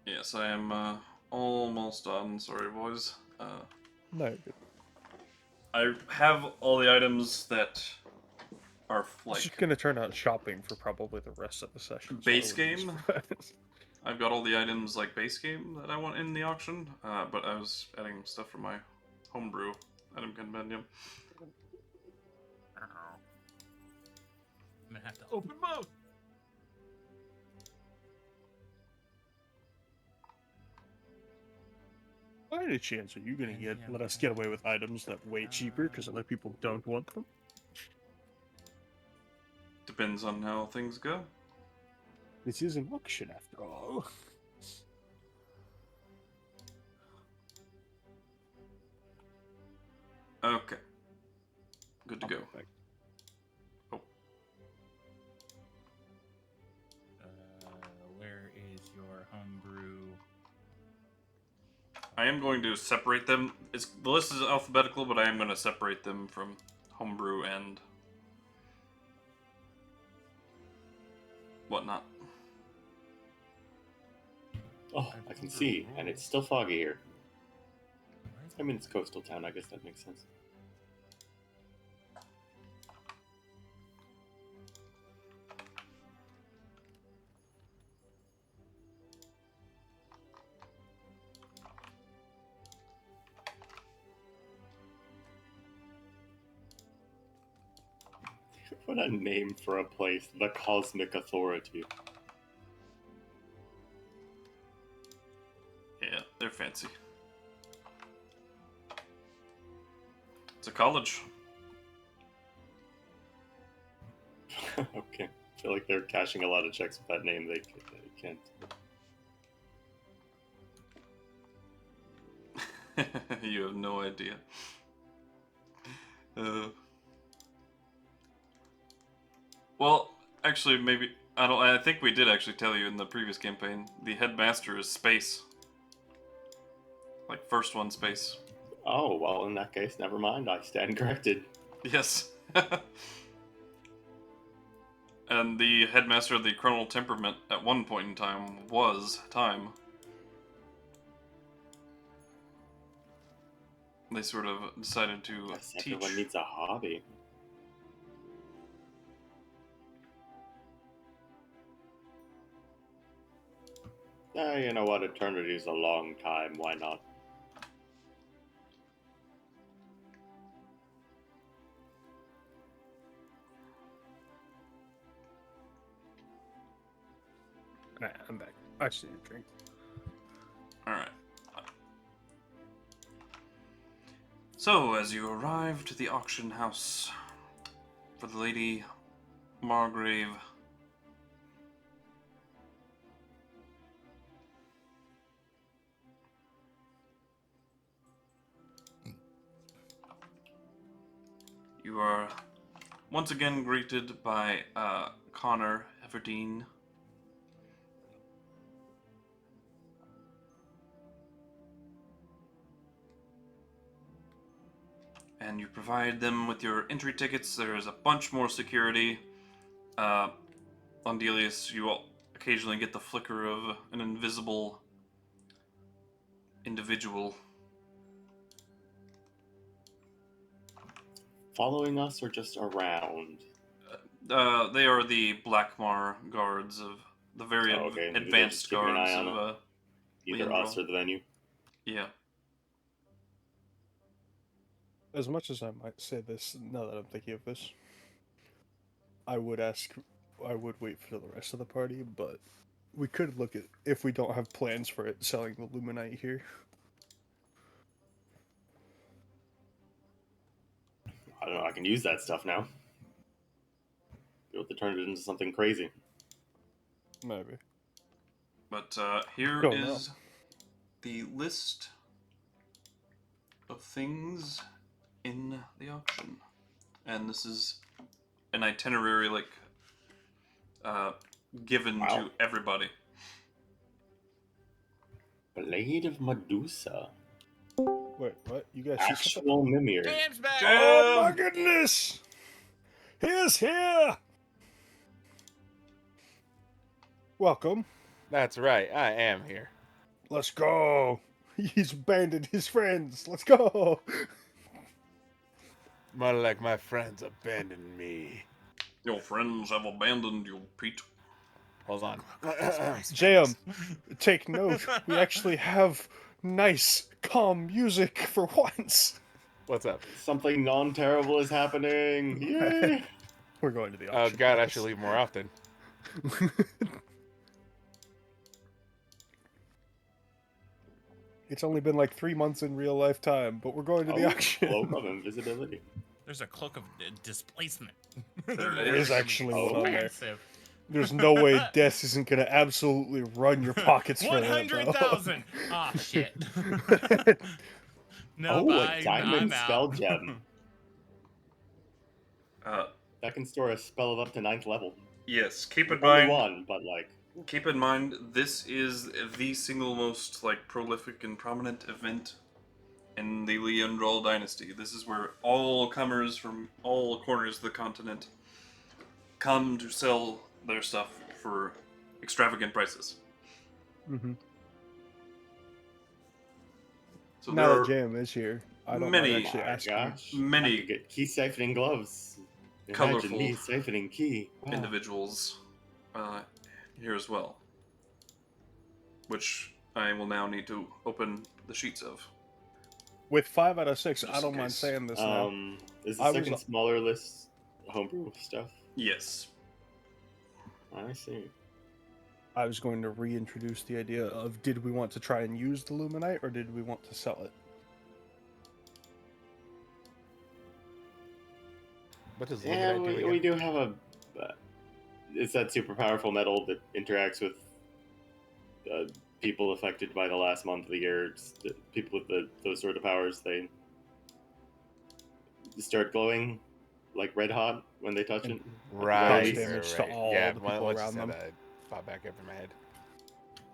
Yes, I am almost done. Sorry, boys. No. I have all the items that are It's like just gonna turn out shopping for probably the rest of the session. so I base wouldn't be game. surprised. I've got all the items like base game that I want in the auction, but I was adding stuff for my homebrew item compendium. I'm gonna have to open both. By any chance, are you gonna let us get away with items that way cheaper because other people don't want them? Depends on how things go. This is an auction after all. Okay. Good to go. Perfect. Oh. Where is your homebrew? I am going to separate them. The list is alphabetical, but I am going to separate them from homebrew and whatnot. Oh, I can see, and it's still foggy here. I mean, it's coastal town. I guess that makes sense. What a name for a place, the Cosmic Authority. Yeah, they're fancy. It's a college. Okay. I feel like they're cashing a lot of checks with that name. They can't. You have no idea. Well, actually, maybe I don't. I think we did actually tell you in the previous campaign. The headmaster is space. Like first one space. Oh, well, in that case, never mind. I stand corrected. Yes. And the headmaster of the Chronal Temperament at one point in time was time. They sort of decided to Guess teach. everyone needs a hobby. You know what? Eternity's a long time. Why not? Nah, I'm back. I just need a drink. Alright. So, as you arrive to the auction house for the Lady Margrave, you are once again greeted by Connor Everdeen. And you provide them with your entry tickets. There's a bunch more security. Andelias, you will occasionally get the flicker of an invisible individual. Following us or just around? They are the Blackmar guards of the very Oh, okay. They're advanced just keeping an guards eye on of either Leandro. us or the venue. Yeah. As much as I might say this, now that I'm thinking of this, I would wait for the rest of the party, but we could look at, if we don't have plans for it, selling the Luminite here. I don't know. I can use that stuff now. Be able to turn it into something crazy. Maybe. But here Don't know. is the list of things in the auction, and this is an itinerary given Wow. to everybody. Blade of Medusa. Wait, what? You guys see something? Actual Mimir. James back. Oh my goodness! He is here! Welcome. That's right. I am here. Let's go. He's abandoned his friends. Let's go. More like my friends abandoned me. Your friends have abandoned you, Pete. Hold on. Jam, take note. We actually have nice, calm music for once. What's up? Something non-terrible is happening. Yay! We're going to the Oh auction. god, I guys. should leave more often. It's only been like 3 months in real life time, but we're going to the auction. Cloak of invisibility. There's a cloak of displacement. There is actually one on there. Expensive. There's no way Death isn't going to absolutely run your pockets for that, though. 100,000. Ah, shit. No, Oh, a diamond I'm spell out. gem. That can store a spell of up to 9th level. Yes, keep in Only mind. one, but like. Keep in mind, this is the single most prolific and prominent event in the Leandral dynasty. This is where all comers from all corners of the continent come to sell their stuff for extravagant prices. Mm-hmm. So Now there that are Jam is here, I don't many- mind actually My asking. gosh. I many could get key siphoning gloves. Colorful Imagine me siphoning key. Wow. individuals here as well, which I will now need to open the sheets of. With 5 out of 6, Just I don't in mind case. saying this now. Is I the was- second smaller list homebrew stuff? Yes. I see. I was going to reintroduce the idea of, did we want to try and use the Luminite, or did we want to sell it? What does Yeah, Luminite do again? we do have a. It's that super powerful metal that interacts with people affected by the last month of the year. People with those sort of powers, they start glowing like red hot when they touch it. Right, Does damage to right. all Yeah, the once people you around said them. that, it popped back up in my head.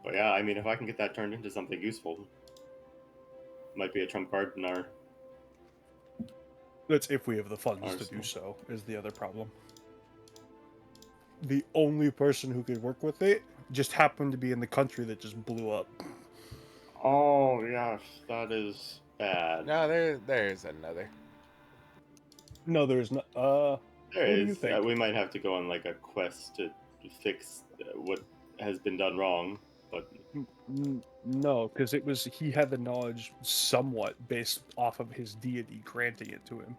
But yeah, I mean, if I can get that turned into something useful, might be a trump card in our. That's if we have the funds to do so, is the other problem. The only person who could work with it just happened to be in the country that just blew up. Oh yes, that is bad. No, there's another. No, there's not. There what do you is. think? We might have to go on like a quest to fix what has been done wrong. But No, because he had the knowledge somewhat based off of his deity granting it to him.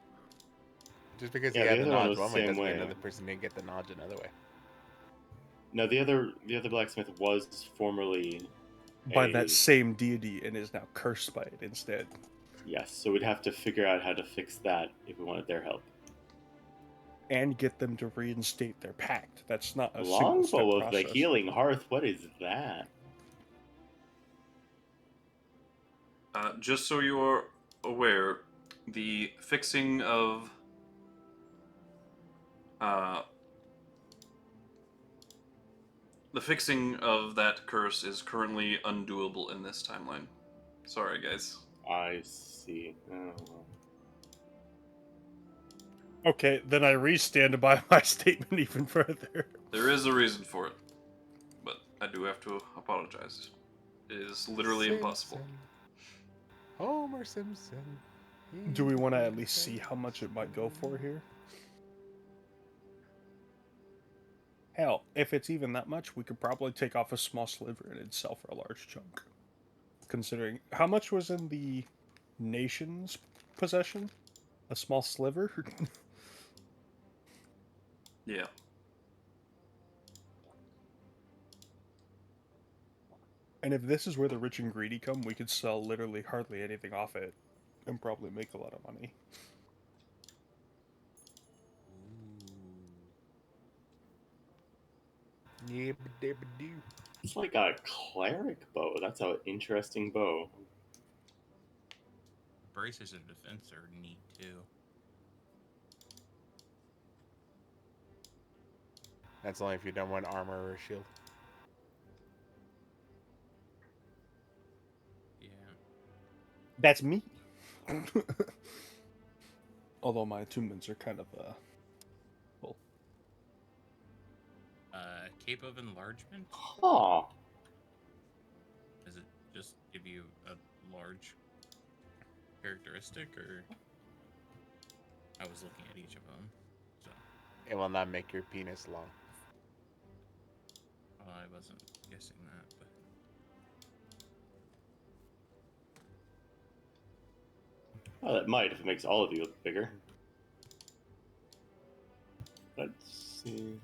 Just because Yeah, he had the the other one knowledge was one the way same doesn't mean way. another person didn't get the knowledge another way. no, the other blacksmith was formerly By a- that same deity and is now cursed by it instead. Yes, so we'd have to figure out how to fix that if we wanted their help. And get them to reinstate their pact. That's not a single step Longbow of process. the Healing Hearth. What is that? Just so you are aware, the fixing of that curse is currently undoable in this timeline. Sorry, guys. I see. Oh, well. Okay, then I restand by my statement even further. There is a reason for it, but I do have to apologize. It is literally impossible. Simpson. Homer Simpson. Do we want to at least see how much it might go for here? Hell, if it's even that much, we could probably take off a small sliver and it'd sell for a large chunk. considering how much was in the nation's possession. A small sliver. Yeah. And if this is where the rich and greedy come, we could sell literally hardly anything off it and probably make a lot of money. Yibba-dibba-doo. It's like a cleric bow. That's an interesting bow. Braces of defense are neat too. That's only if you don't want armor or shield. Yeah. That's me. Although my attunements are kind of full. Cape of Enlargement? Huh. Does it just give you a large characteristic, or I was looking at each of them, so It will not make your penis long. I wasn't guessing that, but Oh, that might if it makes all of you look bigger. Let's see.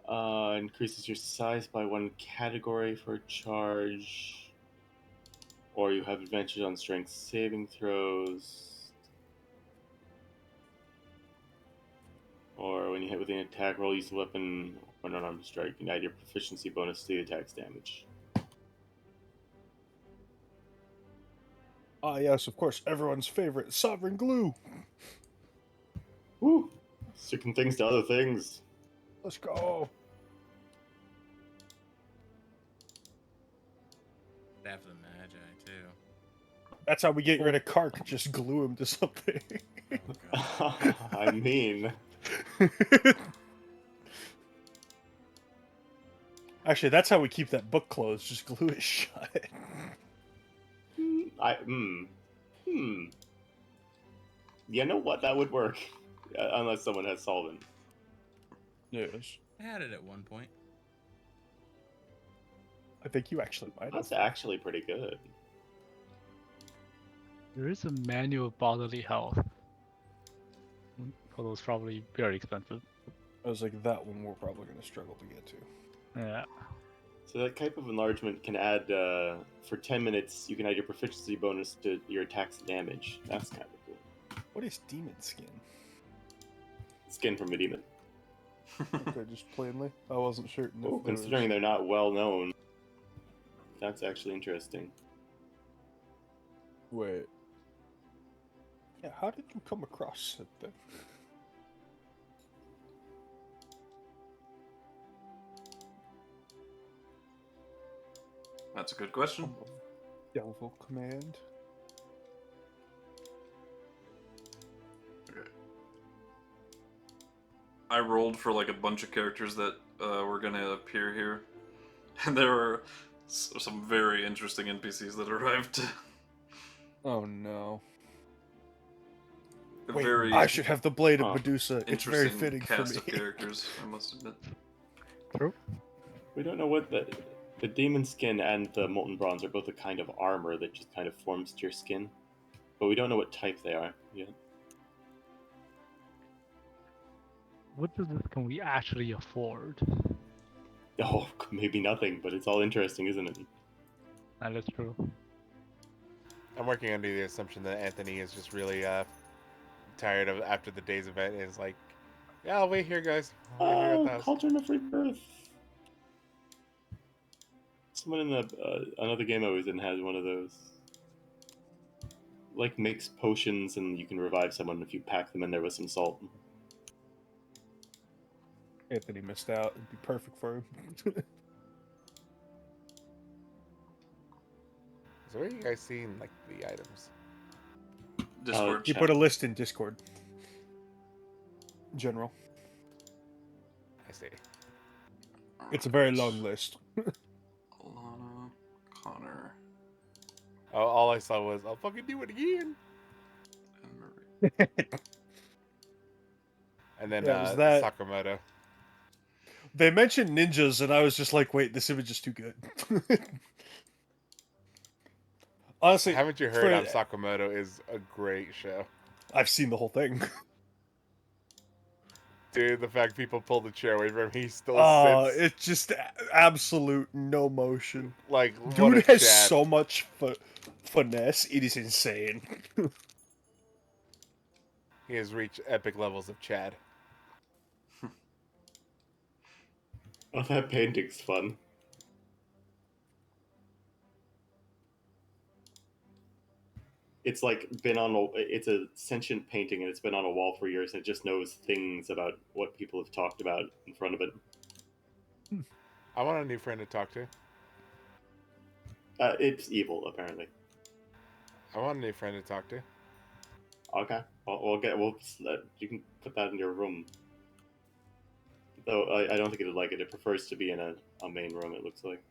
Increases your size by 1 category for a charge. Or you have advantage on strength saving throws. Or when you hit with an attack roll, use the weapon or an unarmed strike, and add your proficiency bonus to the attack's damage. Ah, yes, of course, everyone's favorite, Sovereign Glue. Woo! Sticking things to other things. Let's go. Staff of the Magi too. That's how we get rid of Kark. Just glue him to something. Oh god. I mean, Actually, that's how we keep that book closed. Just glue it shut. You know what? That would work. Unless someone has solvent. Yes. I had it at one point. I think you actually might have. That's actually pretty good. There is a manual of bodily health. Although it's probably very expensive. I was like, that one we're probably going to struggle to get to. Yeah. So that type of enlargement can add, for 10 minutes, you can add your proficiency bonus to your attack's damage. That's kind of cool. What is demon skin? Skin from a demon. Okay, just plainly. I wasn't certain. Oh, If there considering was... they're not well known, that's actually interesting. Wait. Yeah, how did you come across it then? That's a good question. Delval command. Okay. I rolled for like a bunch of characters that were gonna appear here, and there were some very interesting NPCs that arrived. Oh no. A Wait, very I should have the Blade of Huh. Medusa. It's very interesting fitting for cast me. of characters, I must admit. True. We don't know what the demon skin and the molten bronze are both a kind of armor that just kind of forms to your skin, but we don't know what type they are yet. What does this can we actually afford? Oh, maybe nothing, but it's all interesting, isn't it? That is true. I'm working under the assumption that Anthony is just really tired of after the day's event and is like, yeah, I'll wait here, guys. I'll wait here at the house. Cauldron of Rebirth. Someone in the another game I was in has one of those. Like makes potions and you can revive someone if you pack them in there with some salt. Anthony missed out. It'd be perfect for him. So where are you guys seeing like the items? Discord You chat. put a list in Discord. General. I see. It's a very long list. Alana, Connor, Oh, all I saw was, I'll fucking do it again. and Marie. And then Yeah, was that- Sakamoto. They mentioned ninjas, and I was just like, wait, this image is too good. Honestly, Haven't you for- heard on Sakamoto is a great show. I've seen the whole thing. Dude, the fact people pull the chair away from him, he still Oh, sits it's just absolute no motion. like what Dude a has Chad. so much finesse. It is insane. He has reached epic levels of Chad. Oh, that painting's fun. It's like been on a. It's a sentient painting, and it's been on a wall for years, and it just knows things about what people have talked about in front of it. I want a new friend to talk to. It's evil, apparently. I want a new friend to talk to. Okay, you can put that in your room. Though I don't think it'd like it. It prefers to be in a main room. It looks like.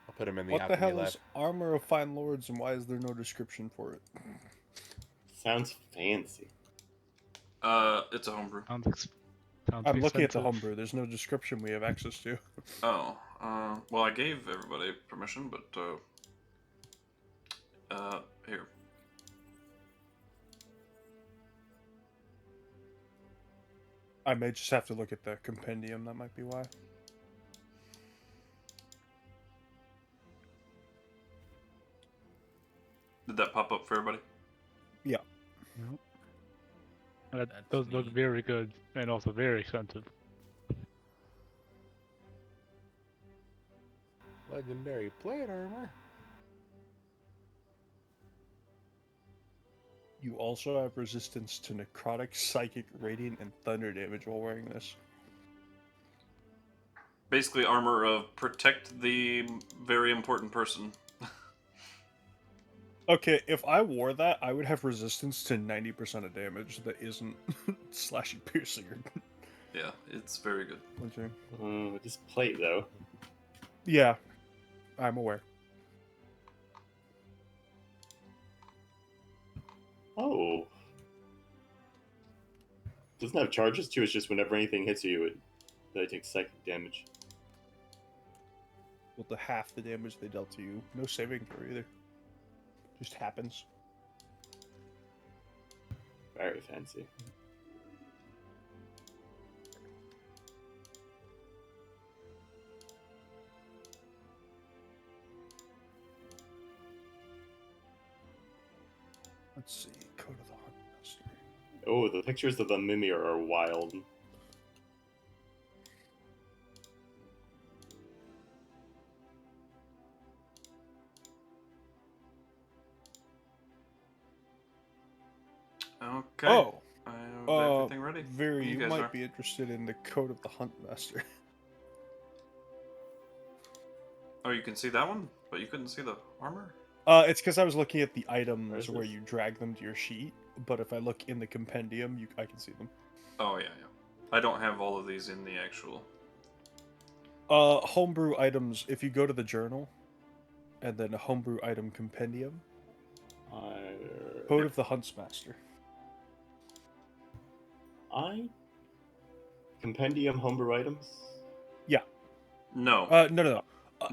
I'll put him in the What the alchemy hell lab. is Armor of Fine Lords, and why is there no description for it? Sounds fancy. It's a homebrew. Sounds I'm looking at the expensive. homebrew. There's no description we have access to. Oh, well, I gave everybody permission, but here. I may just have to look at the compendium. That might be why. Did that pop up for everybody? That That's does look neat. very good and also very expensive. Legendary plate armor. You also have resistance to necrotic, psychic, radiant, and thunder damage while wearing this. Basically, armor of protect the very important person. Okay, if I wore that, I would have resistance to 90% of damage that isn't slashing, piercing, or Yeah, it's very good. punching. This plate though. Yeah, I'm aware. Oh. Doesn't have charges too. It's just whenever anything hits you, it takes psychic damage. Well, the half the damage they dealt to you. No saving throw either. Just happens. Very fancy. Let's see. Code of the Huntmaster. Oh, the pictures of the Mimir are wild. Okay. Oh, I have everything ready. Viri, you guys might are. be interested in the Code of the Huntmaster. Oh, you can see that one, but you couldn't see the armor? It's because I was looking at the Where items is where this? you drag them to your sheet, but if I look in the compendium, I can see them. Oh, yeah, yeah. I don't have all of these in the actual... Homebrew items, if you go to the journal, and then a homebrew item compendium, Code of the Huntsmaster. Compendium homebrew items? No. No. Under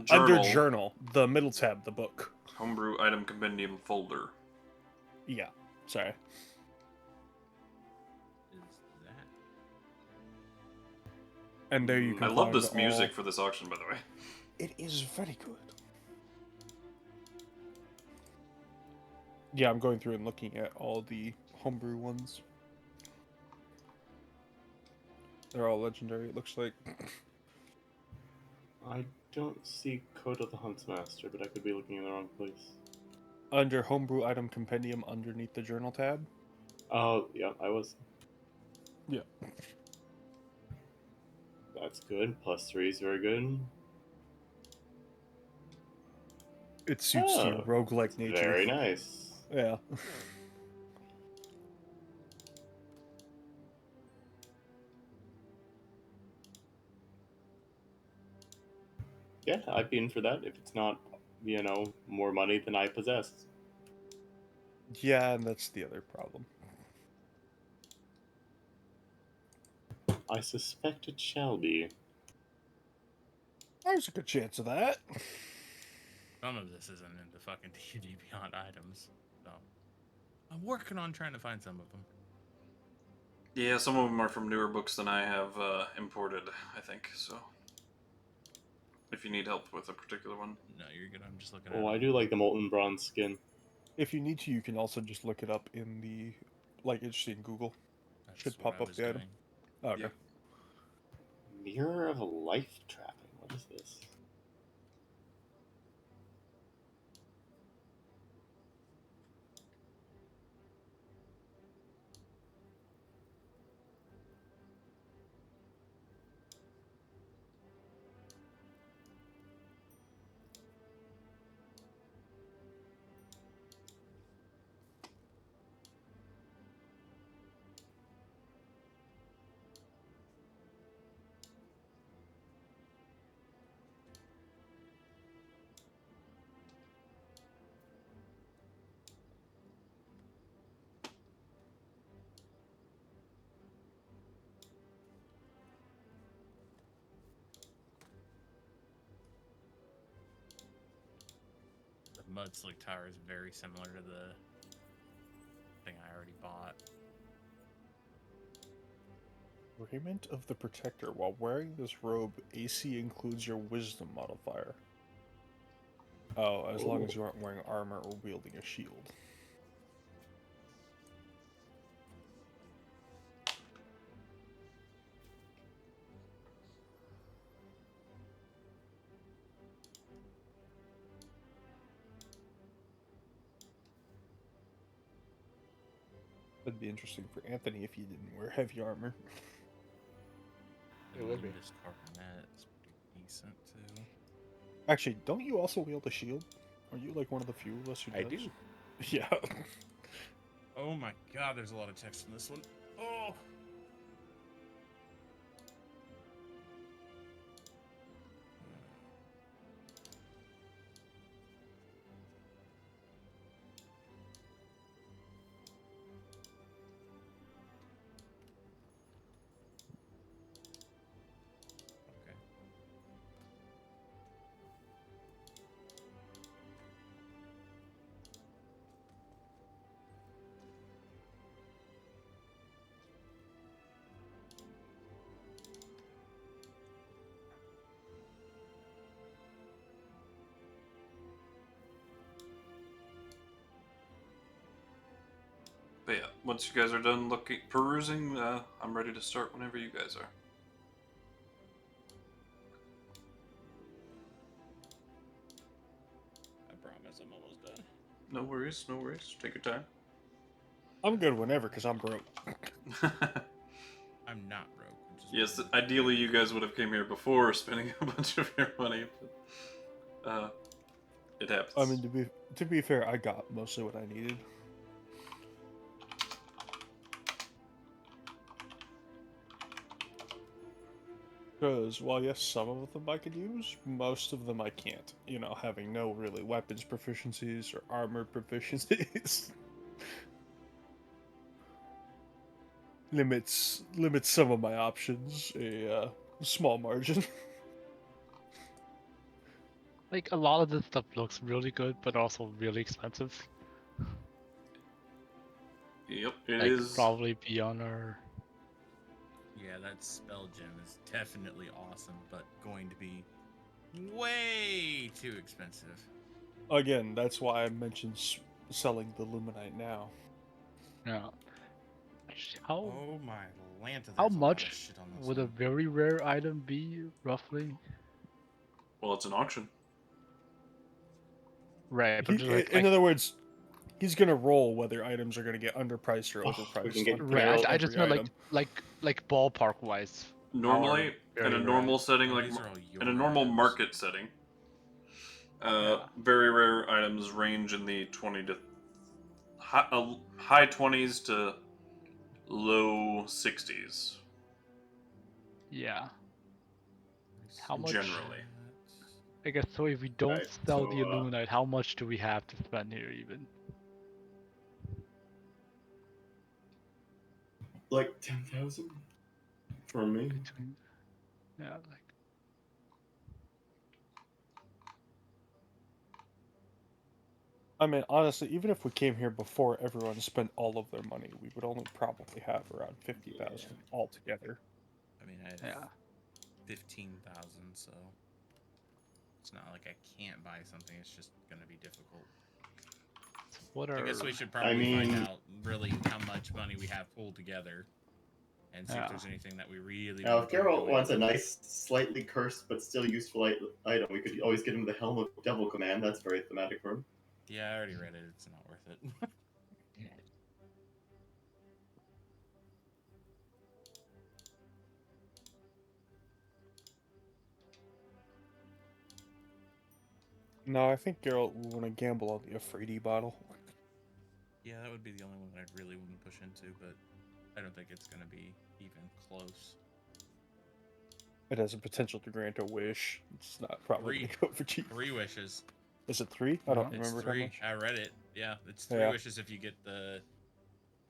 Journal. journal, the middle tab, the book. Homebrew item compendium folder. Yeah, sorry. Is that? And there you I can love find this music all- for this auction, by the way. It is very good. Yeah, I'm going through and looking at all the homebrew ones. They're all legendary, it looks like. I don't see Code of the Huntsmaster, but I could be looking in the wrong place. Under homebrew item compendium underneath the journal tab. Oh, yeah, I was. Yeah. That's good. +3 is very good. It suits your Oh, roguelike nature. Very nice. Yeah. Yeah, I'd be in for that if it's not, more money than I possess. Yeah, and that's the other problem. I suspect it shall be. There's a good chance of that. Some of this isn't in the fucking D&D Beyond items, so I'm working on trying to find some of them. Yeah, some of them are from newer books than I have imported, I think, so... If you need help with a particular one. No, you're good. I'm just looking at Oh, I them. do like the molten bronze skin. If you need to, you can also just look it up in the interesting Google. That's Should what pop I up was the item. doing. Oh, okay. Yep. Mirror of life trapping. What is this? The Mudslick Tower is very similar to the thing I already bought. Raiment of the Protector. While wearing this robe, AC includes your Wisdom modifier. Oh, as long as you aren't wearing armor or wielding a shield. That'd be interesting for Anthony if he didn't wear heavy armor. The It would be. Nimbus Coronet is pretty decent too. Actually, don't you also wield a shield? Are you like one of the few of us who does? I do. Yeah. Oh my god, there's a lot of text in this one. Oh! Okay. But yeah, once you guys are done perusing, I'm ready to start whenever you guys are. I promise I'm almost done. No worries, no worries. Take your time. I'm good whenever, because I'm broke. I'm not broke. Which is Yes, weird. ideally you guys would have came here before spending a bunch of your money, but it happens. I mean, to be fair, I got mostly what I needed. Because, while yes, some of them I could use, most of them I can't. You know, having no really weapons proficiencies or armor proficiencies. limits some of my options a small margin. Like a lot of this stuff looks really good, but also really expensive. Yep, it Like is. probably beyond our. Yeah, that spell gem is definitely awesome, but going to be way too expensive. Again, that's why I mentioned selling the Luminite now. Yeah. How Oh my Lanta, how there's a lot of much shit on this would a one. very rare item be roughly? Well, it's an auction. Right, but just In other words, he's gonna roll whether items are gonna get underpriced or We overpriced. can get on right. Geralt I every just meant item. like ballpark wise. Normally, in a normal setting, Oh, like these are all in a your normal items. market setting, Yeah. very rare items range in the 20 to high 20s to low 60s. Yeah. How much? Generally. I guess so. If we don't Right, sell so, the Illuminite, how much do we have to spend here even? like 10,000 for me. between. Yeah, like I mean, honestly, even if we came here before everyone spent all of their money, we would only probably have around 50,000 altogether. I mean, I have yeah. 15,000, so it's not like I can't buy something. It's just gonna be difficult. What I are guess we should probably mean- find out really how much money we have pulled together, and see Yeah. if there's anything that we really. Now, wanna if go Geralt into. wants a nice, slightly cursed but still useful item, we could always get him the Helm of Devil Command. That's very thematic for him. Yeah, I already read it. It's not worth it. No, I think Geralt would want to gamble on the Afraidy bottle. Yeah, that would be the only one that I really wouldn't push into, but I don't think it's gonna be even close. It has a potential to grant a wish. It's not probably going to go for cheap. 3 wishes. Is it 3? I don't It's remember 3. how much. I read it. Yeah, it's 3 Yeah. wishes if you get the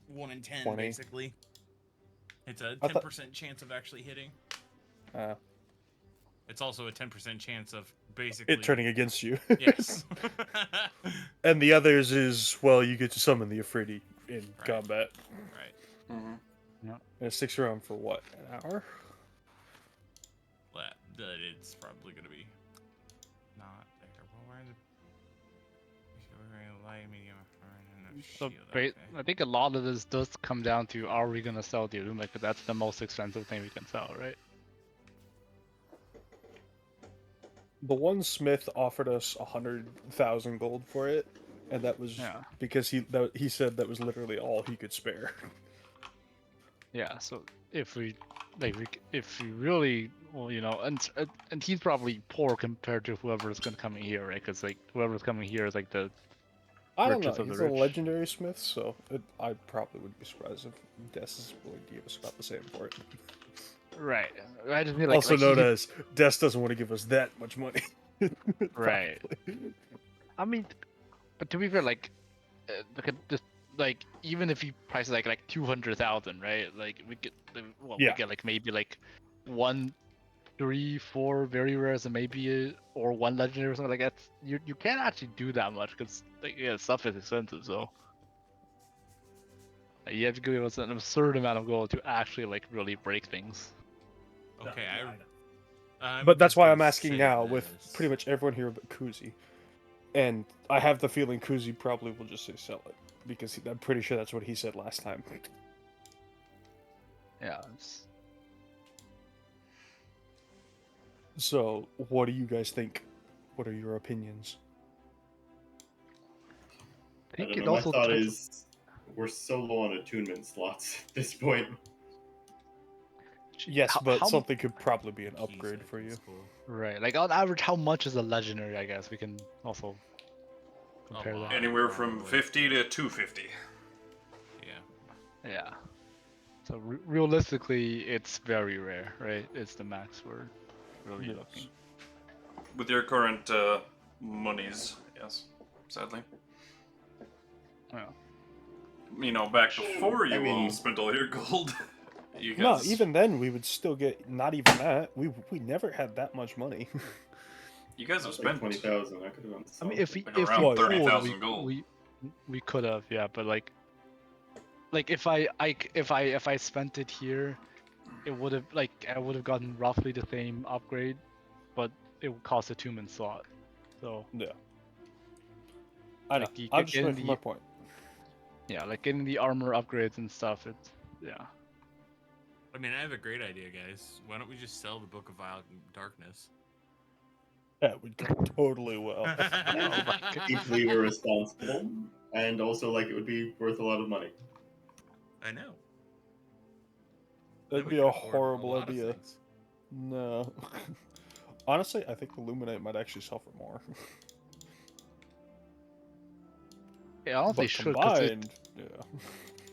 1 in 10, 20. basically. It's a I 10% chance of actually hitting. thought It's also a 10% chance of basically it turning against you. Yes. And the others is, well, you get to summon the Afraidy in Right. combat. Right. Mm-hmm. And it sticks around for what, an hour? That it's probably gonna be not there. Well, we're in the light, medium, and so shield. ba- Okay. I think a lot of this does come down to, are we gonna sell the Illumite? Because that's the most expensive thing we can sell, right? The one smith offered us 100,000 gold for it, and that was Yeah. because he said that was literally all he could spare. Yeah. So if we if we really, well, you know, and he's probably poor compared to whoever's gonna come in here, right? Because like whoever's coming here is like the I don't know. richest of the He's a rich. legendary smith, so I probably wouldn't be surprised if Des is willing to give us about the same for it. Right. I just mean like Also like known he- as Des doesn't want to give us that much money. Right. Probably. I mean, but to be fair, like, look at this. Like, even if you price it like 200,000, right? Like we get, we Yeah. get like maybe like 1, 3, 4 very rares and maybe or 1 legendary or something like that. You can't actually do that much because like, yeah, stuff is expensive. So you have to give us an absurd amount of gold to actually like really break things. Okay, I'm But that's just why gonna I'm asking say now with this. pretty much everyone here but KuZii. And I have the feeling KuZii probably will just say sell it. Because I'm pretty sure that's what he said last time. Yeah. It's... So, what do you guys think? What are your opinions? I think don't it know. My also thought depends- is we're so low on attunement slots at this point. Yes, how- but how- something could probably be an Keys, upgrade I for think, you. is cool. Right. Like on average, how much is a legendary? I guess we can also compare lot. that. Anywhere from Probably. 50 to 250. Yeah. Yeah. So realistically, it's very rare, right? It's the max we're really Yes. looking. With your current monies, yes, sadly. Yeah. You know, back before you I mean- all spent all your gold, you No, guys... even then we would still get not even that. We never had that much money. You guys have That's like spent... 20,000. I could have gone. I mean, if we Like if around we pulled, 30,000 gold. we could have, yeah. But like if I spent it here, it would have I would have gotten roughly the same upgrade, but it would cost a 2-man slot. So Yeah. I know. Like, you I'm get just making the- my point. yeah, like getting the armor upgrades and stuff. It's yeah. I mean, I have a great idea, guys. Why don't we just sell the Book of Vile Darkness? That would go totally well. Oh my God. Deeply irresponsible, and also like it would be worth a lot of money. I know. That'd Then be we a could afford horrible lot of idea. things. No. Honestly, I think the Luminite might actually sell for more. Yeah, honestly, But should 'cause it- combined, yeah.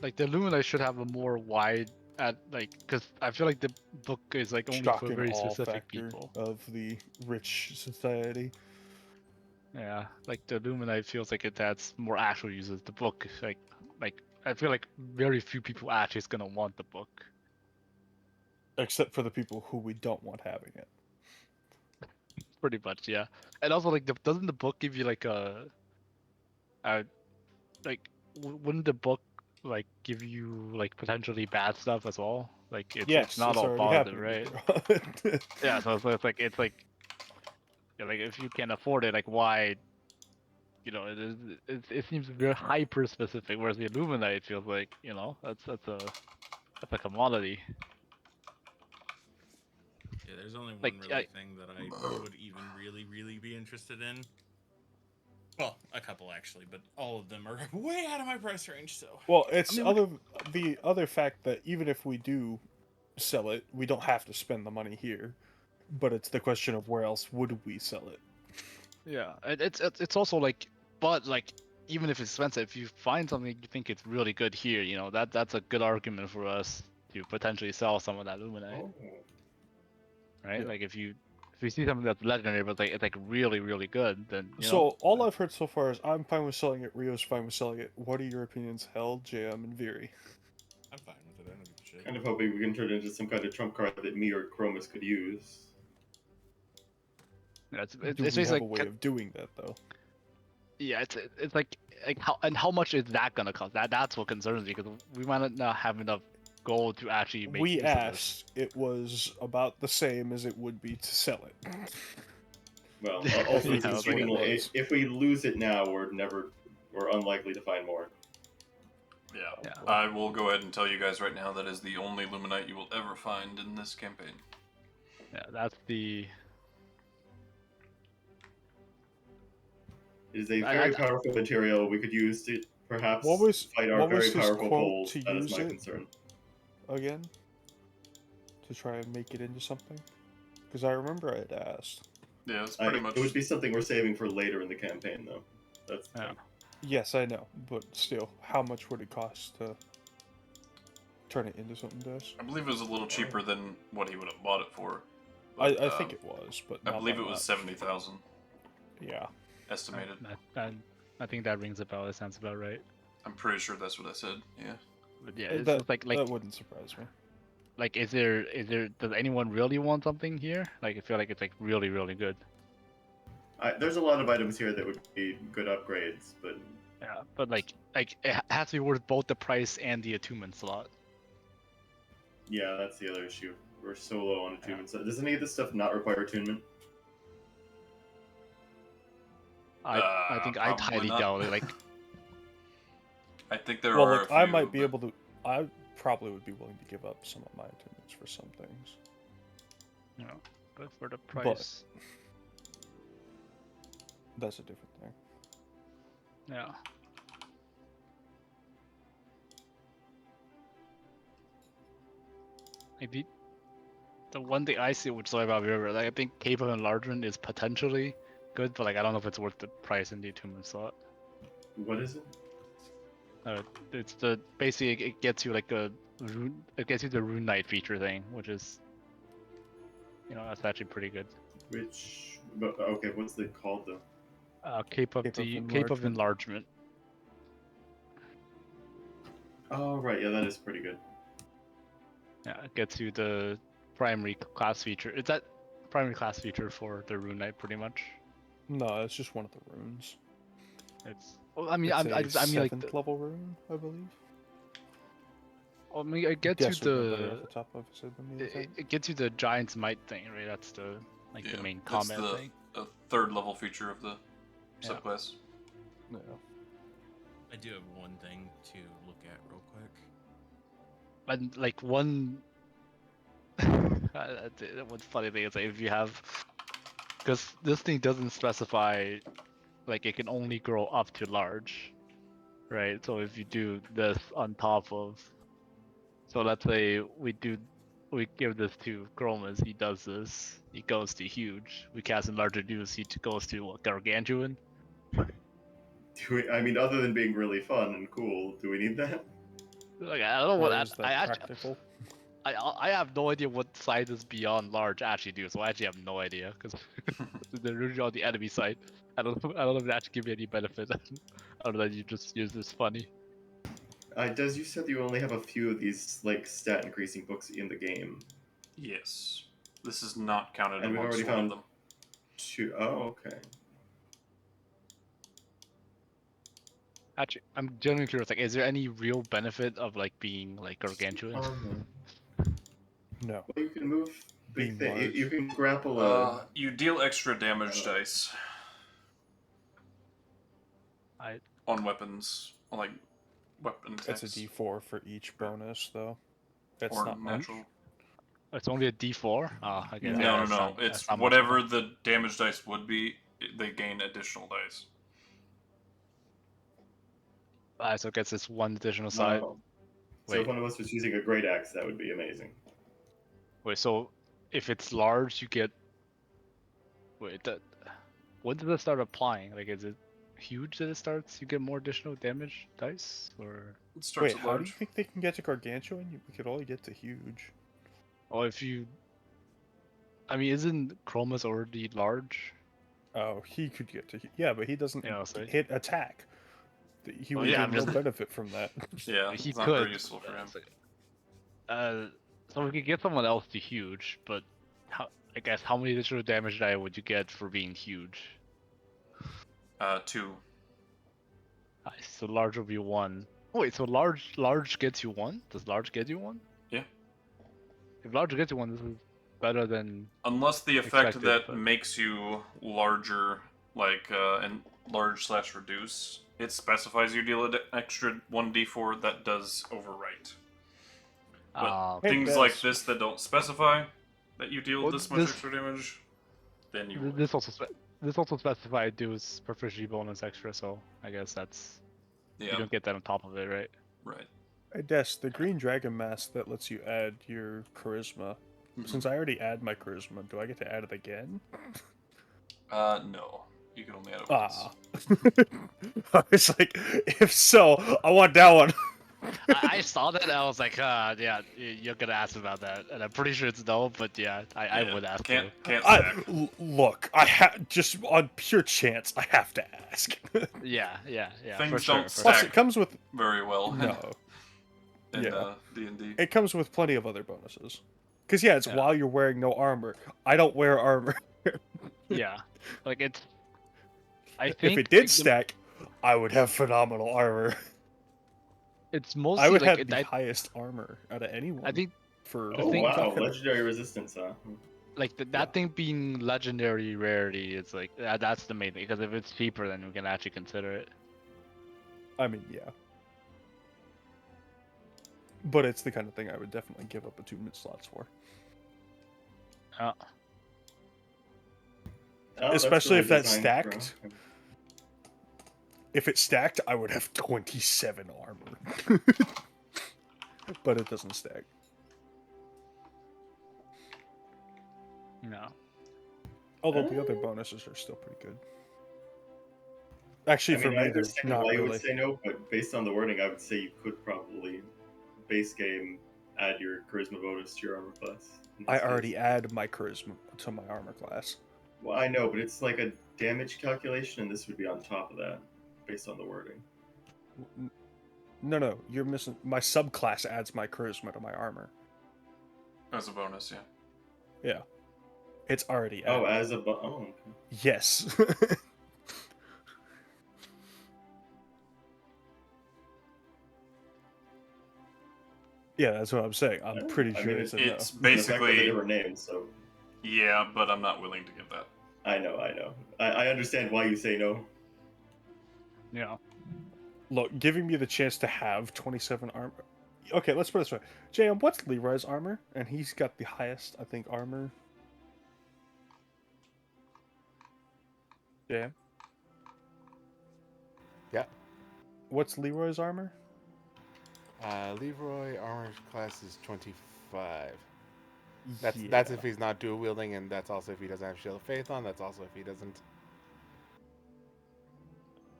like the Luminite should have a more wide at like because I feel like the book is like only for Shocking very all specific factor people. of the rich society. Yeah, like the Luminite feels like it has more actual uses. The book, like I feel like very few people actually is gonna want the book. except for the people who we don't want having it. Pretty much, yeah. And also, like, doesn't the book give you like like, wouldn't the book like give you like potentially bad stuff as well? Like, it's Yes, not it's all already positive, happening. right? Yeah, so it's like, yeah, like if you can afford it, like why? You know, it seems very hyper specific. Whereas the Illuminate feels like, you know, that's a commodity. Yeah, there's only one Like, really thing that I would even really be interested in. Well, a couple actually, but all of them are way out of my price range. So Well, it's I mean, the other fact that even if we do sell it, we don't have to spend the money here. But it's the question of where else would we sell it? yeah, it's also like, but like, even if it's expensive, if you find something you think it's really good here, you know, that's a good argument for us to potentially sell some of that Illuminate, Oh. right? Yeah. Like if we see something that's legendary but like it's like really good, then you know. So all I've heard so far is I'm fine with selling it. Rio's fine with selling it. What are your opinions, Hell, JM, and Viri? I'm fine with it. I don't give a shit. Kind of hoping we can turn it into some kind of trump card that me or Chromis could use. Yeah, Do it's we have basically a way of doing that though? yeah, it's like how much is that gonna cost? That's what concerns me because we might not have enough gold to actually make We use of this. asked. It was about the same as it would be to sell it. Well, Yeah, also I it's was like, extremely. was. If we lose it now, we're unlikely to find more. Yeah. Yeah. I will go ahead and tell you guys right now that is the only Luminite you will ever find in this campaign. Yeah, that's the. It is a I- very powerful material we could use to perhaps What was fight our very his powerful quote polls. to That is use my it concern. again? To try and make it into something? Because I remember I had asked. Yeah, it's pretty much. It would be something we're saving for later in the campaign, though. That's the Yeah. thing. Yes, I know, but still, how much would it cost to turn it into something, Des? I believe it was a little cheaper than what he would have bought it for. But, I think it was, but I not believe by it was much. 70,000 Yeah. estimated. I think that rings a bell. That sounds about right. I'm pretty sure that's what I said. Yeah. But yeah, it's that, just like that wouldn't surprise me. like is there does anyone really want something here? Like I feel like it's like really good. There's a lot of items here that would be good upgrades, but Yeah, but like it has to be worth both the price and the attunement slot. yeah, that's the other issue. We're so low on attunement. So does any of this stuff not require attunement? I think I'd Probably highly not. doubt it. Like I think there Well, are. look, a I few, might be but- able to. I probably would be willing to give up some of my attunements for some things. you know, but for the price, That's a different thing. yeah. Like the one thing I see which is about River, like I think Cape of Enlargement is potentially good, but like I don't know if it's worth the price in the attunement slot. What is it? It's the basically it gets you like a rune, it gets you the Rune Knight feature thing, which is, you know, that's actually pretty good. Which? But, okay, what's it called though? Cape of Enlargement. Oh right, yeah, that is pretty good. Yeah, it gets you the primary class feature. It's that primary class feature for the Rune Knight, pretty much. No, it's just one of the runes. It's. Well, I mean, It's I mean, like, seventh level rune, I believe. I mean, it gets Guess you would know better off the. the top of his head than me, I think. It gets you the Giant's Might thing, right? That's the like Yeah, the main that's combat thing. a third level feature of the Yeah. subclass. No. I do have one thing to look at real quick. And like one. What's funny thing is like if you have, because this thing doesn't specify, like it can only grow up to large, right? So if you do this on top of, so let's say we give this to Chromis, he does this, he goes to huge. We cast Enlarger News, he goes to what, Gargantuan? I mean, other than being really fun and cool, do we need that? Like I don't know what Or is that I actually, practical? I have no idea what sizes beyond large actually do, so I actually have no idea because they're usually on the enemy side. I don't know if they actually give me any benefit other than you just use this funny. Des, you said you only have a few of these like stat increasing books in the game. Yes. This is not counted And we've amongst already one of found them. 2. Oh, okay. Actually, I'm genuinely curious. Like, is there any real benefit of like being like gargantuan? No. Well, you can move Being big thing. You, large. you can grapple a. You deal extra damage dice I on weapons, on like weapon It's attacks, a D4 for each bonus, though. That's or not much. natural. it's only a D4. Oh, I guess. Yeah. Yeah, No, that's not- It's that's not much whatever more. the damage dice would be. They gain additional dice. So it gets this one additional side. So if Wait, one of us was using a great axe, that would be amazing. wait. So if it's large, you get. Wait, that. When does it start applying? Like, is it huge that it starts? You get more additional damage dice, or It starts Wait, at how do you large. think they can get to gargantuan? We could only get to huge. or if you. I mean, isn't Chromis already large? Oh, he could get to. Yeah, but he doesn't Yeah, so- hit attack. He Oh, would yeah, get I'm no just- benefit from that. Yeah, He it's not could. very useful for him. So we could get someone else to huge, but I guess how many additional damage die would you get for being huge? 2. So large will be 1. Wait, so large gets you 1? Does large get you 1? Yeah. If large gets you 1, this is better than. Unless the effect Expected, that but- makes you larger, like and large / reduce, it specifies you deal an extra 1d4 that does overwrite. But Hey, things Bess. like this that don't specify that you deal Well, this much extra damage, then you would. This also specified dues proficiency bonus extra, so I guess that's you Yeah, don't get that on top of it, right? right. Hey, Des, the green dragon mask that lets you add your charisma. Since I already add my charisma, do I get to add it again? No. You can only add it once. Ah. I was like, if so, I want that one. I saw that and I was like, yeah, you're gonna ask about that, and I'm pretty sure it's no, but yeah, I would ask. Can't too. stack. Look, just on pure chance, I have to ask. Yeah, for Things sure. don't for Plus, stack. it comes with Very well. no. In Yeah. D&D. It comes with plenty of other bonuses. Because yeah, it's Yeah. while you're wearing no armor. I don't wear armor. Yeah, like it's. I If think it did the- stack, I would have phenomenal armor. it's mostly I would like have the highest armor out of anyone. I think for Oh thing- wow, legendary resistance, huh? like that Yeah. thing being legendary rarity is like that's the main thing, because if it's cheaper, then we can actually consider it. I mean, yeah. But it's the kind of thing I would definitely give up attunement slots for. Uh, Oh, that's Especially really if that's designed for- stacked. If it's stacked, I would have 27 armor. But it doesn't stack. no. Although the other bonuses are still pretty good. Actually, I for mean, I me, they're understand not why you really. would say no, but based on the wording, I would say you could probably base game add your charisma bonus to your armor class. in I this case. already add my charisma to my armor class. Well, I know, but it's like a damage calculation, and this would be on top of that, based on the wording. No, you're missing. My subclass adds my charisma to my armor. As a bonus, yeah. Yeah. It's already Oh, added. as a okay. Yes. Yeah, that's what I'm saying. I'm pretty I sure mean, it's a it's no. The fact that basically they different names, so yeah, but I'm not willing to give that. I know. I understand why you say no. Yeah. Look, giving me the chance to have 27 armor. Okay, let's put it this way. JM, what's Leroy's armor? And he's got the highest, I think, armor. JM? Yeah. What's Leroy's armor? Leroy armor class is 25. That's if he's not dual wielding, and that's also if he doesn't have Shield of Faith on. That's also if he doesn't.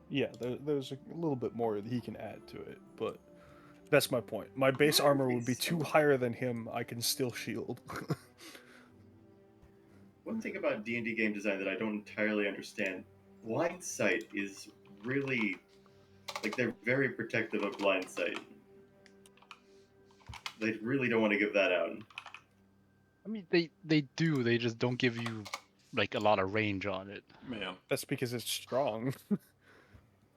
Yeah, there's a little bit more that he can add to it, but that's my point. My base armor would be too higher than him. I can still shield. One thing about D&D game design that I don't entirely understand, blind sight is really like they're very protective of blind sight. They really don't want to give that out. I mean, they do. They just don't give you like a lot of range on it. Man, That's because it's strong.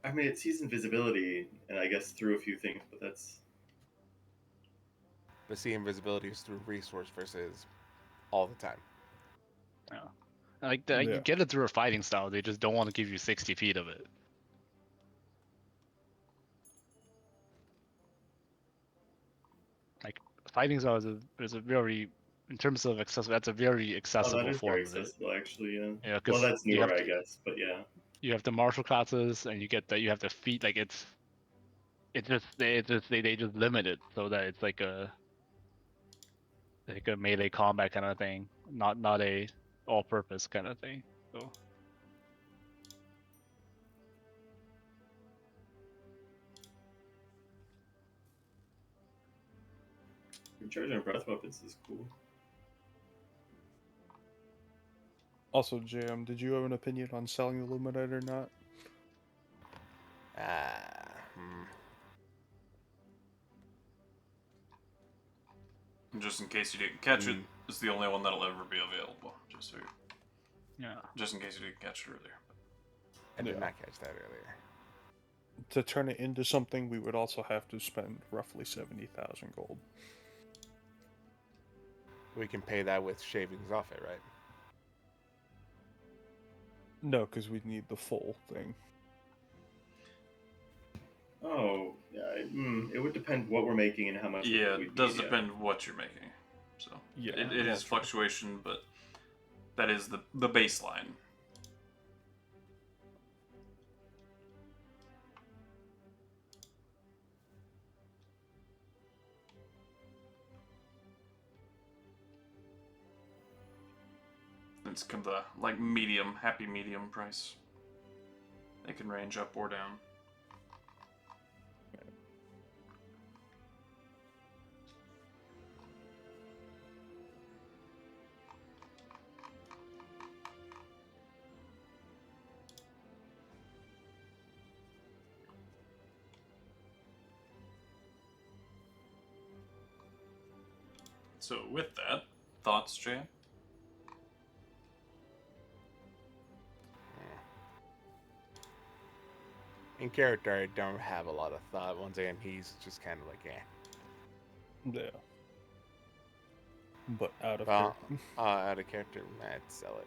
I mean, it sees invisibility, and I guess through a few things, but that's But see, invisibility is through resource versus all the time. Yeah. Like Yeah. you get it through a fighting style. They just don't want to give you 60 feet of it. Like fighting style is a very, in terms of accessible, that's a very oh, accessible that is form very of it. accessible, actually. Yeah. Yeah, Well, because that's you newer, have I guess, but yeah. you have the martial classes and you get that you have the feet. Like they just limit it so that it's like a melee combat kind of thing, not a all-purpose kind of thing. So Recharging breath weapons is cool. Also, JM, did you have an opinion on selling the Luminite or not? just in case you didn't catch it, Mm. it's the only one that'll ever be available. yeah. Just in case you didn't catch it earlier. I did Yeah. not catch that earlier. To turn it into something, we would also have to spend roughly 70,000 gold. We can pay that with shavings off it, right? No, because we'd need the full thing. Oh, yeah. It would depend what we're making and how much. Yeah, we'd it does need, depend what you're making. So Yeah, it well, is true. fluctuation, but that is the baseline. It's kind of the like medium, happy medium price. They can range up or down. So with that, thoughts, Jay? In character, I don't have a lot of thought. Once again, he's just kind of like, eh. Yeah. But out of Well, here. out of character, I'd sell it.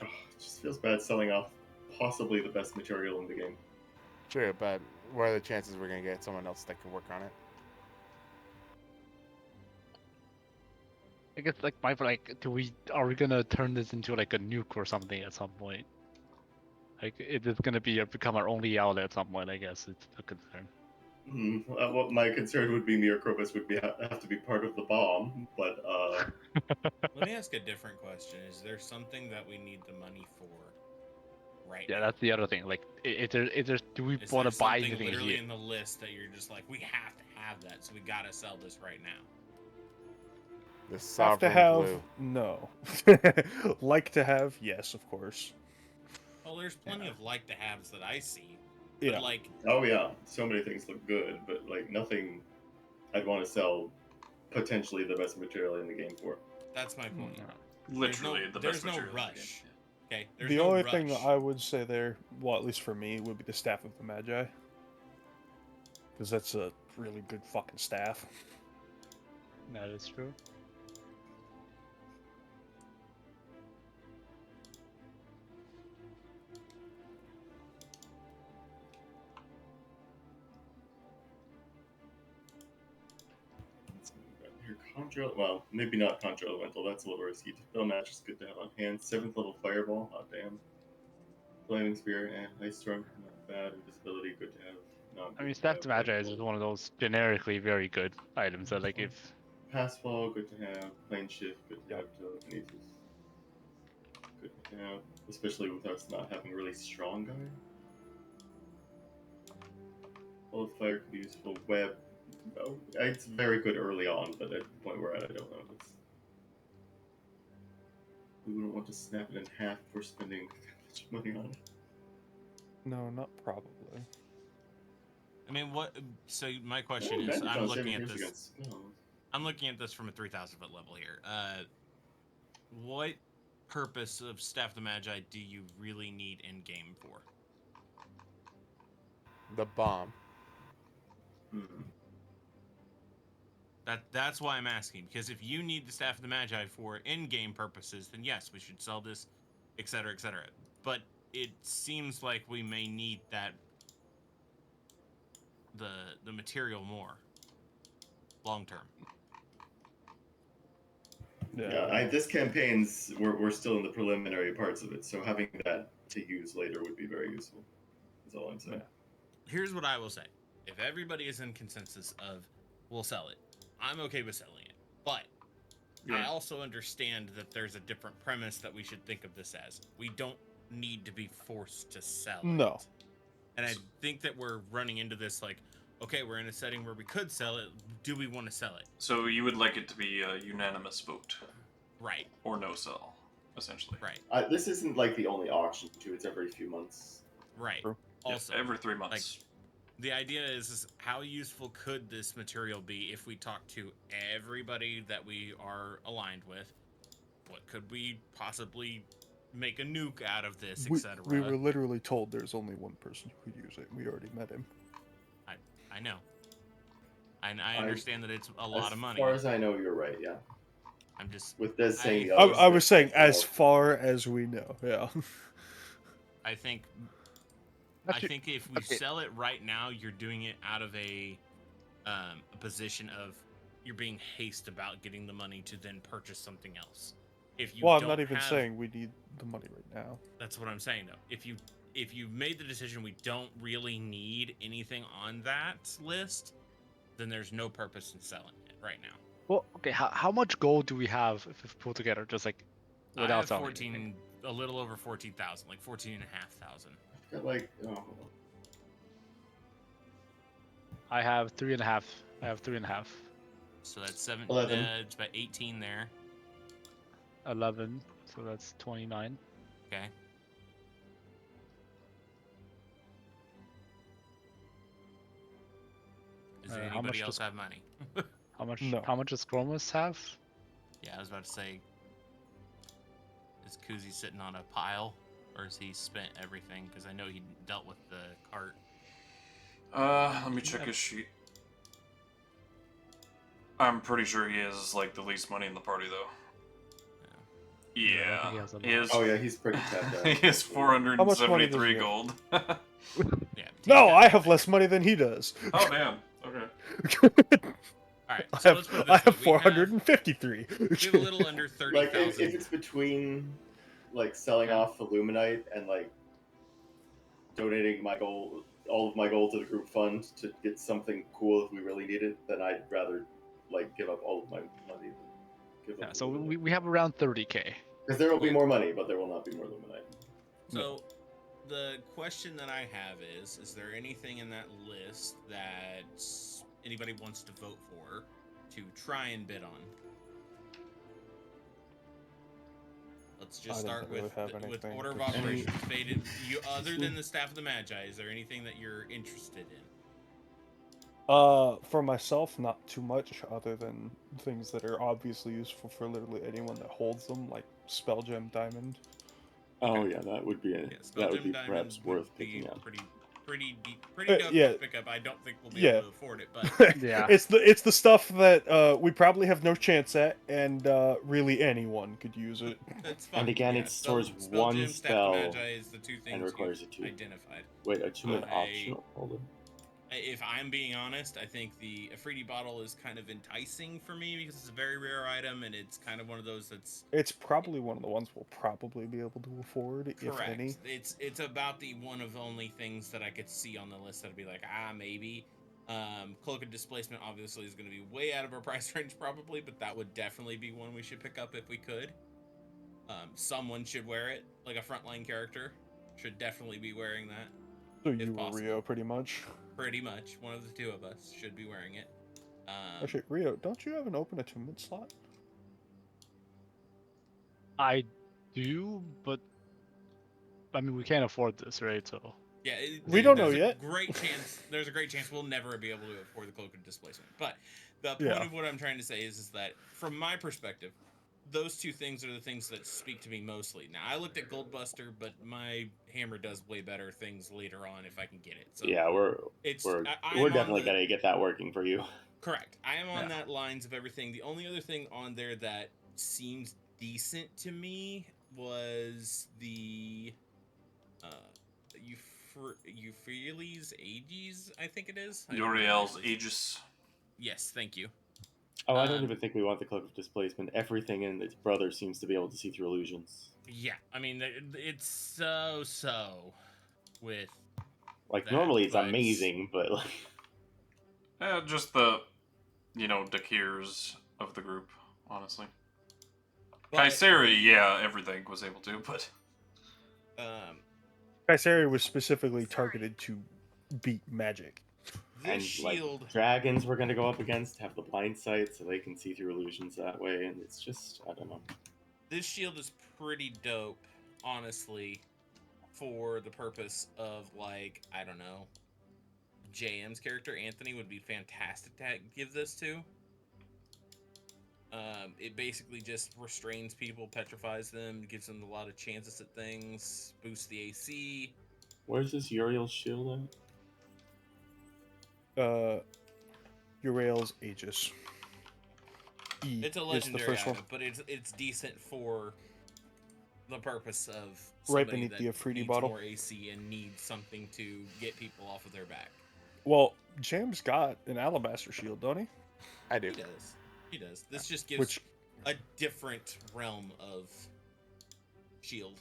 Oh, it just feels bad selling off possibly the best material in the game. True, but what are the chances we're gonna get someone else that can work on it? I guess like are we gonna turn this into like a nuke or something at some point? Like it is gonna become our only outlet at some point. I guess it's a concern. What my concern would be, Chromis would have to be part of the bomb, but Let me ask a different question. Is there something that we need the money for right Yeah, now? that's the other thing. Like, do we Is want there to buy something anything literally here? in the list that you're just like, we have to have that, so we gotta sell this right now? The Have to sovereign have blue. no. Like to have, yes, of course. Well, there's plenty Yeah. of like to haves that I see. Yeah. But like, oh yeah, so many things look good, but like nothing I'd want to sell potentially the best material in the game for. that's my point. Literally the best there's no material in the game. rush. Okay, there's The no only rush. thing that I would say there, well, at least for me, would be the Staff of the Magi. Because that's a really good fucking staff. That is true. Your Conjure, well, maybe not Conjure Elemental, that's a little risky. Dispel Match is good to have on hand. 7th level Fireball, hot damn. Flaming Spear and Ice Storm, not bad. Invisibility, good to have. Not I mean, good to Staff have. to Magi is just one of those generically very good items that, like, if Passfall, good to have. Plane Shift, good to Yep. have. Telekinesis, good to have. Especially with us not having really strong guy. Full of Fire could be useful. Web, no, it's very good early on, but at the point where I don't know if it's. We wouldn't want to snap it in half for spending that much money on it. No, not probably. I mean, what? So my question Oh, is, advantage I'm on looking saving at throws this. against spells. I'm looking at this from a 3,000 foot level here. What purpose of Staff of the Magi do you really need in game for? The bomb. Hmm. That's why I'm asking, because if you need the Staff of the Magi for in-game purposes, then yes, we should sell this, etc., etc. But it seems like we may need that the material more long term. Yeah, this campaign's we're still in the preliminary parts of it, so having that to use later would be very useful. That's all I'm saying. Here's what I will say: if everybody is in consensus of we'll sell it, I'm okay with selling it. But I also understand that there's a different premise that we should think of this as. We don't need to be forced to sell No. it. And I think that we're running into this like, okay, we're in a setting where we could sell it. Do we want to sell it? So you would like it to be a unanimous vote, Right. or no sell, essentially. Right. This isn't like the only auction too. It's every few months. Right. True. Also, Every 3 months. the idea is how useful could this material be if we talk to everybody that we are aligned with? What could we possibly make a nuke out of this, etc.? We were literally told there's only one person who could use it. We already met him. I know. And I understand that it's a lot of money. As far as I know, you're right. Yeah. I'm just with Des saying the I others. was saying as far as we know. Yeah. I think Actually, if we sell it right now, you're doing it out of a position of you're being hasty about getting the money to then purchase something else. If you Well, I'm don't not even have- saying we need the money right now. That's what I'm saying though. If you've made the decision we don't really need anything on that list, then there's no purpose in selling it right now. Well, okay. How much gold do we have if we put together, just like I without have selling 14, anything? a little over 14,000, like 14,500. Got like hold on. I have 3.5. I have 3.5. So that's 7. 11. It's about 18 there. 11. So that's 29. Okay. Is there How anybody much else does- have money? How much? No. How much does Chromis have? Yeah, I was about to say, is KuZii sitting on a pile, or has he spent everything? Because I know he dealt with the cart. Let me check his sheet. I'm pretty sure he has like the least money in the party though. Yeah, I think Yeah, he has a he has. Oh yeah, he's pretty tapped out. He has How much money does 473 he have? gold. Yeah. No, I have less money than he does. Oh damn. Okay. All right. I So have, let's put it I this have way. 453. We have a little under Like 30,000. if it's between like selling off the Luminite and like donating my gold, all of my gold to the group fund to get something cool if we really need it, then I'd rather like give up all of my money. Yeah, so we have around 30k. Because there will be more money, but there will not be more Luminite. So, the question that I have is there anything in that list that anybody wants to vote for to try and bid on? Let's just I don't start really with have with anything order of to- operations. Faded. You other than the Staff of the Magi, is there anything that you're interested in? For myself, not too much, other than things that are obviously useful for literally anyone that holds them, like Spelljam Diamond. Oh yeah, that would be Yeah, that would Spelljam be Diamond perhaps would worth be picking up. pretty dope yeah. to pick up. I don't think we'll be Yeah. able to afford it, but Yeah. It's the stuff that we probably have no chance at, and really anyone could use it. that's fine. And again, Yeah, it stores Spelljam, one Staff of the spell Magi is the two things requires you've a 2. identified. Wait, a 2-minute I- optional? Hold on. If I'm being honest, I think the Afridi bottle is kind of enticing for me because it's a very rare item and it's kind of one of those that's It's probably one of the ones we'll probably be able to afford, if correct. any. It's about the one of only things that I could see on the list that'd be like, maybe. Cloak of Displacement obviously is going to be way out of our price range probably, but that would definitely be one we should pick up if we could. Someone should wear it, like a frontline character should definitely be wearing that. So if you or possible. Rio, pretty much. Pretty much, one of the two of us should be wearing it. Actually, Rio, don't you have an open attunement slot? I do, but I mean we can't afford this, right? So Yeah, We don't know there's yet. There's a great chance we'll never be able to afford the Cloak of Displacement. But the point Yeah. of what I'm trying to say is that from my perspective, those two things are the things that speak to me mostly. Now, I looked at Goldbuster, but my hammer does way better things later on if I can get it. So Yeah, we're I'm definitely on the, gonna get that working for you. correct. I am on Yeah. that lines of everything. The only other thing on there that seems decent to me was the Euphrates Aegis, I think it is. Uriel's Aegis. Yes, thank you. Oh, I don't even think we want the Cloak of Displacement. Everything in its brother seems to be able to see through illusions. Yeah, I mean, it's so with Like, that, normally it's but amazing, but like... Just the, Dakirs of the group, honestly. Kaiseri, yeah, everything was able to, but... Kaiseri was specifically targeted to beat magic. This And shield, like dragons we're gonna go up against have the blind sight, so they can see through illusions that way, and it's just, I don't know. this shield is pretty dope, honestly, for the purpose of, like, I don't know, JM's character Anthony would be fantastic to give this to. It basically just restrains people, petrifies them, gives them a lot of chances at things, boosts the AC. Where's this Uriel's shield Uriel's Aegis. E It's a is the legendary first item, one. but it's decent for the purpose of Right somebody beneath that the Afridi needs bottle. more AC and needs something to get people off of their back. Well, Jam's got an alabaster shield, don't he? I do. He does. This just gives Which a different realm of shield,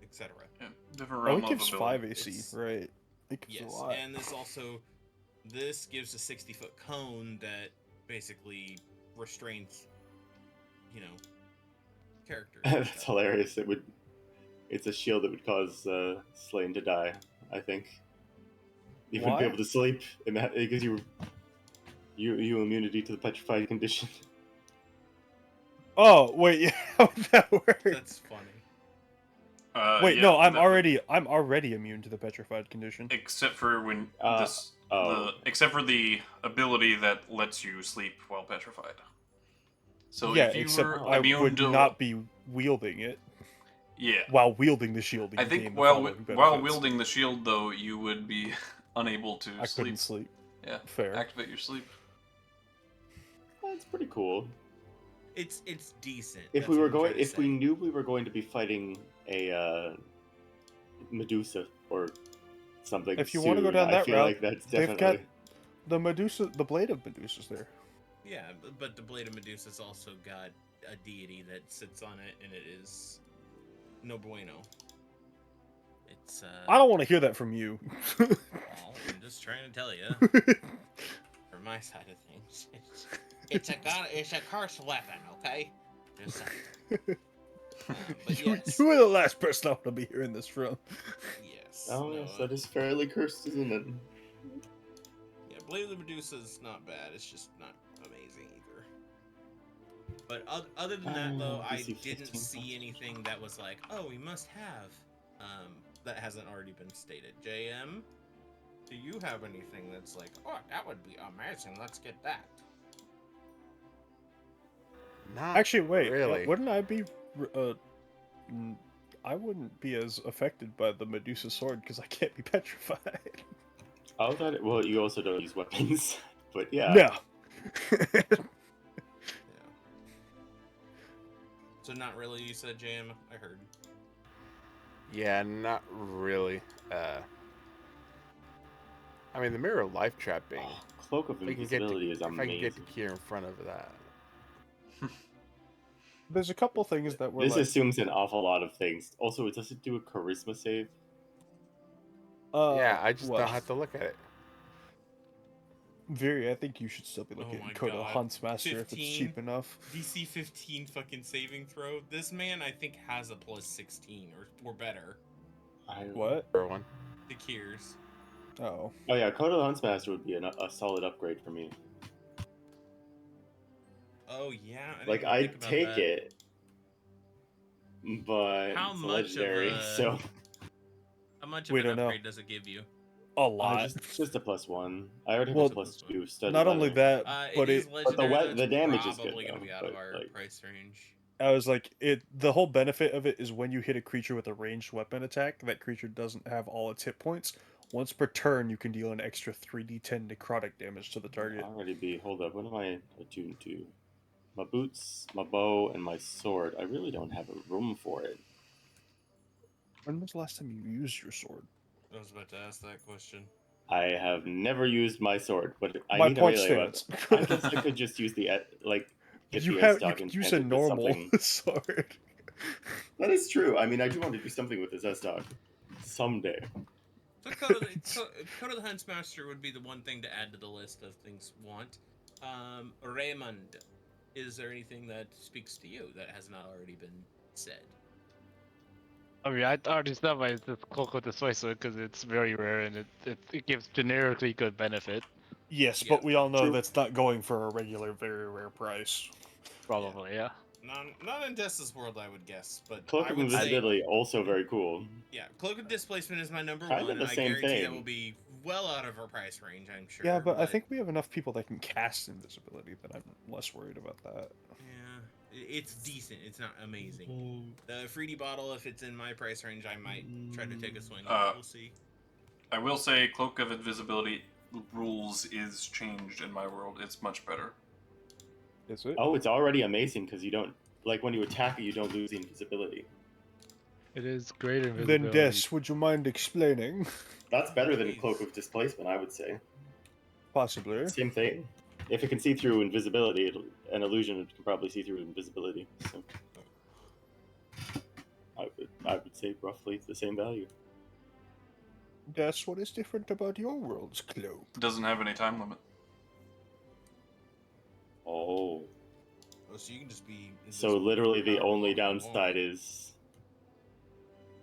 etc. Yeah, different oh, realm it of gives ability. 5 AC, It's- right? It gives Yes, a lot. and this gives a 60-foot cone that basically restrains, characters. and That's stuff. hilarious. It's a shield that would cause Slane to die, I think. You wouldn't be Why? able to sleep, and that because you immunity to the petrified condition. Oh wait, yeah, how would that work? That's funny. Wait, Yeah, no, I'm that would- already immune to the petrified condition. Except for when oh. except for the ability that lets you sleep while petrified. So yeah, if you except were I immune would to not be wielding it yeah, while wielding the shield. To I think gain the while following while benefits. wielding the shield though, you would be unable to I sleep. couldn't sleep. Yeah, Fair. activate your sleep. That's pretty cool. It's decent. If That's we what were I'm going, trying to if we say. knew we were going to be fighting a Medusa or something, If you want to go soon, down I that feel route, like that's they've definitely. got the Medusa, the blade of Medusa's there. Yeah, but the Blade of Medusa's also got a deity that sits on it, and it is no bueno. It's I don't want to hear that from you. well, I'm just trying to tell you from my side of things. It's a cursed weapon, okay? Just saying. But yes, You were the last person I want to be hearing this from. yes. Oh no, yes, that is fairly cursed, isn't it? Yeah, Blade of the Medusa is not bad. It's just not amazing either. But other than that, though, I DC didn't 15 see anything that was like, oh, we must have, that hasn't already been stated. JM, do you have anything that's like, oh, that would be amazing. Let's get that. Not Actually, wait. really. Wouldn't I be? I wouldn't be as affected by the Medusa sword because I can't be petrified. Oh, that. Well, you also don't use weapons, but yeah. No. Yeah. So not really. You said JM. I heard. Yeah, not really. I mean, the Mirror of Life trapping. Oh, Cloak of If I can get Invisibility is if I can amazing. get here in front of that. There's a couple things that were This like, assumes an awful lot of things. Also, does it do a charisma save? Yeah, I just well, don't have to look at it. Viri, I think you should still be Oh looking my at Coda God. Huntsmaster if it's 15? cheap enough. DC 15 fucking saving throw. This man, I think, has a plus 16 or better. What? For one. The Kiers. Oh. Oh yeah, Coda the Huntsmaster would be a solid upgrade for me. Oh yeah. I didn't Like even I'd think about take that. it, but How it's a much of legendary, a- so How How much of We an don't know. upgrade does it give you? A lot. Just a +1. I already have Well, a +2 study. Not only letter. that, It but is it. legendary. the That's damage is probably good, gonna though, be out of but, our like- price range. I was like, the whole benefit of it is when you hit a creature with a ranged weapon attack, that creature doesn't have all its hit points. Once per turn, you can deal an extra 3d10 necrotic damage to the target. Already be. Hold up. What am I attuned to? My boots, my bow, and my sword. I really don't have a room for it. When was the last time you used your sword? I was about to ask that question. I have never used my sword, but I My need a point melee weapon. stands. I guess I could just use the get You the have S-Stock you can use a enchanted with normal something. sword. That is true. I mean, I do want to do something with this S-Stock someday. So Code of the Huntsmaster would be the one thing to add to the list of things want. Raymond, is there anything that speaks to you that has not already been said? I mean, I already said my this Cloak of Displacer because it's very rare and it gives generically good benefit. Yes, Yes, but we all know true. that's not going for a regular, very rare price. Probably, yeah. Not in Dessa's world, I would guess, but Cloak I of would say, Invisibility, also very cool. yeah, Cloak of Displacement is my number Kinda one, the and I same guarantee that thing. will be well out of our price range, I'm sure. Yeah, but I think we have enough people that can cast invisibility that I'm less worried about that. Yeah, it's decent. It's not amazing. The 3D bottle, if it's in my price range, I might try to take a swing. We'll see. I will say Cloak of Invisibility rules is changed in my world. It's much better. Is it? Oh, it's already amazing because you don't when you attack it, you don't lose the invisibility. It is greater Then, invisibility. Des, would you mind explaining? That's better than Please. Cloak of Displacement, I would say. Possibly. Same thing. If it can see through invisibility, an illusion can probably see through invisibility. So I would say roughly the same value. Des, what is different about your world's cloak? It doesn't have any time limit. Oh. Oh, so you can just be. So invisible literally for the however only long you want. downside is...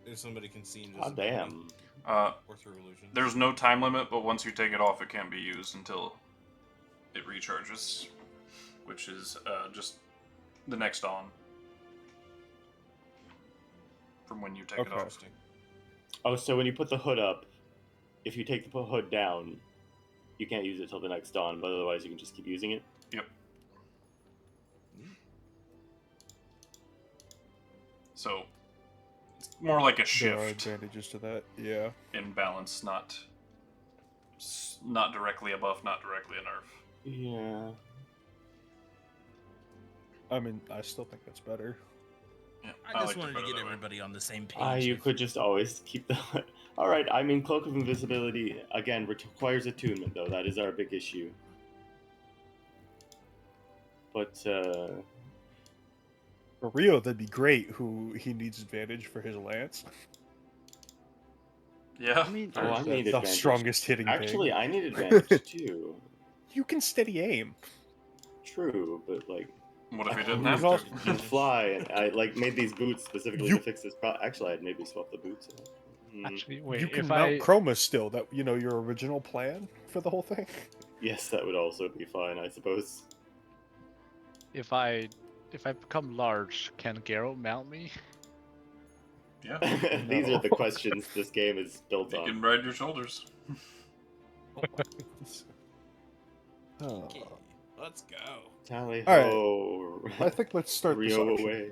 If somebody can see God invisibility damn. or through illusions. There's no time limit, but once you take it off, it can't be used until it recharges, which is just the next dawn from when you take it Okay. off. Interesting. Oh, so when you put the hood up, if you take the hood down, you can't use it till the next dawn, but otherwise you can just keep using it? Yep. So it's more like a There are shift advantages to that, yeah. in balance, not directly a buff, not directly a nerf. Yeah. I mean, I still think that's better. Yeah, I just liked it wanted to better get that way. everybody on the same page. You could just always keep the... Alright, I mean, Cloak of Invisibility, again, requires attunement, though. That is our big issue. But, For Rio, that'd be great, who he needs advantage for his lance. Yeah. I mean, Oh, I there's- need The advantage. strongest hitting Actually, thing. I need advantage, too. You can steady aim. True, but, like... What if you I didn't can have also- to? You fly, and I, like, made these boots specifically You- to fix this problem. Actually, I'd maybe swap the boots out. Actually, wait. You can if mount I Chromis still, that, your original plan for the whole thing. Yes, that would also be fine, I suppose. if I become large, can Geralt mount me? Yeah. These No. are the questions this game is built You on. can ride your shoulders. Oh. Okay, let's go. Tally All right. ho! I think let's start this Rio auction. away.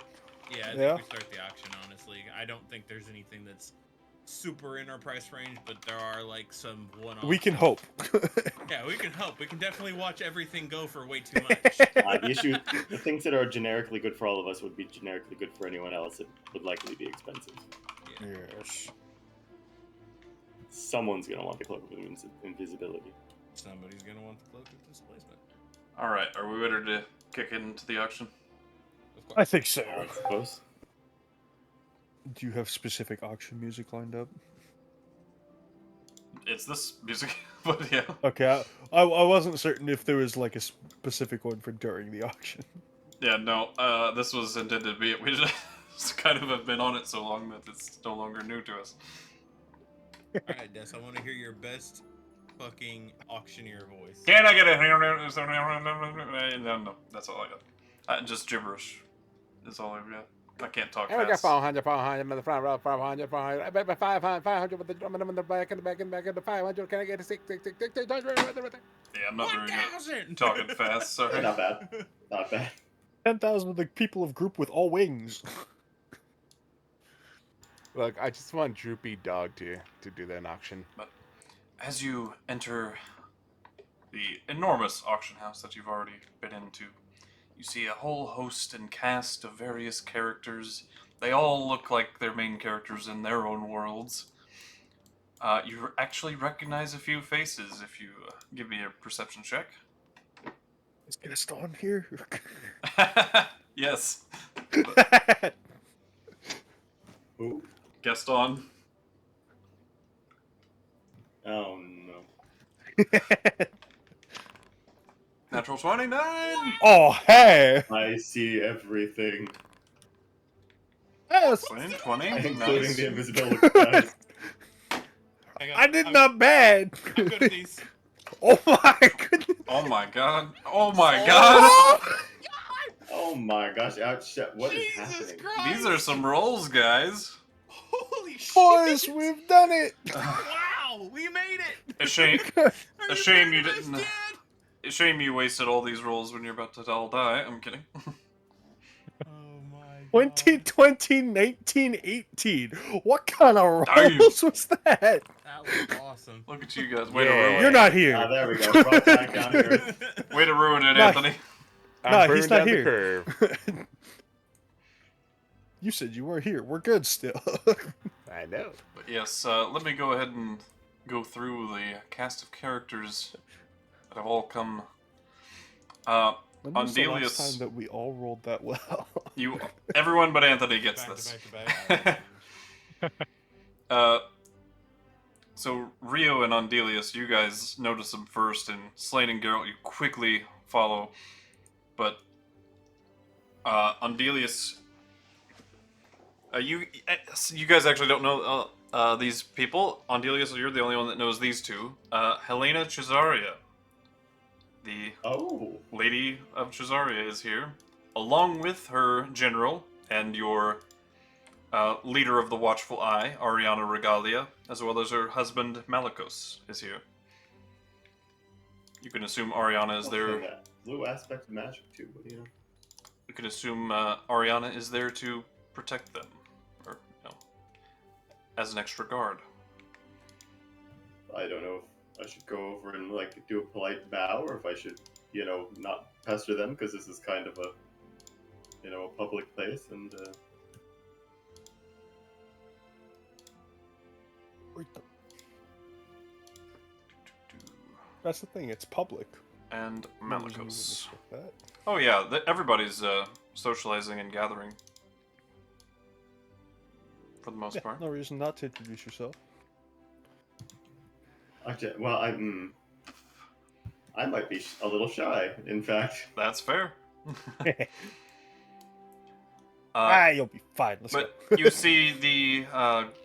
Yeah, I think Yeah. we start the auction, honestly. I don't think there's anything that's super in our price range, but there are, like, some one-off. We can hope. Yeah, we can hope. We can definitely watch everything go for way too much. The things that are generically good for all of us would be generically good for anyone else. It would likely be expensive. Yes. Someone's gonna want the Cloak of Invisibility. Somebody's gonna want the Cloak of Displacement. Alright, are we ready to kick into the auction? Of I course. think so. I suppose. Do you have specific auction music lined up? It's this music, but yeah. Okay, I wasn't certain if there was like a specific one for during the auction. Yeah, no, this was intended to be... We just kind of have been on it so long that it's no longer new to us. Alright, Des, I want to hear your best fucking auctioneer voice. Can I get a... No, that's all I got. Just gibberish is all I've got. I can't talk And we got fast. 400 in the front row, 400 I bet 500 with the drum in the back, and the back, and the back, and the 500. Can I get a 600? Yeah, I'm not very good at 1,000! talking fast. Sorry. Not bad. Not bad. 10,000 of the people of group with all wings. Look, I just want Droopy Dog to do that auction. As you enter the enormous auction house that you've already been into, you see a whole host and cast of various characters. They all look like their main characters in their own worlds. You actually recognize a few faces if you give me a perception check. Is Gaston here? Yes, Ooh. Gaston. Oh no. Natural 29! Oh, hey! I see everything, Yes, 20, including nice. the invisibility guys. I did not bad. I'm good at these. Oh my goodness. Oh my god. Oh my god! Oh my gosh! Ouch! What is Jesus happening? Christ! These are some rolls, guys. Holy shit! Boys, we've done it. Wow, we made it! A shame. Are A shame you guys didn't. dead? A shame you wasted all these rolls when you're about to all die. I'm kidding. Oh my god. 2020, 1918. What kind of Damn. rolls was that? That was awesome. Look at you guys. Way to Yeah. ruin You're it. not here. Ah, there we go. Brought back down here. Way to ruin it, No. Anthony. I'm No, he's burning not down the here. curve. You said you weren't here. We're good still. I know. But yes, let me go ahead and go through the cast of characters that have all come. When was the last Andelias. time that we all rolled that well? Everyone but Anthony gets Back this. to back to back. So Rio and Andelias, you guys notice them first, and Slane and Geralt, you quickly follow. But Andelias, you guys actually don't know these people. Andelias, you're the only one that knows these two. Helena Cesaria, the Oh. Lady of Cesaria, is here, along with her general and your leader of the Watchful Eye, Ariana Regalia, as well as her husband Malikos is here. You can assume Ariana is there. That blue aspect of magic too. What do you know? You can assume Ariana is there to protect them, or as an extra guard. I don't know if I should go over and like do a polite bow, or if I should, not pester them because this is kind of a public place and. That's the thing. It's public. And No reason to Malikos. restrict that. Oh yeah, everybody's socializing and gathering. For the most Yeah, part. no reason not to introduce yourself. Actually, well, I might be a little shy. In fact, That's fair. You'll be fine. Let's But go. you see the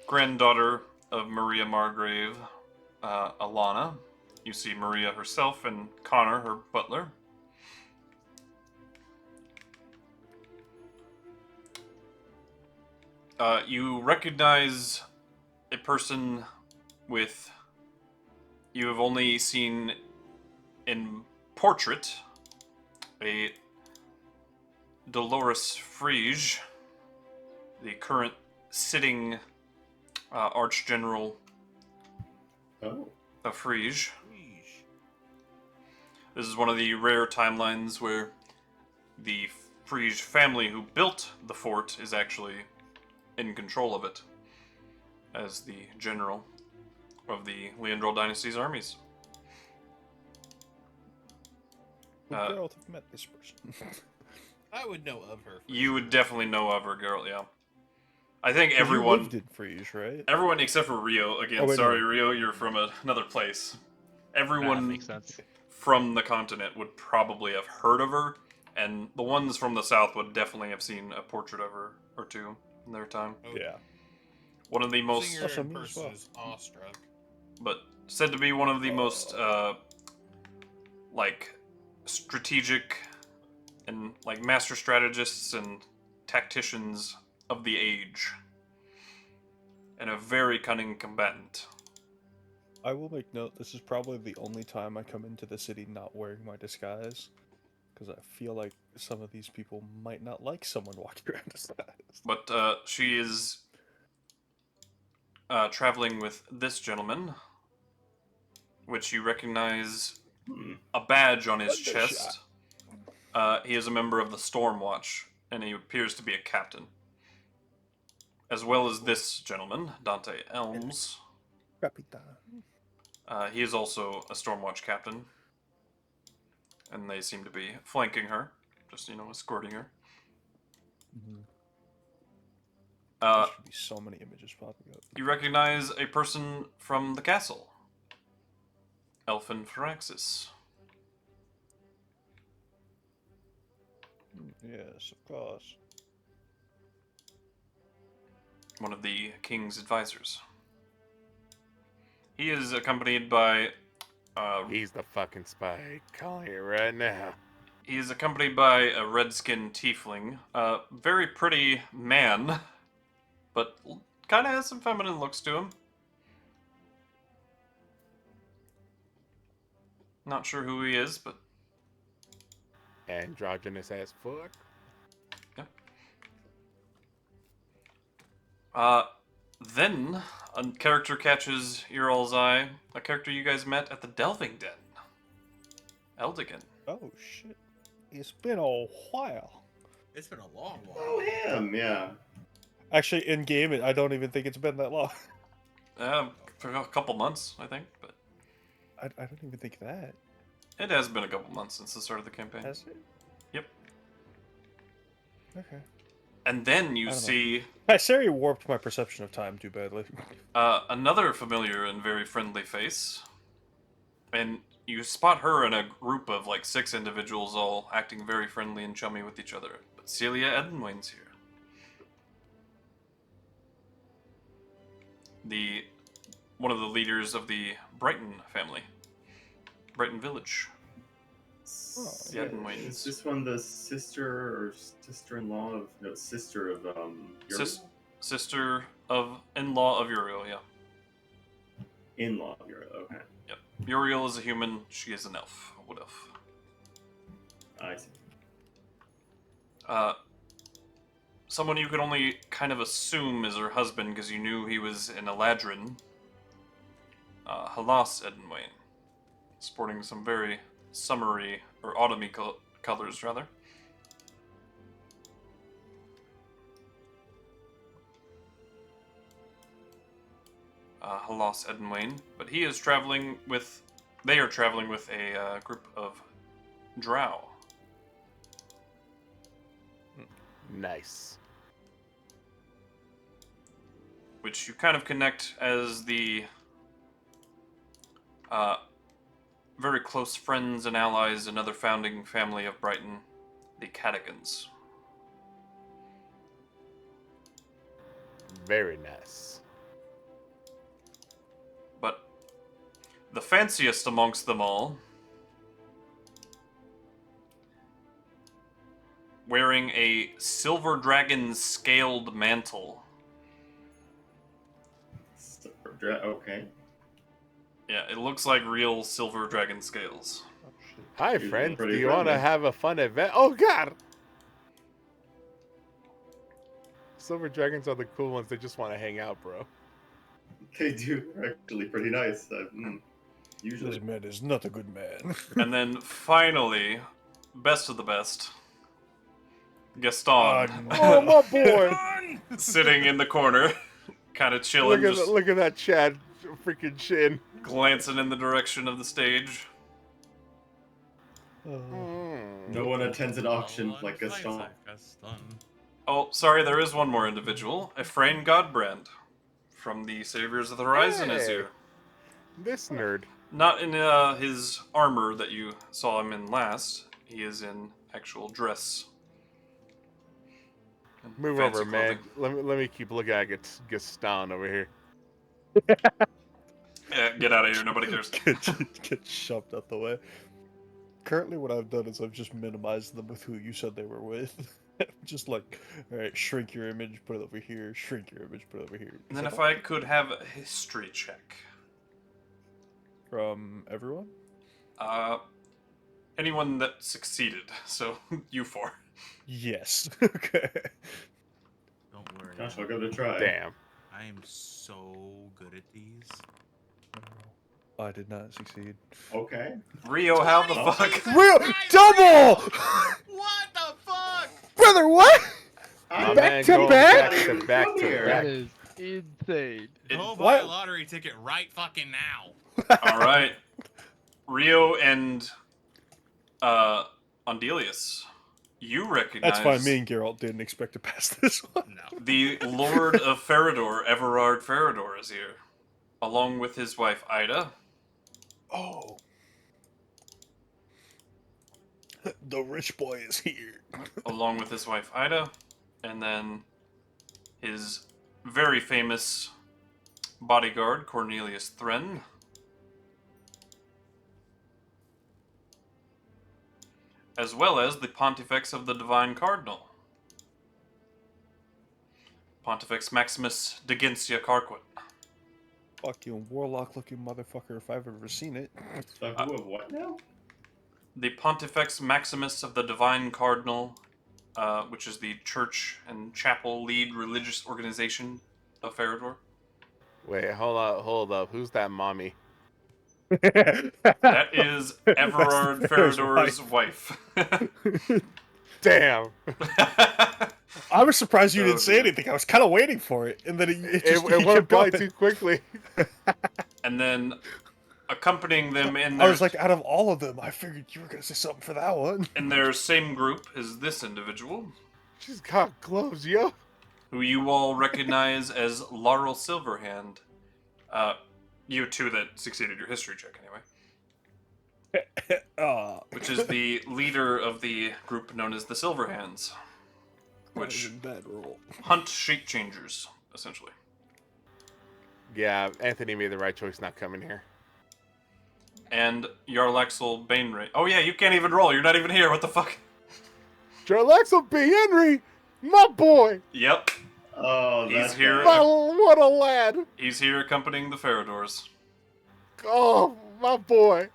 granddaughter of Maria Margrave, Alana. You see Maria herself and Connor, her butler. You recognize a person with you have only seen in portrait, a Dolores Frege, the current sitting Archgeneral oh, of Frege. This is one of the rare timelines where the Frege family who built the fort is actually in control of it as the general of the Leandrol Dynasty's armies. Would Geralt have met this person? I would know of her. You would definitely know of her, Geralt, yeah. I think You everyone, lived in Freeze, right? everyone except for Rio, again, Oh, wait, sorry, no. Rio, you're from another place. That Everyone makes sense. from the continent would probably have heard of her, and the ones from the south would definitely have seen a portrait of her or two in their time. Oh, Yeah. One of the most, Seeing her Also in me as person well. is awestruck. but said to be one of the most, strategic and, master strategists and tacticians of the age, and a very cunning combatant. I will make note, this is probably the only time I come into the city not wearing my disguise. Because I feel like some of these people might not like someone walking around disguised. But she is traveling with this gentleman, which you recognize a badge on his chest. He is a member of the Stormwatch, and he appears to be a captain. As well as this gentleman, Dante Elms. He is also a Stormwatch captain. And they seem to be flanking her. Just, escorting her. There should be so many images popping up. You recognize a person from the castle. Elfin Thraxis. Yes, of course. One of the king's advisors. He is accompanied by... He's the fucking spy. Calling it right now. He is accompanied by a red-skinned tiefling. A very pretty man, but kind of has some feminine looks to him. Not sure who he is, but... Androgynous as fuck. Then, a character catches your all's eye. A character you guys met at the Delving Den. Eldigan. Oh shit. It's been a while. It's been a long while. Oh, him, yeah. Actually, in game, I don't even think it's been that long. For a couple months, I think, but... I don't even think that. It has been a couple months since the start of the campaign. Has it? Yep. Okay. And then you see... Sari warped my perception of time too badly. Another familiar and very friendly face. And you spot her in a group of like 6 individuals all acting very friendly and chummy with each other. But Celia Edenwain's here. One of the leaders of the Brighton family. Brighton Village. Yeah, is this one the sister or sister-in-law of... No, sister of, Uriel? Sister-in-law of Uriel, yeah. In-law of Uriel, okay. Yep. Uriel is a human, she is an elf. A wood elf. I see. Someone you could only kind of assume is her husband because you knew he was an Eladrin. Halas Edenwain. Sporting some very summery, or autumny colors, rather. Halas Edenwain. But he is traveling with... They are traveling with a group of drow. Nice. Which you kind of connect as the very close friends and allies, another founding family of Brighton, the Cadogan's. Very nice. But the fanciest amongst them all, wearing a silver dragon scaled mantle. Okay. Yeah, it looks like real silver dragon scales. Hi, She's friends. Do pretty you want to friendly. have a fun event? Oh, God! Silver dragons are the cool ones. They just want to hang out, bro. They do. They're actually pretty nice. Usually. This man is not a good man. And then finally, best of the best, Gaston. Oh, my boy! Sitting in the corner, kind of chilling, just Look at that Chad freaking chin. glancing in the direction of the stage. No one attends an auction like Gaston. Oh, sorry, there is one more individual. Ephraim Godbrand, from the Saviors of the Horizon is Hey. here. This nerd. Not in his armor that you saw him in last. He is in actual dress. and Move fancy over, man. clothing. Let me keep looking at Gaston over here. Yeah, get out of here. Nobody cares. Get shoved out the way. Currently, what I've done is I've just minimized them with who you said they were with. Just like, all right, shrink your image, put it over here. Shrink your image, put it over here. And then if I could have a history check. From everyone. Anyone that succeeded. So you four. Yes. Okay. Don't worry. Gosh, I'll give it a try. Damn. I am so good at these. I did not succeed. Okay. Rio, how the 20 fuck? Jesus Real Christ, double, What the fuck? brother. What? My I'm man to going back? to back Come to here. That back. is insane. Go buy What? a lottery ticket right fucking now. All right, Rio and Andelias, you recognize That's fine. Me and Geralt didn't expect to pass this one. No. the Lord of Farador, Everard Farador, is here, along with his wife Ida. Oh. The rich boy is here. Along with his wife Ida, and then his very famous bodyguard Cornelius Thren. As well as the Pontifex of the Divine Cardinal, Pontifex Maximus de Gencia Carquin. Fucking warlock looking motherfucker if I've ever seen it. So who of what now? The Pontifex Maximus of the Divine Cardinal, which is the church and chapel lead religious organization of Farador. Wait, hold up. Who's that mommy? That is Everard That's Farador's wife. Damn. I was surprised you Oh, didn't say dear. anything. I was kind of waiting for it, and then it just It went kept by going. too quickly. And then accompanying them in I their, was like, out of all of them, I figured you were gonna say something for that one. in their same group is this individual, She's got gloves, yo. who you all recognize as Laurel Silverhand. You two that succeeded your history check, anyway. Which is the leader of the group known as the Silverhands. Which bad roll. hunt shape changers, essentially. Yeah, Anthony made the right choice not coming here. And Yarlaxle Bainray. Oh yeah, you can't even roll, you're not even here, what the fuck? Jarlaxle B. Henry, my boy. Yep, Oh, He's that's here. What a lad. he's here accompanying the Faradors. Oh, my boy.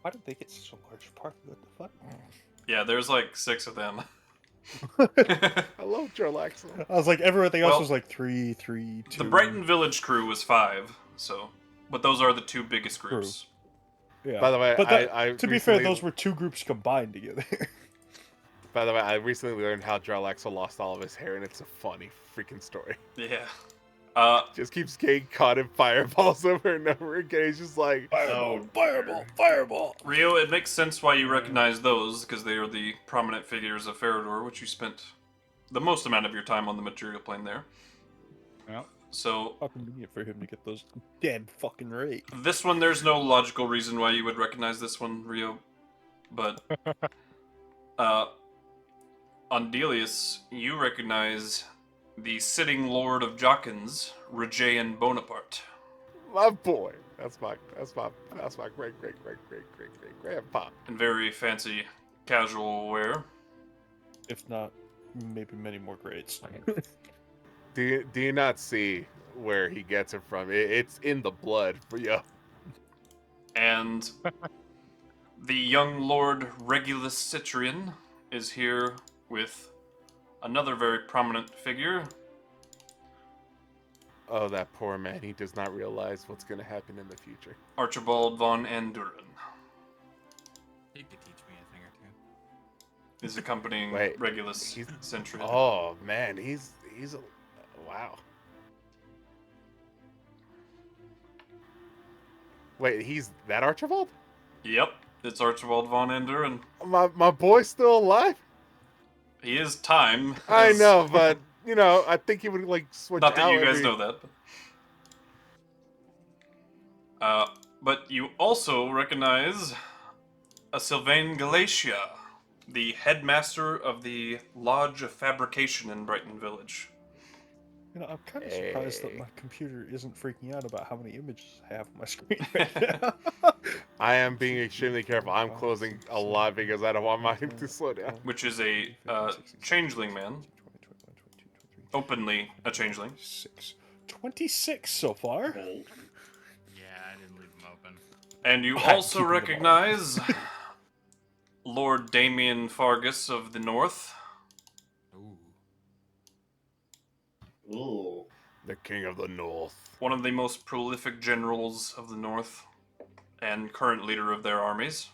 Why did they get such a large party? What the fuck? Yeah, there's like 6 of them. I love Jarlaxle. I was like, everything else Well, was like 3, 3, 2. The Brighton Village crew was 5, so... But those are the 2 biggest groups. Yeah. By the way, but that, I to be fair, recently- those were 2 groups combined together. By the way, I recently learned how Jarlaxle lost all of his hair, and it's a funny freaking story. Yeah. Just keeps getting caught in fireballs over and over again. He's just like, Fireball, Oh, fireball, fireball. Rio, it makes sense why you recognize those, because they are the prominent figures of Farador, which you spent the most amount of your time on the material plane there. Yep. So, How convenient for him to get those dead fucking right. this one, there's no logical reason why you would recognize this one, Rio. But, Andelias, you recognize the sitting Lord of Jockins, Regean Bonaparte. my boy. That's my great grandpa. In very fancy casual wear. If not, maybe many more grades. Do you not see where he gets it from? It's in the blood for you. And the young Lord Regulus Citrian is here with another very prominent figure. Oh, that poor man. He does not realize what's going to happen in the future. Archibald von Anduren He could teach me a thing or two. is accompanying Wait, Regulus he's- Citrian. Oh, man. He's a... Wow. Wait, he's that Archibald? Yep, it's Archibald von Anduren. My boy's still alive? He is time. I as- know, but, I think he would, like, switch Not that out you guys every- know that. But you also recognize a Sylvain Galatia, the headmaster of the Lodge of Fabrication in Brighton Village. I'm kind of surprised that Hey. my computer isn't freaking out about how many images I have on my screen right now. I am being extremely careful. I'm closing a lot because I don't want mine to slow down. Which is a changeling man. Openly a changeling. 26 so far. Yeah, I didn't leave them open. And you I'm also keeping them all. recognize Lord Damien Fargus of the North. Ooh. Ooh. The King of the North. One of the most prolific generals of the North, and current leader of their armies,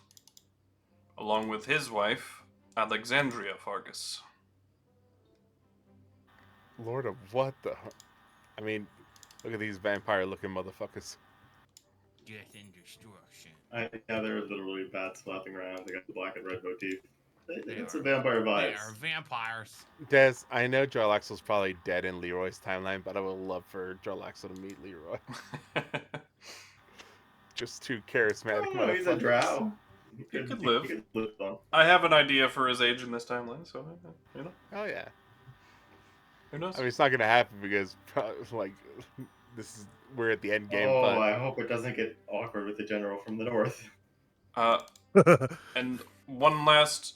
along with his wife, Alexandria Fargus. Lord of what the... I mean, look at these vampire-looking motherfuckers. Death and destruction. Yeah, they're literally bats flapping around. They got the black and red motif. They They got some are- vampire They vibes. are vampires. Des, I know Jarlaxle's probably dead in Leroy's timeline, but I would love for Jarlaxle to meet Leroy. Just two charismatic Oh, he's a motherfuckers. drow. He could live. He could live on. I have an idea for his age in this timeline, so, you know, Oh yeah. who knows? I mean, it's not gonna happen because, like, we're at the end game. Oh, but I hope it doesn't get awkward with the general from the north. And one last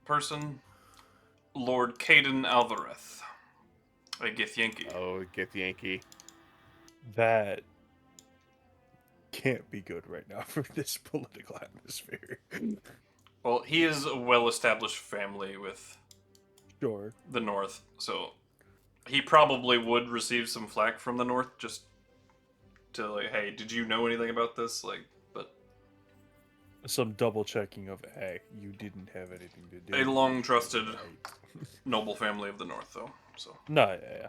person, Lord Caden Alvarez, a Githyanki. oh, get the Yankee. That can't be good right now for this political atmosphere. Well, he is a well-established family with Sure. the North, so he probably would receive some flack from the North just to, like, hey, did you know anything about this? Like, but Some double checking of, hey, you didn't have anything to do. a long-trusted Right. noble family of the North, though, so. No, yeah.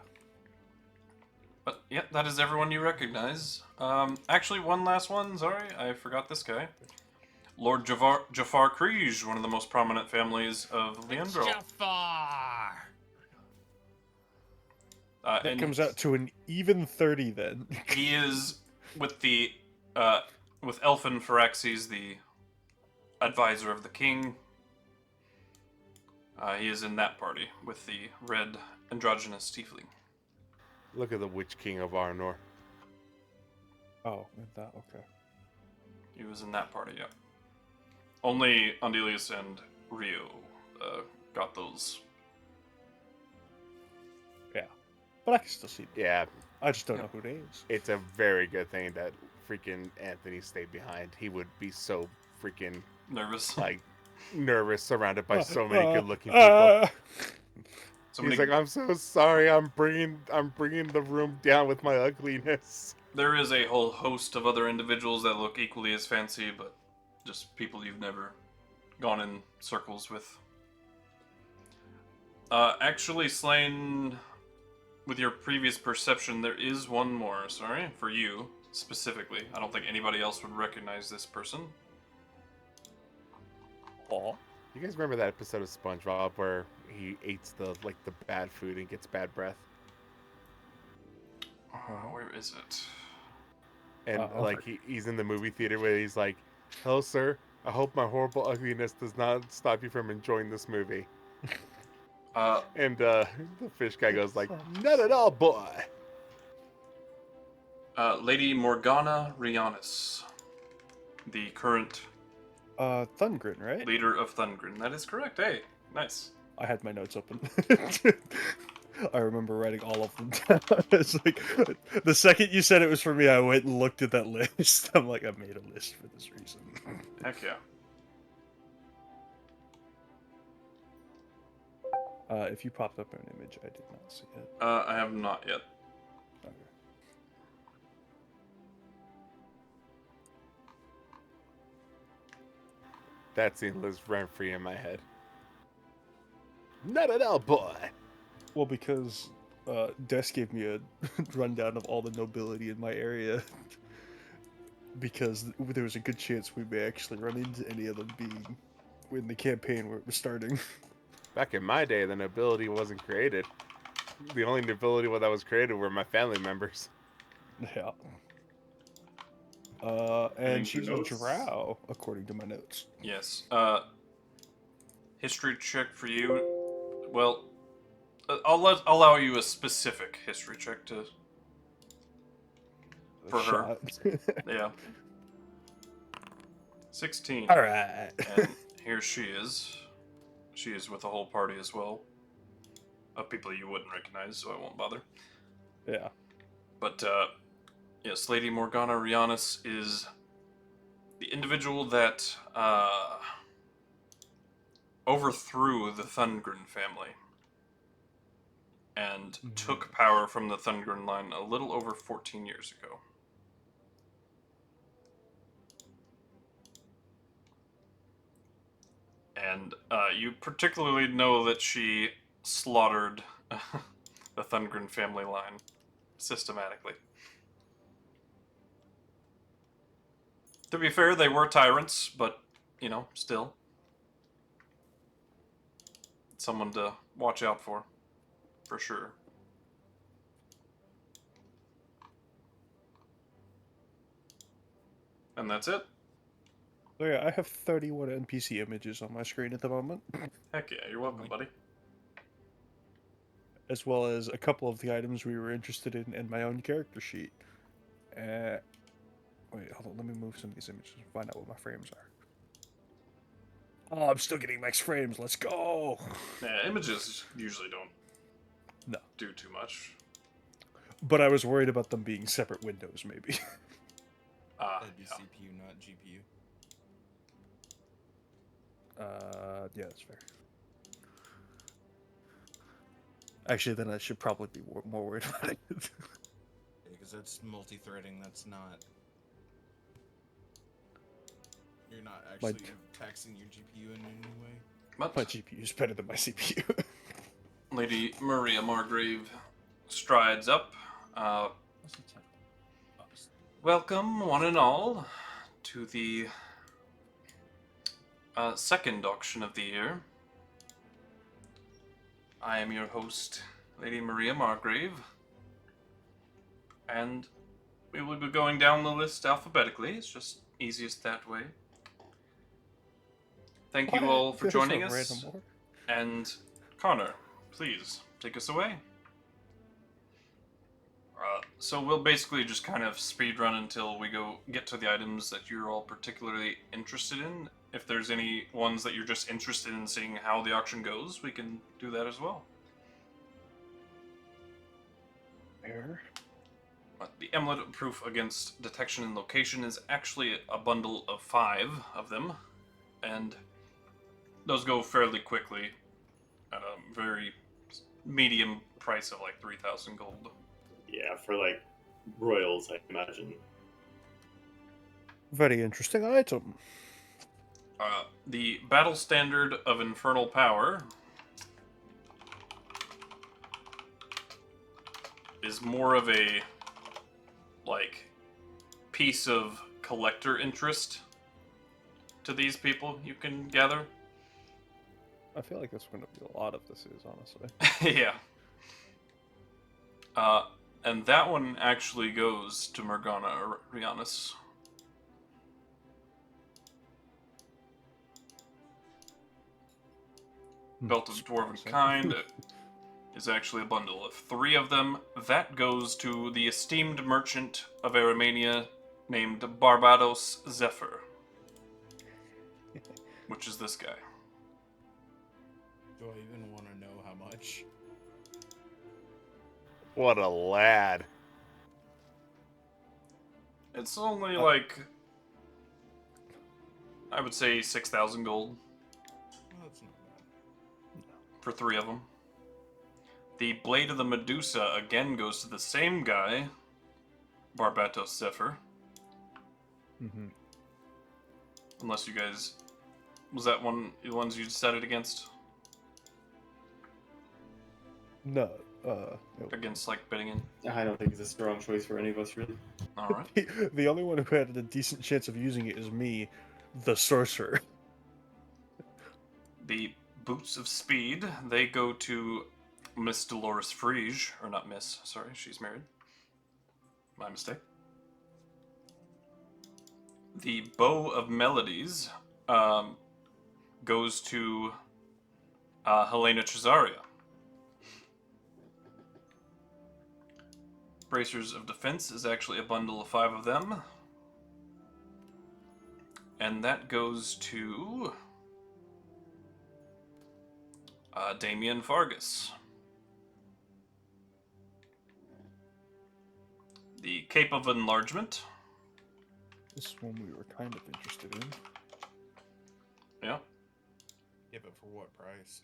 But, yeah, that is everyone you recognize. Actually, one last one, sorry, I forgot this guy. Lord Jafar Kriege, one of the most prominent families of Leandro. Jafar! That And comes out to an even 30 then. he is with the, with Elfin Pharaxes, the advisor of the king. He is in that party with the red androgynous tiefling. Look at the Witch King of Arnor. Oh, that, okay. He was in that party, yeah. Only Andelias and Rio got those. Yeah. But I can still see them. Yeah, I just don't know who it is. it's a very good thing that freaking Anthony stayed behind. He would be so freaking, Nervous. like, nervous surrounded by so many good-looking people. Somebody, He's like, I'm so sorry. I'm bringing the room down with my ugliness. there is a whole host of other individuals that look equally as fancy, but just people you've never gone in circles with. Actually, Slane, with your previous perception, there is one more, sorry, for you, specifically. I don't think anybody else would recognize this person. Aw. You guys remember that episode of SpongeBob where he eats the bad food and gets bad breath? Where is it? And Oh, like he's in the movie theater where he's like, "Hello, sir. I hope my horrible ugliness does not stop you from enjoying this movie." And the fish guy goes like, "Not at all, boy." Lady Morgana Rianis, the current Thungren, right? leader of Thungren. That is correct. Hey, nice. I had my notes open. I remember writing all of them down. It's like the second you said it was for me, I went and looked at that list. I'm like, I made a list for this reason. Heck yeah. If you popped up an image, I did not see it. I have not yet. Okay. That scene lives rent free in my head. Not at all, boy. Well, because Des gave me a rundown of all the nobility in my area. Because there was a good chance we may actually run into any of them being in the campaign where it was starting. Back in my day, the nobility wasn't created. The only nobility that was created were my family members. Yeah. According And to she's a notes. drow, according to my notes. Yes. History check for you. Well, I'll allow you a specific history check to. For her. Shot. Yeah. 16. All right. And here she is. She is with a whole party as well. Of people you wouldn't recognize, so I won't bother. Yeah. But, yes, Lady Morgana Rianis is the individual that overthrew the Thungren family and took power from the Thungren line a little over 14 years ago. And you particularly know that she slaughtered the Thungren family line systematically. To be fair, they were tyrants, but, you know, still. Someone to watch out for sure. And that's it. So yeah, I have 31 NPC images on my screen at the moment, Heck yeah, you're welcome, buddy. as well as a couple of the items we were interested in my own character sheet. Wait, hold on, let me move some of these images and find out what my frames are. Oh, I'm still getting max frames, let's go! Yeah, images usually don't No. do too much. But I was worried about them being separate windows, maybe. That'd be Yeah. CPU, not GPU. Yeah, that's fair. Actually, then I should probably be more worried about it. Because that's multi-threading, that's not... You're not actually taxing your GPU in any way. But My GPU is better than my CPU. Lady Maria Margrave strides up. Welcome, one and all, to the second auction of the year. I am your host, Lady Maria Margrave, and we will be going down the list alphabetically. It's just easiest that way. Thank you all for joining us. And Connor, please take us away. So we'll basically just kind of speed run until we get to the items that you're all particularly interested in. If there's any ones that you're just interested in seeing how the auction goes, we can do that as well. Where? The Amulet of Proof Against Detection and Location is actually a bundle of 5 of them, and those go fairly quickly at a very medium price of like 3,000 gold. Yeah, for like royals, I imagine. Very interesting item. The Battle Standard of Infernal Power is more of a, like, piece of collector interest to these people, you can gather. I feel like that's going to be a lot of this is, honestly. Yeah. And that one actually goes to Morgana Rianis. Belt of Dwarven Kind is actually a bundle of 3 of them. That goes to the esteemed merchant of Aramania named Barbados Zephyr. Which is this guy. Do I even want to know how much? What a lad. It's only like, I would say 6,000 gold. Well, that's not bad. For 3 of them. The Blade of the Medusa again goes to the same guy, Barbatos Zephyr. Mm-hmm. Unless you guys... Was that one the ones you decided against? No, Against, like, bidding in? I don't think it's a strong choice for any of us, really. Alright. the only one who had a decent chance of using it is me, the Sorcerer. The Boots of Speed, they go to Miss Dolores Frege. Or not Miss, sorry, she's married. My mistake. The Bow of Melodies goes to Helena Cesaria. Bracers of Defense is actually a bundle of 5 of them. And that goes to Damien Fargus. The Cape of Enlargement. This one we were kind of interested in. Yeah. Yeah, but for what price?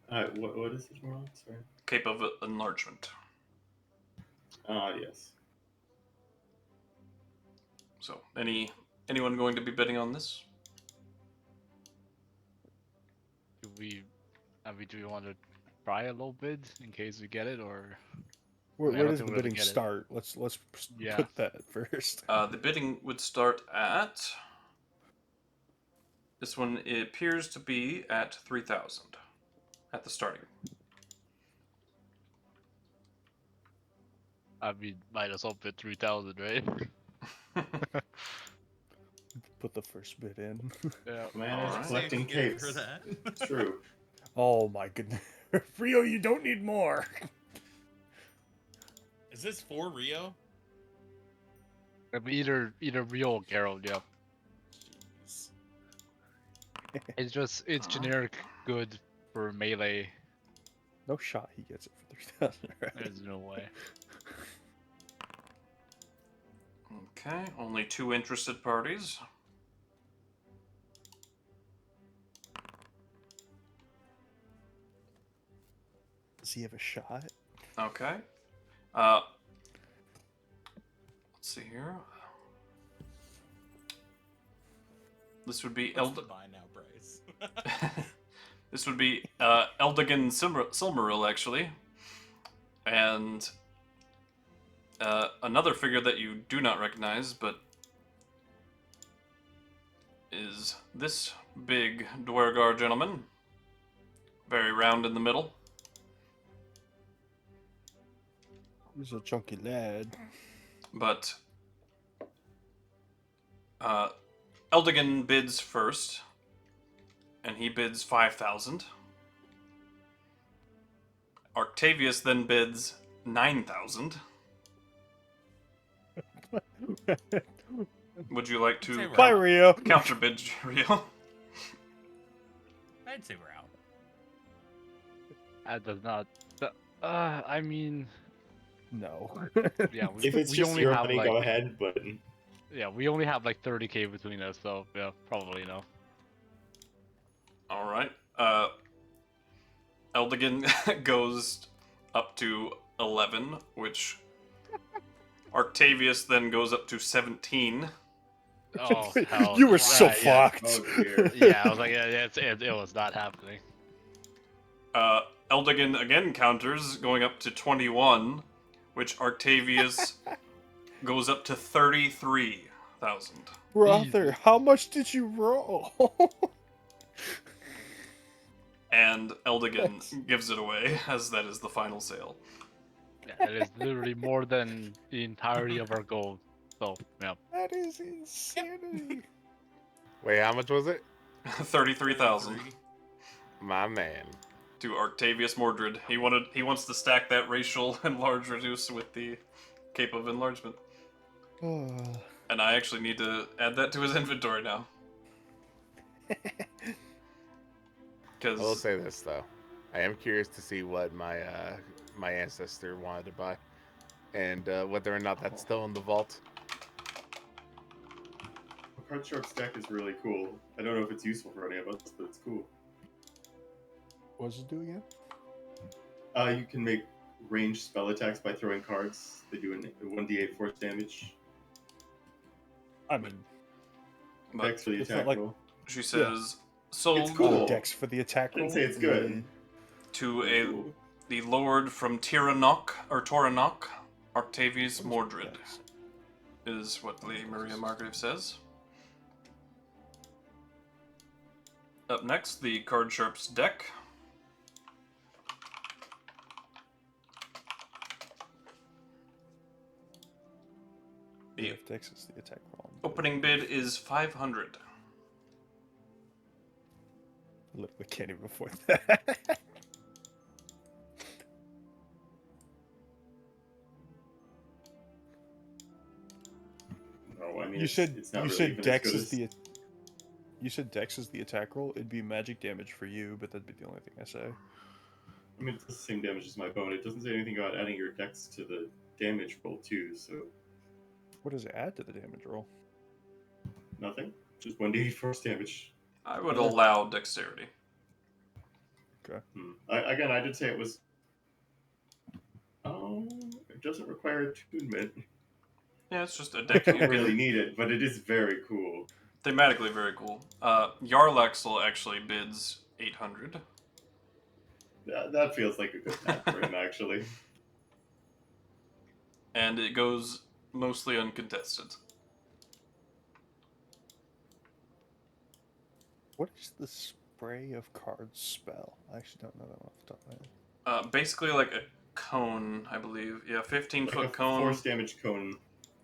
Yeah. What is it, Geralt? Sorry. Cape of Enlargement. Yes. So, anyone going to be bidding on this? Do we want to try a low bid in case we get it, or Where, I where don't does the think we're gonna bidding get it. start? Let's Yeah. put that first. The bidding would start at... This one appears to be at 3,000 at the starting. I mean, might as well bid 3,000, right? Put the first bid in. Yeah. Man, All is right. collecting See if you get it capes. for that. It's true. Oh my goodness. Rio, you don't need more. Is this for Rio? Either Rio or Geralt, yeah. Jeez. It's generic good for melee. No shot he gets it for 3,000, right? There's no way. Okay, only 2 interested parties. Does he have a shot? Okay. Let's see here. This would be What's the buy now price? This would be Eldigan Silmaril, actually. And another figure that you do not recognize, but is this big Dwergar gentleman. Very round in the middle. He's a chunky lad. But Eldigan bids first, and he bids 5,000. Octavius then bids 9,000. Would you like to Bye, Rio. counter bid, Rio? I'd say we're out. That does not. I mean, No. yeah. If it's we just only your have money, like, go ahead. But yeah, we only have like 30k between us, so yeah, probably no. All right. Eldigan goes up to 11, which Octavius then goes up to 17. Oh hell! You were so right, yeah. fucked. oh dear. Yeah, I was like, yeah, it was not happening. Eldigan again counters, going up to 21, which Octavius goes up to 33,000. Brother, how much did you roll? And Eldigan gives it away, as that is the final sale. Yeah, it is literally more than the entirety of our gold. So yeah. That is insanity. Wait, how much was it? 33,000 My man. to Octavius Mordred. He wants to stack that racial enlarge reduce with the Cape of Enlargement. And I actually need to add that to his inventory now. I will Because say this though, I am curious to see what my my ancestor wanted to buy, and whether or not that's still in the vault. Card Sharp's deck is really cool. I don't know if it's useful for any of us, but it's cool. What does it do again? You can make ranged spell attacks by throwing cards. They do a 1d8 force damage. I mean, Dex for the it's not attack like- roll. she says, sold It's cool. Dex for the attack roll. Didn't say it's good. to the Lord from Toranok, Octavius Mordred, is what Lady Maria Margrave says. Up next, the Card Sharp's deck. Yeah, if Dex is the attack roll. Opening bid is 500. I literally can't even afford that. No. No, I mean You said it's not you really said even as Dex good is as... the. You said Dex is the attack roll. It'd be magic damage for you, but that'd be the only thing I say. I mean, it's the same damage as my bone. It doesn't say anything about adding your dex to the damage roll too, so What does it add to the damage roll? nothing. Just 1d8 force damage. I would Yeah. allow dexterity. Again, I did say it was... Oh, it doesn't require attunement. Yeah, it's just a I deck. don't really need it, but it is very cool. Thematically very cool. Yarlaxle actually bids 800. That feels like a good map for him, actually. And it goes mostly uncontested. What is the spray of cards spell? I actually don't know that one off the top of my head. Basically like a cone, I believe. Yeah, 15-foot Like a cone. force damage cone.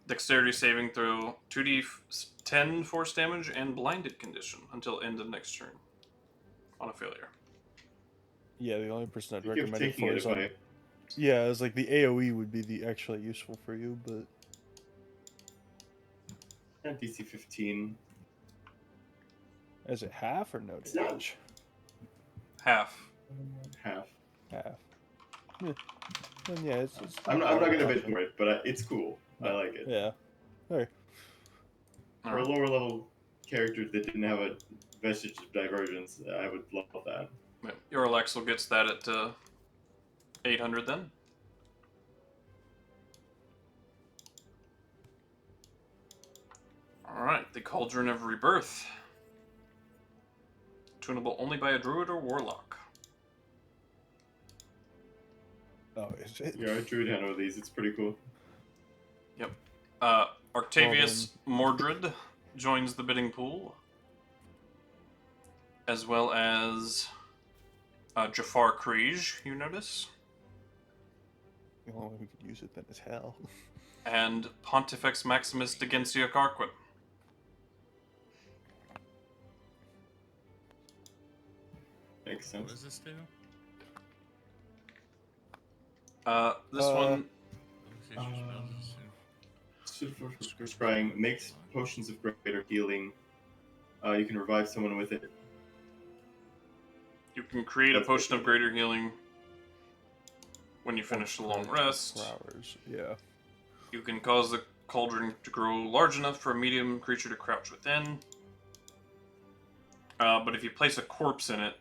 Dexterity saving throw, 2d10 force damage, and blinded condition until end of next turn. On a failure. Yeah, the only person I'd I think of recommend it taking for it is if on. I... Yeah, it's like the AOE would be the actually useful for you, but At DC 15. is it half or no It's not- damage? Half. Half. Half. Yeah. Then yeah, it's I'm not going to bid option. for it, but it's cool. I like it. Yeah. Okay. For a lower level character that didn't have a vestige of divergence, I would love that. Your Alexel gets that at 800 then. Alright, the Cauldron of Rebirth. Tunable only by a druid or warlock. Oh, is it? Yeah, I drew down one of these. It's pretty cool. Yep. Octavius Mordred joins the bidding pool. As well as Jafar Kriege, you notice. The only way we could use it then is hell. And Pontifex Maximus Degentia Carquin. Makes What sense. does this do? This one, Suitable for scrying. Makes potions of greater healing. You can revive someone with it. you can create a potion of greater healing when you finish a long rest. 4 hours. Yeah. You can cause the cauldron to grow large enough for a medium creature to crouch within. But if you place a corpse in it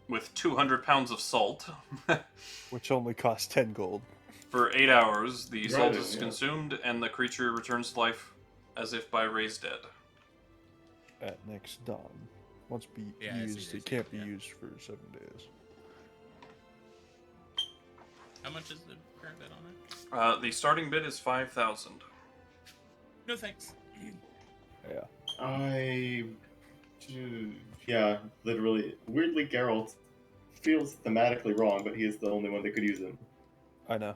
with 200 pounds of salt Which only costs 10 gold. for 8 hours, the salt is yeah. consumed and the creature returns to life as if by raised dead. At next dawn. Once Yeah, I see used, this, it can't yeah. be used for 7 days. How much is the current bid on it? The starting bid is 5,000. No thanks. Yeah. Yeah, literally. Weirdly, Geralt feels thematically wrong, but he is the only one that could use him. I know.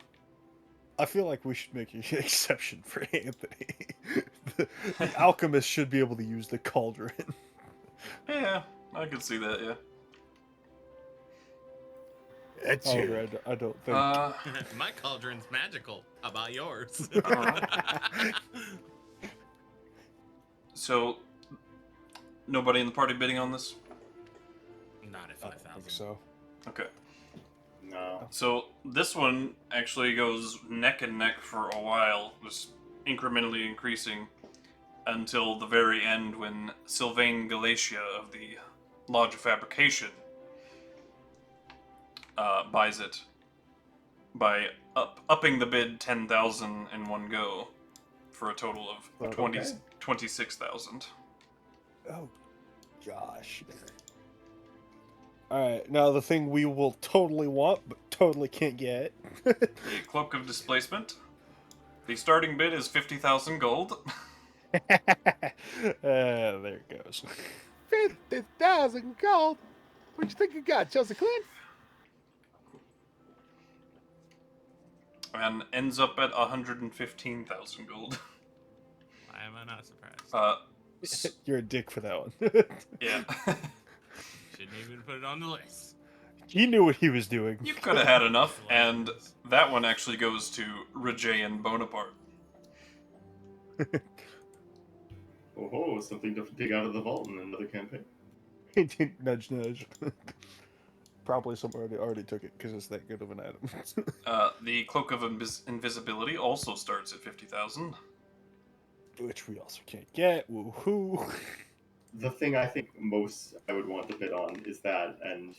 I feel like we should make an exception for Anthony. the alchemist should be able to use the cauldron. Yeah, I could see that, yeah. That's However, I don't think. My cauldron's magical. How about yours? So, nobody in the party bidding on this? Not at I don't 5,000. think so. Okay. No. So, this one actually goes neck and neck for a while, just incrementally increasing until the very end when Sylvain Galatia of the Lodge of Fabrication buys it by upping the bid 10,000 in one go for a total of Okay. 26,000. Oh, gosh. Alright, now the thing we will totally want, but totally can't get. The Cloak of Displacement. The starting bid is 50,000 gold. There it goes. 50,000 gold. What you think you got, Chelsea Clint? And ends up at 115,000 gold. Why am I not surprised? You're a dick for that one. Yeah. Shouldn't even put it on the list. He knew what he was doing. You could have had enough, and that one actually goes to Regean Bonaparte. Oh, something to dig out of the vault in another campaign. Nudge, nudge. Probably someone already took it because it's that good of an item. The Cloak of Invisibility also starts at 50,000. Which we also can't get. Woohoo! The thing I think most I would want to bid on is that, and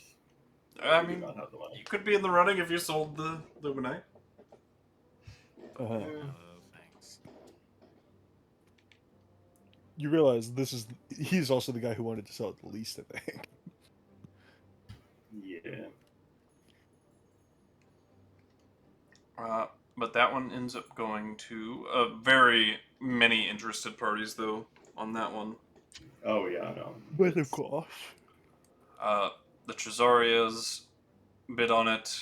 I do mean, not have the money. you could be in the running if you sold the Luminite. Uh-huh. Thanks. You realize he's also the guy who wanted to sell it the least, I think. Yeah. But that one ends up going to very many interested parties, though, on that one. Oh yeah, no. But of course. The Tresarias bid on it.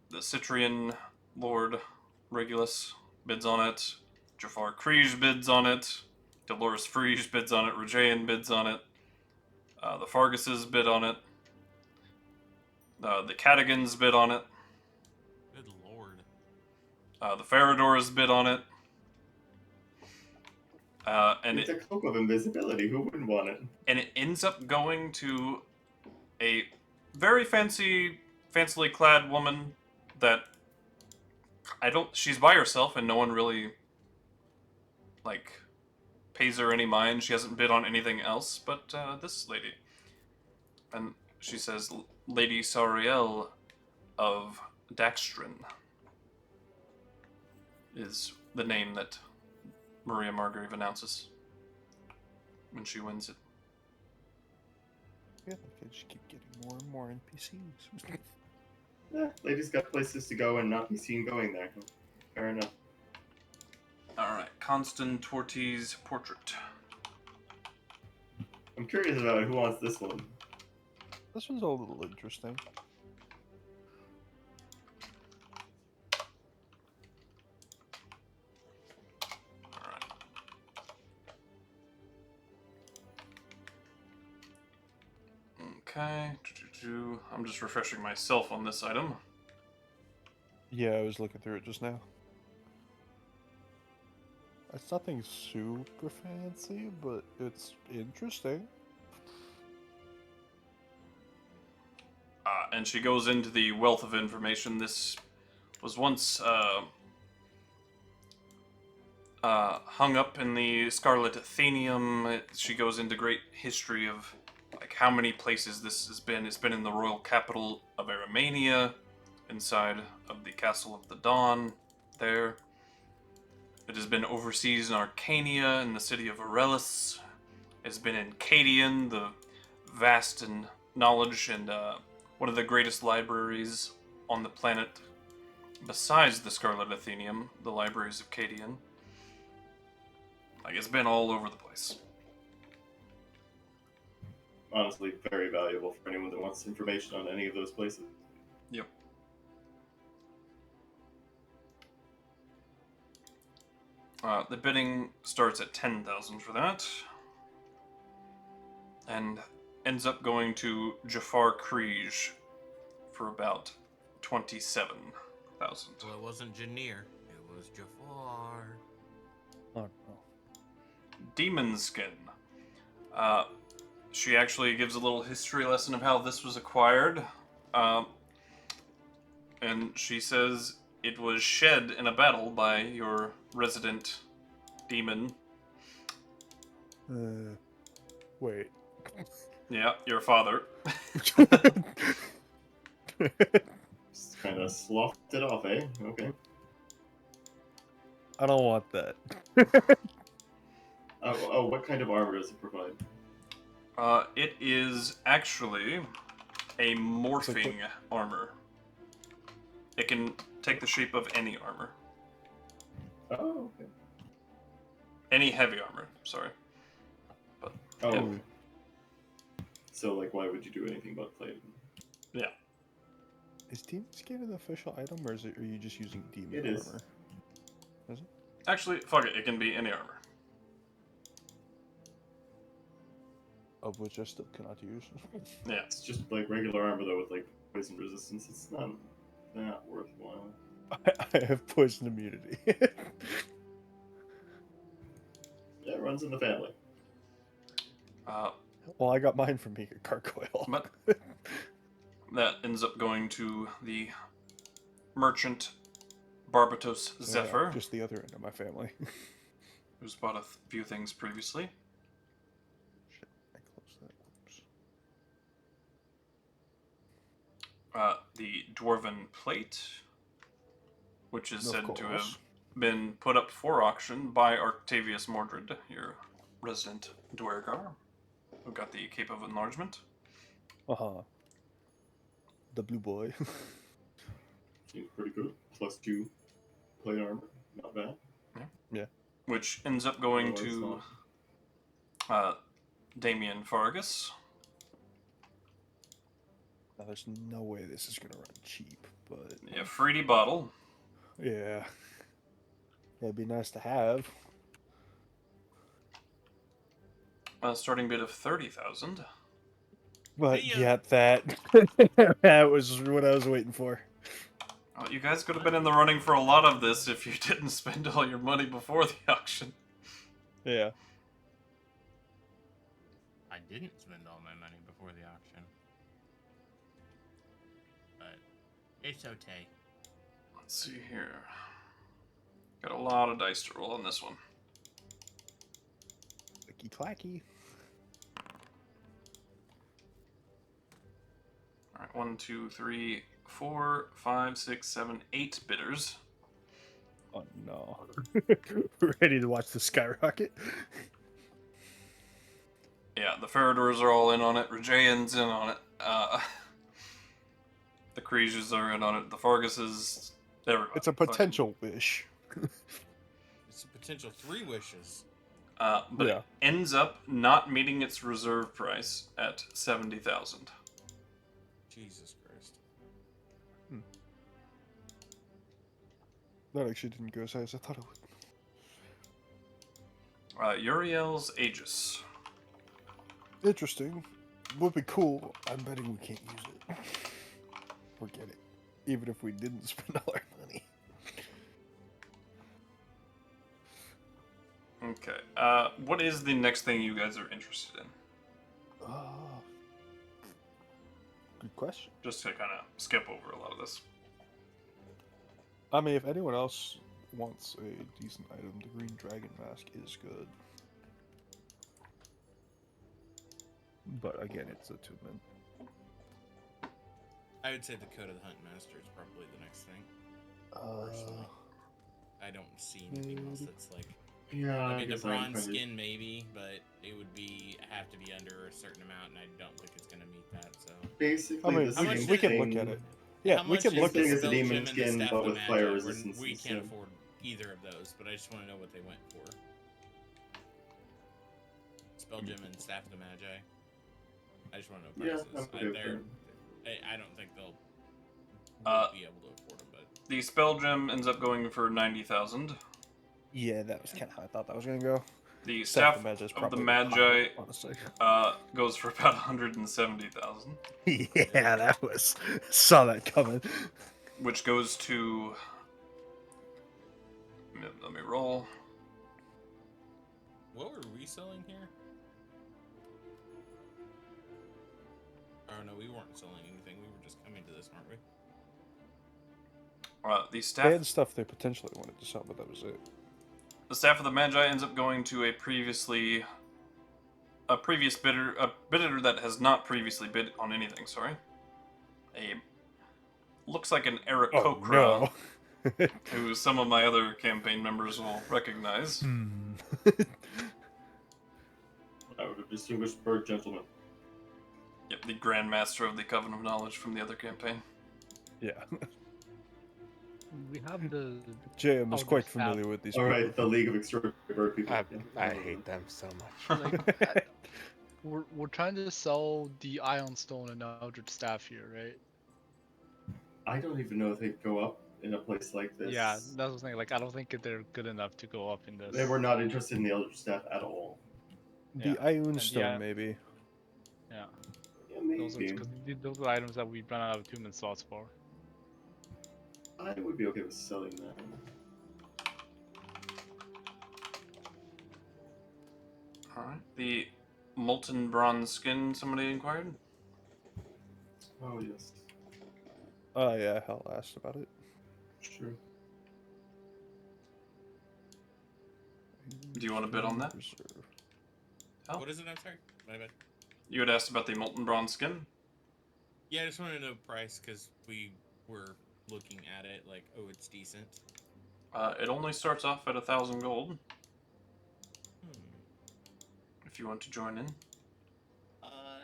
The Citrian Lord Regulus bids on it. Jafar Kriege bids on it. Dolores Friege bids on it. Regean bids on it. The Farguses bid on it. The Cadigans bid on it. Good lord. The Faradors bid on it. And It's a Cloak of Invisibility. Who wouldn't want it? and it ends up going to a very fancily clad woman that she's by herself and no one really pays her any mind. She hasn't bid on anything else but this lady. And she says Lady Sariel of Daxtrin is the name that Maria Margrave announces when she wins it. Yeah, they just keep getting more and more NPCs. Lady's got places to go and not be seen going there. Fair enough. Alright, Constant Torti's portrait. I'm curious about who wants this one. This one's a little interesting. Alright. Okay. I'm just refreshing myself on this item. Yeah, I was looking through it just now. It's nothing super fancy, but it's interesting. And she goes into the wealth of information. This was once hung up in the Scarlet Athenium. She goes into great history of how many places this has been. It's been in the royal capital of Aramania, inside of the Castle of the Dawn there. It has been overseas in Arcania, in the city of Aurelis. It's been in Cadian, the vast in knowledge and one of the greatest libraries on the planet, besides the Scarlet Athenium, the libraries of Cadian. It's been all over the place. Honestly, very valuable for anyone that wants information on any of those places. Yep. The bidding starts at 10,000 for that, and ends up going to Jafar Kriege for about 27,000. Well, it wasn't Janir. It was Jafar. Oh, no. Demon Skin. She actually gives a little history lesson of how this was acquired. And she says it was shed in a battle by your resident demon. Wait. Yeah, your father. Just kind of sloughed it off, eh? Okay. I don't want that. Oh, what kind of armor does it provide? It is actually a morphing armor. It can take the shape of any armor. Oh, okay. Any heavy armor, sorry. But, Oh, yeah. okay. So, why would you do anything but play it? Yeah. Is Demon Skin an official item, or are you just using Demon It armor? is. Is it? Actually, fuck it. It can be any armor. of which I still cannot use. Yeah. It's just like regular armor though with like poison resistance. It's not that worthwhile. I have poison immunity. Yeah, it runs in the family. Well, I got mine from being a gargoyle. But that ends up going to the merchant Barbatos Yeah, Zephyr, just the other end of my family. who's bought a few things previously. Shit, I closed that. Whoops. The Dwarven Plate, which is Of said to have course. been put up for auction by Octavius Mordred, your resident Dwergar, who got the Cape of Enlargement. The blue boy. Seems pretty good. +2 plate armor. Not bad. Which ends up going Otherwise to not. Damien Fargus. Now, there's no way this is gonna run cheap, but Yeah, Fruity Bottle. yeah, it'd be nice to have. Starting bid of 30,000. But Hey, yeah, that that was what I was waiting for. Well, you guys could have been in the running for a lot of this if you didn't spend all your money before the auction. Yeah. I didn't spend all my money before the auction. But it's okay. Let's see here. Got a lot of dice to roll on this one. Clicky clacky. Alright, 1, 2, 3, 4, 5, 6, 7, 8 bidders. Oh no. Ready to watch the skyrocket? Yeah, the Feridors are all in on it. Rajayan's in on it. The Creesians are in on it. The Farguses, everybody. It's a potential wish. It's a potential 3 wishes. But Yeah. it ends up not meeting its reserve price at 70,000. Jesus Christ. That actually didn't go as high as I thought it would. Uriel's Aegis. Interesting. Would be cool. I'm betting we can't use it. Forget it. Even if we didn't spend all our money. Okay. What is the next thing you guys are interested in? Good question. Just to kind of skip over a lot of this. I mean, if anyone else wants a decent item, the Green Dragon Mask is good. But again, it's a 2-min. I would say the Code of the Hunt Master is probably the next thing. Personally. I don't see anything else that's like... Yeah, I I mean, the guess I'm bronze kind of- skin maybe, but it would have to be under a certain amount, and I don't think it's going to meet that, so... Basically, I mean, the How much same we can thing. look at it. Yeah, How we much can is look the at thing it. as a Spell demon Gem and the skin, Staff but of with Magi? fire We resistance can't instead. afford either of those, but I just want to know what they went for. Spell Gem and Staff of the Magi. I just want to know Yeah, prices. I'm okay with I don't think they'll be able to afford them, but... The Spell Gem ends up going for 90,000. Yeah, that was kind of how I thought that was going to go. The Staff Staff of the Magi is of the probably Magi high, honestly. goes for about 170,000. Yeah, that was... Saw that coming. Which goes to... Let me roll. What were we selling here? Oh no, we weren't selling anything. We were just coming to this, weren't we? The They Staff... had stuff they potentially wanted to sell, but that was it. The Staff of the Magi ends up going to a previous bidder, a bidder that has not previously bid on anything. Sorry, looks like an Eric Oh, Kokra, no. who some of my other campaign members will recognize. I would have distinguished bird gentleman. Yep, the Grand Master of the Coven of Knowledge from the other campaign. Yeah. We have the JM is Oh, quite the familiar with these All people. right, the League of Extraordinary Bird People. I hate them so much. like we're trying to sell the Ion Stone and Eldritch Staff here, right? I don't even know if they go up in a place like this. Yeah, that's what I'm saying. Like, I don't think they're good enough to go up in this. They were not interested in the Eldritch Staff at all. The Yeah. Ioun And Stone, yeah. maybe. Yeah. Yeah, Those are, maybe. 'cause those are items that we run out of attunement slots for. I would be okay with selling that. Alright. The molten bronze skin somebody inquired? Oh, yes. Oh yeah, Hell asked about it. Sure. Do you want to bid on that? Reserve. Oh. What is it? I'm sorry. My bad. You had asked about the molten bronze skin? Yeah, I just wanted to know price because we were looking at it like, oh, it's decent. It only starts off at 1,000 gold. Hmm. If you want to join in.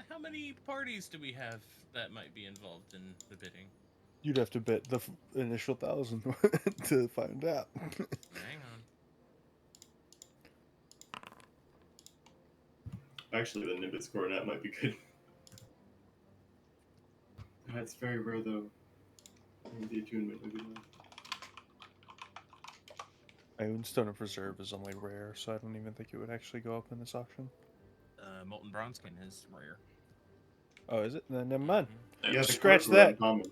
How many parties do we have that might be involved in the bidding? You'd have to bet the initial 1,000 to find out. Hang on. Actually, the Nimbus Coronet might be good. It's very rare, though. The attunement would be low. My Stone of Reserve is only rare, so I don't even think it would actually go up in this auction. Molten bronze skin is rare. Oh, is it? Then never mind. Yeah, Yeah, the Scratch cards were that. uncommon.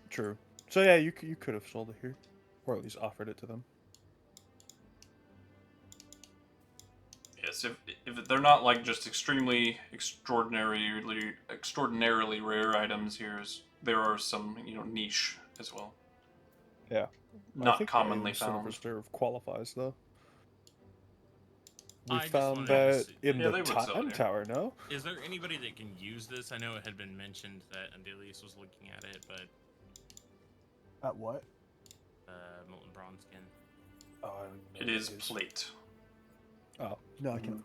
True. So yeah, you could have sold it here, or at least offered it to them. Yes, if they're not like just extraordinarily rare items here, there are some niche as well. Yeah. I Not think commonly Stone of found. Reserve qualifies though. We I just found wanted to that see- in Yeah, they the would sell it Time here. Tower. No. Is there anybody that can use this? I know it had been mentioned that Andelias was looking at it, but At what? molten bronze skin. Oh, I don't even know It what is that plate. Oh no, I can't.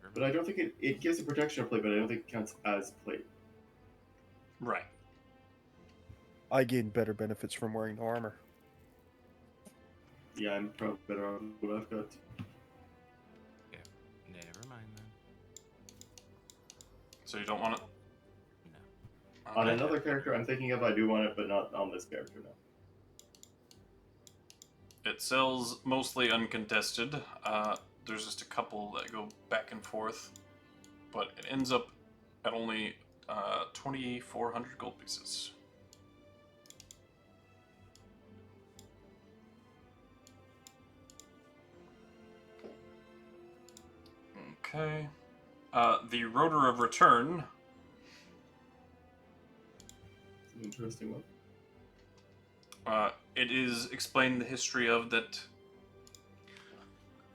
Never But I don't think it gives a protection of plate, but I don't think it counts as plate. Right. I gain better benefits from wearing no armor. Yeah, I'm probably better off with what I've got. Never mind then. So you don't want it? No. On Okay. another character I'm thinking of, I do want it, but not on this character now. It sells mostly uncontested. There's just a couple that go back and forth, but it ends up at only 2,400 gold pieces. Okay. The Rotor of Return. It's an interesting one. It is explained the history of that.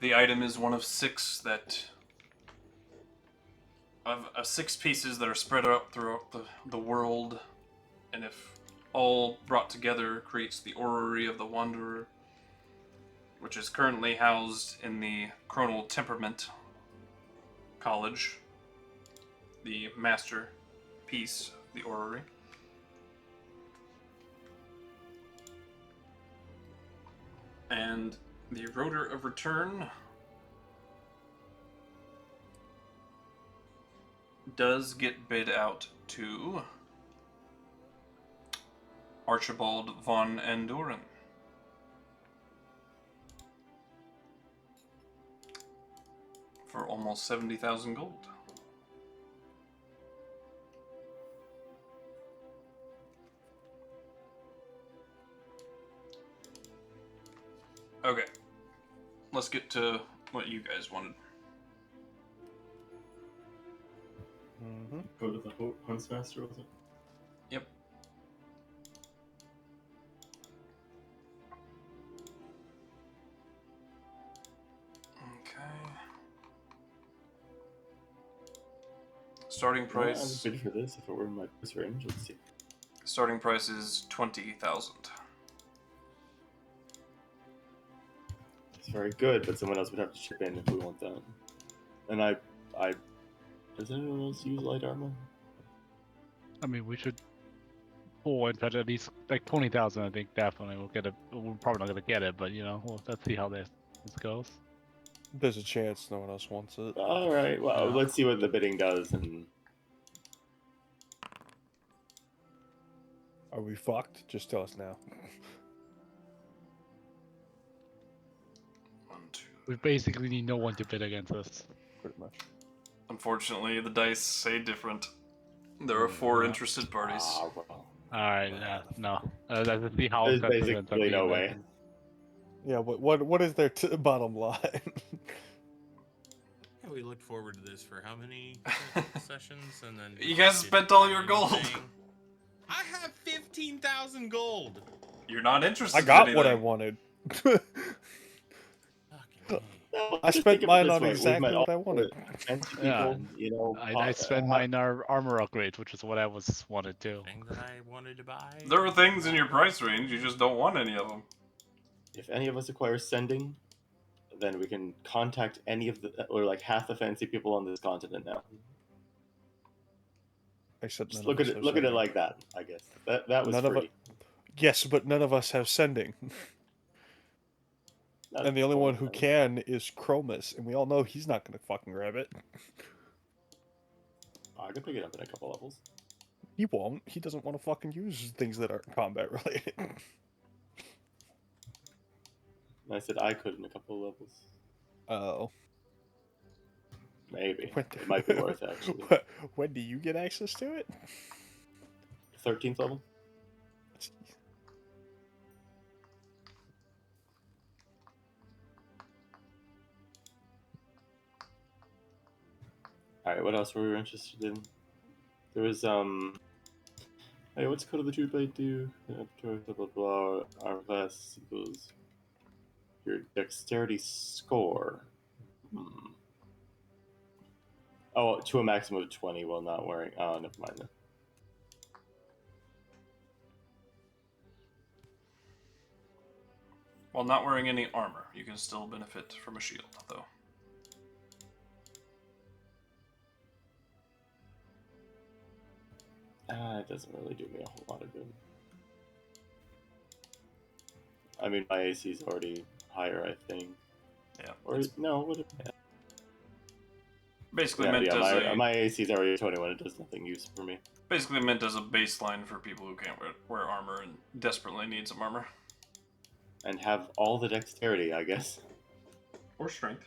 The item is one of six pieces that are spread out throughout the world, and if all brought together creates the Orrery of the Wanderer, which is currently housed in the Chronal Temperament College, the master piece, the Orrery. And the Rotor of Return does get bid out to Archibald von Andoran. For almost 70,000 gold. Okay. Let's get to what you guys wanted. Mm-hmm. Go to the Huntsmaster, was it? Yep. Okay. Starting I would price. bid for this if it were in my price range. Let's see. Starting price is 20,000. It's very good, but someone else would have to chip in if we want that. And I does anyone else use light armor? I mean, we should pull in at least like 20,000. I think definitely we'll get it. We're probably not gonna get it, but let's see how this goes. There's a chance no one else wants it. All right. Well, Yeah. let's see what the bidding does, and Are we fucked? Just tell us now. 1, 2. We basically need no one to bid against us. Pretty much. Unfortunately, the dice say different. There are 4 Yeah. interested parties. Ah, well. Alright, no. Let's see how There's offensive ends up basically being no then. way. Yeah, what is their bottom line? Yeah, we looked forward to this for how many sessions, and then You guys didn't spent all find your gold. anything. I have 15,000 gold. You're not interested I got in what I anything. wanted. Fucking A. No, I just spent think of it mine this on way. We've met exactly all what I wanted. the fancy Yeah, people, you know. I spent mine on armor upgrades, which is what I wanted to. Thing that I wanted to buy. There are things in your price range, you just don't want any of them. If any of us acquire sending, then we can contact any of the, or like half the fancy people on this continent now. Except Just none look of at us it. have Look at it sending. like that. I guess that was None of free. Yes, but none of us have sending. That's And the only the one point, who right? can is Chromis, and we all know he's not gonna fucking grab it. I could pick it up in a couple levels. He won't. He doesn't want to fucking use things that aren't combat related. I said I could in a couple levels. Oh. Maybe. When, It might be worth it, actually. when do you get access to it? 13th level? Alright, what else were we interested in? There was, hey, what's Code of the Two Blade do? Blah, blah, blah. Armor class equals your dexterity score. Oh, to a maximum of 20 while not wearing. Oh, never mind then. While not wearing any armor, you can still benefit from a shield, though. It doesn't really do me a whole lot of good. I mean, my AC is already higher, I think. Yeah. Or no, what? Yeah, Basically meant as my AC is already 21. It does nothing useful for me. basically meant as a baseline for people who can't wear armor and desperately need some armor. And have all the dexterity, I guess. Or strength.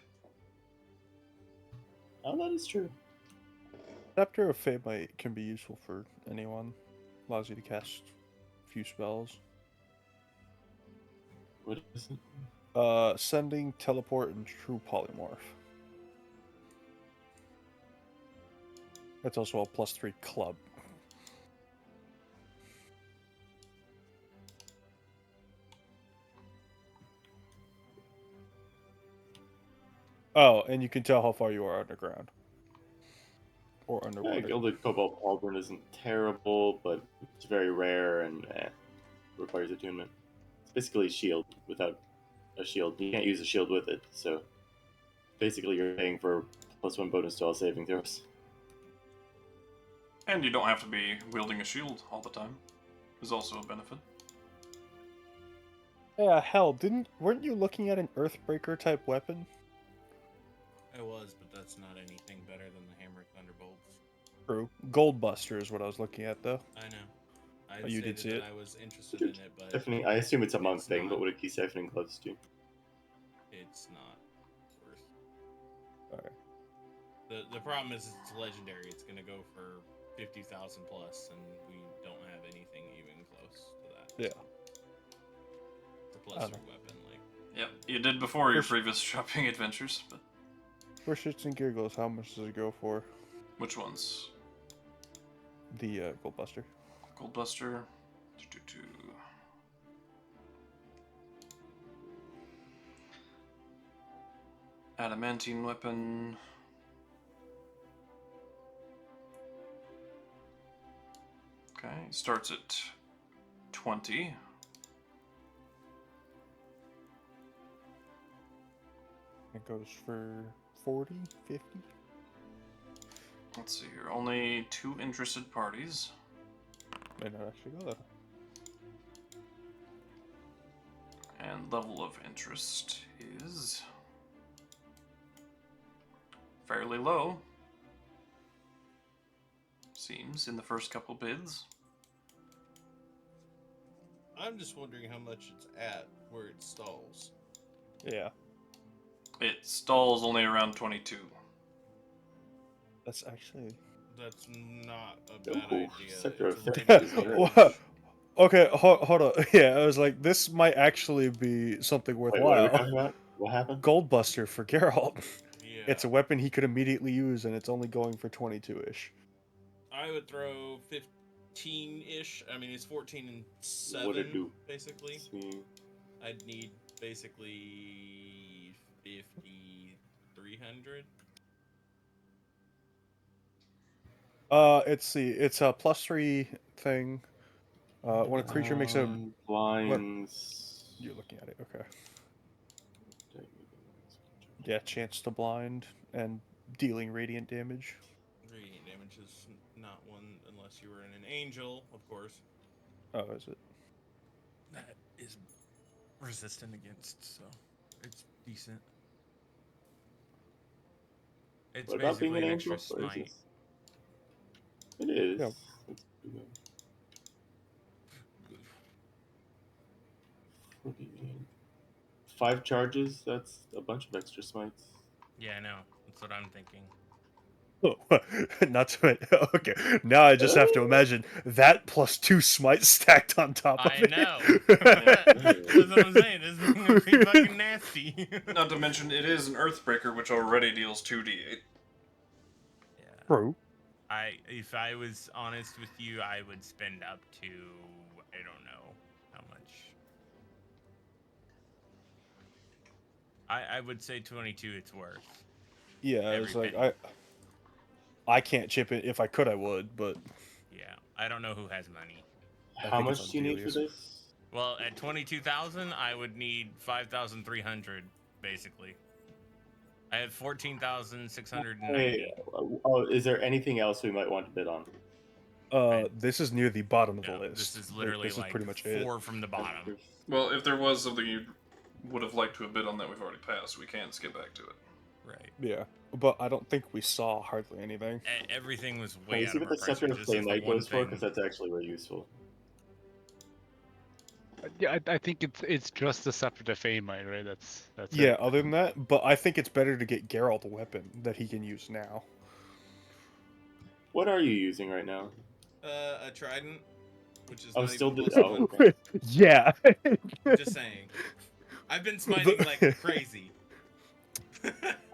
Oh, that is true. Scepter of Fate can be useful for anyone. Allows you to cast a few spells. What is it? Sending, teleport, and true polymorph. That's also a +3 club. Oh, and you can tell how far you are underground. Or underwater. Yeah, Gilded Cobalt Pauldron isn't terrible, but it's very rare and requires attunement. It's basically a shield without a shield. You can't use a shield with it, so basically you're paying for +1 bonus to all saving throws. And you don't have to be wielding a shield all the time. Is also a benefit. Yeah, hell, weren't you looking at an Earthbreaker type weapon? I was, but that's not anything better than the Hammer Thunderbolts. True. Goldbuster is what I was looking at, though. I know. I You did see it? I was interested in it, but Definitely, I assume it's a monk It's thing, not. but would it keep siphoning gloves too? it's not worth. Alright. The problem is it's legendary. It's gonna go for 50,000 plus, and we don't have anything even close to that. Yeah. It's a plus weapon, like. Yep, you did before your First- previous shopping adventures, but For shits and giggles, how much does it go for? which ones? The Goldbuster. Goldbuster. Adamantine weapon. Okay, starts at 20. It goes for 40, 50? Let's see here. Only 2 interested parties. May not actually go that. And level of interest is fairly low. Seems in the first couple bids. I'm just wondering how much it's at where it stalls. Yeah. It stalls only around 22. That's actually. That's not a bad Ooh, idea. Sector It's of lineage. Fifty is What? Okay, hold on. Yeah, I was like, this might actually be something Wait, what are we worthwhile. talking about? What happened? Goldbuster for Geralt. Yeah. It's a weapon he could immediately use, and it's only going for 22-ish. I would throw 15-ish. I mean, it's 14 and 7, What'd it do? basically. Let's see. I'd need basically 5,300. Let's see. It's a +3 thing. When a creature makes a... blinds. You're looking at it, okay. Yeah, chance to blind and dealing radiant damage. Radiant damage is not one unless you were in an angel, of course. Oh, is it? That is resistant against, so it's decent. It's What about being basically an an angel? extra Or is smite. this- It is. Yeah. Let's do that. 5 charges, that's a bunch of extra smites. Yeah, I know. That's what I'm thinking. Oh, not to okay. Now I just have to imagine that +2 smite stacked on top of I it. know. That's what I'm saying. This is gonna be fucking nasty. Not to mention, it is an Earthbreaker, which already deals 2d8. Yeah. True. If I was honest with you, I would spend up to, I don't know how much. I would say 22. It's worth. Yeah, Every it's like penny. I can't chip it. If I could, I would, but Yeah, I don't know who has money. I How think it's much do you need for Andelias. this? Well, at 22,000, I would need 5,300 basically. I have 14,690. Wait, oh, is there anything else we might want to bid on? This is near the bottom of the No, list. this is literally this like is pretty much it. 4 from the bottom. Well, if there was something you would have liked to have bid on that we've already passed, we can skip back to it. Right. Yeah, but I don't think we saw hardly anything. Everything was Can way we out see of what our the price Scepter range. of This Flame is the Light one goes for? thing. Because that's actually really useful. Yeah, I think it's just the Scepter of Fame, right? That's Yeah, it. other than that, but I think it's better to get Geralt a weapon that he can use now. What are you using right now? A trident, which is Oh, not still even the. plus Oh, 1. okay. Yeah. Just saying. I've been smiting like crazy.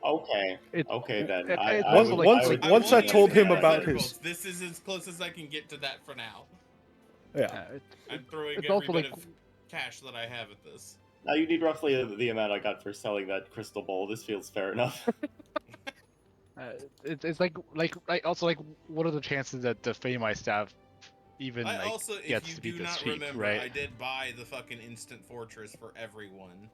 Okay. It- Okay then. it- I it's would. also like- I would once want I you told to him hit about the his- thunderbolts. This is as close as I can get to that for now. Yeah. I'm throwing it's every also bit like- of cash that I have at this. Now you need roughly the amount I got for selling that crystal bowl. This feels fair enough. It's like also like what are the chances that the Famei staff even I like also, if gets you to be do this not cheap, remember, right? I did buy the fucking instant fortress for everyone.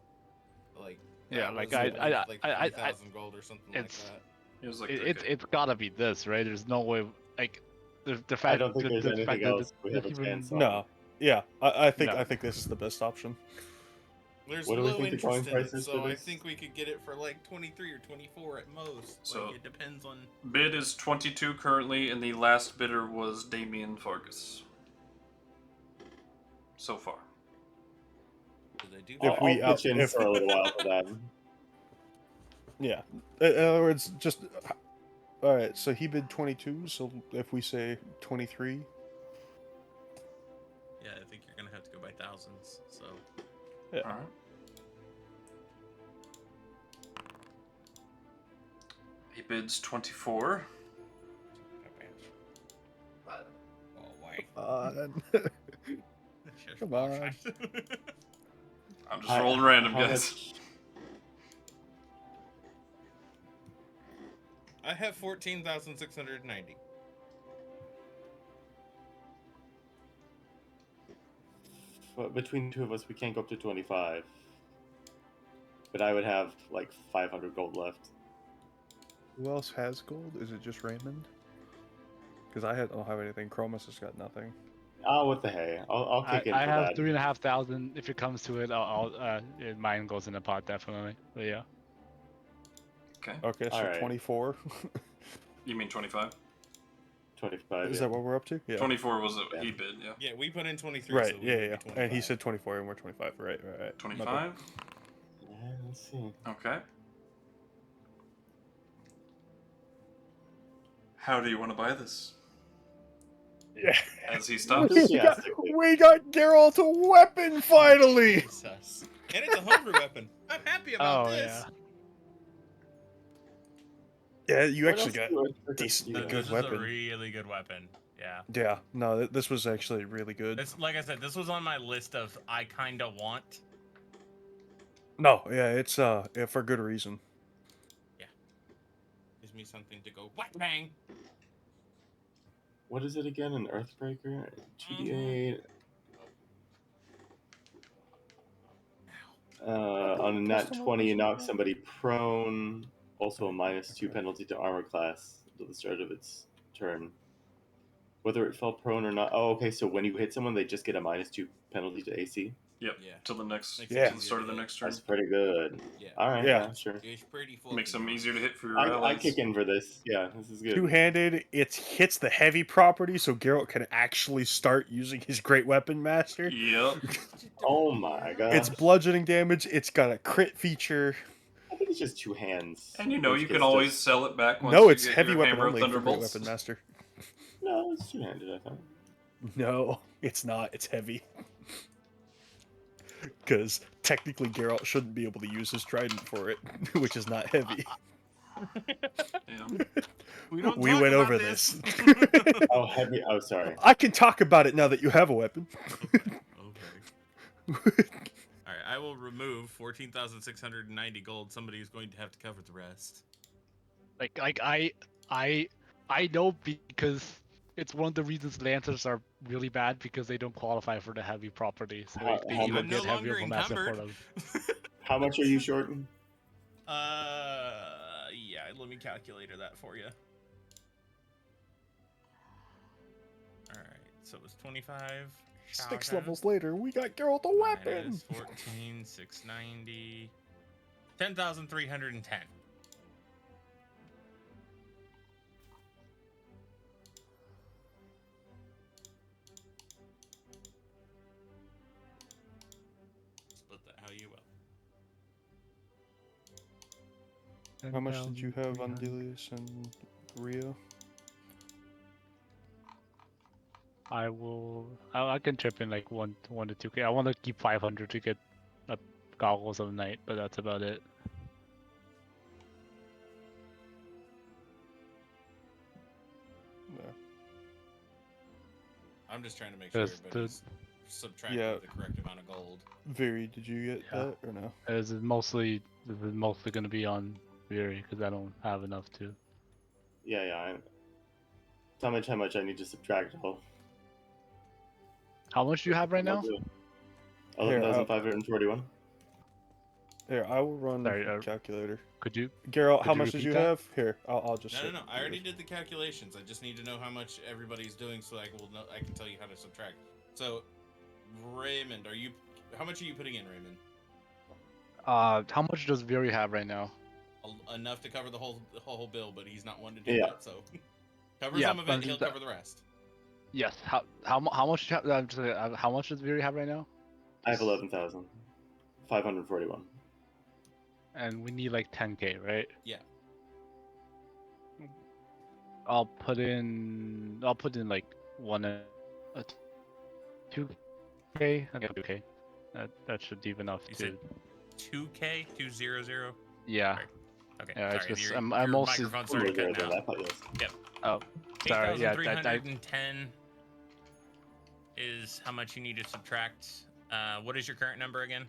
Like, Yeah, that like, was, I- believe, like I- 3,000 gold or something like it's- that. It was like It's gotta be this, right? There's no way like the fact I don't think the there's fact anything that else we have a it's even- chance on. No. Yeah, I think No. I think this is the best option. There's What do we low think the interest going in price it, is for so I this? think we could get it for like 23 or 24 at most. So- Like, it depends on. Bid is 22 currently, and the last bidder was Damien Fargus. So far. Did they do If I'll, we I'll pitch out- in if- for a little while for that. Yeah. In other words, just all right. So he bid 22. So if we say 23, Yeah, I think you're gonna have to go by thousands. So yeah. All right. He bids 24. oh wait, Come on. I'm just rolling random, How guys. much- I have 14,690. Between the two of us, we can't go up to 25. But I would have like 500 gold left. Who else has gold? Is it just Raymond? Because don't have anything. Chromis has got nothing. Oh, what the hey? I'll kick in I for have that. 3,500. If it comes to it, mine goes in the pot definitely. But yeah, Okay. Okay, so Alright. 24. You mean 25? 25. Is yeah. that what we're up to? Yeah. 24 was what Yeah. he bid, yeah. Yeah, we put in 23. Right. So we Yeah, would be yeah. 25. And he said 24, and we're 25. Right. My bad. 25? Yeah, let's see. Okay. How do you want to buy this? Yeah. As he stops. Enthusiastically. We got Geralt a weapon finally. Jesus. And it's a homebrew weapon. I'm happy about Oh, this. Yeah, you What actually else got do I- decently yeah. good This is weapon. a really good weapon. Yeah. Yeah, no, this was actually really good. It's, like I said, this was on my list of I kinda want. No, yeah, it's yeah, for good reason. Gives me something to go whack bang. What is it again? An Earthbreaker? 2d8. On a nat 20, you knock somebody prone. Also a -2 penalty to armor class until the start of its turn. Whether it fell prone or not. Oh, okay. So when you hit someone, they just get a -2 penalty to AC. Yep. Yeah. Till the next. Makes it Till the easier start to of the hit. next turn. That's pretty good. Yeah. All right. Yeah. Yeah, sure. It's pretty Makes them fucking easier to hit for your I allies. kick in for this. Yeah, this is good. Two-handed, it hits the heavy property, so Geralt can actually start using his great weapon master. Yep. Oh my god. It's bludgeoning damage. It's got a crit feature. I think it's just two hands. And you know which you gets can always just- sell it back once No, you it's get heavy your weapon hammer of only for great thunderbolts. weapon master. No, it's two-handed, I thought. No, it's not. It's heavy. Because technically Geralt shouldn't be able to use his trident for it, which is not heavy. Yeah. We don't We talk went about over this. Oh, heavy. Oh, sorry. I can talk about it now that you have a weapon. Okay. All right, I will remove 14,690 gold. Somebody is going to have to cover the rest. Like I know because it's one of the reasons Lancers are really bad because they don't qualify for the heavy property. So How- if they how even much- I'm get no heavier longer from master for encumbered. them. How much are you short? Yeah, let me calculator that for you. All right, so it was 25. 6 thousand levels later, we got Geralt a weapon. minus 14, 690, 10,310. Split that how you will. How much did you have on Andelias and Rio? I can chip in like one to 2k. I want to keep 500 to get a Goggles of Night, but that's about it. No. I'm just trying to make sure Because everybody's subtracting Yeah. the correct amount of gold. Viri, did you get Yeah. that or no? This is mostly going to be on Viri because I don't have enough to. Yeah. How much I need to subtract all. How much do you have right now? 11,541. Here, I will run Sorry, the calculator. Could you? Geralt, could how you much did repeat you that? have? Here, I'll just. No, say- I already did the calculations. I just need to know how much everybody's doing so I can tell you how to subtract. So, Raymond, how much are you putting in, Raymond? How much does Viri have right now? Enough to cover the whole bill, but he's not one to do Yeah. that. So, cover Yeah, some of it, but he'll that- cover the rest. Yes. How much? How much does Viri have right now? I have 11,541. And we need like 10k, right? Yeah. I'll put in like 2k. Okay, 2k. That should even enough You to. said 2K 200. Yeah. Right. Okay. Yeah, it's sorry, just- your, I'm your mostly- microphone Somewhere started there, cutting but I out. thought yes. Oh, sorry. Yeah. 8,310 is how much you need to subtract. What is your current number again?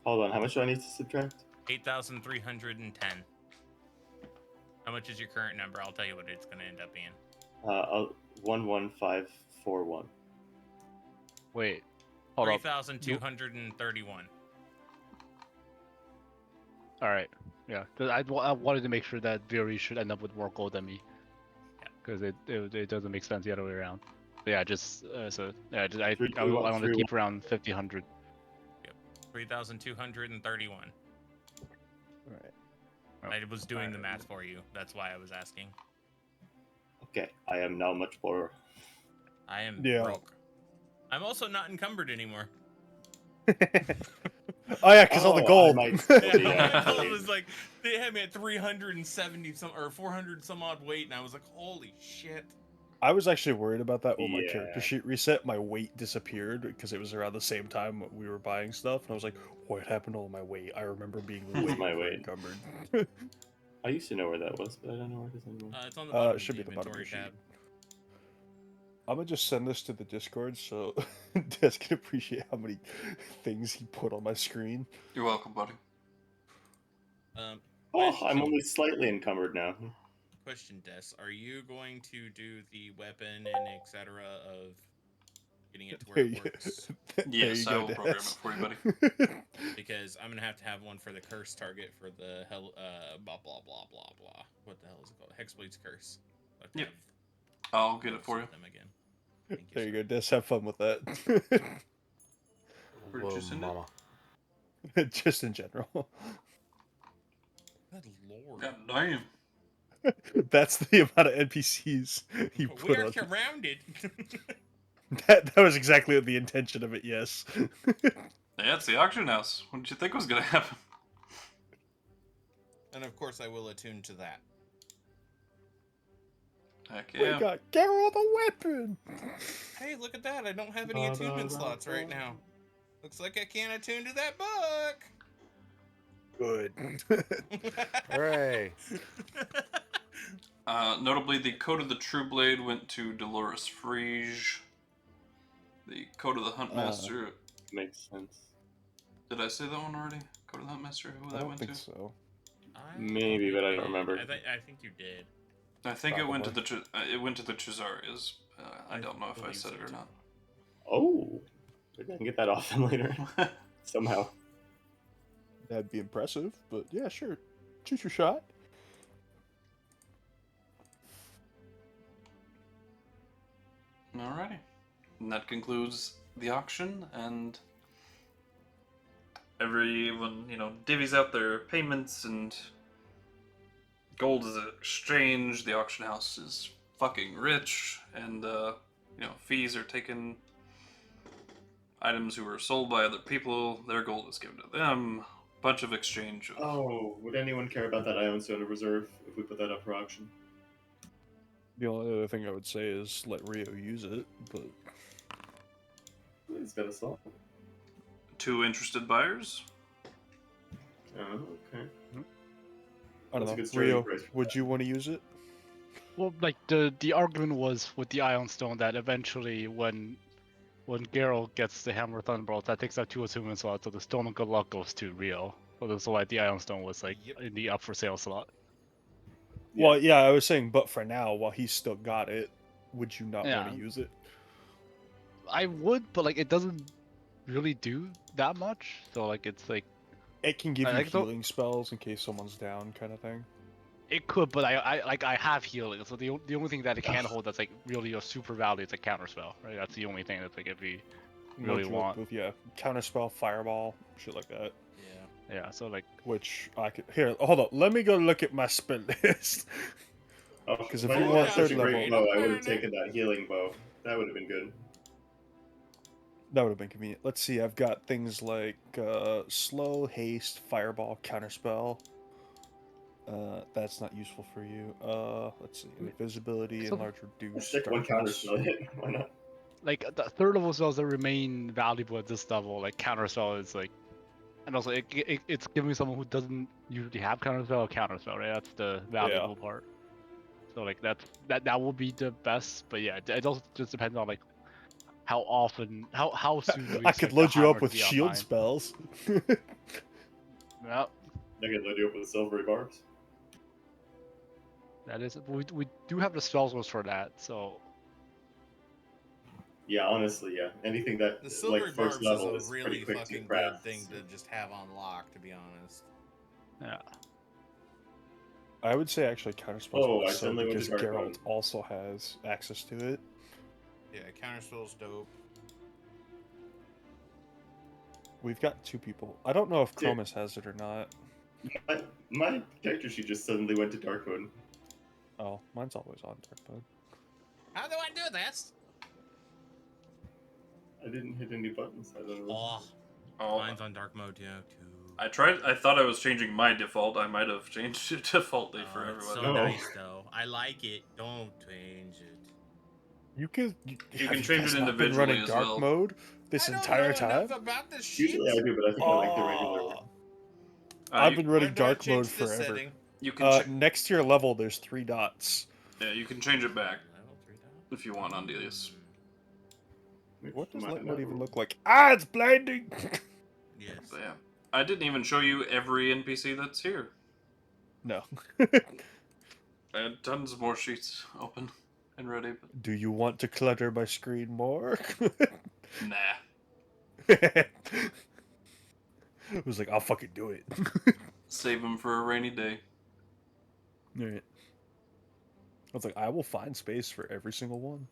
Hold on, how much do I need to subtract? 8,310. How much is your current number? I'll tell you what it's going to end up being. 11541. Wait. Hold up. 3,231. All right. Yeah. 'Cause I wanted to make sure that Viri should end up with more gold than me. Yeah. Because it doesn't make sense the other way around. But yeah, just I Three, I two, want to three, keep around 1,500. 3,231. Alright. I was doing the math for you. That's why I was asking. Okay, I am now much poorer. I am Yeah. broke. I'm also not encumbered anymore. Oh yeah, because all the I gold. might Yeah, still be all at my gold weight. was like they had me at 370 some or 400 some odd weight, and I was like, holy shit. I was actually worried about that when my character Yeah. sheet reset. My weight disappeared because it was around the same time we were buying stuff, and I was like, "What happened to all my weight?" I remember being What's way my over weight? encumbered. I used to know where that was, but I don't know where it is anymore. It's on the bottom It should of be the the bottom of inventory the sheet. tab. I'm gonna just send this to the Discord so Des can appreciate how many things he put on my screen. You're welcome, buddy. Um, Oh, I'm question- only slightly encumbered now. Question, Des, are you going to do the weapon and etc. of getting it to where it works? There Yes, you I go, will program it Des. for you, buddy. Because I'm gonna have to have one for the curse target for the hell blah blah blah blah blah. What the hell is it called? Hexblade's curse. I have to Yep. have I'll get it those for you. with them again. Thank There you sir. go, Des. Have fun with that. Where'd you send it? Just in general. Good lord. God damn. That's the amount of NPCs you We put are on. surrounded. That was exactly the intention of it, yes. Yeah, it's the auction house. What did you think was gonna happen? And of course I will attune to that. Heck We yeah. got Geralt the weapon! Hey, look at that. I don't have any attunement slots right now. Looks like I can't attune to that book. Good. Hooray. Notably, the Code of the True Blade went to Dolores Frege. The Code of the Huntmaster. Makes sense. Did I say that one already? Code of the Huntmaster? Who I that don't went think to? so. Maybe, but I don't did. remember. I think you did. I think it went to the Probably. it went to the Chazarias. I don't know if I believe said so, it or too. not. Oh, maybe I can get that off them later somehow. That'd be impressive, but yeah, sure. Shoot your shot. Alrighty. And that concludes the auction, and everyone, divvies out their payments, and gold is exchanged. The auction house is fucking rich, and, fees are taken. Items who were sold by other people, their gold is given to them. Bunch of exchange. Oh, would anyone care about that Ion Soda Reserve if we put that up for auction? The only other thing I would say is let Rio use it, but He's got a salt. 2 interested buyers. Oh, okay. I don't That's a know. good starting Rio, price for would that. you want to use it? Well, like the argument was with the Ion Stone that eventually when Geralt gets the Hammer of Thunderbolt, that takes up 2 attunement slots, so the Stone of Good Luck goes to Rio. So that's why the Ion Stone was like Yep. in the up for sale slot. Well, yeah, I was saying, but for now, while he's still got it, would you not want Yeah. to use it? I would, but like it doesn't really do that much. So like it's like It can give I you like the- healing spells in case someone's down, kind of thing. it could, but I have healing. So the only thing that it can hold that's like really a super value is a counterspell, right? That's the only thing that's like if you really What you up want. with, yeah, counterspell, fireball, shit like that. Yeah. Yeah. So like Which I could here. Hold up, let me go look at my spell list. Oh, 'Cause if if I you didn't want have such third a great level- bow, I would have taken that healing bow. That would have been good. That would have been convenient. Let's see, I've got things like slow, haste, fireball, counterspell. That's not useful for you. Let's see, invisibility, So- enlarge, reduce, Stick one darkness. counterspell in. Why not? like the third level spells that remain valuable at this level, like counterspell is like, and also it's giving someone who doesn't usually have counterspell a counterspell, right? That's the valuable part. So like that will be the best, but yeah, it also just depends on like how often, how soon do we I could expect load the you hammer up to with be shield online. spells. Yeah, I could load you up with silvery barbs. that is. We do have the spell source for that, so Yeah, honestly, yeah. Anything that The silver like first barbs level is is a pretty really quick to fucking craft. good thing to just have on lock, to be honest. yeah. I would say actually counterspells Oh, more I so suddenly went because to Dark Geralt Mode. also has access to it. Yeah, counterspell's dope. We've got 2 people. I don't know if Yeah. Chromis has it or not. My character sheet just suddenly went to dark mode. Oh, mine's always on dark mode. How do I do this? I didn't hit any buttons. I don't know. Oh, Oh, Mine's on dark mode too. I thought I was changing my default. I might have changed it defaultly for It's everyone. so No. nice though. I like it. Don't change it. You can You have can change guys it not been individually running as dark well. mode this I don't entire know time. enough about this shit. Usually I do, but I think I like the regular one. I've You, been running Why do I dark change mode this forever. setting? you can Next to your level, there's 3 dots. yeah, you can change it back Level 3 down. if you want, Andelias. What does Might light not mode even be. look like? Ah, it's blinding! Yes. But yeah, I didn't even show you every NPC that's here. No. I had tons more sheets open and ready, but Do you want to clutter my screen more? nah. It was like, I'll fucking do it. Save them for a rainy day. Alright. I was like, I will find space for every single one.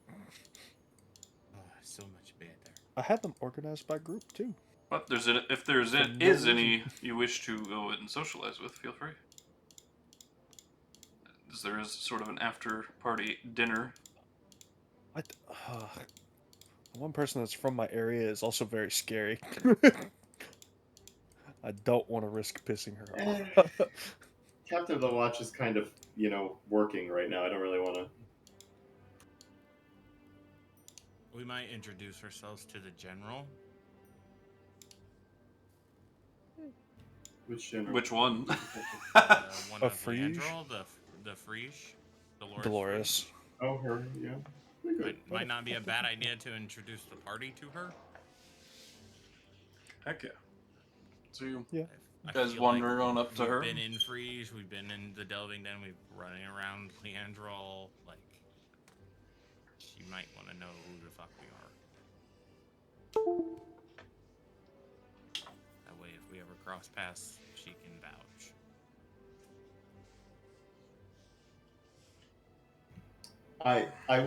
Oh, so much better. I had them organized by group too. But if For no is reason. any you wish to go and socialize with, feel free. As there is sort of an after party dinner. The one person that's from my area is also very scary. I don't want to risk pissing her off. Captain of the Watch is kind of, working right now. I don't really want to. We might introduce ourselves to the general. Which general? Which one? One A of Friege? Leandrel, the Friege. Dolores. Oh, her, yeah. Pretty good. Might not be a bad idea to introduce the party to her. Heck yeah. So you Yeah. I guys feel wander on up to we've her. been in Friege, we've been in the Delving Den, we've running around Leandrel. Like, she might want to know who the fuck we are. That way, if we ever cross paths, she can vouch.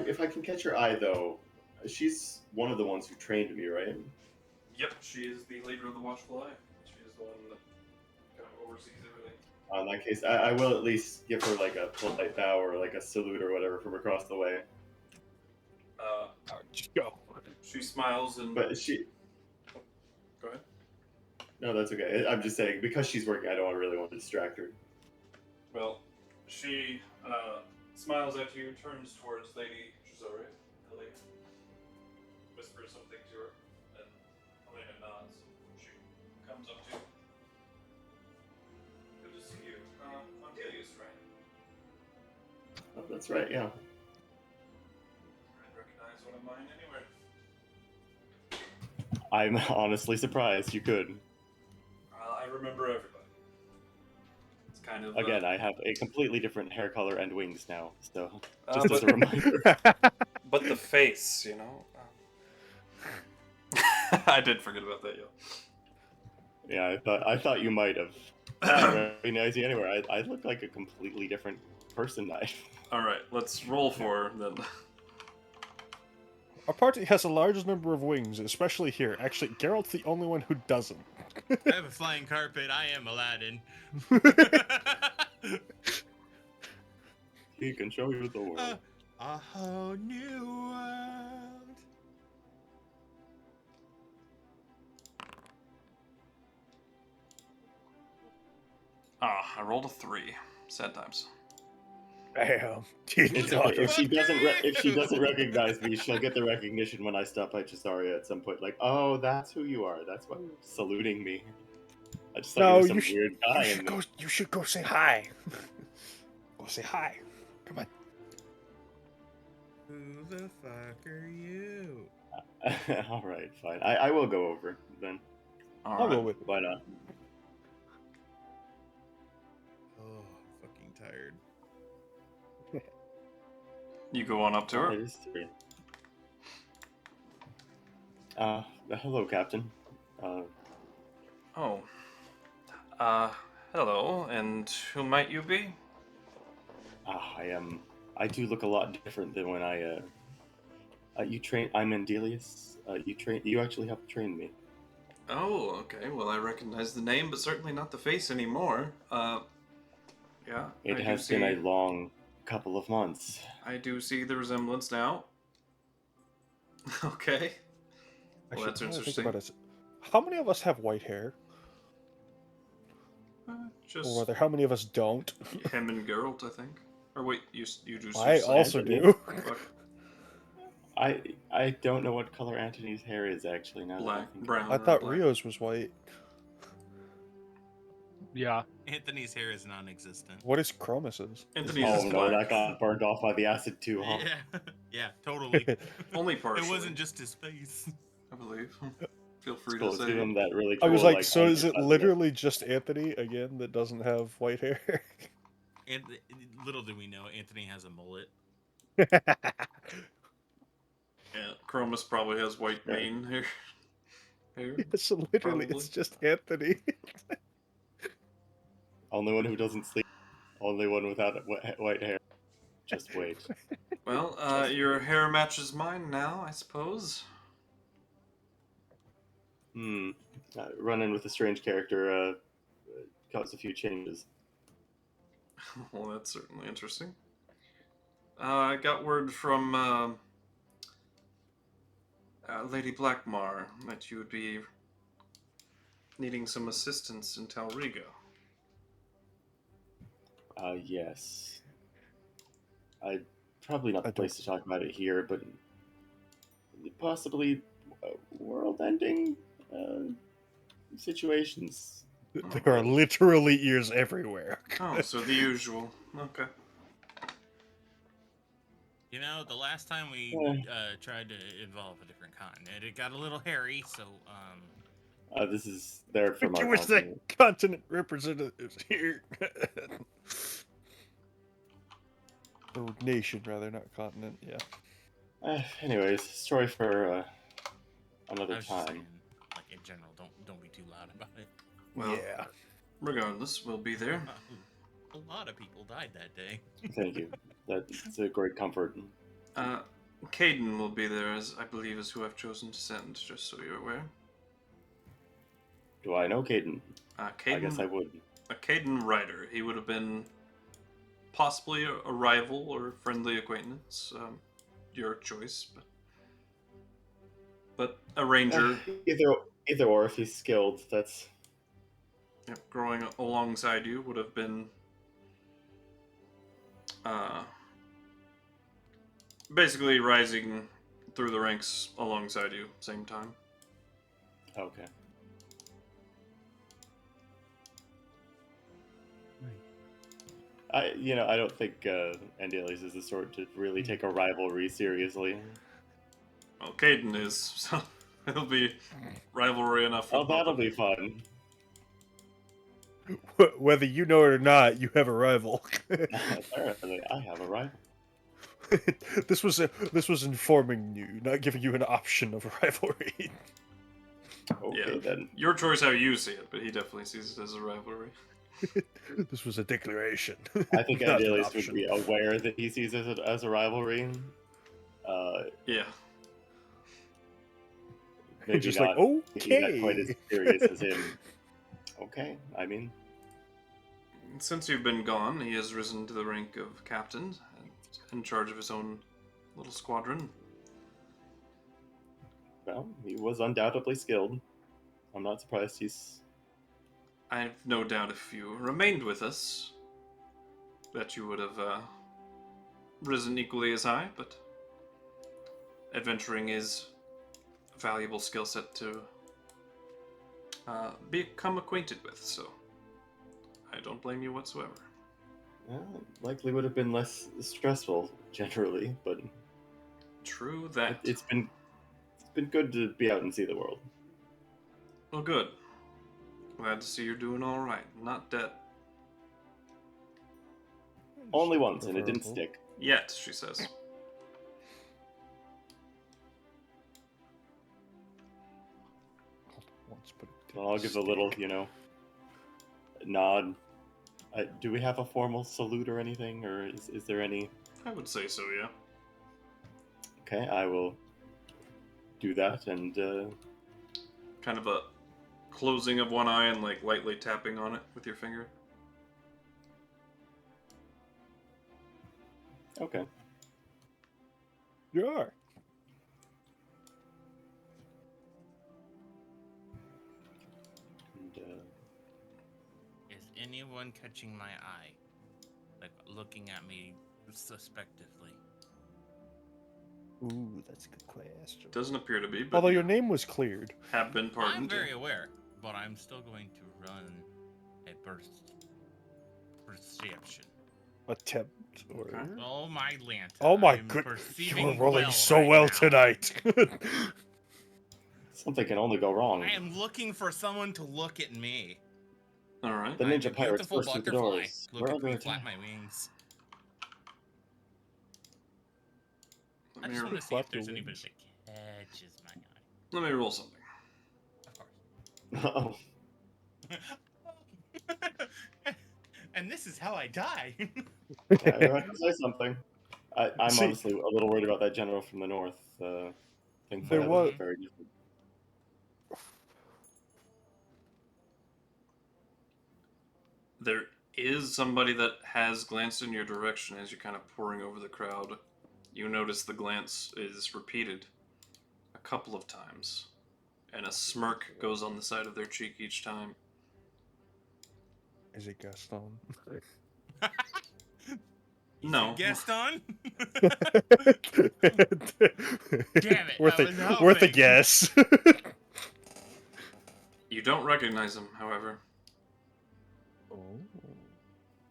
If I can catch her eye though, she's one of the ones who trained me, right? Yep, she is the leader of the Watchful Eye. She is the one that kind of oversees everything. In that case, I will at least give her like a polite bow or like a salute or whatever from across the way. Just go. She smiles and. But she. Go ahead. No, that's okay. I'm just saying because she's working, I don't really want to distract her. Well, she smiles at you, turns towards Lady Chizore, Helena, whispers something to her, and Helena nods. She comes up to you. Good to see you. Andelias, right? Oh, that's right. Yeah. I'd recognize one of mine anywhere. I'm honestly surprised you could. I remember everybody. It's kind of Again, I have a completely different hair color and wings now, so Uh, just as a but- reminder. but the face, you know. I did forget about that, yo. Yeah, I thought you might have. I don't recognize you anywhere. I look like a completely different person now. All right, let's roll for then. Our party has the largest number of wings, especially here. Actually, Geralt's the only one who doesn't. I have a flying carpet. I am Aladdin. He can show you the world. A whole new world. Ah, I rolled a 3. Sad times. Damn. It's okay. If she doesn't recognize me, she'll get the recognition when I stop by Chisaria at some point. Like, oh, that's who you are. That's why you're saluting me. I just thought you were some weird guy. You should go say hi. Go say hi. Come on. Who the fuck are you? All right, fine. I will go over then. I'll go with. Why not? Oh, fucking tired. You go on up to her. It is 3. Hello, Captain. Oh. Hello, and who might you be? I do look a lot different than when I'm Andelias. You actually have trained me. Oh, okay. Well, I recognize the name, but certainly not the face anymore. Yeah. It has been a long couple of months. I do see the resemblance now. Okay. Well, that's Actually, now that I think interesting. about it, How many of us have white hair? Or Just rather, how many of us don't? him and Geralt, I think. Or wait, you just I said also Anthony. do. Fuck. I don't know what color Antony's hair is actually now. that I Black, think brown. I or thought black. Rio's was white. Yeah. Anthony's hair is non-existent. What is Chromis's? Anthony's Oh is no, black. that got burned off by the acid too, huh? Yeah, yeah, totally. Only partially. It wasn't just his face. I believe. Feel free Cool, to let's say. give him that really I cool. was like, so is it undercut lip. literally just Anthony again that doesn't have white hair? And little do we know, Anthony has a mullet. Yeah, Chromis probably has white Yeah. mane hair. So literally, Probably. it's just Anthony. Only one who doesn't sleep. Only one without white hair. Just wait. Well, Just your hair matches mine now, I suppose. Run-in with a strange character caused a few changes. Well, that's certainly interesting. I got word from Lady Blackmar that you would be needing some assistance in Talriga. Yes. Probably not the place to talk about it here, but possibly world-ending situations. There are literally ears everywhere. Oh, so the usual. Okay. You know, the last time we tried to involve a different continent, it got a little hairy. So, This is there from I our wish that continent. continent representatives here. Or nation, rather, not continent. Yeah. Anyways, story for I another was just time. saying, like in general, don't be too loud about it. Well, Yeah. regardless, we'll be there. A lot of people died that day. Thank you. That's a great comfort. Caden will be there, as I believe is who I've chosen to send, just so you're aware. Do I know Caden? Caden, I guess I would. A Caden Ryder. He would have been possibly a rival or friendly acquaintance. Your choice, but a ranger. Either or, if he's skilled, that's. Growing alongside you would have been basically rising through the ranks alongside you, same time. Okay. I don't think Andelias is the sort to really take a rivalry seriously. Well, Caden is, so it'll be rivalry enough for Oh, both that'll of be you. fun. Whether you know it or not, you have a rival. Apparently, I have a rival. This was informing you, not giving you an option of rivalry. Okay, Yeah. then. Your choice how you see it, but he definitely sees it as a rivalry. This was a declaration. I think not an Andelias would option. be aware that he sees it as a rivalry. Yeah. Maybe Just not, like, maybe not quite okay. as serious as him. Okay, I mean, Since you've been gone, he has risen to the rank of captain and in charge of his own little squadron. well, he was undoubtedly skilled. I'm not surprised he's. I have no doubt if you remained with us, that you would have risen equally as high, but adventuring is a valuable skill set to become acquainted with, so I don't blame you whatsoever. Well, likely would have been less stressful generally, but True that. it's been good to be out and see the world. Well, good. Glad to see you're doing all right. Not dead. Only once, and it didn't stick. Yet, she says. Well, I'll give a little, nod. Do we have a formal salute or anything, or is there any? I would say so, yeah. Okay, I will do that, and Kind of a closing of one eye and like lightly tapping on it with your finger. okay. You are. Is anyone catching my eye? Like, looking at me suspectively? Ooh, that's a good question. Doesn't appear to be, but Although your you name was cleared. have been pardoned. I'm very yeah. aware, but I'm still going to run a perception. Attempt or. Okay. Oh my Lanta! Oh my I'm goodness! You perceiving are rolling well so right well now. tonight. Something can only go wrong. I am looking for someone to look at me. All right. The I'm ninja a pirates beautiful burst through the butterfly. doors. Look We're at under me, attack. flap my wings. I Let just me, want to see Flap if there's your anybody wings. that catches my eye. let me roll something. Of course. Oh, And this is how I die. yeah, you have to say something. I'm See- honestly a little worried about that general from the north. Think There that was- would be very different. There is somebody that has glanced in your direction as you're kind of pouring over the crowd. You notice the glance is repeated a couple of times, and a smirk goes on the side of their cheek each time. Is it Gaston? No. Gaston? Damn it, Worth I was a worth a hoping. guess. You don't recognize him, however. Oh.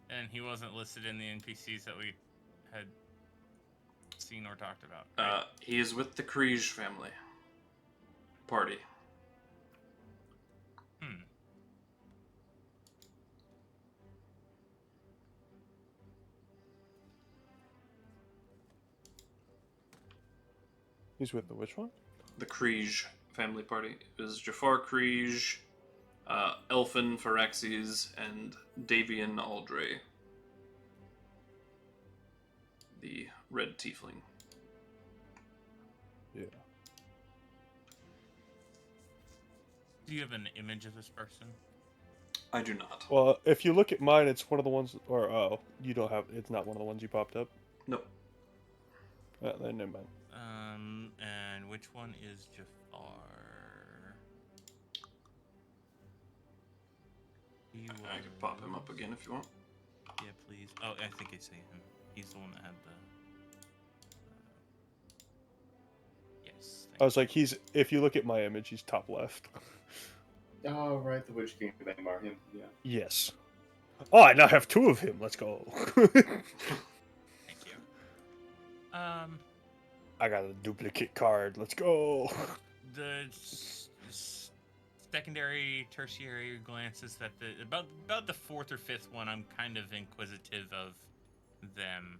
And he wasn't listed in the NPCs that we had seen or talked about. He is with the Kriege family party. Hmm. He's with the which one? The Kriege family party. It was Jafar Kriege, Elfin Phyrexes, and Davian Aldray. The red tiefling. Yeah. Do you have an image of this person? I do not. Well, if you look at mine, it's one of the ones. Or you don't have. It's not one of the ones you popped up. Nope. Then never mind. And which one is Jafar? I can pop him up again if you want. Yeah, please. Oh, I think I see him. He's the one that had the. Yes. I was like, he's. If you look at my image, he's top left. Oh, right, the Witch King Bangmar, him, yeah. Yes. Oh, I now have two of him. Let's go. Thank you. I got a duplicate card. Let's go. The secondary, tertiary glances that about the fourth or fifth one, I'm kind of inquisitive of them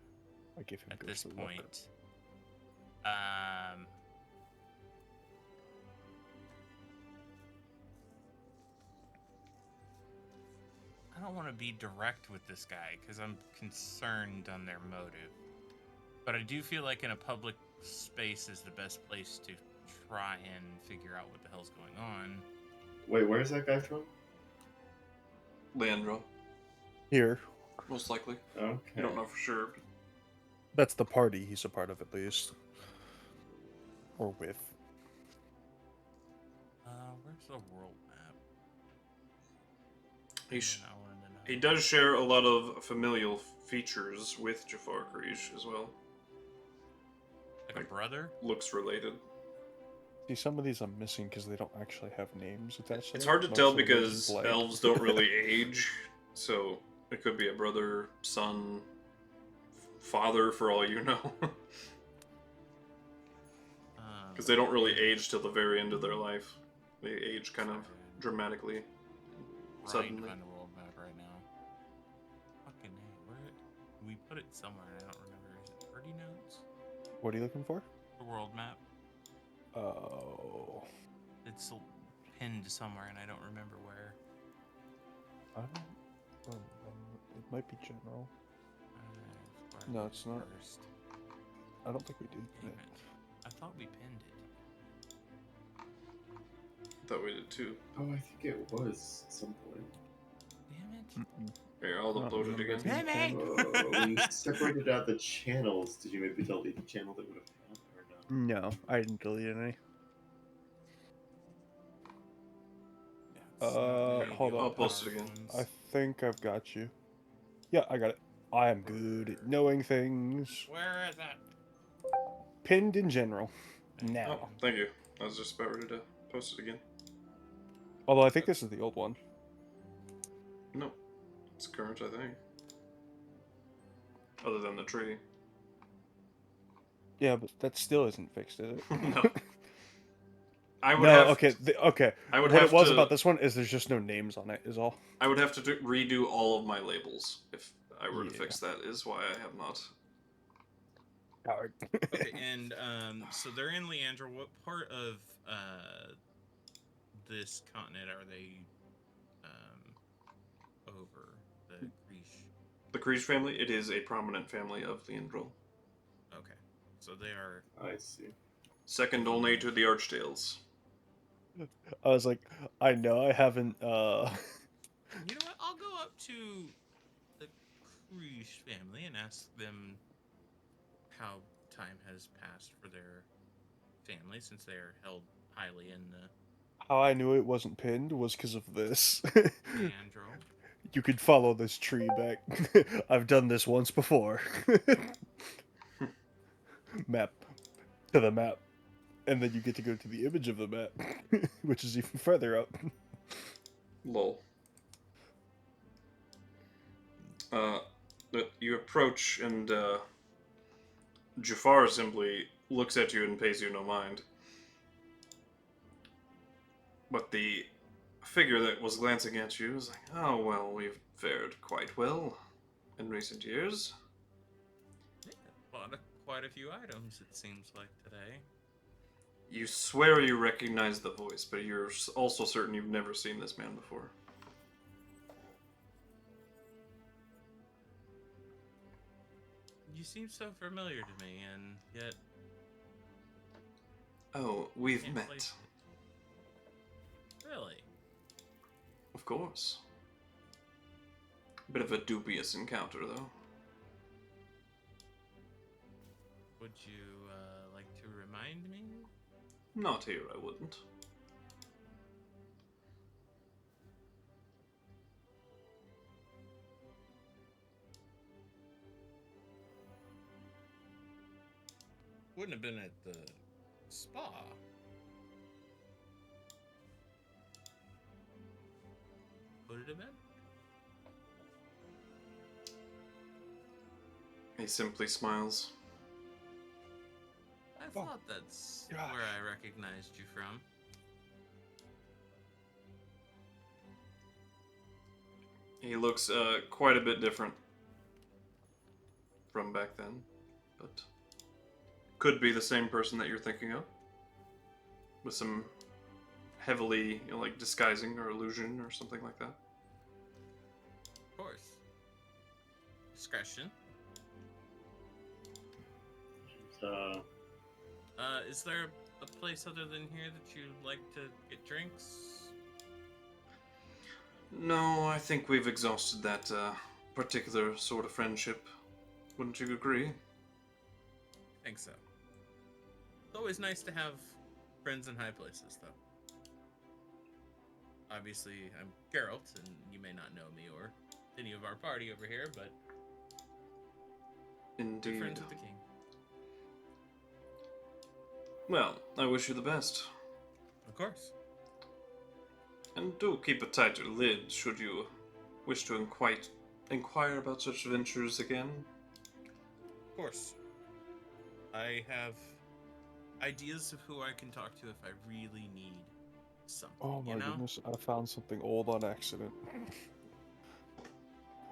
I give him at this ghostly look. point. I don't want to be direct with this guy because I'm concerned on their motive. But I do feel like in a public space is the best place to try and figure out what the hell's going on. Wait, where's that guy from? Leandro, Here. most likely. Okay. You don't know for sure. But That's the party he's a part of, at least. Or with. Where's the world map? I wanted to know. He does share a lot of familial features with Jafar Kriege as well. Like a brother? Looks related. See, some of these I'm missing because they don't actually have names attached to It's them. hard to Most tell of them are because just blank. elves don't really age, so it could be a brother, son, father for all you know. Because they don't really age till the very end of their life. They age kind of dramatically, Trying to suddenly. find the world map right now. Fucking A, where we put it somewhere and I don't remember. Is it party notes? What are you looking for? The world map. Oh. It's pinned somewhere and I don't remember where. I don't remember. It might be general. It's No, it's not. First. I don't think we did. Damn it. I thought we pinned it. Thought we did too. Oh, I think it was at some point. Damn it. Here, I'll Not upload it again. Damn it. Oh, when you separated out the channels, did you maybe delete the channel that would have had or no? No, I didn't delete any. Yeah, It's not any of Hold the on. I'll post it powerful again. I ones. think I've got you. Yeah, I got it. I am good at knowing things. Where is that? Pinned in general. There you Now. Oh, go. thank you. I was just about ready to post it again. Although I think this is the old one. No, it's current, I think. Other than the tree. Yeah, but that still isn't fixed, is it? No. I would No, have. okay, okay. I would What have it was to. about this one is there's just no names on it, is all. I would have to redo all of my labels if I were to Yeah. fix that. Is why I have not. Howard. Okay, and so they're in Leandra. What part of this continent are they over? The Greece. The Creech family. It is a prominent family of Leandril. Okay, so they are. I see. Second only to the Archdales. I was like, I know I haven't, You know what? I'll go up to the Creech family and ask them how time has passed for their family since they are held highly in the how I knew it wasn't pinned was because of this. Leandro. You could follow this tree back. I've done this once before. Map to the map. And then you get to go to the image of the map, which is even further up. Lol. But you approach and Jafar simply looks at you and pays you no mind. But the figure that was glancing at you is like, oh, well, we've fared quite well in recent years. Yeah, bought quite a few items, it seems like, today. You swear you recognize the voice, but you're also certain you've never seen this man before. You seem so familiar to me, and yet Oh, we've can't met. place it. Really? Of course. Bit of a dubious encounter, though. Would you like to remind me? Not here, I wouldn't. Wouldn't have been at the spa. Would it have been? He simply smiles. I Oh, thought that's gosh. where I recognized you from. He looks quite a bit different from back then, but could be the same person that you're thinking of, with some heavily, like disguising or illusion or something like that. Of course. Discretion. So, Is there a place other than here that you'd like to get drinks? No, I think we've exhausted that particular sort of friendship. Wouldn't you agree? I think so. It's always nice to have friends in high places, though. Obviously, I'm Geralt, and you may not know me or any of our party over here, but we're Indeed. friends with the king. Well, I wish you the best. Of course. And do keep a tighter lid should you wish to inquire about such ventures again. Of course. I have ideas of who I can talk to if I really need something. Oh my you know? goodness, I found something old on accident.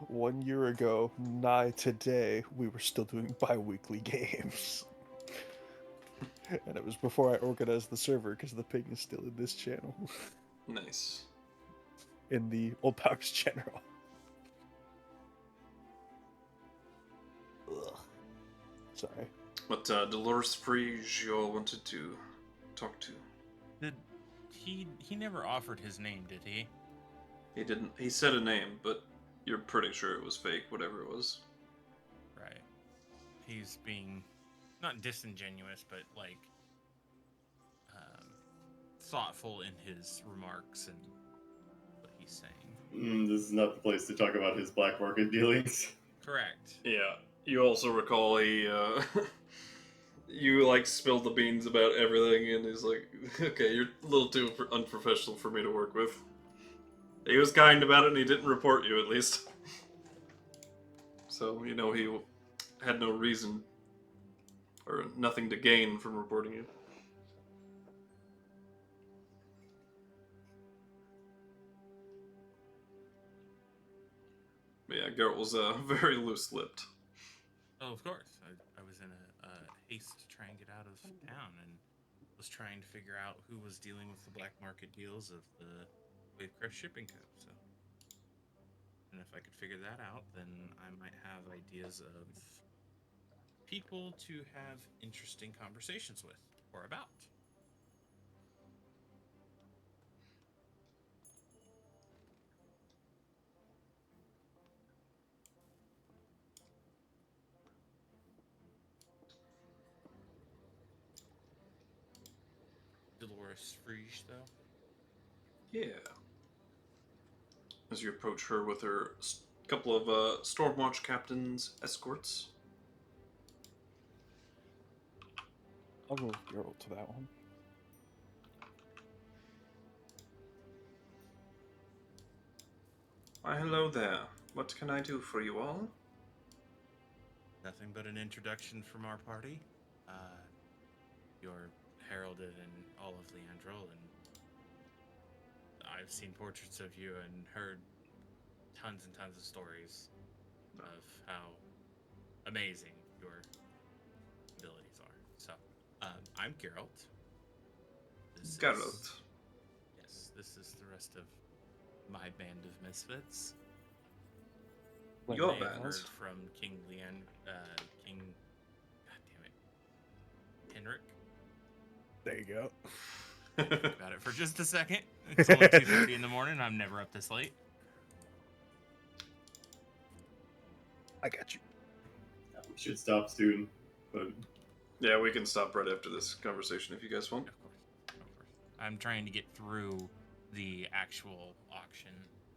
1 year ago, nigh today, we were still doing bi-weekly games. And it was before I organized the server, because the ping is still in this channel. Nice. In the Old Powers General. Ugh. Sorry. But Dolores Frege you all wanted to talk to. Did he never offered his name, did he? He didn't. He said a name, but you're pretty sure it was fake, whatever it was. Right. He's being not disingenuous, but like thoughtful in his remarks and he's saying. This is not the place to talk about his black market dealings. Correct. Yeah. You also recall you like spilled the beans about everything, and he's like, "Okay, you're a little too unprofessional for me to work with." He was kind about it, and he didn't report you, at least. So, you know, he had no reason or nothing to gain from reporting you. But yeah, Geralt was very loose-lipped. Oh, of course. I was in a haste to try and get out of town and was trying to figure out who was dealing with the black market deals of the Wavecrest Shipping Co. So, and if I could figure that out, then I might have ideas of people to have interesting conversations with or about. Dolores Friege, though. Yeah. As you approach her with her couple of Stormwatch captains' escorts. I'll go with Geralt to that one. Why, hello there. What can I do for you all? Nothing but an introduction from our party. You're heralded in all of Leandrol, and I've seen portraits of you and heard tons and tons of stories of how amazing your abilities are. So, I'm Geralt. Geralt. Yes, this is the rest of my band of misfits. Your may have band? heard from King King. God damn it, Henrik. There you go. About it for just a second. It's only 2:30 in the morning. I'm never up this late. I got you. We should stop soon, but Yeah, we can stop right after this conversation if you guys want. Of course. I'm trying to get through the actual auction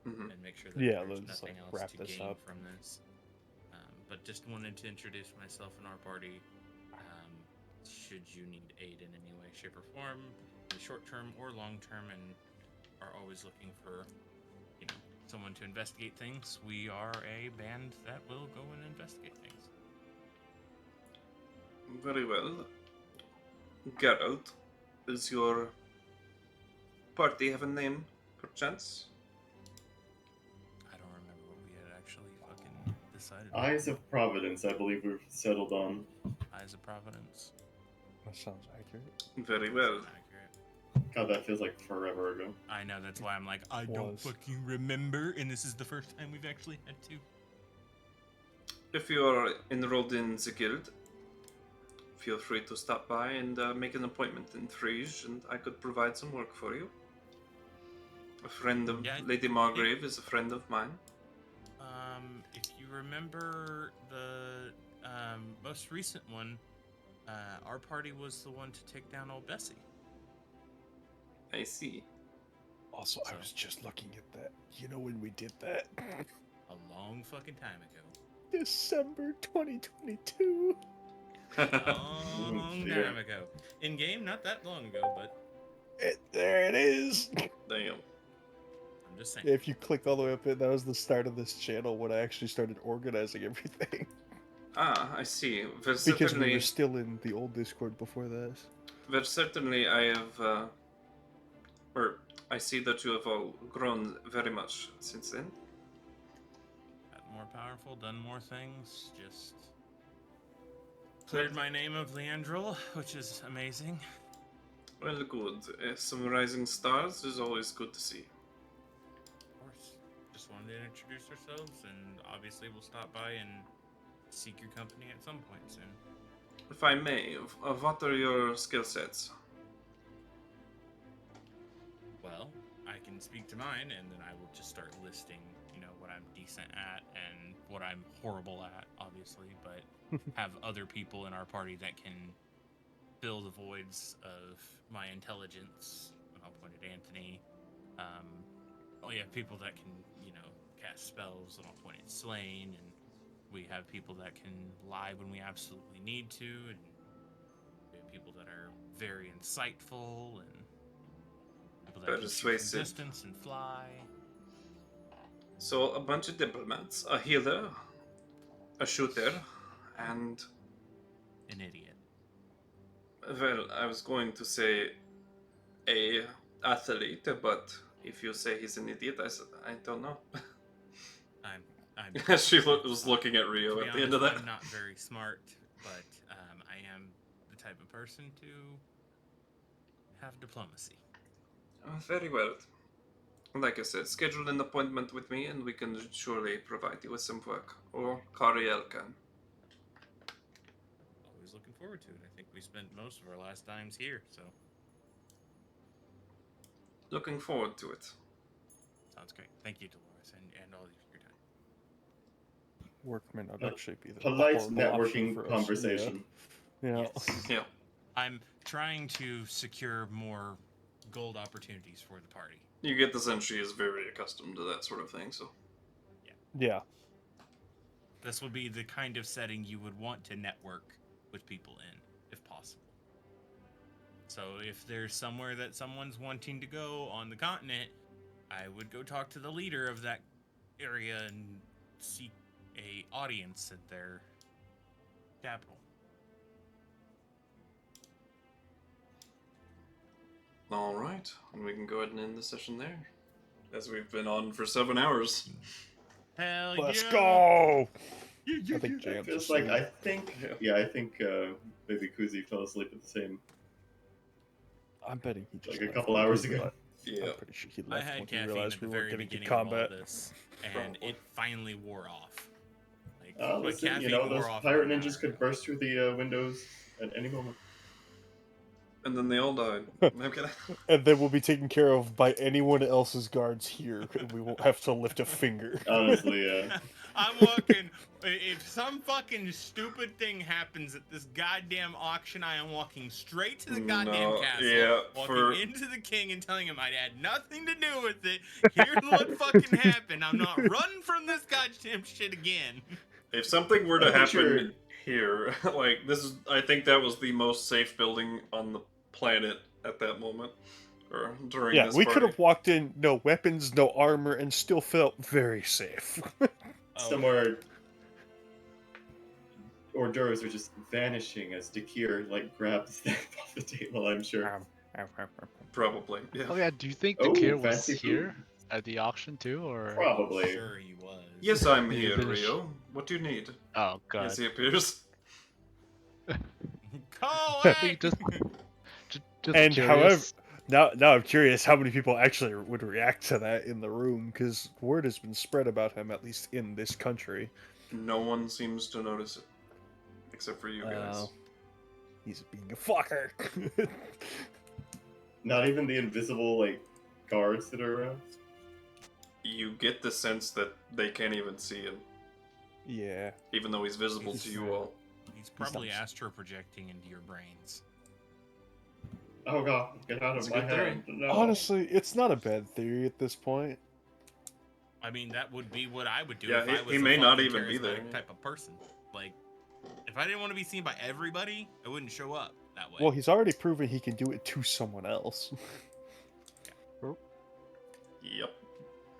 Mm-hmm. and make sure that Yeah, there's let's, nothing like, else wrap to this gain up. from this. But just wanted to introduce myself and our party. Should you need aid in any way, shape, or form, in the short term or long term, and are always looking for, someone to investigate things, we are a band that will go and investigate things. Very well. Geralt, does your party have a name, perchance? I don't remember what we had actually fucking decided. Eyes of Providence, I believe we've settled on. Eyes of Providence. That sounds accurate. Very well. Accurate. God, that feels like forever ago. I know, that's why I'm like, I don't Was. fucking remember, and this is the first time we've actually had to. If you are enrolled in the guild, feel free to stop by and make an appointment in Friege, and I could provide some work for you. A friend of Yeah, Lady Margrave is a friend of mine. If you remember the most recent one, our party was the one to take down old Bessie. I see. Also, I was just looking at that. You know when we did that? A long fucking time ago. December 2022. Long dear. time ago. In game, not that long ago, but There it is. Damn. I'm just saying. If you click all the way up, that was the start of this channel when I actually started organizing everything. Ah, I see. Well, Because we certainly, were still in the old Discord before this. well, certainly I have, or I see that you have all grown very much since then. Got more powerful, done more things, just cleared my name of Leandrol, which is amazing. Well, good. Some rising stars is always good to see. Of course. Just wanted to introduce ourselves, and obviously we'll stop by and seek your company at some point soon. If I may, what are your skill sets? Well, I can speak to mine, and then I will just start listing, what I'm decent at and what I'm horrible at, obviously, but have other people in our party that can fill the voids of my intelligence. And I'll point at Anthony. we have people that can, cast spells on a point at Slane, and we have people that can lie when we absolutely need to, and we have people that are very insightful, and people that can shoot from Persuasive. distance and fly. So a bunch of diplomats, a healer, a shooter, and An idiot. well, I was going to say a athlete, but if you say he's an idiot, I don't know. I'm She was looking at Rio to be at the end of honest, that. I'm not very smart, but I am the type of person to have diplomacy. Very well. Like I said, schedule an appointment with me and we can surely provide you with some work. Or Cariel can. Always looking forward to it. I think we spent most of our last times here, so Looking forward to it. sounds great. Thank you, Dolores, and all of you for your time. Workmen would actually be the Polite horrible option networking for us. conversation. Yeah. Yes. Yeah. I'm trying to secure more gold opportunities for the party. You get the sense she is very accustomed to that sort of thing, so. Yeah. This would be the kind of setting you would want to network with people in, if possible. So if there's somewhere that someone's wanting to go on the continent, I would go talk to the leader of that area and seek a audience at their capital. Alright, and we can go ahead and end the session there. As we've been on for 7 hours. Hell Let's yeah! go! I think It Jam's feels asleep. like I think maybe KuZii fell asleep at the same I'm betting he just like a left couple when he hours ago. realized- Yeah. I'm pretty sure he I left had when he caffeine realized at the we were very getting to beginning of all combat. this, and it finally wore off. Like, Oh, my listen, caffeine those wore off pirate about an ninjas hour could ago. burst through the windows at any moment. And then they all died. I'm kidding. And then we'll be taken care of by anyone else's guards here, and we won't have to lift a finger. Honestly, yeah. I'm walking. If some fucking stupid thing happens at this goddamn auction, I am walking straight to the goddamn No, castle, yeah, walking into the king and telling him I had nothing to do with it. Here's what fucking happened. I'm not running from this goddamn shit again. If something were to I think happen you're- here, like, this is, I think that was the most safe building on the planet at that moment. Or during Yeah, this we party. could have walked in, no weapons, no armor, and still felt very safe. Somewhere hors d'oeuvres are just vanishing as Dakir grabs them off the table, I'm sure. Probably, yeah. Oh yeah, do you think the Oh, Kier was fancy here at the auction too, or? Probably. Sure he was. Yes, I'm Did you here, finish? Rio. What do you need? Oh god. Yes, he appears. Go I away! think just And curious. Now I'm curious how many people actually would react to that in the room, because word has been spread about him, at least in this country. No one seems to notice it. Except for you guys. He's being a fucker. Not even the invisible, guards that are around. You get the sense that they can't even see him, Yeah. even though he's visible to you all. He's probably not- astro projecting into your brains. Oh god, get out That's of a my good theory. hand. No. Honestly, it's not a bad theory at this point. I mean, that would be what I would do Yeah, if he- I was he a may not fucking even be there. charismatic type of person. Like, if I didn't want to be seen by everybody, I wouldn't show up that way. Well, he's already proven he can do it to someone else. Yep.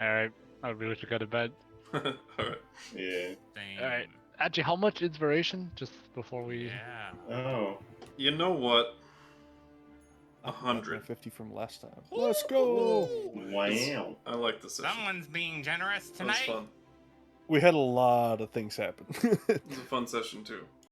Alright, I really should go to bed. Alright. Yeah. Same. Alright. Actually, how much inspiration? Just before we. Yeah. Oh. You know what? Up 100. 50 from last time. Let's go! Wow. I like this session. Someone's being generous That was tonight. fun. We had a lot of things happen. It was a fun session too.